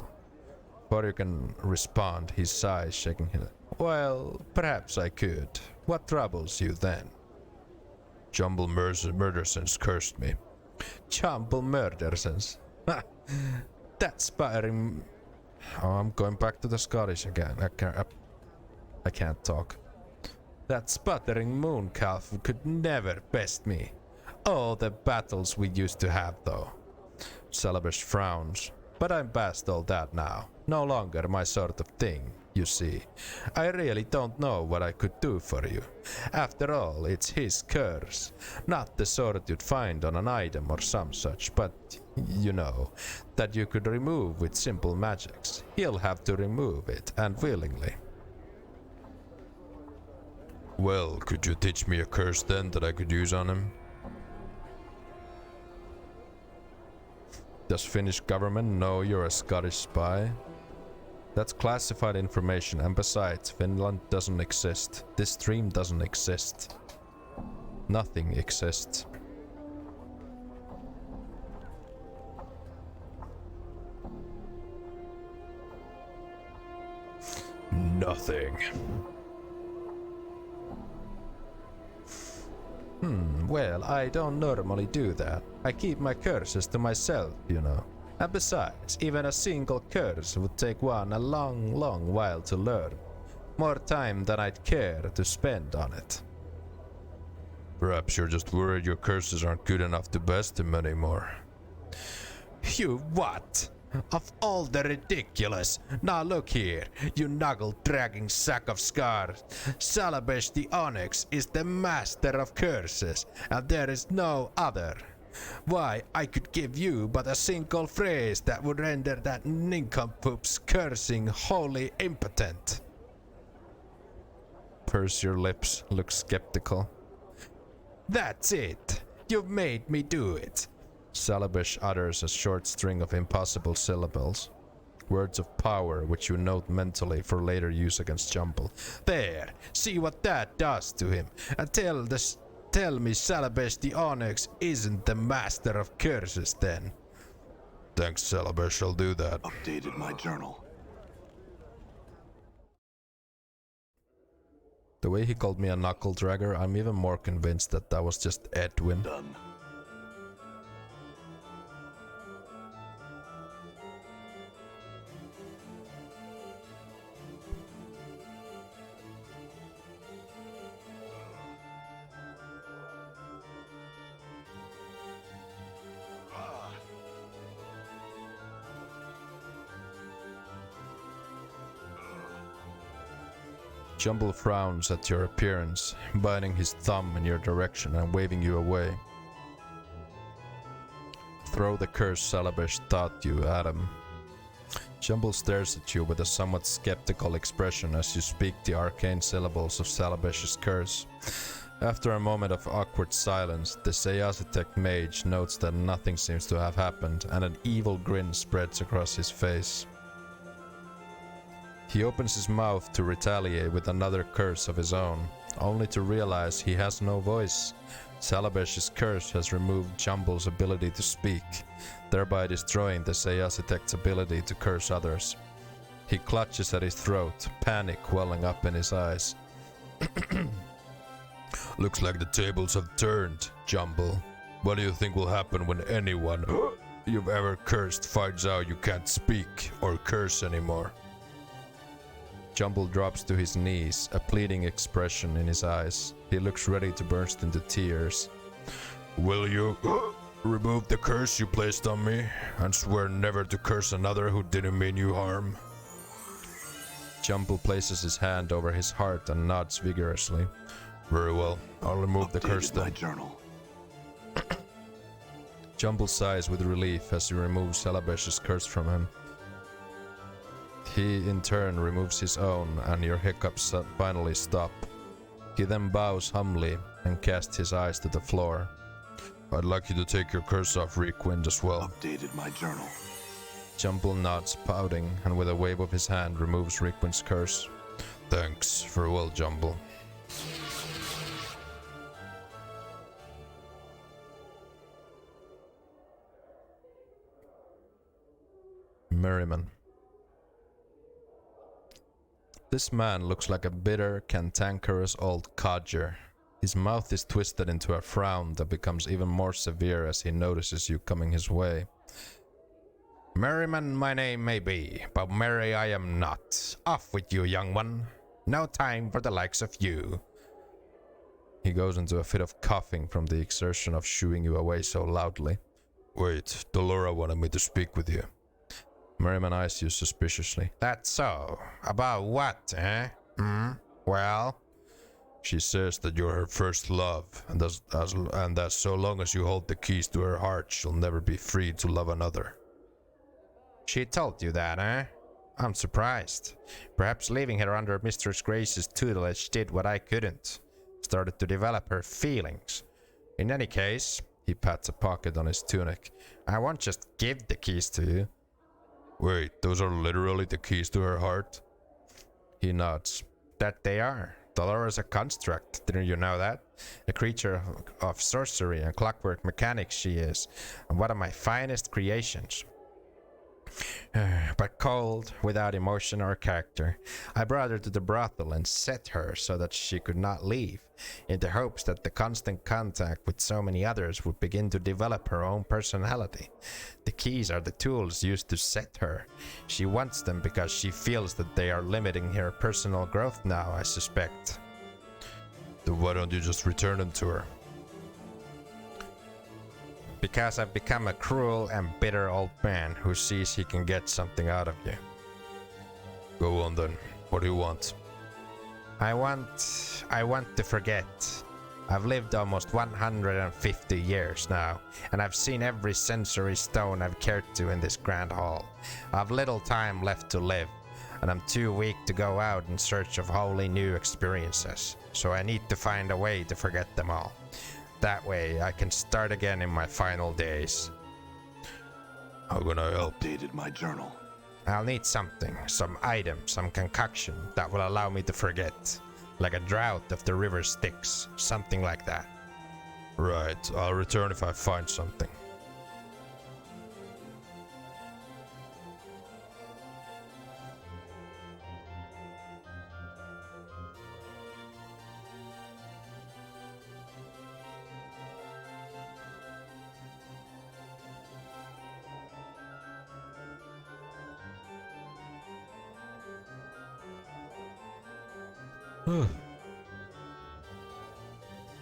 Before you can respond, he sighs, shaking his head. Well, perhaps I could. What troubles you then? Jumble Murdersons cursed me. Jumble Murdersons? That sputtering... Oh, I'm going back to the Scottish again. I can't talk. That sputtering moon calf could never best me. Oh, the battles we used to have, though. Salabesh frowns. But I'm past all that now. No longer my sort of thing, you see. I really don't know what I could do for you. After all, it's his curse. Not the sort you'd find on an item or some such, but, you know, that you could remove with simple magics. He'll have to remove it, and willingly. Well, could you teach me a curse then that I could use on him? Does Finnish government know you're a Scottish spy? That's classified information, and besides, Finland doesn't exist. This stream doesn't exist. Nothing exists. Nothing. Well, I don't normally do that. I keep my curses to myself, you know. And besides, even a single curse would take one a long, long while to learn. More time than I'd care to spend on it. Perhaps you're just worried your curses aren't good enough to best him anymore. You what? Of all the ridiculous! Now look here, you knuckle-dragging sack of scars. Salabesh the Onyx is the master of curses, and there is no other. Why, I could give you but a single phrase that would render that nincompoop's cursing wholly impotent. Purse your lips, look skeptical. That's it! You've made me do it! Salabesh utters a short string of impossible syllables. Words of power which you note mentally for later use against Jumble. There! See what that does to him! And tell me Salabesh the Onyx isn't the master of curses then. Thanks, Salabesh, I'll do that. Updated my journal. The way he called me a knuckle dragger, I'm even more convinced that that was just Edwin. Done. Jumble frowns at your appearance, biting his thumb in your direction and waving you away. Throw the curse Salabesh taught you at him. Jumble stares at you with a somewhat skeptical expression as you speak the arcane syllables of Salabesh's curse. After a moment of awkward silence, the Seasitek mage notes that nothing seems to have happened, and an evil grin spreads across his face. He opens his mouth to retaliate with another curse of his own, only to realize he has no voice. Salabesh's curse has removed Jumble's ability to speak, thereby destroying the Seasitek's ability to curse others. He clutches at his throat, panic welling up in his eyes. Looks like the tables have turned, Jumble. What do you think will happen when anyone you've ever cursed finds out you can't speak or curse anymore? Jumble drops to his knees, a pleading expression in his eyes. He looks ready to burst into tears. Will you remove the curse you placed on me and swear never to curse another who didn't mean you harm? Jumble places his hand over his heart and nods vigorously. Very well, I'll remove the curse then. My journal. Jumble sighs with relief as he removes Salabesh's curse from him. He in turn removes his own, and your hiccups finally stop. He then bows humbly and casts his eyes to the floor. I'd like you to take your curse off, Requind, as well. Updated my journal. Jumble nods, pouting, and with a wave of his hand removes Requind's curse. Thanks. Farewell, Jumble. Merriman. This man looks like a bitter, cantankerous old codger. His mouth is twisted into a frown that becomes even more severe as he notices you coming his way. Merriman my name may be, but merry I am not. Off with you, young one. No time for the likes of you. He goes into a fit of coughing from the exertion of shooing you away so loudly. Wait, Dolora wanted me to speak with you. Merriman eyes you suspiciously. That's so. About what, eh? Well? She says that you're her first love, and that so long as you hold the keys to her heart, she'll never be free to love another. She told you that, eh? I'm surprised. Perhaps leaving her under Mistress Grace's tutelage did what I couldn't. Started to develop her feelings. In any case, he pats a pocket on his tunic. I won't just give the keys to you. Wait, those are literally the keys to her heart? He nods. That they are. Dolora's a construct, didn't you know that? A creature of sorcery and clockwork mechanics she is, and one of my finest creations. But cold, without emotion or character. I brought her to the brothel and set her so that she could not leave, in the hopes that the constant contact with so many others would begin to develop her own personality. The keys are the tools used to set her. She wants them because she feels that they are limiting her personal growth now, I suspect. Then why don't you just return them to her? Because I've become a cruel and bitter old man who sees he can get something out of you. Go on then. What do you want? I want to forget. I've lived almost 150 years now, and I've seen every sensory stone I've cared to in this grand hall. I've little time left to live, and I'm too weak to go out in search of wholly new experiences, so I need to find a way to forget them all. That way, I can start again in my final days. How can I help? Updated my journal. I'll need something, some item, some concoction that will allow me to forget. Like a drought of the river Styx, something like that. Right, I'll return if I find something.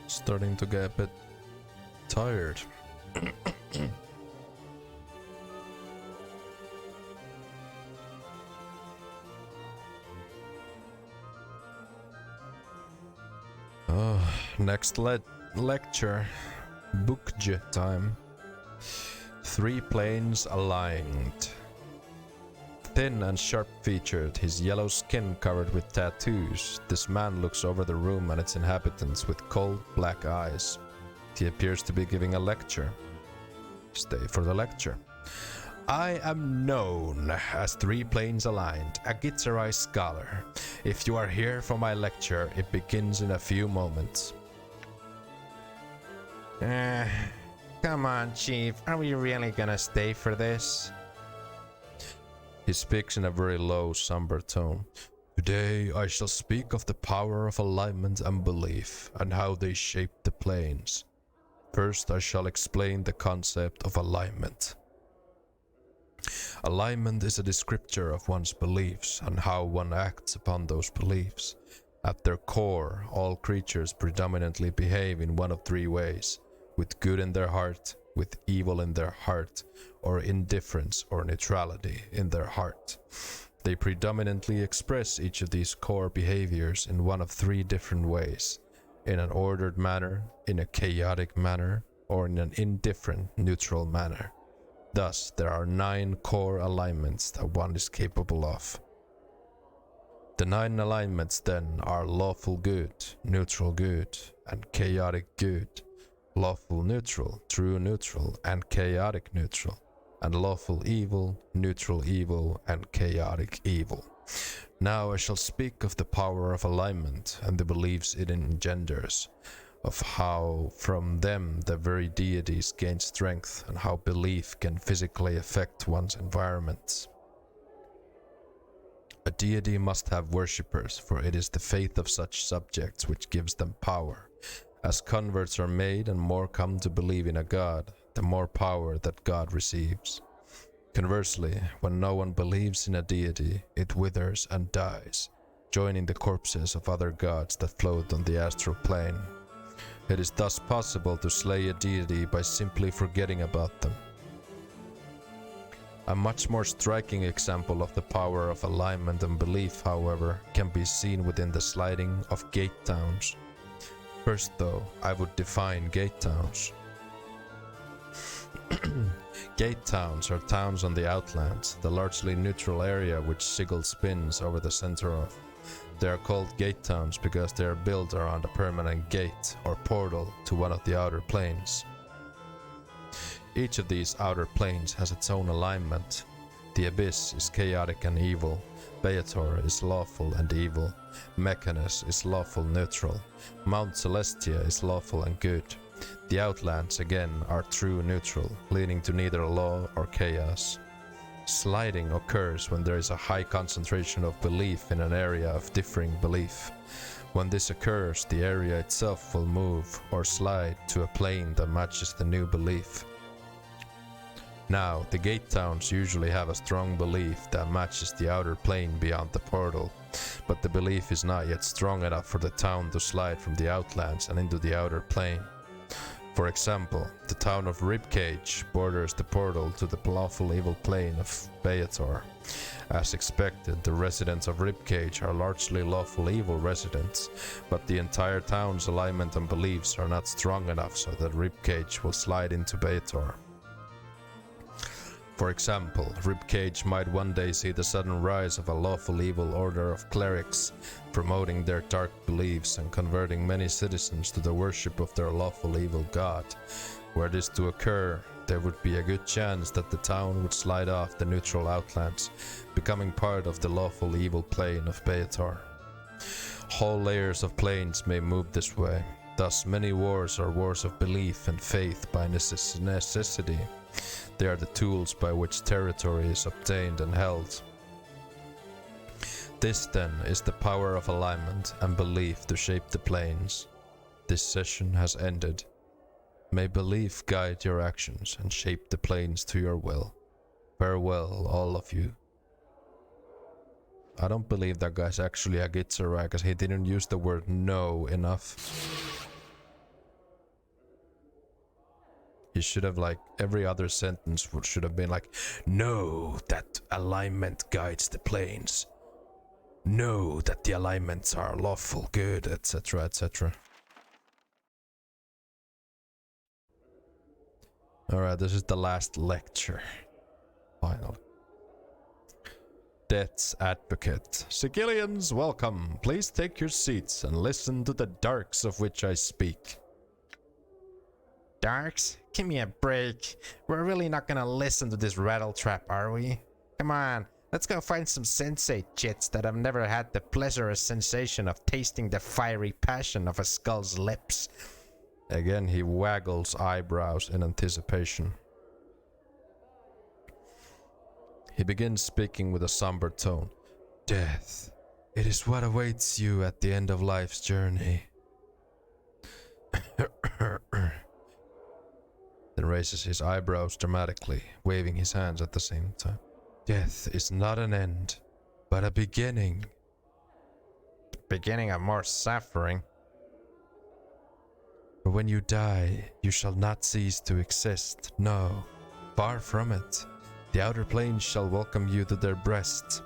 Starting to get a bit tired. Next lecture. Bookj time. 3 planes aligned. Thin and sharp-featured, his yellow skin covered with tattoos, this man looks over the room and its inhabitants with cold black eyes. He appears to be giving a lecture. Stay for the lecture. I am known as Three Planes Aligned, a Gitzerai scholar. If you are here for my lecture, it begins in a few moments. Come on, Chief. Are we really gonna stay for this? He speaks in a very low, somber tone. Today I shall speak of the power of alignment and belief, and how they shape the planes. First, I shall explain the concept of alignment. Alignment is a descriptor of one's beliefs and how one acts upon those beliefs. At their core, all creatures predominantly behave in one of three ways: with good in their heart, with evil in their heart, or indifference or neutrality in their heart. They predominantly express each of these core behaviors in one of three different ways: in an ordered manner, in a chaotic manner, or in an indifferent, neutral manner. Thus, there are 9 core alignments that one is capable of. The 9 alignments then are lawful good, neutral good, and chaotic good, lawful neutral, true neutral, and chaotic neutral, and lawful evil, neutral evil, and chaotic evil. Now I shall speak of the power of alignment and the beliefs it engenders, of how from them the very deities gain strength, and how belief can physically affect one's environments. A deity must have worshippers, for it is the faith of such subjects which gives them power. As converts are made and more come to believe in a god, the more power that god receives. Conversely, when no one believes in a deity, it withers and dies, joining the corpses of other gods that float on the astral plane. It is thus possible to slay a deity by simply forgetting about them. A much more striking example of the power of alignment and belief, however, can be seen within the sliding of gate towns. First, though, I would define gate towns. Gate towns are towns on the outlands, the largely neutral area which Sigil spins over the center of. They are called gate towns because they are built around a permanent gate or portal to one of the outer planes. Each of these outer planes has its own alignment. The Abyss is chaotic and evil, Beator is lawful and evil, Mechanus is lawful neutral, Mount Celestia is lawful and good. The Outlands again are true neutral, leading to neither law or chaos. Sliding occurs when there is a high concentration of belief in an area of differing belief. When this occurs, the area itself will move or slide to a plane that matches the new belief. Now, the gate towns usually have a strong belief that matches the outer plane beyond the portal, but the belief is not yet strong enough for the town to slide from the Outlands and into the outer plane. For example, the town of Ribcage borders the portal to the lawful evil plane of Beator. As expected, the residents of Ribcage are largely lawful evil residents, but the entire town's alignment and beliefs are not strong enough so that Ribcage will slide into Beator. For example, Ribcage might one day see the sudden rise of a lawful evil order of clerics, promoting their dark beliefs and converting many citizens to the worship of their lawful evil god. Were this to occur, there would be a good chance that the town would slide off the neutral Outlands, becoming part of the lawful evil plane of Beator. Whole layers of planes may move this way. Thus, many wars are wars of belief and faith by necessity. They are the tools by which territory is obtained and held. This, then, is the power of alignment and belief to shape the planes. This session has ended. May belief guide your actions and shape the planes to your will. Farewell, all of you. I don't believe that guy's actually a Gitzerai because he didn't use the word no enough. He should have, like, every other sentence should have been like, know that alignment guides the planes. Know that the alignments are lawful good, etc., etc. Alright, this is the last lecture. Final. Death's advocate. Sigillians, welcome. Please take your seats and listen to the darks of which I speak. Darks? Give me a break. We're really not gonna listen to this rattle trap, are we? Come on, let's go find some sensei chits that have never had the pleasure or sensation of tasting the fiery passion of a skull's lips. Again, he waggles eyebrows in anticipation. He begins speaking with a somber tone. Death, it is what awaits you at the end of life's journey. Then raises his eyebrows dramatically, waving his hands at the same time. Death is not an end, but a beginning. Beginning of more suffering. For when you die, you shall not cease to exist. No, far from it. The outer planes shall welcome you to their breasts.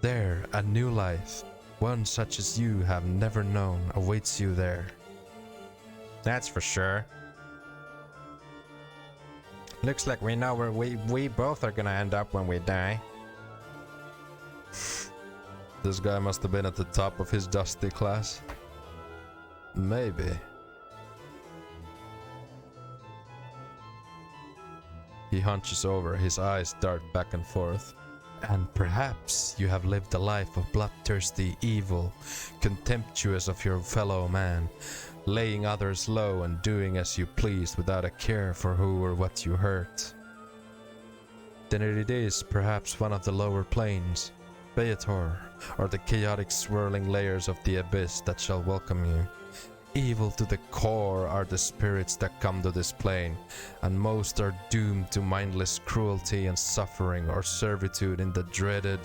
There, a new life, one such as you have never known, awaits you there. That's for sure. Looks like we know where we both are gonna end up when we die. This guy must have been at the top of his dusty class. Maybe. He hunches over, his eyes dart back and forth. And perhaps you have lived a life of bloodthirsty evil, contemptuous of your fellow man, laying others low and doing as you pleased without a care for who or what you hurt. Then it is perhaps one of the lower planes, Beator, or the chaotic swirling layers of the abyss that shall welcome you. Evil to the core are the spirits that come to this plane, and most are doomed to mindless cruelty and suffering or servitude in the dreaded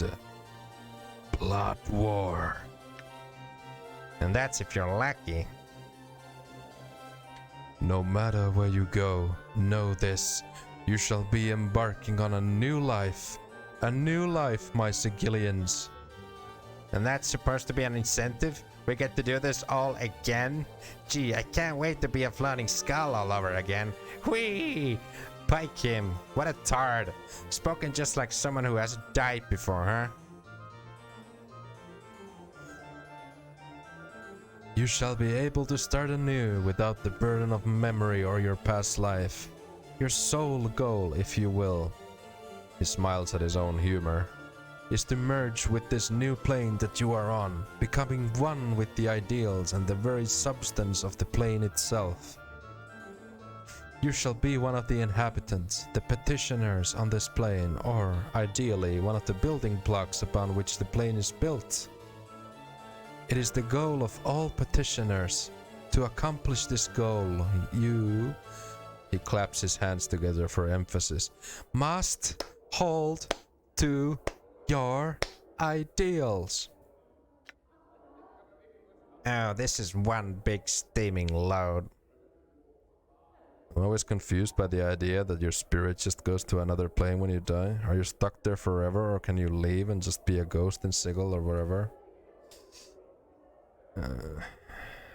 Blood War. And that's if you're lucky. No matter where you go, know this, you shall be embarking on a new life, my Sigillians. And that's supposed to be an incentive? We get to do this all again? Gee, I can't wait to be a floating skull all over again. Whee! Pike him. What a tard. Spoken just like someone who hasn't died before, huh? You shall be able to start anew without the burden of memory or your past life. Your sole goal, if you will, he smiles at his own humor, is to merge with this new plane that you are on, becoming one with the ideals and the very substance of the plane itself. You shall be one of the inhabitants, the petitioners on this plane, or, ideally, one of the building blocks upon which the plane is built. It is the goal of all petitioners. To accomplish this goal, you, he claps his hands together for emphasis, must hold to your ideals. Oh, this is one big steaming load. I'm always confused by the idea that your spirit just goes to another plane when you die. Are you stuck there forever, or can you leave and just be a ghost in Sigil or wherever?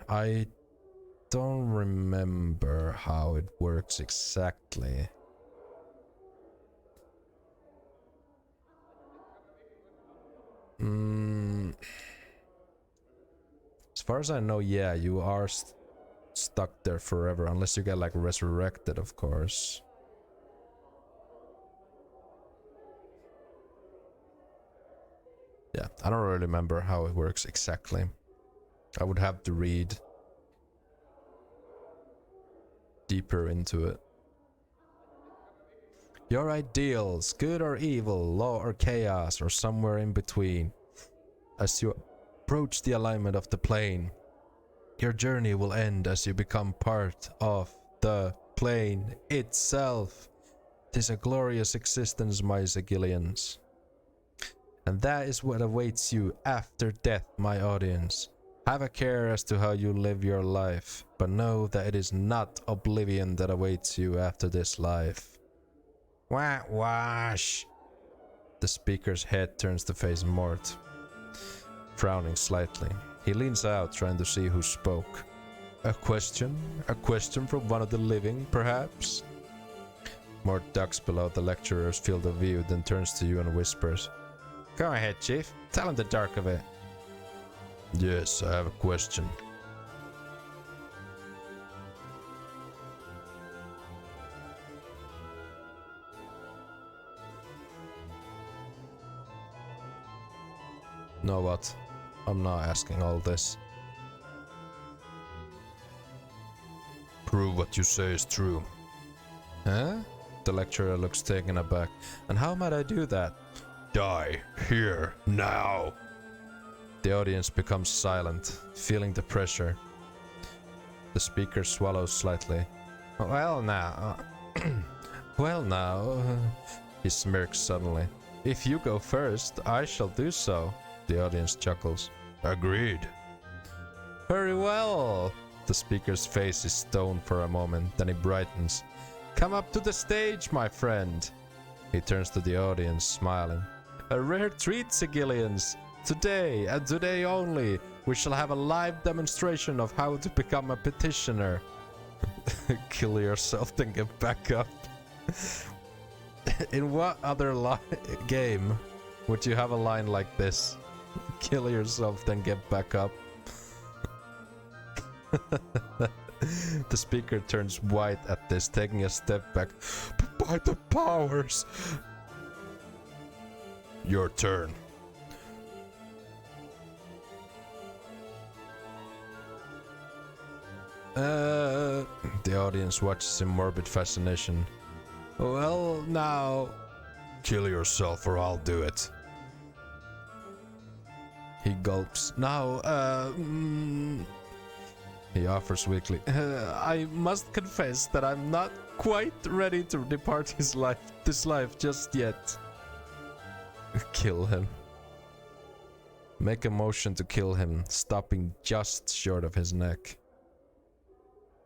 I don't remember how it works exactly. As far as I know, yeah, you are stuck there forever, unless you get like resurrected, of course. Yeah, I don't really remember how it works exactly. I would have to read deeper into it. Your ideals, good or evil, law or chaos, or somewhere in between. As you approach the alignment of the plane, your journey will end as you become part of the plane itself. 'Tis a glorious existence, my Sigillians. And that is what awaits you after death, my audience. Have a care as to how you live your life, but know that it is not oblivion that awaits you after this life. Wash. The speaker's head turns to face Mort, frowning slightly. He leans out, trying to see who spoke. A question? A question from one of the living, perhaps? Mort ducks below the lecturer's field of view, then turns to you and whispers, Go ahead, Chief. Tell him the dark of it. Yes, I have a question. Know what? I'm not asking all this. Prove what you say is true. Huh? The lecturer looks taken aback. And how might I do that? Die here now. The audience becomes silent, feeling the pressure. The speaker swallows slightly. Well now... well now... he smirks suddenly. If you go first, I shall do so. The audience chuckles. Agreed. Very well. The speaker's face is stone for a moment, then he brightens. Come up to the stage, my friend. He turns to the audience, smiling. A rare treat, Sigillians. Today, and today only, we shall have a live demonstration of how to become a petitioner. Kill yourself, then get back up. In what other game would you have a line like this? Kill yourself, then get back up. The speaker turns white at this, taking a step back. By the powers! Your turn. The audience watches in morbid fascination. Well, now... Kill yourself or I'll do it. He gulps. Now, he offers weakly. I must confess that I'm not quite ready to depart this life just yet. Kill him. Make a motion to kill him, stopping just short of his neck.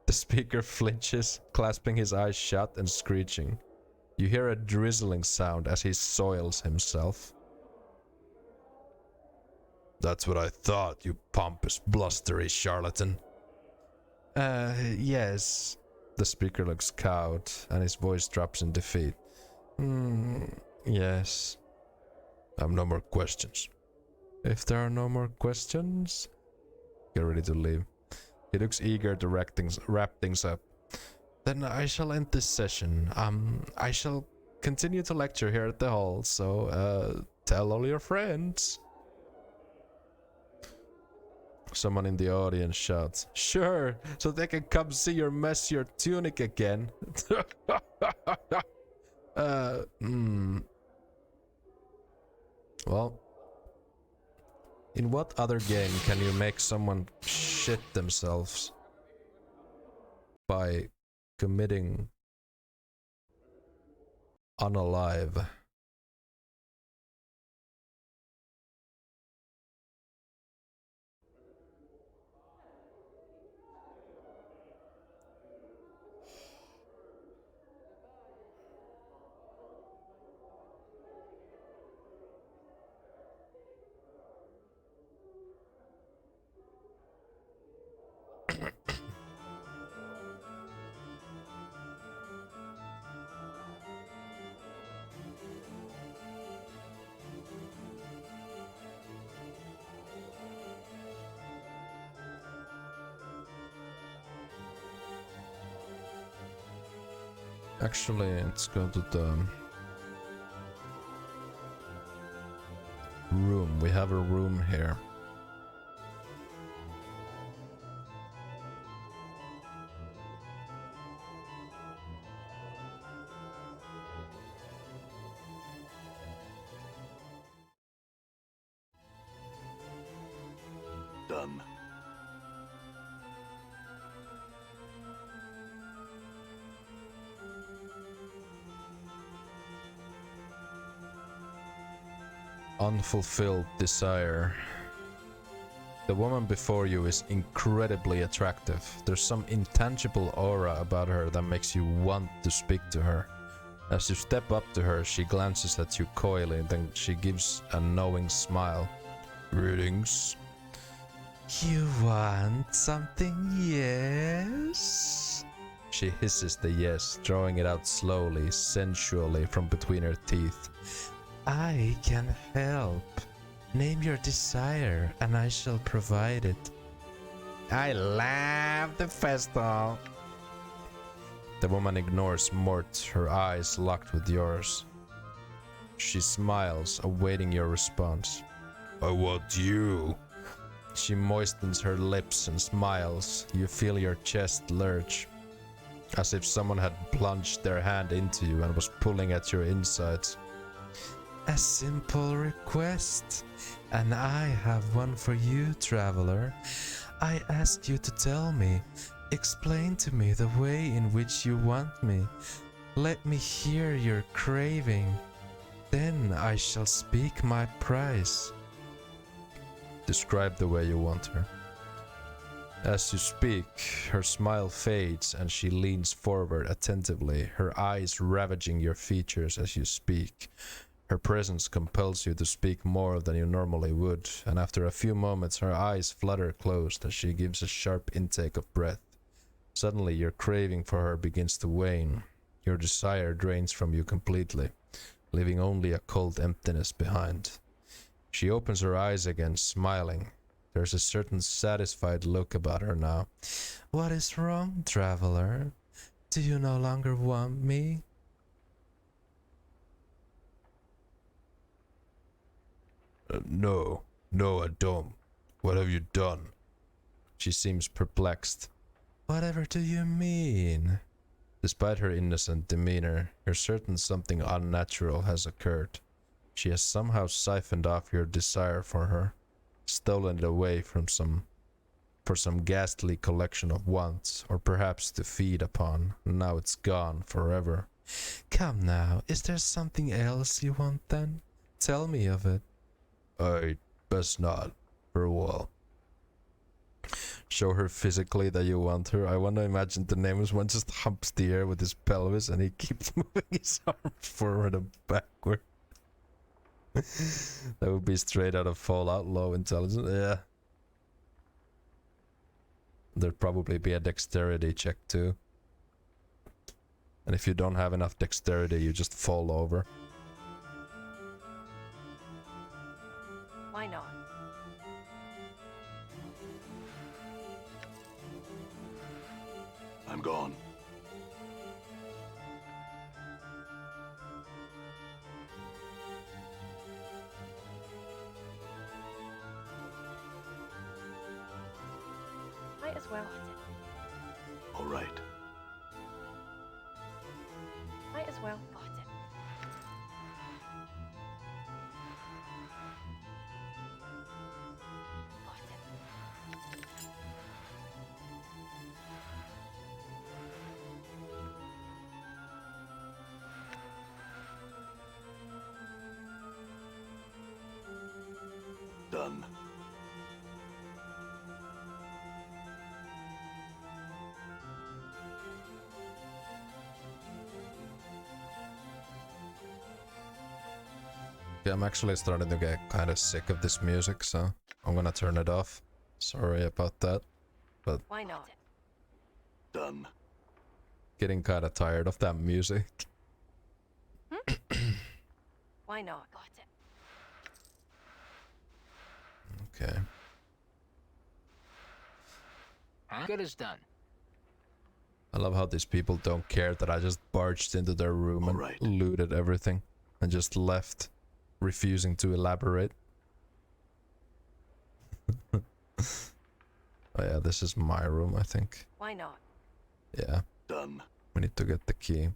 The speaker flinches, clasping his eyes shut and screeching. You hear a drizzling sound as he soils himself. That's what I thought, you pompous, blustery charlatan. Yes. The speaker looks cowed, and his voice drops in defeat. Yes. I have no more questions. If there are no more questions, get ready to leave. He looks eager to wrap things up. Then I shall end this session. I shall continue to lecture here at the hall, so tell all your friends. Someone in the audience shouts, "Sure, so they can come see your messier tunic again." Well, in what other game can you make someone shit themselves by committing unalive? Actually, let's go to the room. We have a room here. Done. Unfulfilled desire. The woman before you is incredibly attractive. There's some intangible aura about her that makes you want to speak to her. As you step up to her, she glances at you coyly, then she gives a knowing smile. Greetings. You want something, yes? She hisses the yes, drawing it out slowly, sensually from between her teeth. I can help. Name your desire, and I shall provide it. I love the festival. The woman ignores Mort, her eyes locked with yours. She smiles, awaiting your response. I want you. She moistens her lips and smiles. You feel your chest lurch, as if someone had plunged their hand into you and was pulling at your insides. A simple request, and I have one for you, traveler. I ask you to tell me, explain to me the way in which you want me. Let me hear your craving. Then I shall speak my price. Describe the way you want her. As you speak, her smile fades and she leans forward attentively, her eyes ravaging your features as you speak. Her presence compels you to speak more than you normally would, and after a few moments her eyes flutter closed as she gives a sharp intake of breath. Suddenly your craving for her begins to wane. Your desire drains from you completely, leaving only a cold emptiness behind. She opens her eyes again, smiling. There's a certain satisfied look about her now. What is wrong, traveler? Do you no longer want me? No, I don't. What have you done? She seems perplexed. Whatever do you mean? Despite her innocent demeanor, you're certain something unnatural has occurred. She has somehow siphoned off your desire for her, stolen it away for some ghastly collection of wants, or perhaps to feed upon. Now it's gone forever. Come now, is there something else you want then? Tell me of it. I best not, for a while. Show her physically that you want her. I want to imagine the nameless one just humps the air with his pelvis and he keeps moving his arms forward and backward. That would be straight out of Fallout, low intelligence. Yeah. There'd probably be a dexterity check too. And if you don't have enough dexterity, you just fall over. Why not? I'm gone. Might as well. All right. Might as well. Got it. Got it. Done. Yeah, I'm actually starting to get kind of sick of this music, so I'm gonna turn it off. Sorry about that, but Why not? Done. getting kind of tired of that music. Why not? Got it. Okay. Huh? Good as done. I love how these people don't care that I just barged into their room and Alright. looted everything and just left, refusing to elaborate. Oh yeah, this is my room, I think. Why not? Yeah, Done. we need to get the key.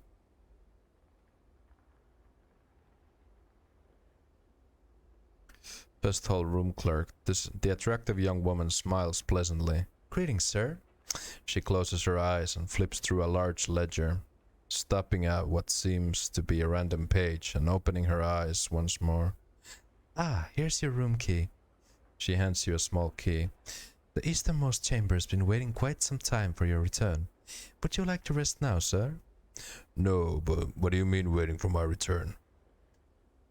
Best hall room clerk. The attractive young woman smiles pleasantly. Greetings, sir. She closes her eyes and flips through a large ledger, stopping at what seems to be a random page and opening her eyes once more. Ah, here's your room key. She hands you a small key. The easternmost chamber has been waiting quite some time for your return. Would you like to rest now, sir? No, but what do you mean waiting for my return?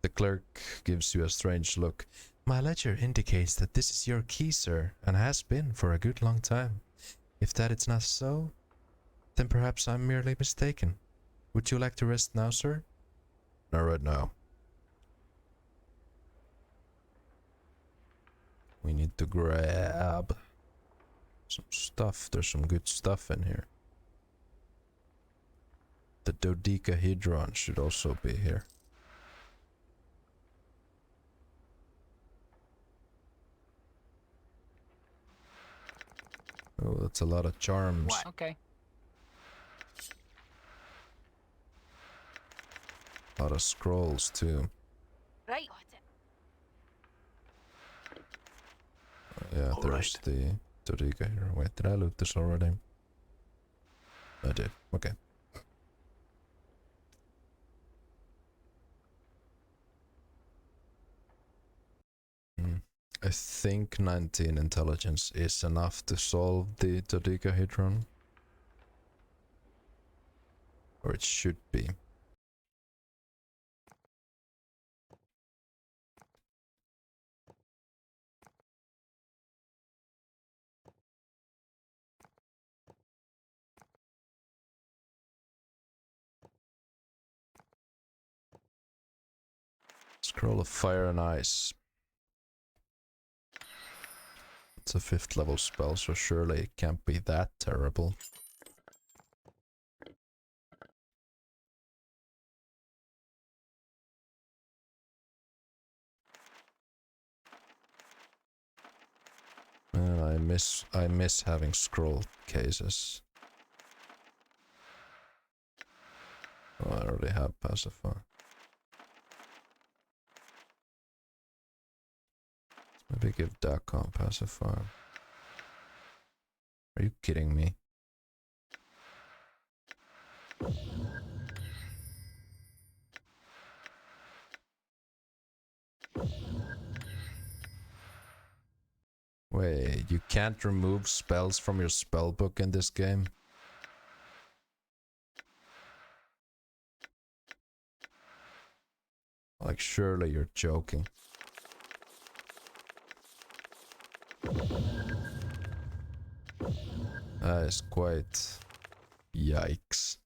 The clerk gives you a strange look. My ledger indicates that this is your key, sir, and has been for a good long time. If that is not so, then perhaps I'm merely mistaken. Would you like to rest now, sir? Not right now. We need to grab some stuff. There's some good stuff in here. The dodecahedron should also be here. Oh, that's a lot of charms. What? Okay. A lot of scrolls too. Right. Yeah, All there's the dodecahedron. Wait, did I loot this already? I did. Okay. I think 19 intelligence is enough to solve the dodecahedron. Or it should be. Scroll of Fire and Ice. It's a 5th level spell, so surely it can't be that terrible. And I miss having scroll cases. Oh, I already have Pacify. Maybe give Dakon Pacify. Are you kidding me? Wait, you can't remove spells from your spellbook in this game? Like, surely you're joking. That is quite... yikes.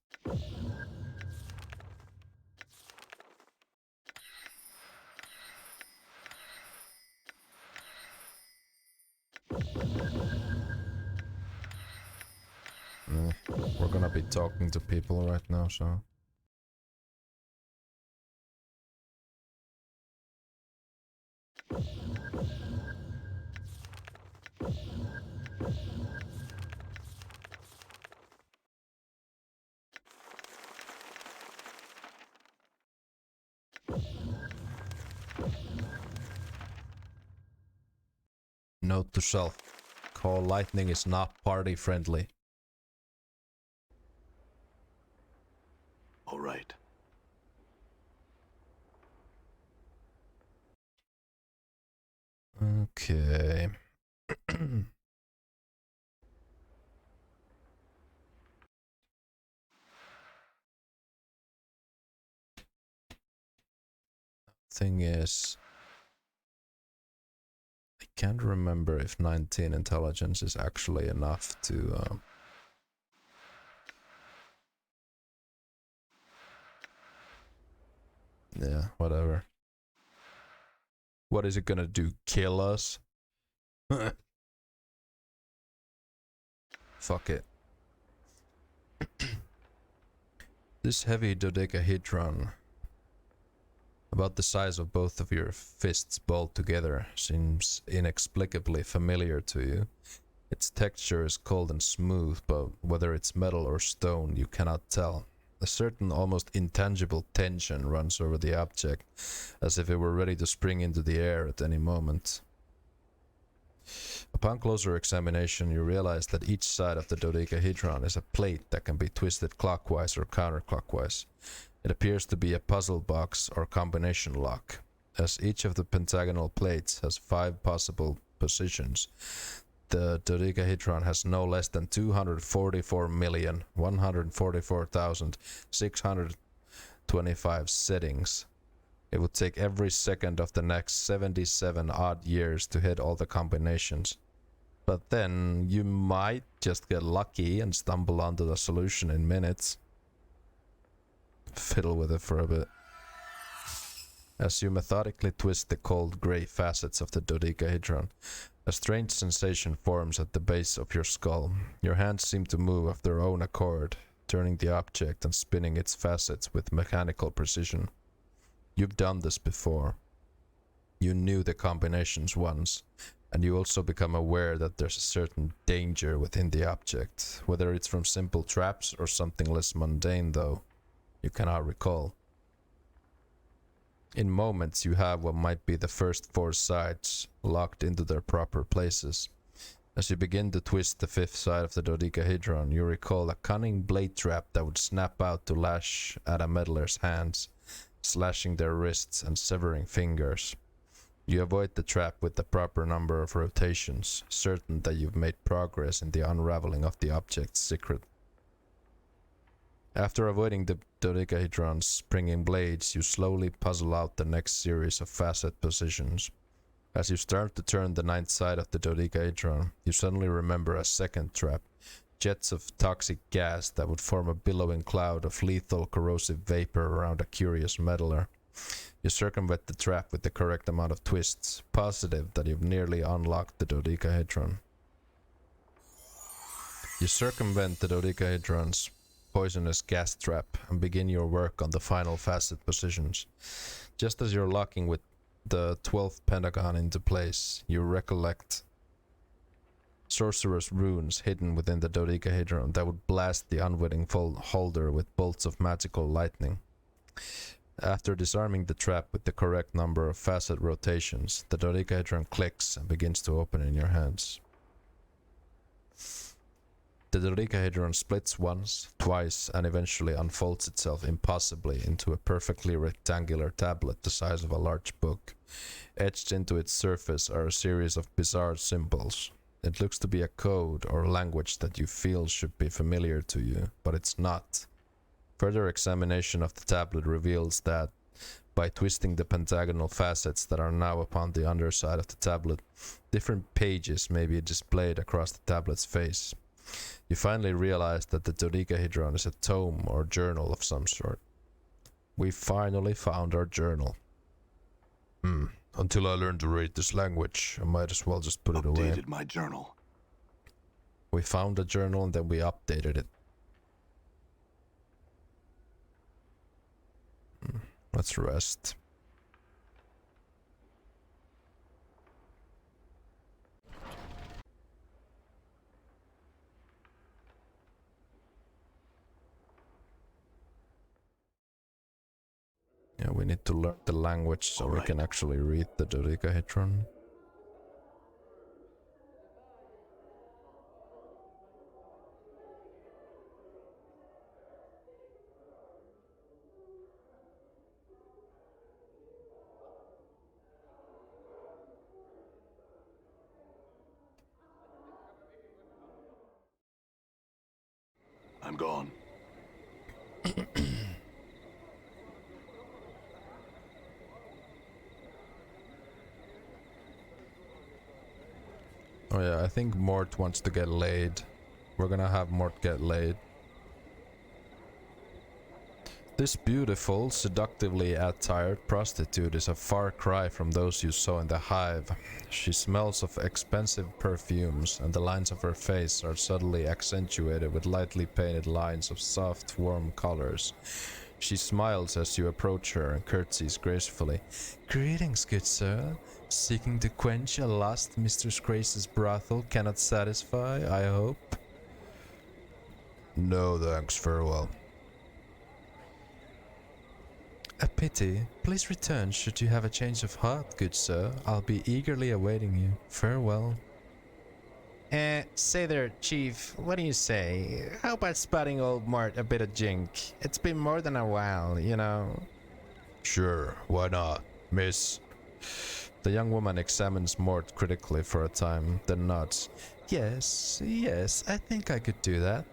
We're gonna be talking to people right now, so... Note to self. Call lightning is not party friendly. All right. Okay. Thing is, I can't remember if 19 intelligence is actually enough to yeah, whatever. What is it gonna do? Kill us? Fuck it. This heavy dodecahedron, about the size of both of your fists balled together, seems inexplicably familiar to you. Its texture is cold and smooth, but whether it's metal or stone, you cannot tell. A certain almost intangible tension runs over the object, as if it were ready to spring into the air at any moment. Upon closer examination, you realize that each side of the dodecahedron is a plate that can be twisted clockwise or counterclockwise. It appears to be a puzzle box or combination lock, as each of the pentagonal plates has 5 possible positions. The dodecahedron has no less than 244,144,625 settings. It would take every second of the next 77 odd years to hit all the combinations. But then you might just get lucky and stumble onto the solution in minutes. Fiddle with it for a bit. As you methodically twist the cold grey facets of the dodecahedron, A strange sensation forms at the base of your skull. Your hands seem to move of their own accord, turning the object and spinning its facets with mechanical precision. You've done this before. You knew the combinations once, and you also become aware that there's a certain danger within the object. Whether it's from simple traps or something less mundane, though, you cannot recall. In moments, you have what might be the first four sides locked into their proper places. As you begin to twist the fifth side of the dodecahedron, you recall a cunning blade trap that would snap out to lash at a meddler's hands, slashing their wrists and severing fingers. You avoid the trap with the proper number of rotations, certain that you've made progress in the unraveling of the object's secret. After avoiding the dodecahedron's springing blades, you slowly puzzle out the next series of facet positions. As you start to turn the ninth side of the dodecahedron, you suddenly remember a second trap, jets of toxic gas that would form a billowing cloud of lethal corrosive vapor around a curious meddler. You circumvent the trap with the correct amount of twists, positive that you've nearly unlocked the dodecahedron. You circumvent the dodecahedron's poisonous gas trap and begin your work on the final facet positions. Just as you're locking with the 12th pentagon into place, you recollect sorcerer's runes hidden within the dodecahedron that would blast the unwitting holder with bolts of magical lightning. After disarming the trap with the correct number of facet rotations, the dodecahedron clicks and begins to open in your hands. The dodecahedron splits once, twice, and eventually unfolds itself impossibly into a perfectly rectangular tablet the size of a large book. Etched into its surface are a series of bizarre symbols. It looks to be a code or language that you feel should be familiar to you, but it's not. Further examination of the tablet reveals that, by twisting the pentagonal facets that are now upon the underside of the tablet, different pages may be displayed across the tablet's face. You finally realize that the dodecahedron is a tome or journal of some sort. We finally found our journal. Until I learn to read this language, I might as well just put it away. Updated my journal. We found a journal and then we updated it. Let's rest. Yeah, we need to learn the language so we can actually read the dodecahedron. I'm gone. Oh yeah, I think Mort wants to get laid. We're gonna have Mort get laid. This beautiful, seductively attired prostitute is a far cry from those you saw in the hive. She smells of expensive perfumes, and the lines of her face are subtly accentuated with lightly painted lines of soft, warm colors. She smiles as you approach her and curtsies gracefully. Greetings, good sir. Seeking to quench a lust Mistress Grace's brothel cannot satisfy, I hope? No, thanks, farewell. A pity. Please return should you have a change of heart, good sir. I'll be eagerly awaiting you. Farewell. Say there, Chief, what do you say? How about spotting old Mort a bit of jink? It's been more than a while, you know. Sure, why not, miss? The young woman examines Mort critically for a time, then nods. Yes, I think I could do that.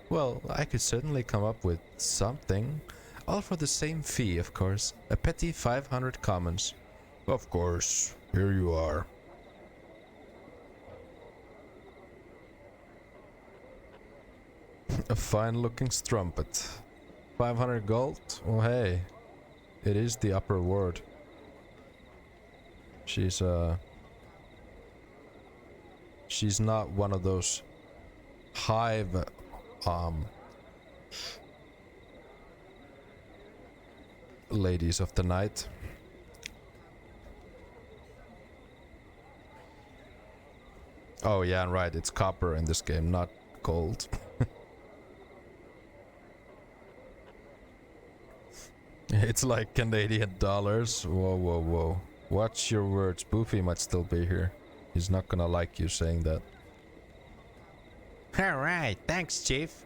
Well, I could certainly come up with something. All for the same fee, of course. A petty 500 commons. Of course, here you are. A fine-looking strumpet. 500 gold? Oh hey, it is the upper ward. She's she's not one of those hive ladies of the night. Oh yeah, right, it's copper in this game, not gold. It's like Canadian dollars. Whoa, whoa, whoa. Watch your words. Boofy might still be here. He's not gonna like you saying that. Alright, thanks, Chief.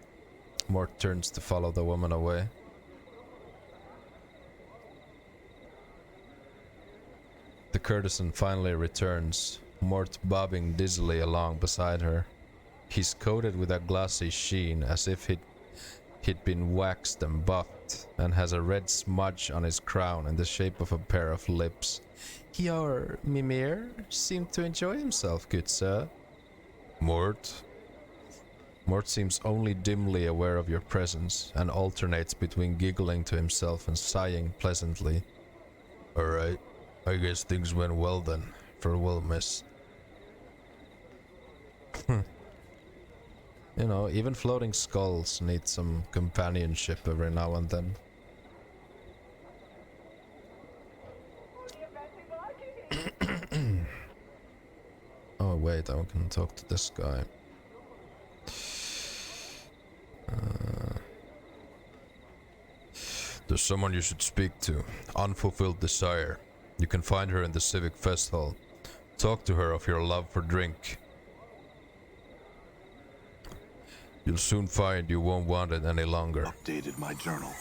Mort turns to follow the woman away. The courtesan finally returns, Mort bobbing dizzily along beside her. He's coated with a glossy sheen as if he'd been waxed and buffed, and has a red smudge on his crown in the shape of a pair of lips. Your Mimir seemed to enjoy himself, good sir. Mort seems only dimly aware of your presence, and alternates between giggling to himself and sighing pleasantly. Alright, I guess things went well then. Farewell, miss. You know, even floating skulls need some companionship every now and then. Oh wait, I can talk to this guy. There's someone you should speak to. Unfulfilled desire. You can find her in the Civic Fest Hall. Talk to her of your love for drink. You'll soon find you won't want it any longer. Updated my journal.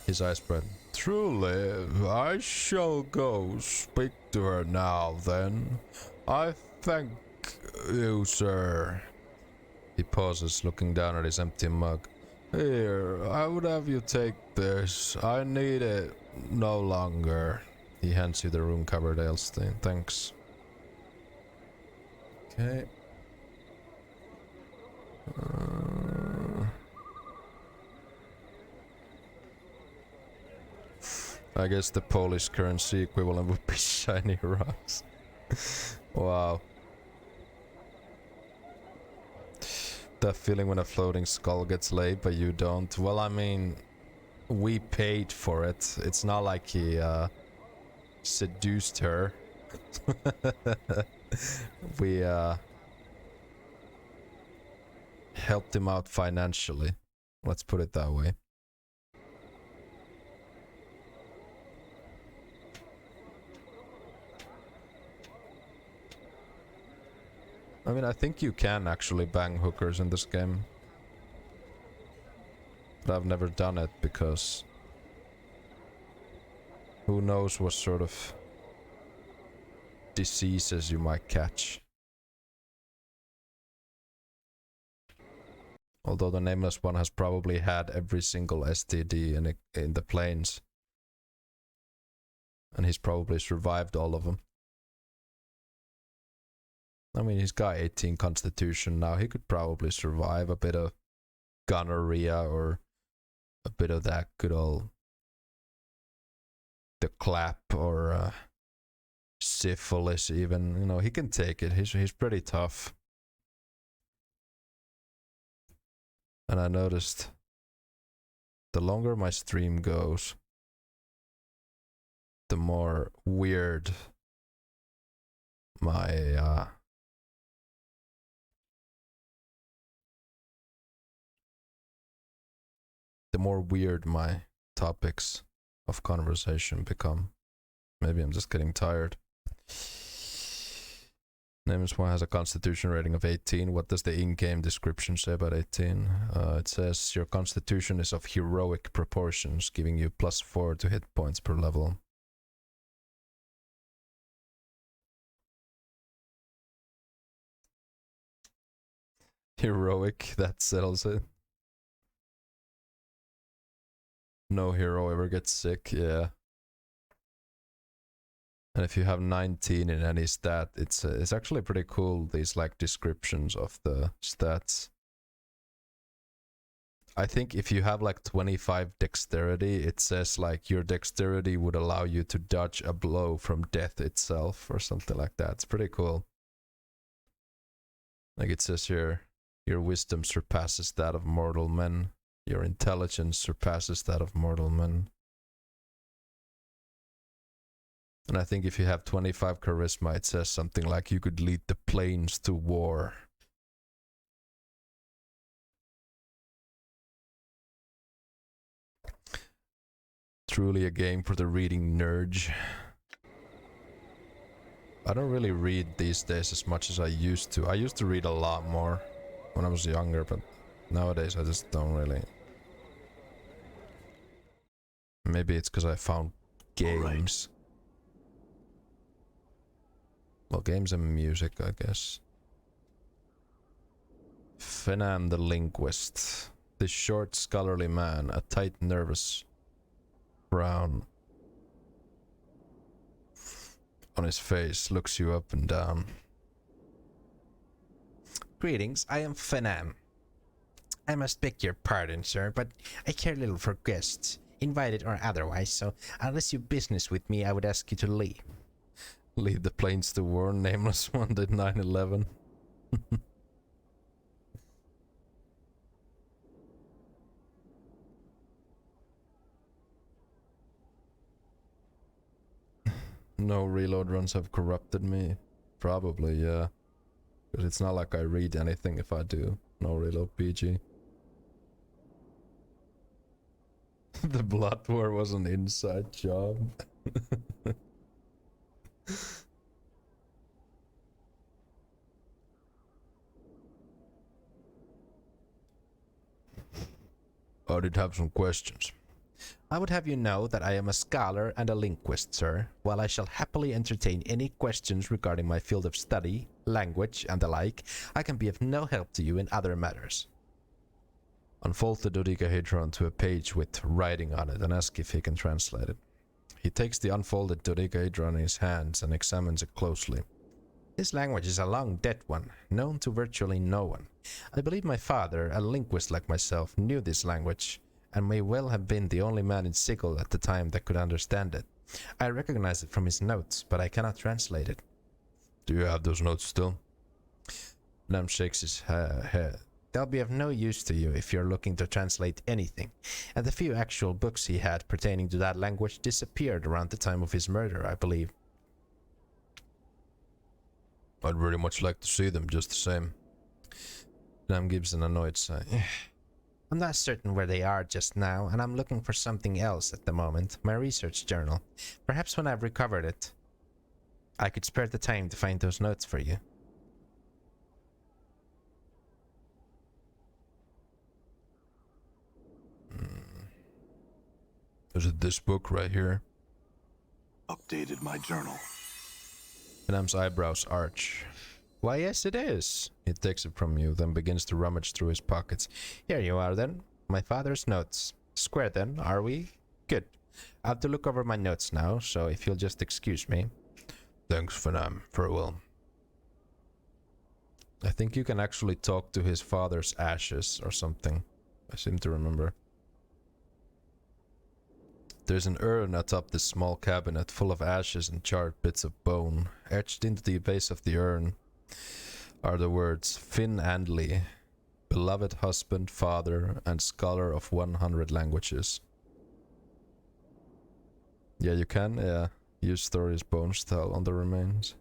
His eyes spread. Truly, I shall go speak to her now, then. I thank you, sir. He pauses, looking down at his empty mug. Here, I would have you take this. I need it no longer. He hands you the room-covered ale stain. Thanks. Okay. I guess the Polish currency equivalent would be shiny rocks. Wow. That feeling when a floating skull gets laid but you don't. Well, I mean, we paid for it. It's not like he seduced her. We helped him out financially. Let's put it that way. I mean, I think you can actually bang hookers in this game. But I've never done it because who knows what sort of diseases you might catch. Although the Nameless One has probably had every single STD in the planes. And he's probably survived all of them. I mean, he's got 18 constitution now. He could probably survive a bit of gonorrhea or a bit of that good old the clap or syphilis even. You know, he can take it. He's pretty tough. And I noticed the longer my stream goes, the more weird my topics of conversation become. Maybe I'm just getting tired. Nameless One has a constitution rating of 18. What does the in-game description say about 18? It says your constitution is of heroic proportions, giving you +4 to hit points per level. Heroic, that settles it. No hero ever gets sick, yeah. And if you have 19 in any stat, it's actually pretty cool, these like descriptions of the stats. I think if you have like 25 dexterity, it says like your dexterity would allow you to dodge a blow from death itself or something like that. It's pretty cool. Like it says here, your wisdom surpasses that of mortal men. Your intelligence surpasses that of mortal men. And I think if you have 25 charisma, it says something like you could lead the planes to war. Truly a game for the reading nerd. I don't really read these days as much as I used to. I used to read a lot more when I was younger, but nowadays I just don't really. Maybe it's because I found games. Well, games and music, I guess. Fenam the Linguist. This short, scholarly man, a tight, nervous frown on his face, looks you up and down. Greetings, I am Fenam. I must beg your pardon, sir, but I care little for guests, invited or otherwise, so unless you business with me, I would ask you to leave. Lead the planes to war, nameless one did 9/11. No reload runs have corrupted me. Probably, yeah. Because it's not like I read anything if I do. No reload PG. The blood war was an inside job. I did have some questions. I would have you know that I am a scholar and a linguist, sir. While I shall happily entertain any questions regarding my field of study, language, and the like, I can be of no help to you in other matters. Unfold the dodecahedron to a page with writing on it and ask if he can translate it. He takes the unfolded dodecahedron in his hands and examines it closely. This language is a long dead one, known to virtually no one. I believe my father, a linguist like myself, knew this language, and may well have been the only man in Sigil at the time that could understand it. I recognize it from his notes, but I cannot translate it. Do you have those notes still? Nam shakes his head. They'll be of no use to you if you're looking to translate anything, and the few actual books he had pertaining to that language disappeared around the time of his murder, I believe. I'd very much like to see them just the same. Nam gives an annoyed sigh. I'm not certain where they are just now, and I'm looking for something else at the moment, my research journal. Perhaps when I've recovered it, I could spare the time to find those notes for you. Is it this book right here? Updated my journal. Nam's eyebrows arch. Why, yes, it is. He takes it from you, then begins to rummage through his pockets. Here you are, then. My father's notes. Square, then, are we? Good. I have to look over my notes now, so if you'll just excuse me. Thanks, Fanam. Farewell. I think you can actually talk to his father's ashes or something. I seem to remember. There's an urn atop this small cabinet full of ashes and charred bits of bone. Etched into the base of the urn are the words Finn Andley, beloved husband, father, and scholar of 100 languages. Yeah, you can, use Story's bone style on the remains.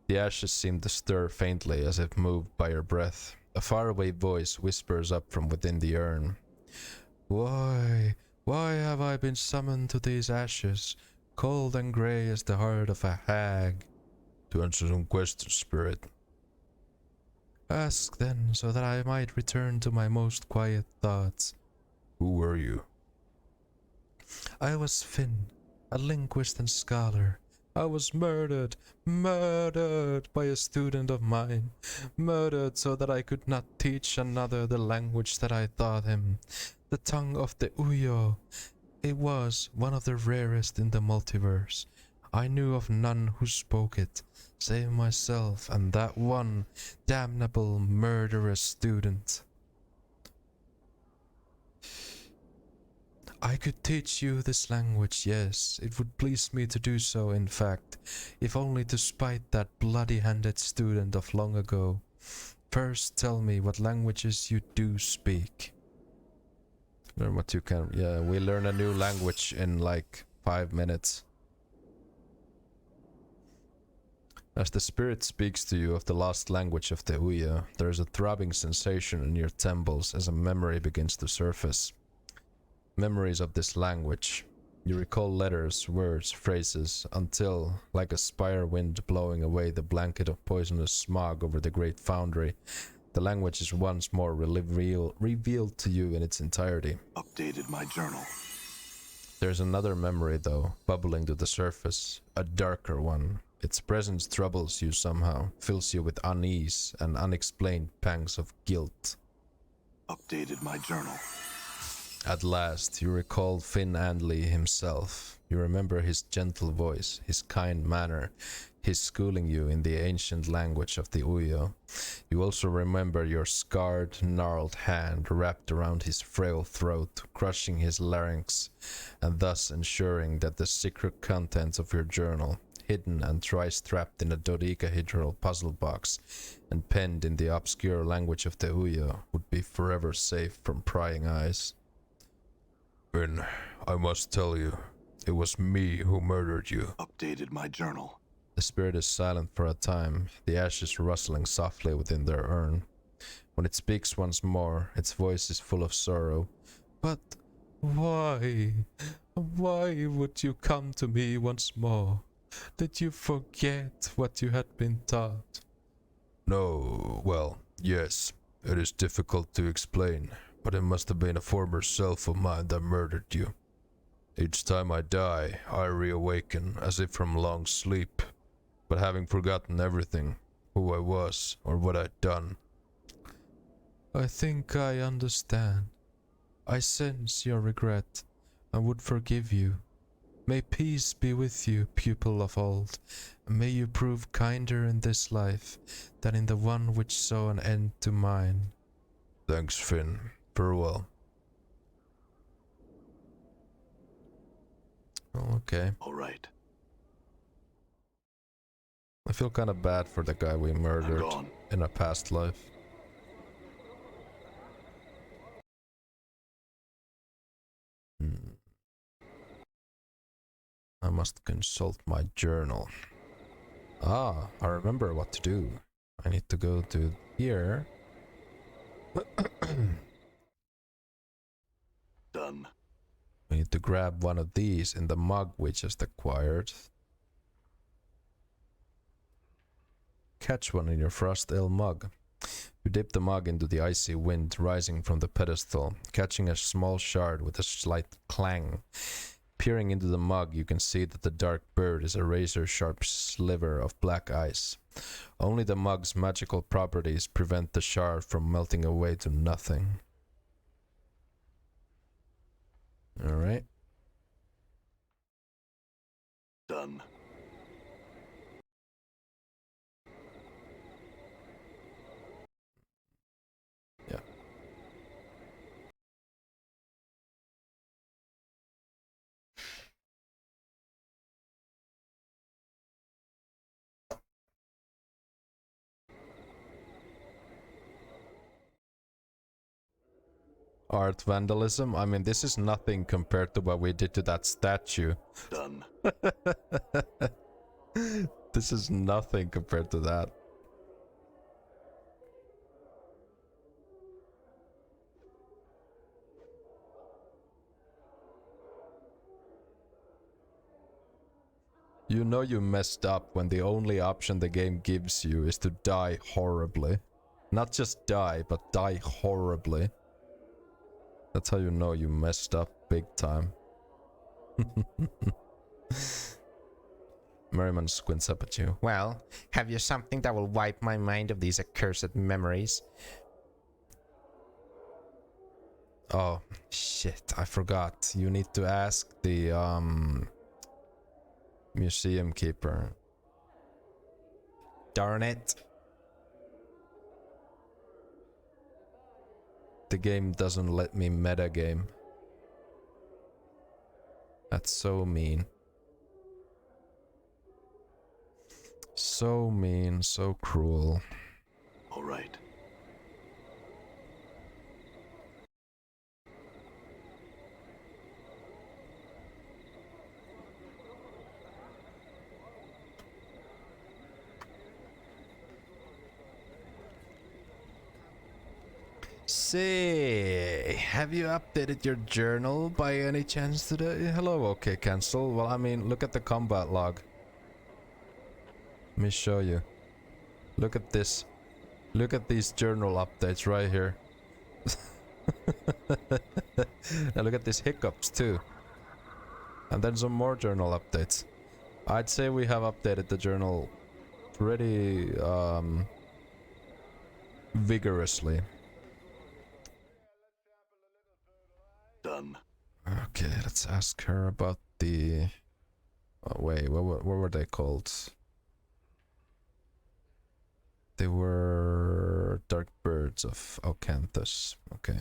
The ashes seem to stir faintly as if moved by your breath. A faraway voice whispers up from within the urn. Why have I been summoned to these ashes, cold and grey as the heart of a hag? To answer some questions, spirit. Ask then, so that I might return to my most quiet thoughts. Who were you? I was Finn, a linguist and scholar. I was murdered by a student of mine. Murdered so that I could not teach another the language that I taught him. The tongue of the Uyo. It was one of the rarest in the multiverse. I knew of none who spoke it, save myself and that one damnable murderous student. I could teach you this language, yes. It would please me to do so, in fact, if only to spite that bloody-handed student of long ago. First, tell me what languages you do speak. Learn what you can. Yeah, we learn a new language in like 5 minutes. As the spirit speaks to you of the lost language of the Uya, there is a throbbing sensation in your temples as a memory begins to surface. Memories of this language. You recall letters, words, phrases, until, like a spire wind blowing away the blanket of poisonous smog over the great foundry, the language is once more revealed to you in its entirety. Updated my journal. There's another memory, though, bubbling to the surface, a darker one. Its presence troubles you somehow, fills you with unease and unexplained pangs of guilt. Updated my journal. At last, you recall Finn Andley himself. You remember his gentle voice, his kind manner, his schooling you in the ancient language of the Uyo. You also remember your scarred, gnarled hand wrapped around his frail throat, crushing his larynx, and thus ensuring that the secret contents of your journal, hidden and tri-strapped in a dodecahedral puzzle box and penned in the obscure language of the Uyo, would be forever safe from prying eyes. Finn, I must tell you, it was me who murdered you. Updated my journal. The spirit is silent for a time, the ashes rustling softly within their urn. When it speaks once more, its voice is full of sorrow. But why? Why would you come to me once more? Did you forget what you had been taught? No, well, yes, it is difficult to explain, but it must have been a former self of mine that murdered you. Each time I die, I reawaken as if from long sleep, but having forgotten everything, who I was or what I'd done. I think I understand. I sense your regret and would forgive you. May peace be with you, pupil of old, and may you prove kinder in this life than in the one which saw an end to mine. Thanks, Finn. Farewell. Oh, okay. All right. I feel kind of bad for the guy we murdered in a past life. I must consult my journal. Ah, I remember what to do. I need to go to here. Done. We need to grab one of these in the mug we just acquired. Catch one in your frost ale mug. You dip the mug into the icy wind rising from the pedestal, catching a small shard with a slight clang. Peering into the mug, you can see that the dark bird is a razor-sharp sliver of black ice. Only the mug's magical properties prevent the shard from melting away to nothing. Alright. Done. Yeah. Art vandalism? I mean, this is nothing compared to what we did to that statue. Done. This is nothing compared to that. You know you messed up when the only option the game gives you is to die horribly. Not just die, but die horribly. That's how you know you messed up big time. Merriman squints up at you. Well, have you something that will wipe my mind of these accursed memories? Oh, shit, I forgot. You need to ask the, museum keeper. Darn it. The game doesn't let me metagame. That's so mean. So mean, so cruel. All right. Say, have you updated your journal by any chance today? Hello, okay, cancel. Well, I mean, look at the combat log. Let me show you. Look at this. Look at these journal updates right here. And look at these hiccups too. And then some more journal updates. I'd say we have updated the journal pretty vigorously. Done. Okay, let's ask her about the... Oh, wait, what were they called? They were Dark Birds of Ocanthus. Okay.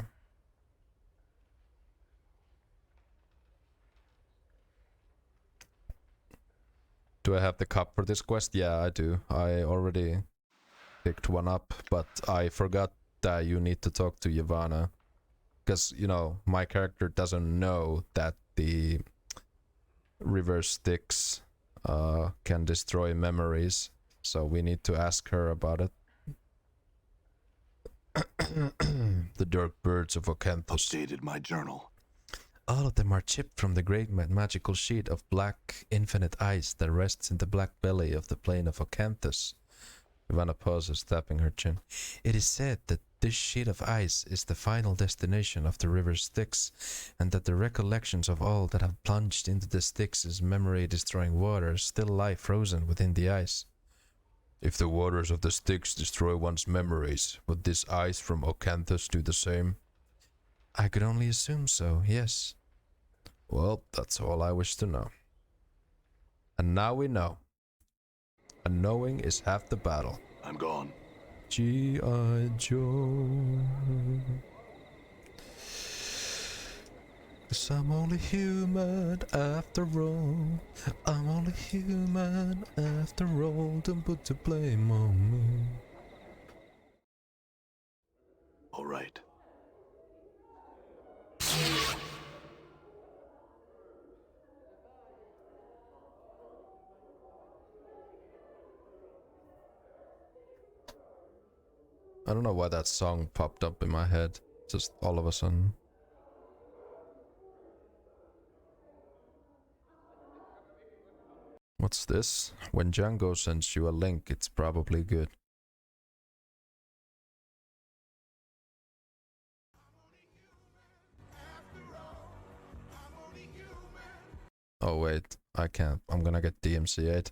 Do I have the cup for this quest? Yeah, I do. I already picked one up, but I forgot that you need to talk to Yavanna. Because, you know, my character doesn't know that the river Styx can destroy memories. So we need to ask her about it. The Dark Birds of Ocanthus. Updated my journal. All of them are chipped from the great magical sheet of black infinite ice that rests in the black belly of the plain of Ocanthus. Ivana pauses, tapping her chin. It is said that this sheet of ice is the final destination of the river Styx, and that the recollections of all that have plunged into the Styx's memory-destroying waters still lie frozen within the ice. If the waters of the Styx destroy one's memories, would this ice from Ocanthus do the same? I could only assume so, yes. Well, that's all I wish to know. And now we know. And knowing is half the battle. I'm gone. G.I. Joe. 'Cause I'm only human after all. I'm only human after all. Don't put the blame on me. All right. I don't know why that song popped up in my head, just all of a sudden. What's this? When Django sends you a link, it's probably good. Oh wait, I can't. I'm gonna get DMCA'd.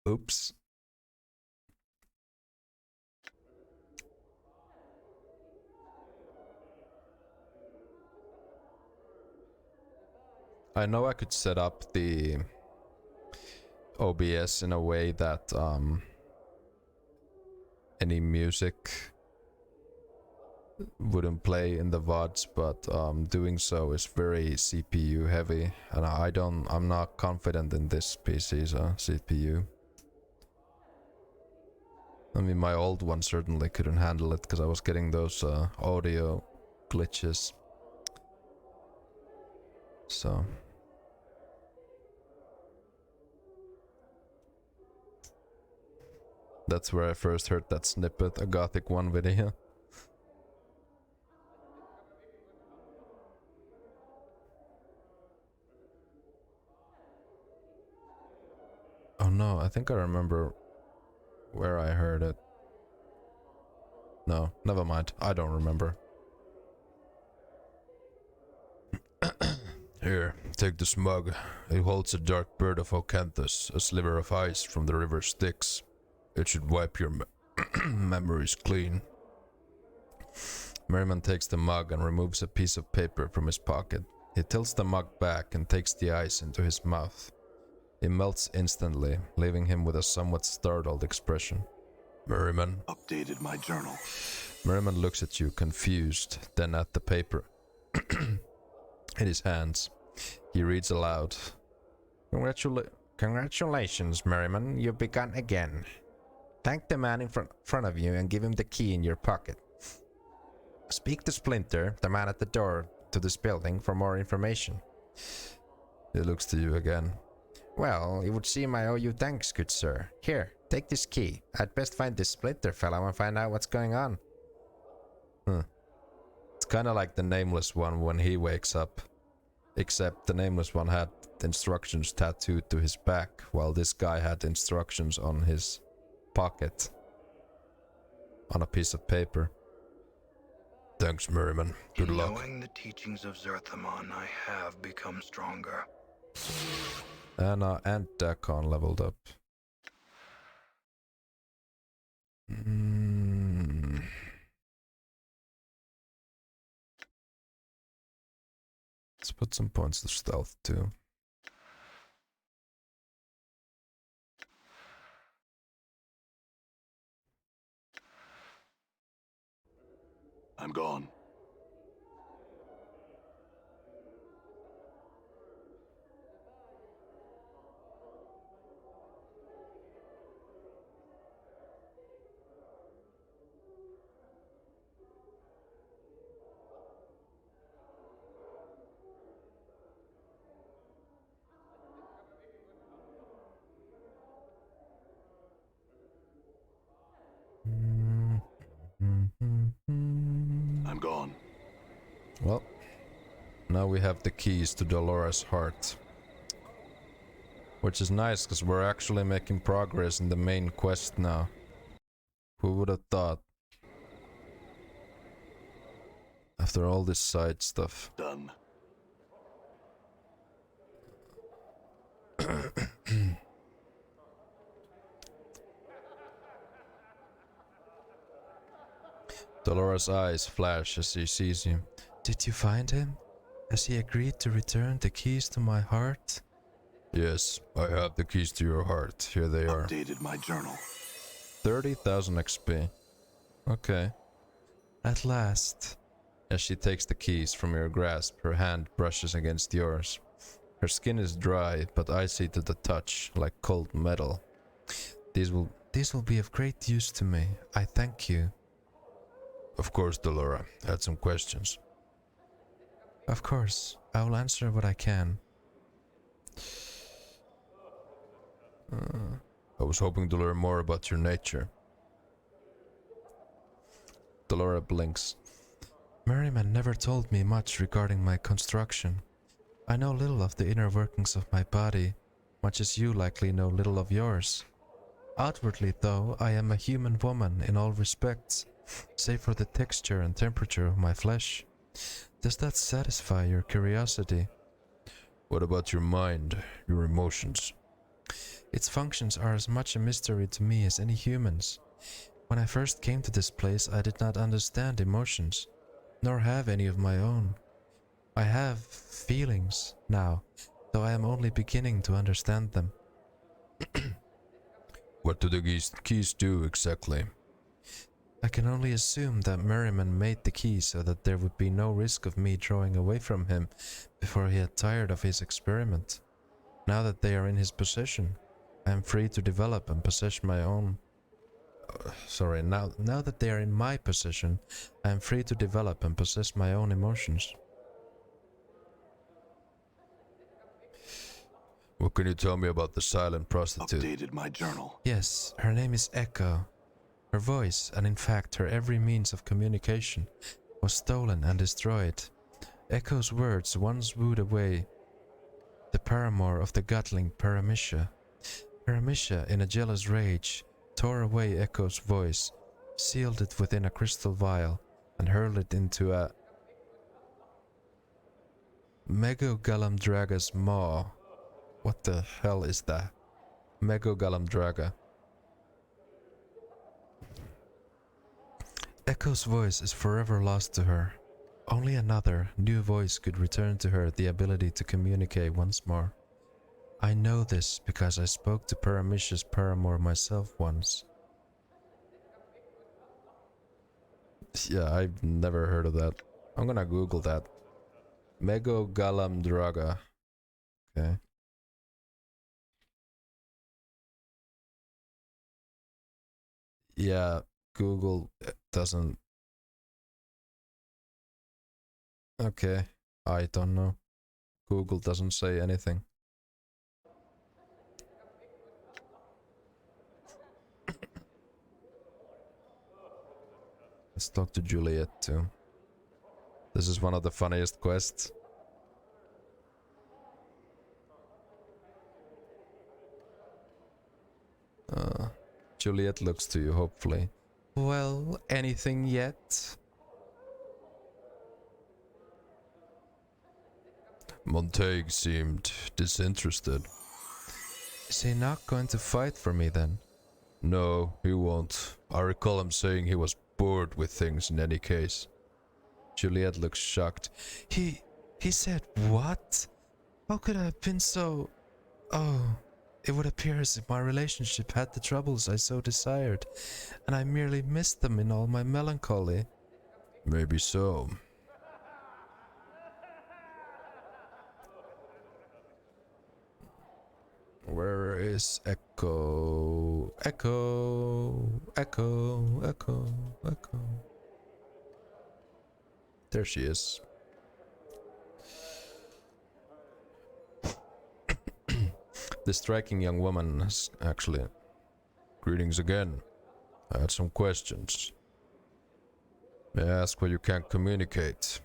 Oops. I know I could set up the OBS in a way that any music wouldn't play in the VODs, but doing so is very CPU heavy, and I'm not confident in this PC's CPU. I mean, my old one certainly couldn't handle it because I was getting those audio glitches. So that's where I first heard that snippet, a Gothic 1 video. Oh no, I think I remember where I heard it. No, never mind. I don't remember. Here, take this mug. It holds a dark bird of Ocanthus, a sliver of ice from the river Styx. It should wipe your memories clean. Merriman takes the mug and removes a piece of paper from his pocket. He tilts the mug back and takes the ice into his mouth. It melts instantly, leaving him with a somewhat startled expression. Merriman. Updated my journal. Merriman looks at you, confused, then at the paper. in his hands. He reads aloud. Congratulations, Merriman. You've begun again. Thank the man in front of you and give him the key in your pocket. Speak to Splinter, the man at the door to this building, for more information. He looks to you again. Well, it would seem I owe you thanks, good sir. Here, take this key. I'd best find this Splinter fellow and find out what's going on. It's kinda like the Nameless One when he wakes up. Except the Nameless One had instructions tattooed to his back, while this guy had instructions on his pocket. On a piece of paper. Thanks, Merriman. Good luck. Knowing the teachings of Zerthamon, I have become stronger. Anna and Dakon leveled up. Let's put some points to stealth too. I'm gone. I'm gone. Well, now we have the keys to Dolores' heart. Which is nice, because we're actually making progress in the main quest now. Who would have thought? After all this side stuff. Done. Dolores' eyes flash as she sees you. Did you find him? Has he agreed to return the keys to my heart? Yes, I have the keys to your heart. Here they are. Updated my journal. 30,000 XP. Okay. At last. As she takes the keys from your grasp, her hand brushes against yours. Her skin is dry, but icy to the touch, like cold metal. These will be of great use to me. I thank you. Of course, Delora. I had some questions. Of course. I will answer what I can. I was hoping to learn more about your nature. Delora blinks. Merriman never told me much regarding my construction. I know little of the inner workings of my body, much as you likely know little of yours. Outwardly, though, I am a human woman in all respects, save for the texture and temperature of my flesh. Does that satisfy your curiosity? What about your mind, your emotions? Its functions are as much a mystery to me as any human's. When I first came to this place, I did not understand emotions, nor have any of my own. I have feelings now, though I am only beginning to understand them. What do the keys do exactly? I can only assume that Merriman made the keys so that there would be no risk of me drawing away from him before he had tired of his experiment. Now that they are in his possession, I am free to develop and possess my own. Now that they are in my possession, I am free to develop and possess my own emotions. What can you tell me about the silent prostitute? Updated my journal. Yes, her name is Echo. Her voice, and in fact her every means of communication, was stolen and destroyed. Echo's words once wooed away the paramour of the Gatling Paramisha. Paramisha, in a jealous rage, tore away Echo's voice, sealed it within a crystal vial, and hurled it into a Megogalamdraga's maw. What the hell is that? Megogalamdraga. Echo's voice is forever lost to her. Only another, new voice could return to her the ability to communicate once more. I know this because I spoke to Paramisha's paramour myself once. Yeah, I've never heard of that. I'm gonna Google that. Megogalam Draga. Okay. Yeah, Google doesn't. Okay, I don't know. Google doesn't say anything. Let's talk to Juliet too. This is one of the funniest quests. Juliet looks to you, hopefully. Well, anything yet? Montague seemed disinterested. Is he not going to fight for me then? No, he won't. I recall him saying he was bored with things in any case. Juliet looks shocked. He said what? How could I have been so... Oh, it would appear as if my relationship had the troubles I so desired, and I merely missed them in all my melancholy. Maybe so. Where is Echo? Echo, Echo, Echo, Echo. There she is. The striking young woman is actually... Greetings again. I had some questions. May I ask why you can't communicate?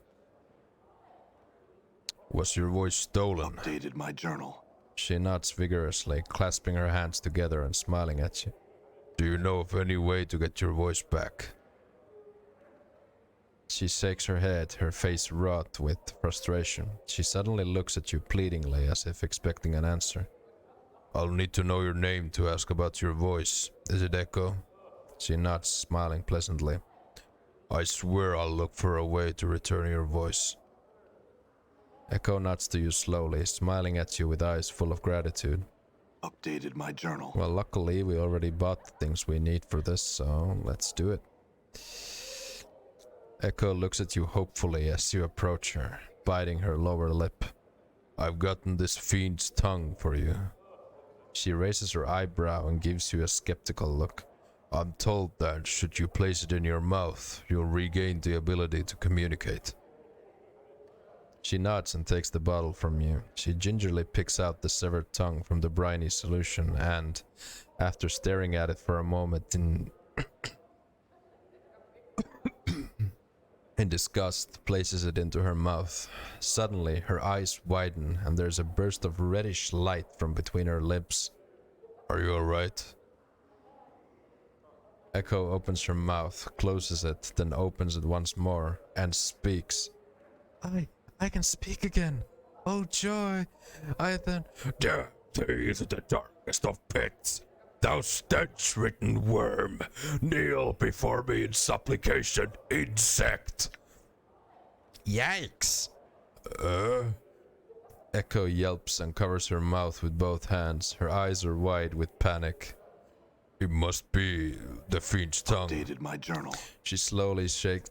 Was your voice stolen? Updated my journal. She nods vigorously, clasping her hands together and smiling at you. Do you know of any way to get your voice back? She shakes her head, her face wrought with frustration. She suddenly looks at you pleadingly, as if expecting an answer. I'll need to know your name to ask about your voice. Is it Echo? She nods, smiling pleasantly. I swear I'll look for a way to return your voice. Echo nods to you slowly, smiling at you with eyes full of gratitude. Updated my journal. Well, luckily we already bought the things we need for this, so let's do it. Echo looks at you hopefully as you approach her, biting her lower lip. I've gotten this fiend's tongue for you. She raises her eyebrow and gives you a skeptical look. I'm told that should you place it in your mouth, you'll regain the ability to communicate. She nods and takes the bottle from you. She gingerly picks out the severed tongue from the briny solution and, after staring at it for a moment in disgust, places it into her mouth. Suddenly, her eyes widen and there's a burst of reddish light from between her lips. Are you alright? Echo opens her mouth, closes it, then opens it once more, and speaks. I can speak again. Oh joy! I then... Death is the darkest of pits. Thou stench-ridden worm, kneel before me in supplication, insect. Yikes! Echo yelps and covers her mouth with both hands. Her eyes are wide with panic. It must be the fiend's tongue. Updated my journal. She slowly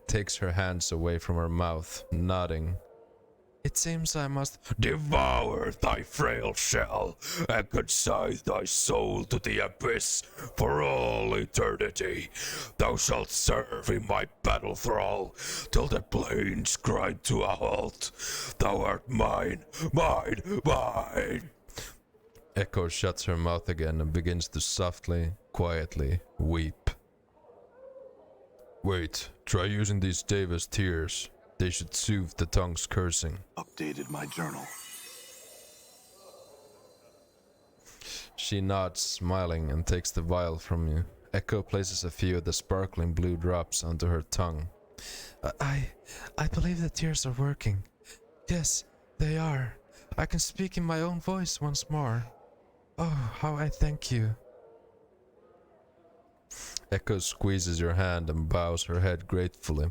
takes her hands away from her mouth, nodding. It seems I must Devour thy frail shell, and consign thy soul to the abyss for all eternity. Thou shalt serve in my battle thrall, till the plains grind to a halt. Thou art mine, mine, mine. Echo shuts her mouth again and begins to softly, quietly weep. Wait, try using these Davis tears. They should soothe the tongue's cursing. Updated my journal. She nods, smiling, and takes the vial from you. Echo places a few of the sparkling blue drops onto her tongue. I believe the tears are working. Yes, they are. I can speak in my own voice once more. Oh, how I thank you. Echo squeezes your hand and bows her head gratefully,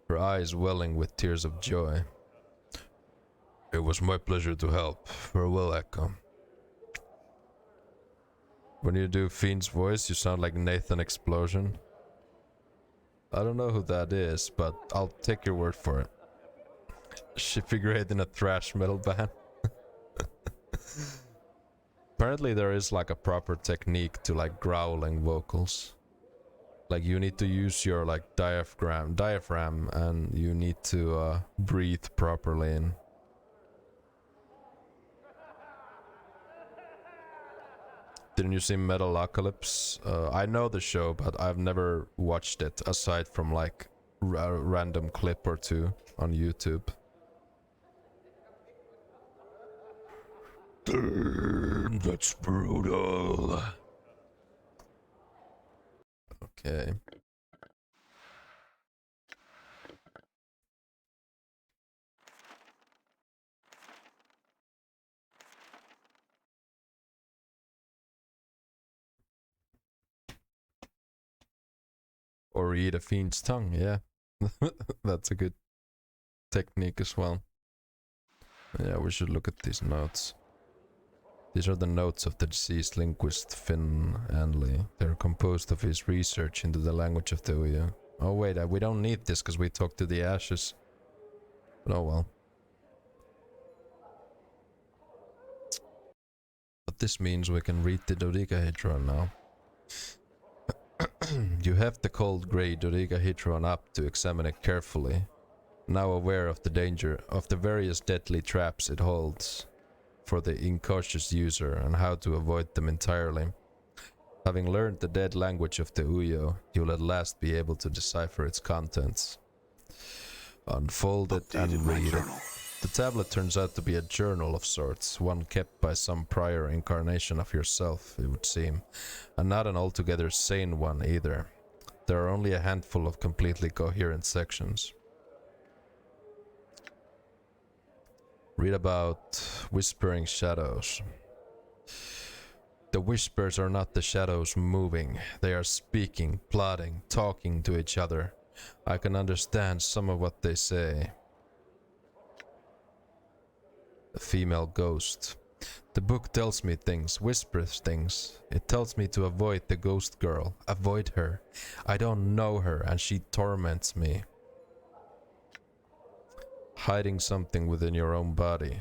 her eyes welling with tears of joy. It was my pleasure to help. Farewell, Echo. When you do Fiend's voice, you sound like Nathan Explosion. I don't know who that is, but I'll take your word for it. She figure eight in a thrash metal band. Apparently there is like a proper technique to like growling vocals. Like you need to use your like diaphragm and you need to breathe properly in. Didn't you see Metalocalypse? I know the show, but I've never watched it aside from like a random clip or two on YouTube. Damn, that's brutal. Okay. Or eat a fiend's tongue, yeah. That's a good technique as well. Yeah, we should look at these notes. These are the notes of the deceased linguist Finn Anley. They're composed of his research into the language of the Uya. Oh wait, we don't need this because we talked to the ashes. But oh well. But this means we can read the dodecahedron now. You have the cold grey dodecahedron up to examine it carefully, now aware of the danger of the various deadly traps it holds for the incautious user and how to avoid them entirely. Having learned the dead language of the Uyo, you'll at last be able to decipher its contents. Unfold it and read it. The tablet turns out to be a journal of sorts, one kept by some prior incarnation of yourself, it would seem, and not an altogether sane one either. There are only a handful of completely coherent sections. Read about whispering shadows. The whispers are not the shadows moving, they are speaking, plotting, talking to each other. I can understand some of what they say. A female ghost. The book tells me things, whispers things. It tells me to avoid the ghost girl, avoid her. I don't know her and she torments me. Hiding something within your own body.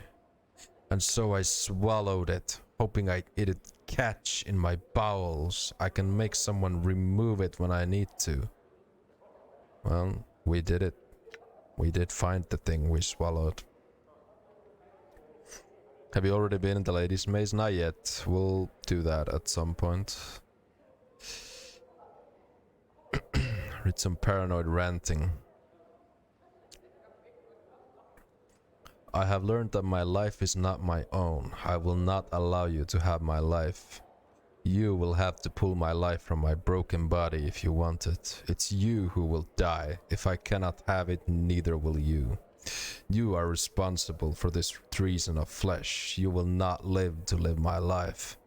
And so I swallowed it, hoping it'd catch in my bowels. I can make someone remove it when I need to. Well, we did it. We did find the thing we swallowed. Have you already been in the ladies' maze? Not yet. We'll do that at some point. Read some paranoid ranting. I have learned that my life is not my own. I will not allow you to have my life. You will have to pull my life from my broken body if you want it. It's you who will die. If I cannot have it, neither will you. You are responsible for this treason of flesh. You will not live to live my life.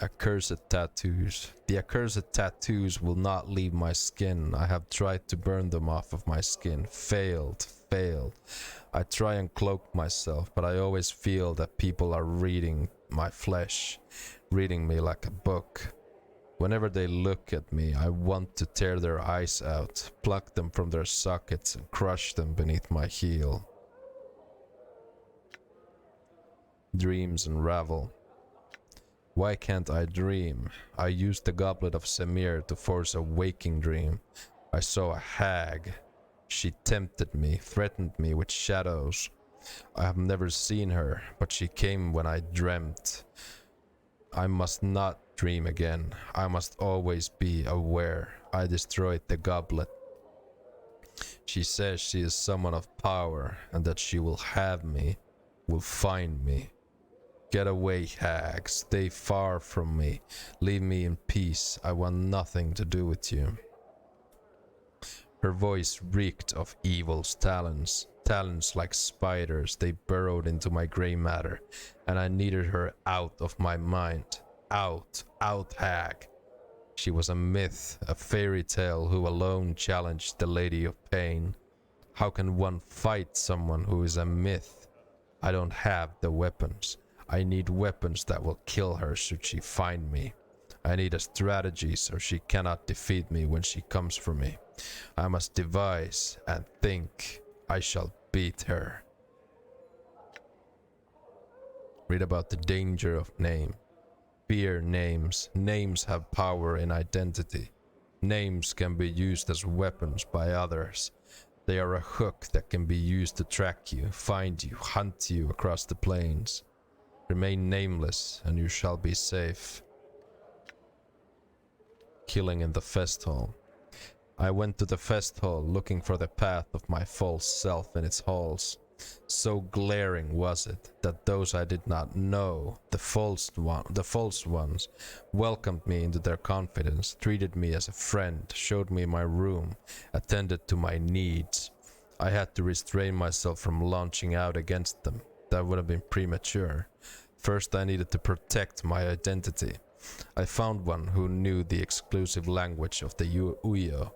Accursed tattoos. The accursed tattoos will not leave my skin. I have tried to burn them off of my skin. Failed. I try and cloak myself, but I always feel that people are reading my flesh, reading me like a book. Whenever they look at me, I want to tear their eyes out, pluck them from their sockets and crush them beneath my heel. Dreams unravel. Why can't I dream? I used the goblet of Semir to force a waking dream. I saw a hag. She tempted me, threatened me with shadows. I have never seen her, but she came when I dreamt. I must not dream again. I must always be aware. I destroyed the goblet. She says she is someone of power and that she will have me, will find me. Get away, hag. Stay far from me. Leave me in peace. I want nothing to do with you. Her voice reeked of evil's talons. Talons like spiders, they burrowed into my grey matter, and I needed her out of my mind. Out, hag. She was a myth, a fairy tale who alone challenged the Lady of Pain. How can one fight someone who is a myth? I don't have the weapons. I need weapons that will kill her should she find me. I need a strategy so she cannot defeat me when she comes for me. I must devise and think. I shall beat her. Read about the danger of name. Fear names. Names have power in identity. Names can be used as weapons by others. They are a hook that can be used to track you, find you, hunt you across the plains. Remain nameless and you shall be safe. Killing in the fest hall. I went to the fest hall looking for the path of my false self in its halls. So glaring was it that those I did not know, the false ones, welcomed me into their confidence, treated me as a friend, showed me my room, attended to my needs. I had to restrain myself from launching out against them. That would have been premature. First I needed to protect my identity. I found one who knew the exclusive language of the Uyo,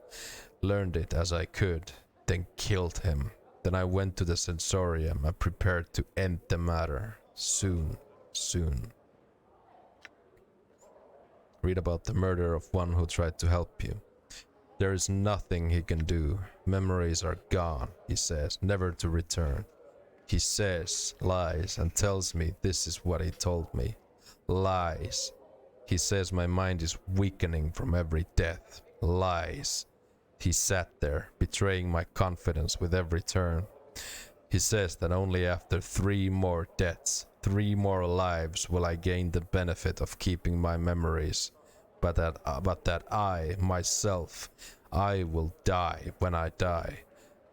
learned it as I could, then killed him. Then I went to the sensorium and prepared to end the matter. Soon. Read about the murder of one who tried to help you. There is nothing he can do. Memories are gone, he says, never to return. He says, lies, and tells me this is what he told me. Lies. He says my mind is weakening from every death. Lies. He sat there, betraying my confidence with every turn. He says that only after 3 more deaths, 3 more lives will I gain the benefit of keeping my memories. But that I, myself, I will die when I die.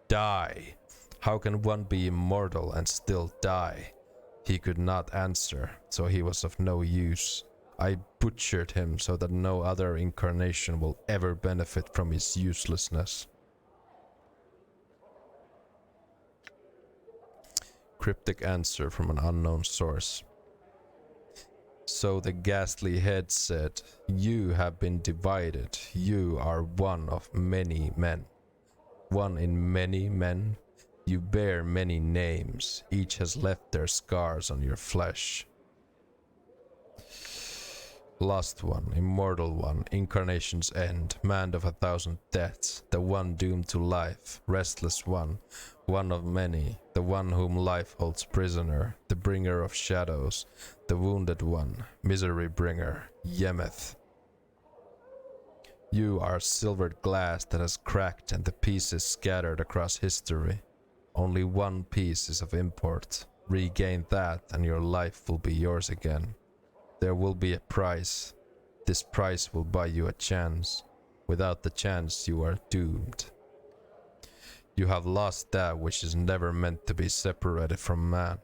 Die! How can one be immortal and still die? He could not answer, so he was of no use. I butchered him so that no other incarnation will ever benefit from his uselessness. Cryptic answer from an unknown source. So the ghastly head said, "You have been divided. You are one of many men." One in many men? You bear many names. Each has left their scars on your flesh. Lost one, immortal one, incarnation's end, man of 1,000 deaths, the one doomed to life, restless one of many, the one whom life holds prisoner, the bringer of shadows, the wounded one, misery bringer, Yemeth. You are silvered glass that has cracked and the pieces scattered across history. Only one piece is of import. Regain that and your life will be yours again. There will be a price. This price will buy you a chance. Without the chance, you are doomed. You have lost that which is never meant to be separated from man.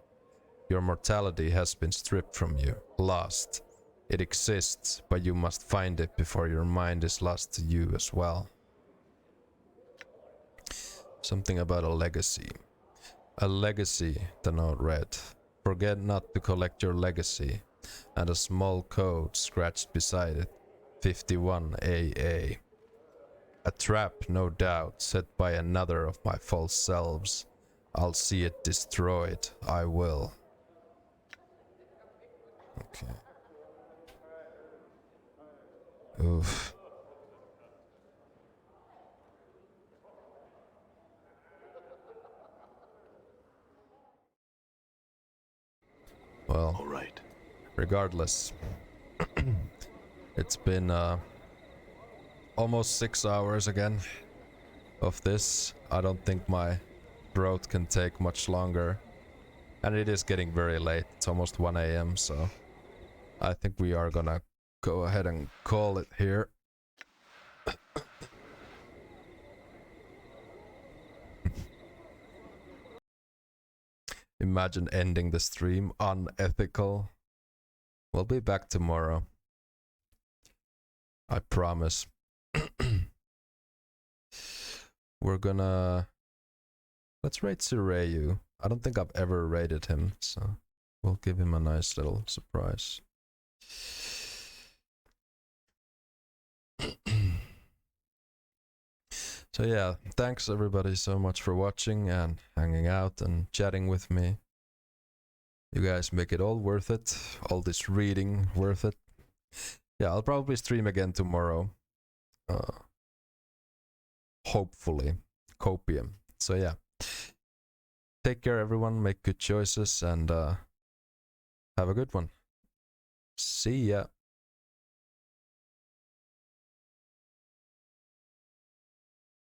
Your mortality has been stripped from you, lost. It exists, but you must find it before your mind is lost to you as well. Something about a legacy. A legacy, the note read. Forget not to collect your legacy. And a small code scratched beside it, 51AA. A trap, no doubt, set by another of my false selves. I'll see it destroyed, I will. Okay. Oof. Well, All right. regardless, it's been almost 6 hours again of this. I don't think my throat can take much longer. And it is getting very late. It's almost 1 AM, so I think we are gonna go ahead and call it here. Imagine ending the stream unethical. We'll be back tomorrow. I promise. We're gonna... Let's rate Sireyu. I don't think I've ever rated him, so we'll give him a nice little surprise. So yeah, thanks everybody so much for watching and hanging out and chatting with me. You guys make it all worth it. All this reading worth it. Yeah, I'll probably stream again tomorrow. hopefully copium. So yeah, take care everyone, make good choices, and have a good one. See ya.